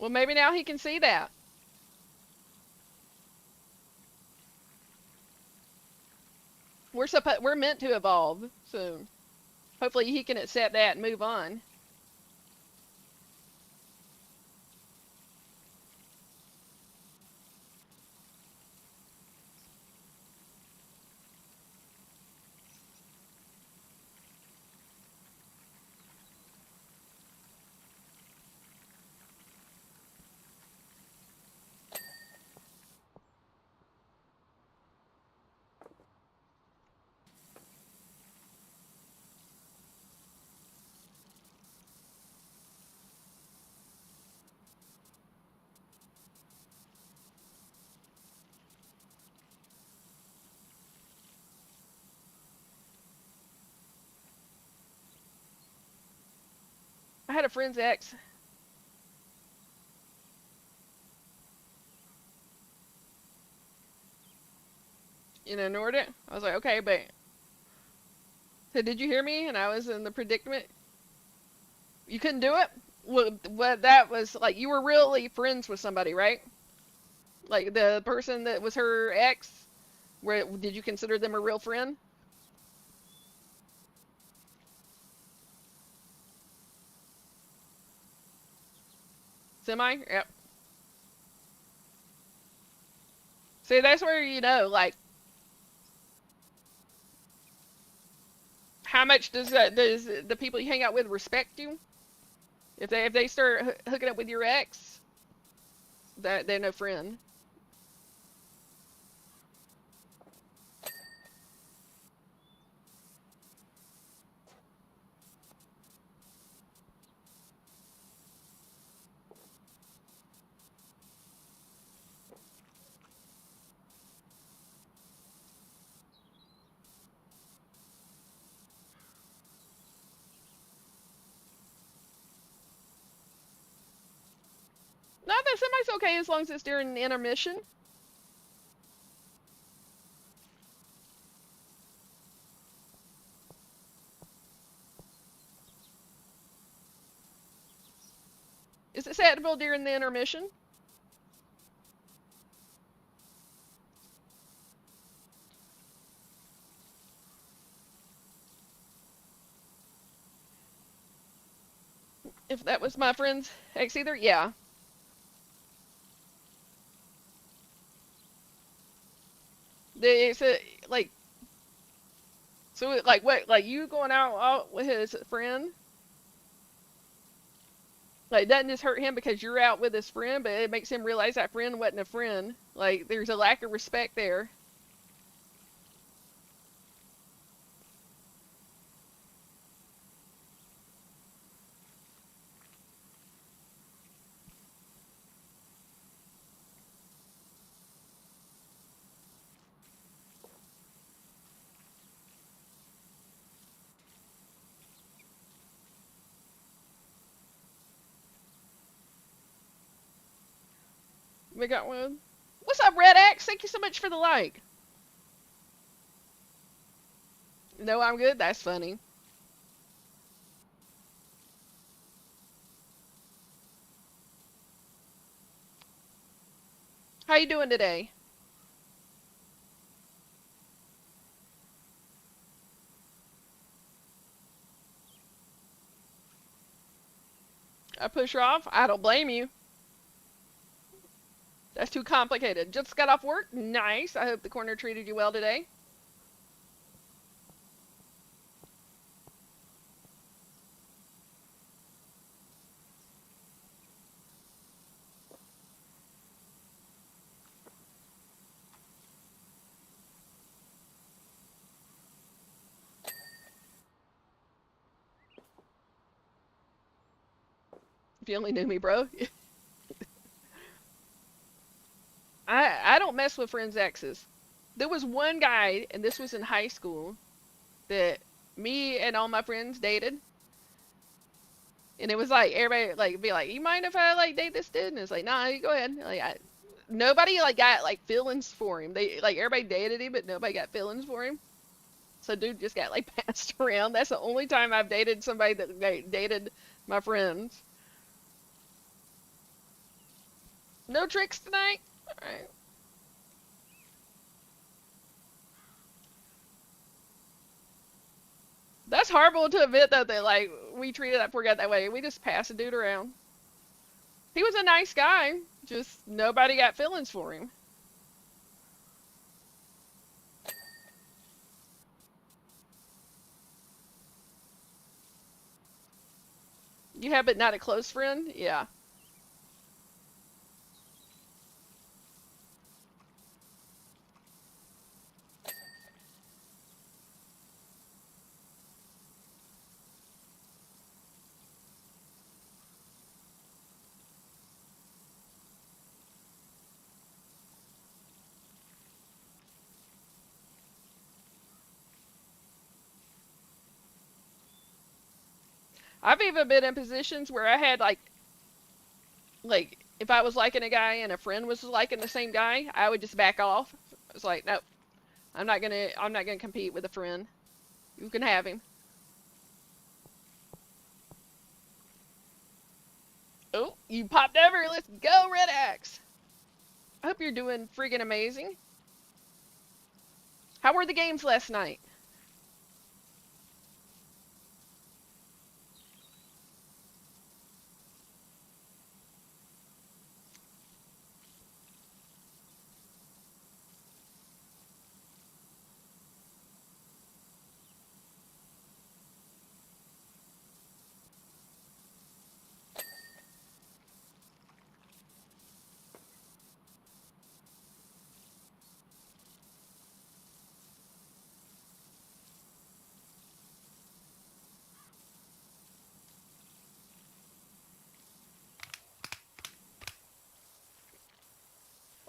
Well, maybe now he can see that. We're meant to evolve, so hopefully he can accept that and move on. I had a friend's ex. Ignored it. I was like, okay, but so did you hear me? And I was in the predicament. You couldn't do it. Well, that was like you were really friends with somebody, right? Like the person that was her ex. Where did you consider them a real friend? Semi. Yep. See, that's where you know, like, how much does the people you hang out with respect you? If they start hooking up with your ex, that they're no friend. It's okay as long as it's during an intermission. Is it acceptable during the intermission? If that was my friend's ex either, yeah. It's a, like, so like what, like you going out with his friend? Like, it doesn't just hurt him because you're out with his friend, but it makes him realize that friend wasn't a friend. Like, there's a lack of respect there. We got one. What's up, Red Axe? Thank you so much for the like. No, I'm good. That's funny. How you doing today? I push her off? I don't blame you. That's too complicated. Just got off work? Nice. I hope the corner treated you well today. If you only knew me, bro. I don't mess with friends' exes. There was one guy, and this was in high school, that me and all my friends dated. And it was like everybody like be like, "You mind if I like date this dude?" And it's like, "Nah, you go ahead." Like nobody like got like feelings for him. They like everybody dated him, but nobody got feelings for him. So dude just got like passed around. That's the only time I've dated somebody that like, dated my friends. No tricks tonight. All right. That's horrible to admit though that like we treated that poor guy that way. We just passed a dude around. He was a nice guy, just nobody got feelings for him. You have but not a close friend? Yeah. I've even been in positions where I had like if I was liking a guy and a friend was liking the same guy, I would just back off. It's like, nope, I'm not gonna compete with a friend. You can have him. Oh, you popped over. Let's go, Red Axe. I hope you're doing friggin' amazing. How were the games last night?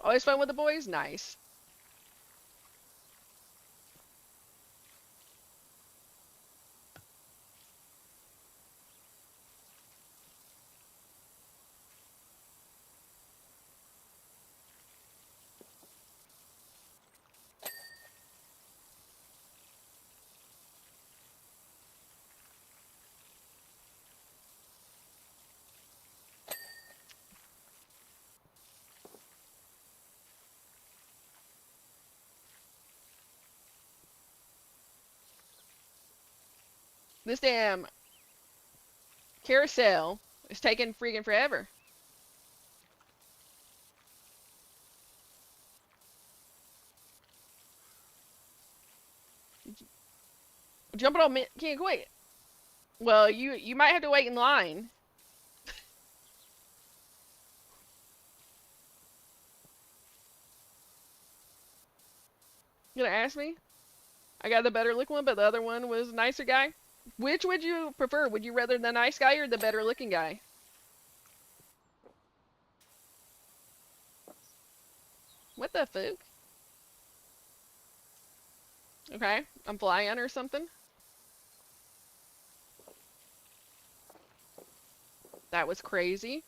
Always fun with the boys? Nice. This damn carousel is taking freaking forever. Jumping on me, can't quit. Well, you might have to wait in line. You gonna ask me? I got the better looking one, but the other one was a nicer guy. Which would you prefer? Would you rather the nice guy or the better looking guy? What the fuck? Okay, I'm flying or something. That was crazy.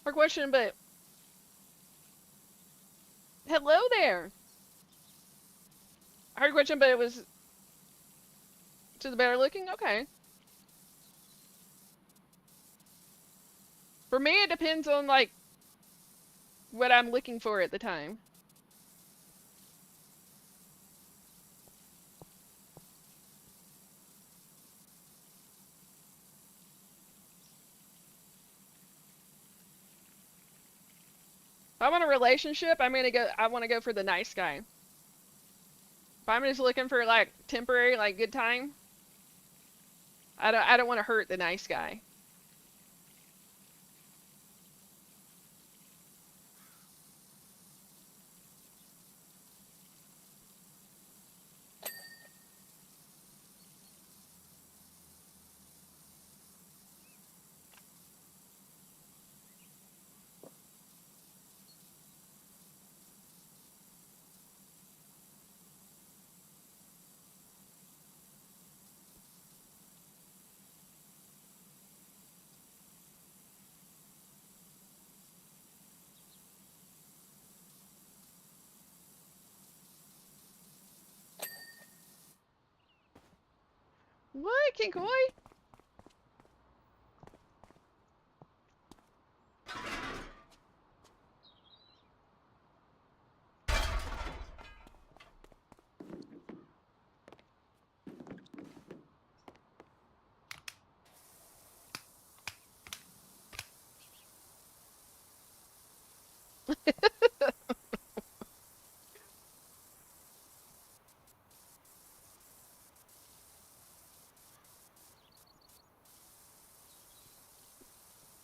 Hard question, but hello there. Hard question, but it was to the better looking. Okay. For me, it depends on like what I'm looking for at the time. If I'm in a relationship, I want to go for the nice guy. If I'm just looking for like temporary, like good time, I don't want to hurt the nice guy. What, Kinkoi?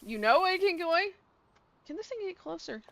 You know it, Kinkoi? Can this thing get closer?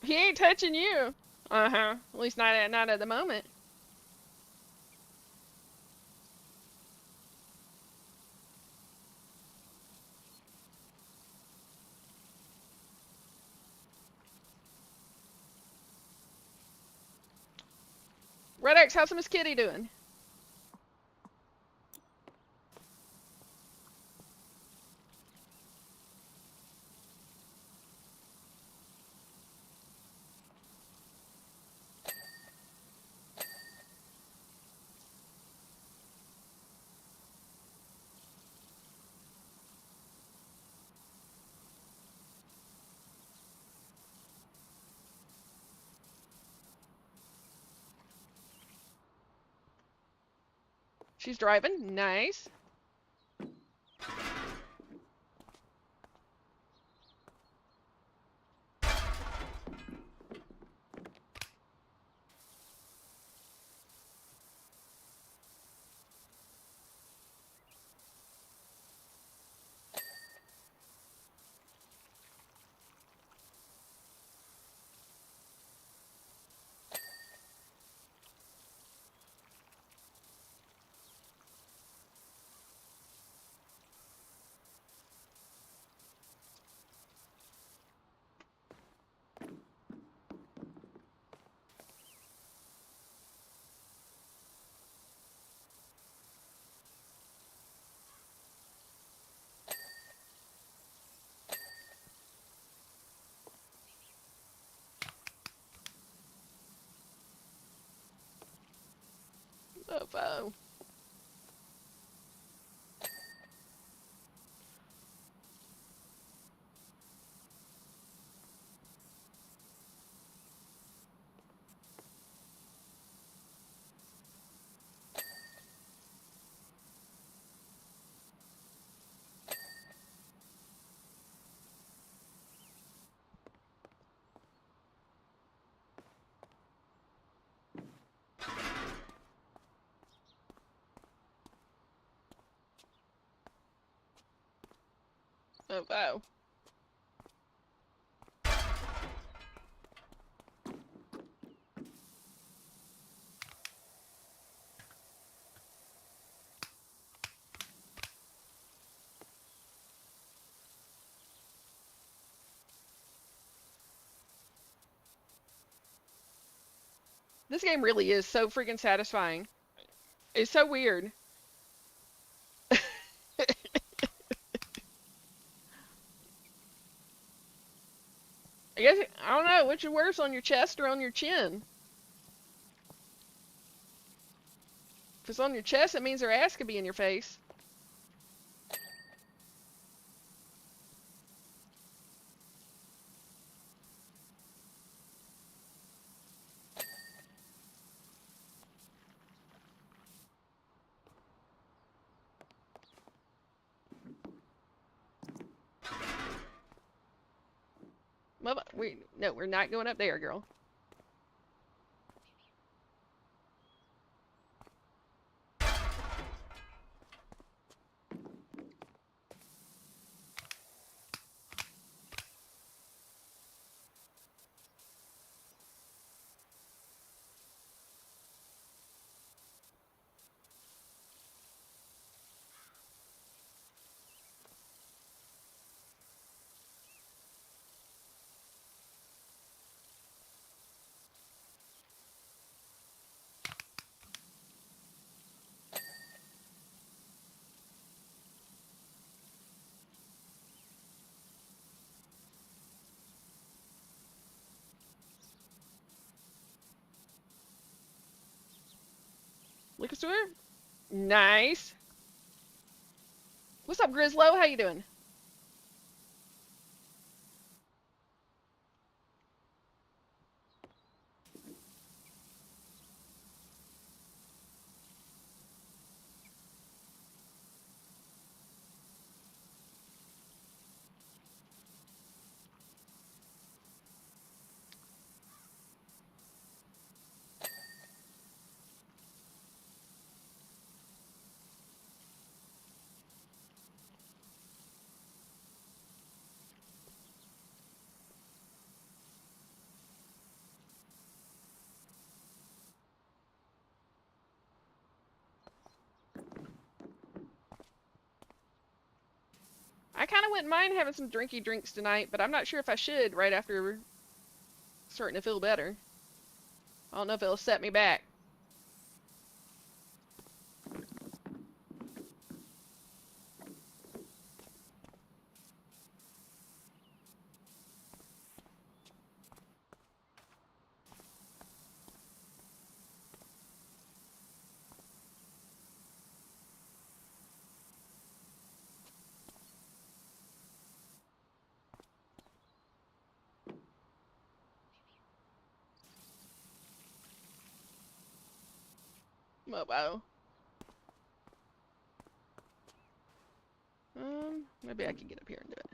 He ain't touching you. Uh-huh. At least not at the moment. Red X, how's Miss Kitty doing? She's driving. Nice. Oh, oh. Oh, oh. This game really is so freaking satisfying. It's so weird. I guess, I don't know, which is worse, on your chest or on your chin? If it's on your chest, it means their ass could be in your face. No, we're not going up there, girl. Look at her. Nice. What's up, Grislow? How you doing? I kind of wouldn't mind having some drinky drinks tonight, but I'm not sure if I should right after starting to feel better. I don't know if it'll set me back. Oh, wow. Maybe I can get up here and do it.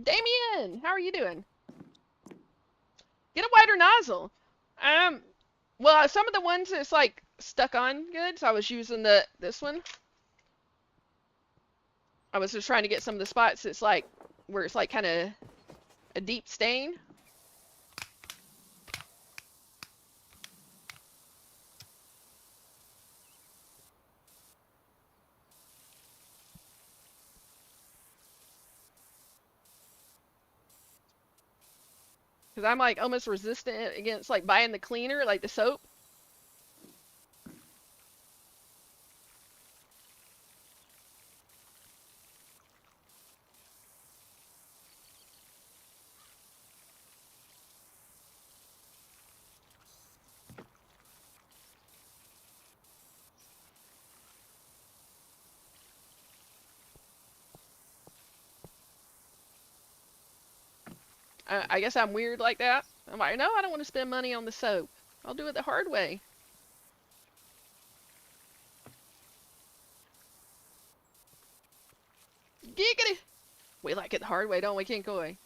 Damien, how are you doing? Get a wider nozzle. Well, some of the ones that's like stuck on good, so I was using this one. I was just trying to get some of the spots that's like where it's like kind of a deep stain. Because I'm like almost resistant against like buying the cleaner, like the soap. I guess I'm weird like that. I'm like, no, I don't want to spend money on the soap. I'll do it the hard way. Giggity! We like it the hard way, don't we, King Koi?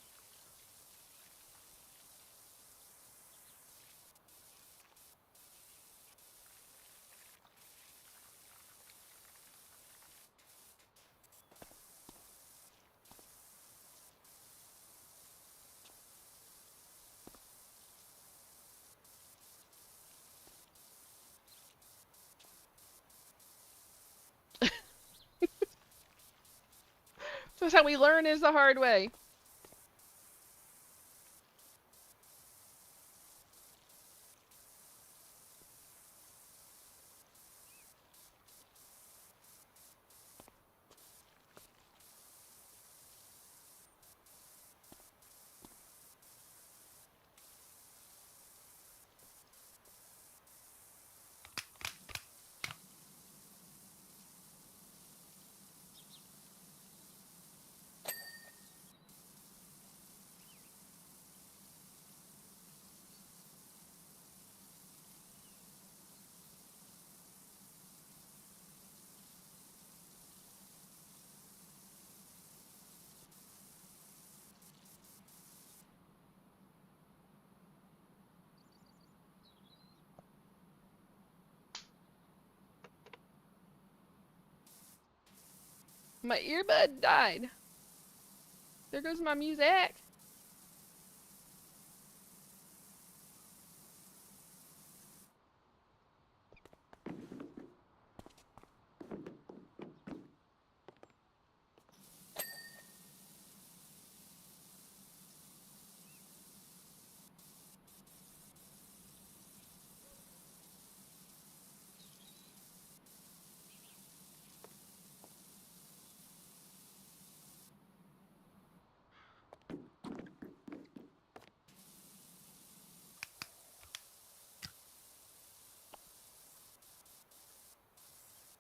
So that's how we learn is the hard way. My earbud died. There goes my music.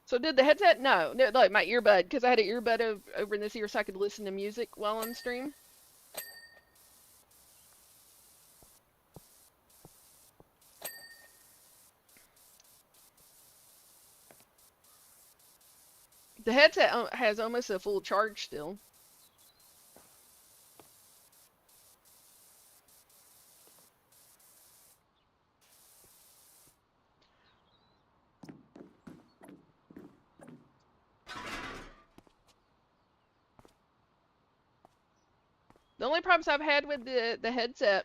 So did the headset? No, like my earbud, because I had an earbud over in this ear so I could listen to music while on stream. The headset has almost a full charge still. The only problems I've had with the headset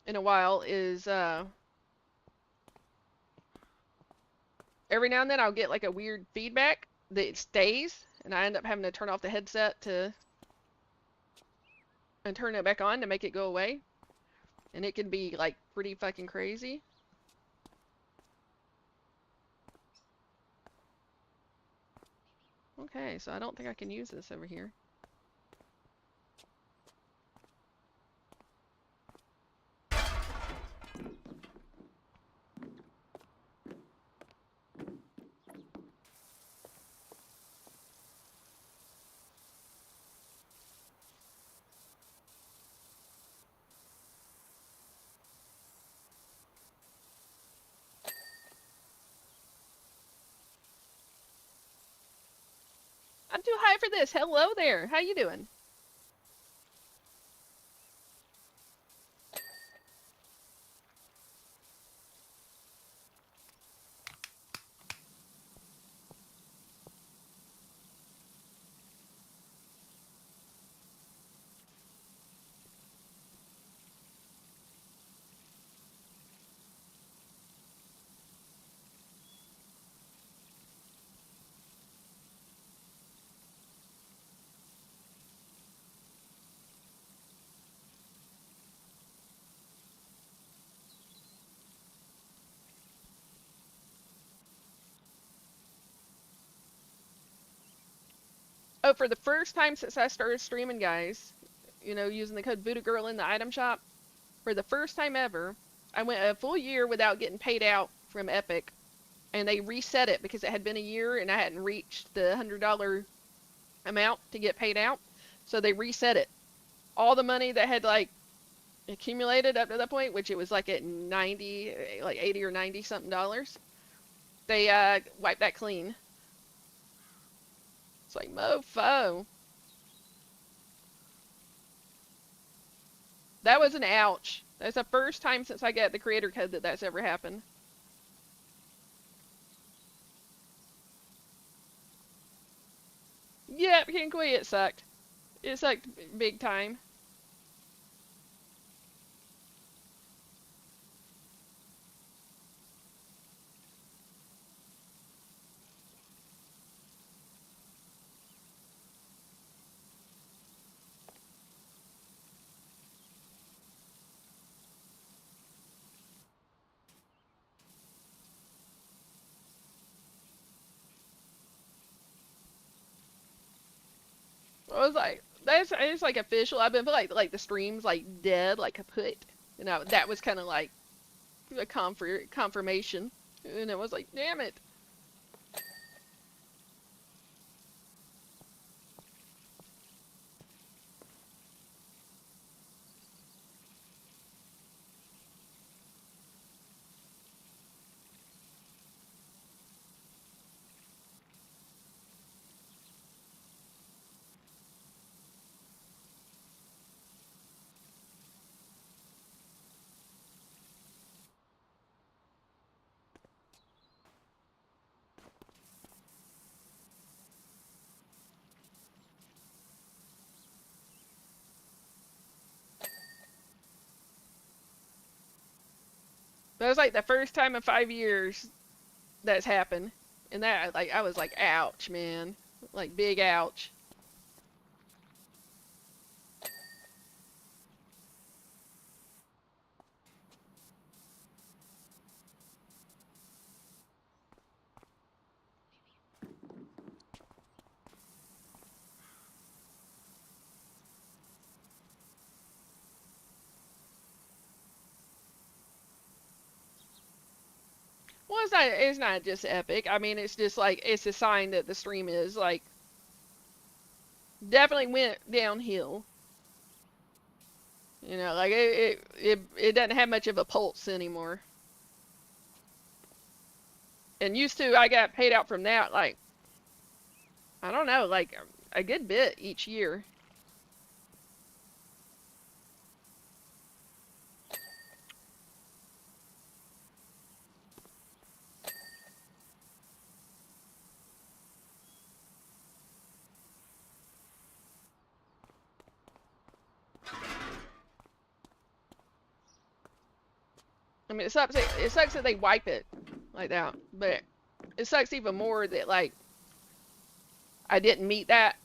in a while is every now and then I'll get like a weird feedback that it stays, and I end up having to turn off the headset and turn it back on to make it go away. And it can be like pretty fucking crazy. Okay, so I don't think I can use this over here. I'm too high for this. Hello there. How you doing? Oh, for the first time since I started streaming, guys, you know, using the code Voodoo Girl in the item shop, for the first time ever, I went a full year without getting paid out from Epic, and they reset it because it had been a year and I hadn't reached the $100 amount to get paid out. So they reset it. All the money that had like accumulated up to that point, which it was like at 90, like 80 or 90 something dollars, they wiped that clean. It's like mofo. That was an ouch. That's the first time since I got the creator code that that's ever happened. Yep, Kinkui, it sucked. It sucked big time. I was like, that's it's like official. I've been like the streams like dead, like kaput. You know, that was kind of like a confirmation. And it was like, damn it. That was like the first time in 5 years that's happened. And that like I was like, ouch, man. Like big ouch. Well, it's not just epic. I mean, it's just like it's a sign that the stream is like definitely went downhill. You know, like it doesn't have much of a pulse anymore. And used to, I got paid out from that like I don't know, like a good bit each year. I mean, it sucks that they wipe it like that, but it sucks even more that like I didn't meet that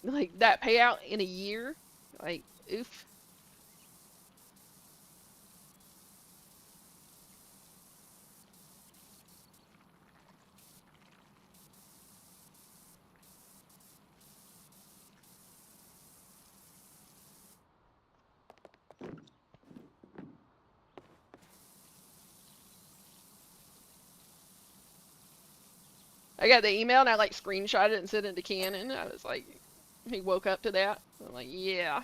like that payout in a year. Like, oof. I got the email and I like screenshot it and sent it to Cannon. I was like, he woke up to that. I'm like, yeah.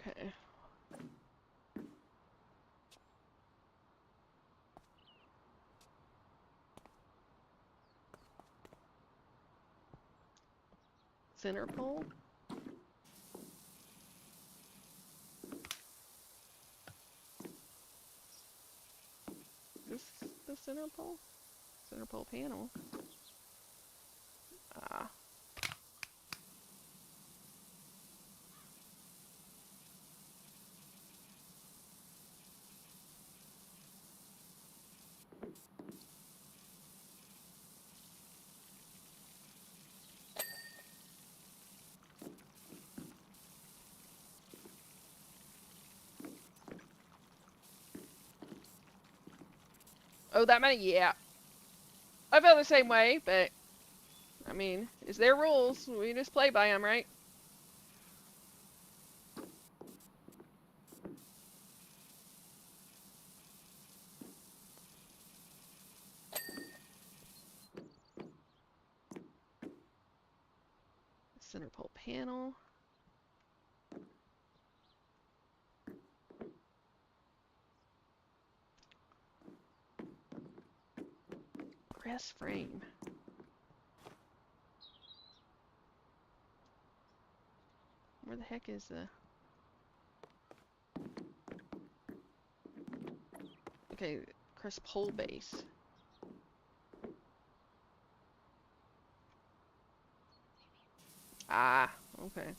Okay. Center pole. This is the center pole? Center pole panel. Ah. Oh, that many? Yeah. I feel the same way, but I mean, it's their rules. We just play by them, right? Center pole panel. Crest frame. Where the heck is the... Okay, crest pole base. Ah, okay.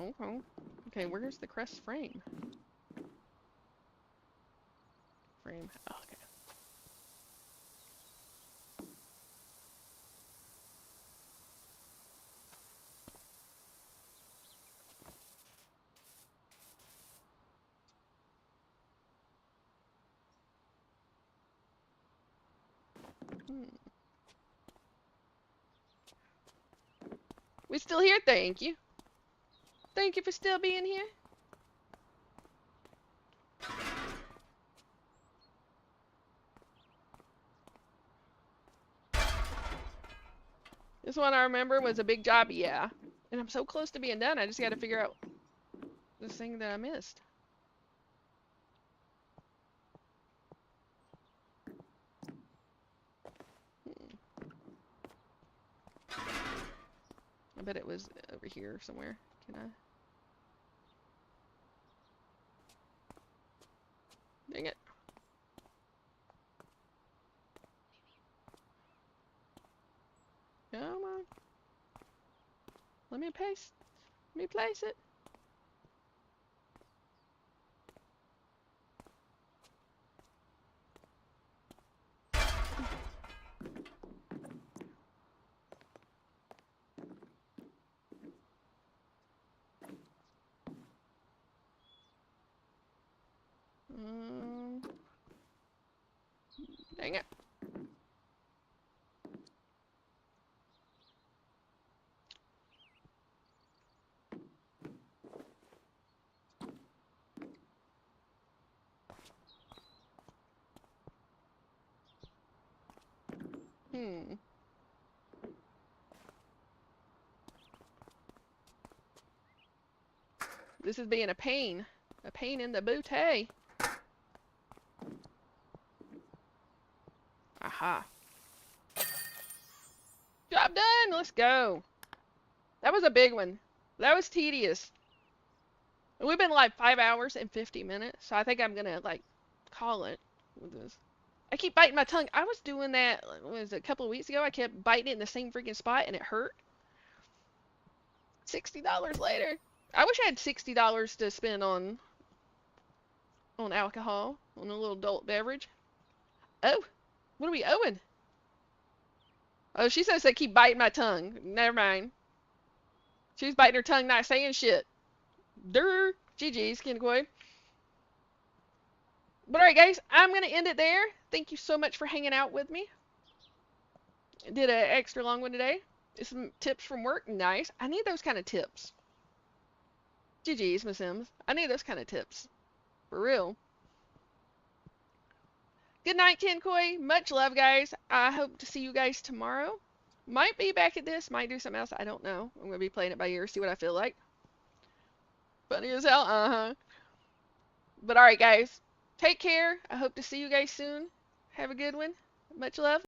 Okay. Okay, where's the crest frame? Frame. Oh, okay. Hmm. We still here? Thank you. Thank you for still being here. This one I remember was a big job, yeah. And I'm so close to being done, I just gotta figure out this thing that I missed. I bet it was over here somewhere. Can I? Dang it. Come on. Let me place it. Dang it. Hmm. This is being a pain. A pain in the booty. Aha. Job done. Let's go. That was a big one. That was tedious. We've been like 5 hours and 50 minutes, so I think I'm gonna like call it with this. I keep biting my tongue. I was doing that, was it, a couple of weeks ago. I kept biting it in the same freaking spot and it hurt. $60 later. I wish I had $60 to spend on alcohol, on a little adult beverage. Oh, what are we owing? Oh, she says I keep biting my tongue. Never mind. She was biting her tongue, not saying shit. Durr. GG's, Kinquay. But alright, guys, I'm going to end it there. Thank you so much for hanging out with me. Did an extra long one today. Some tips from work. Nice. I need those kind of tips. GG's, Miss Sims. I need those kind of tips. For real. Good night, Kinquay. Much love, guys. I hope to see you guys tomorrow. Might be back at this, might do something else. I don't know. I'm going to be playing it by ear, see what I feel like. Funny as hell, uh-huh. But alright, guys. Take care. I hope to see you guys soon. Have a good one. Much love.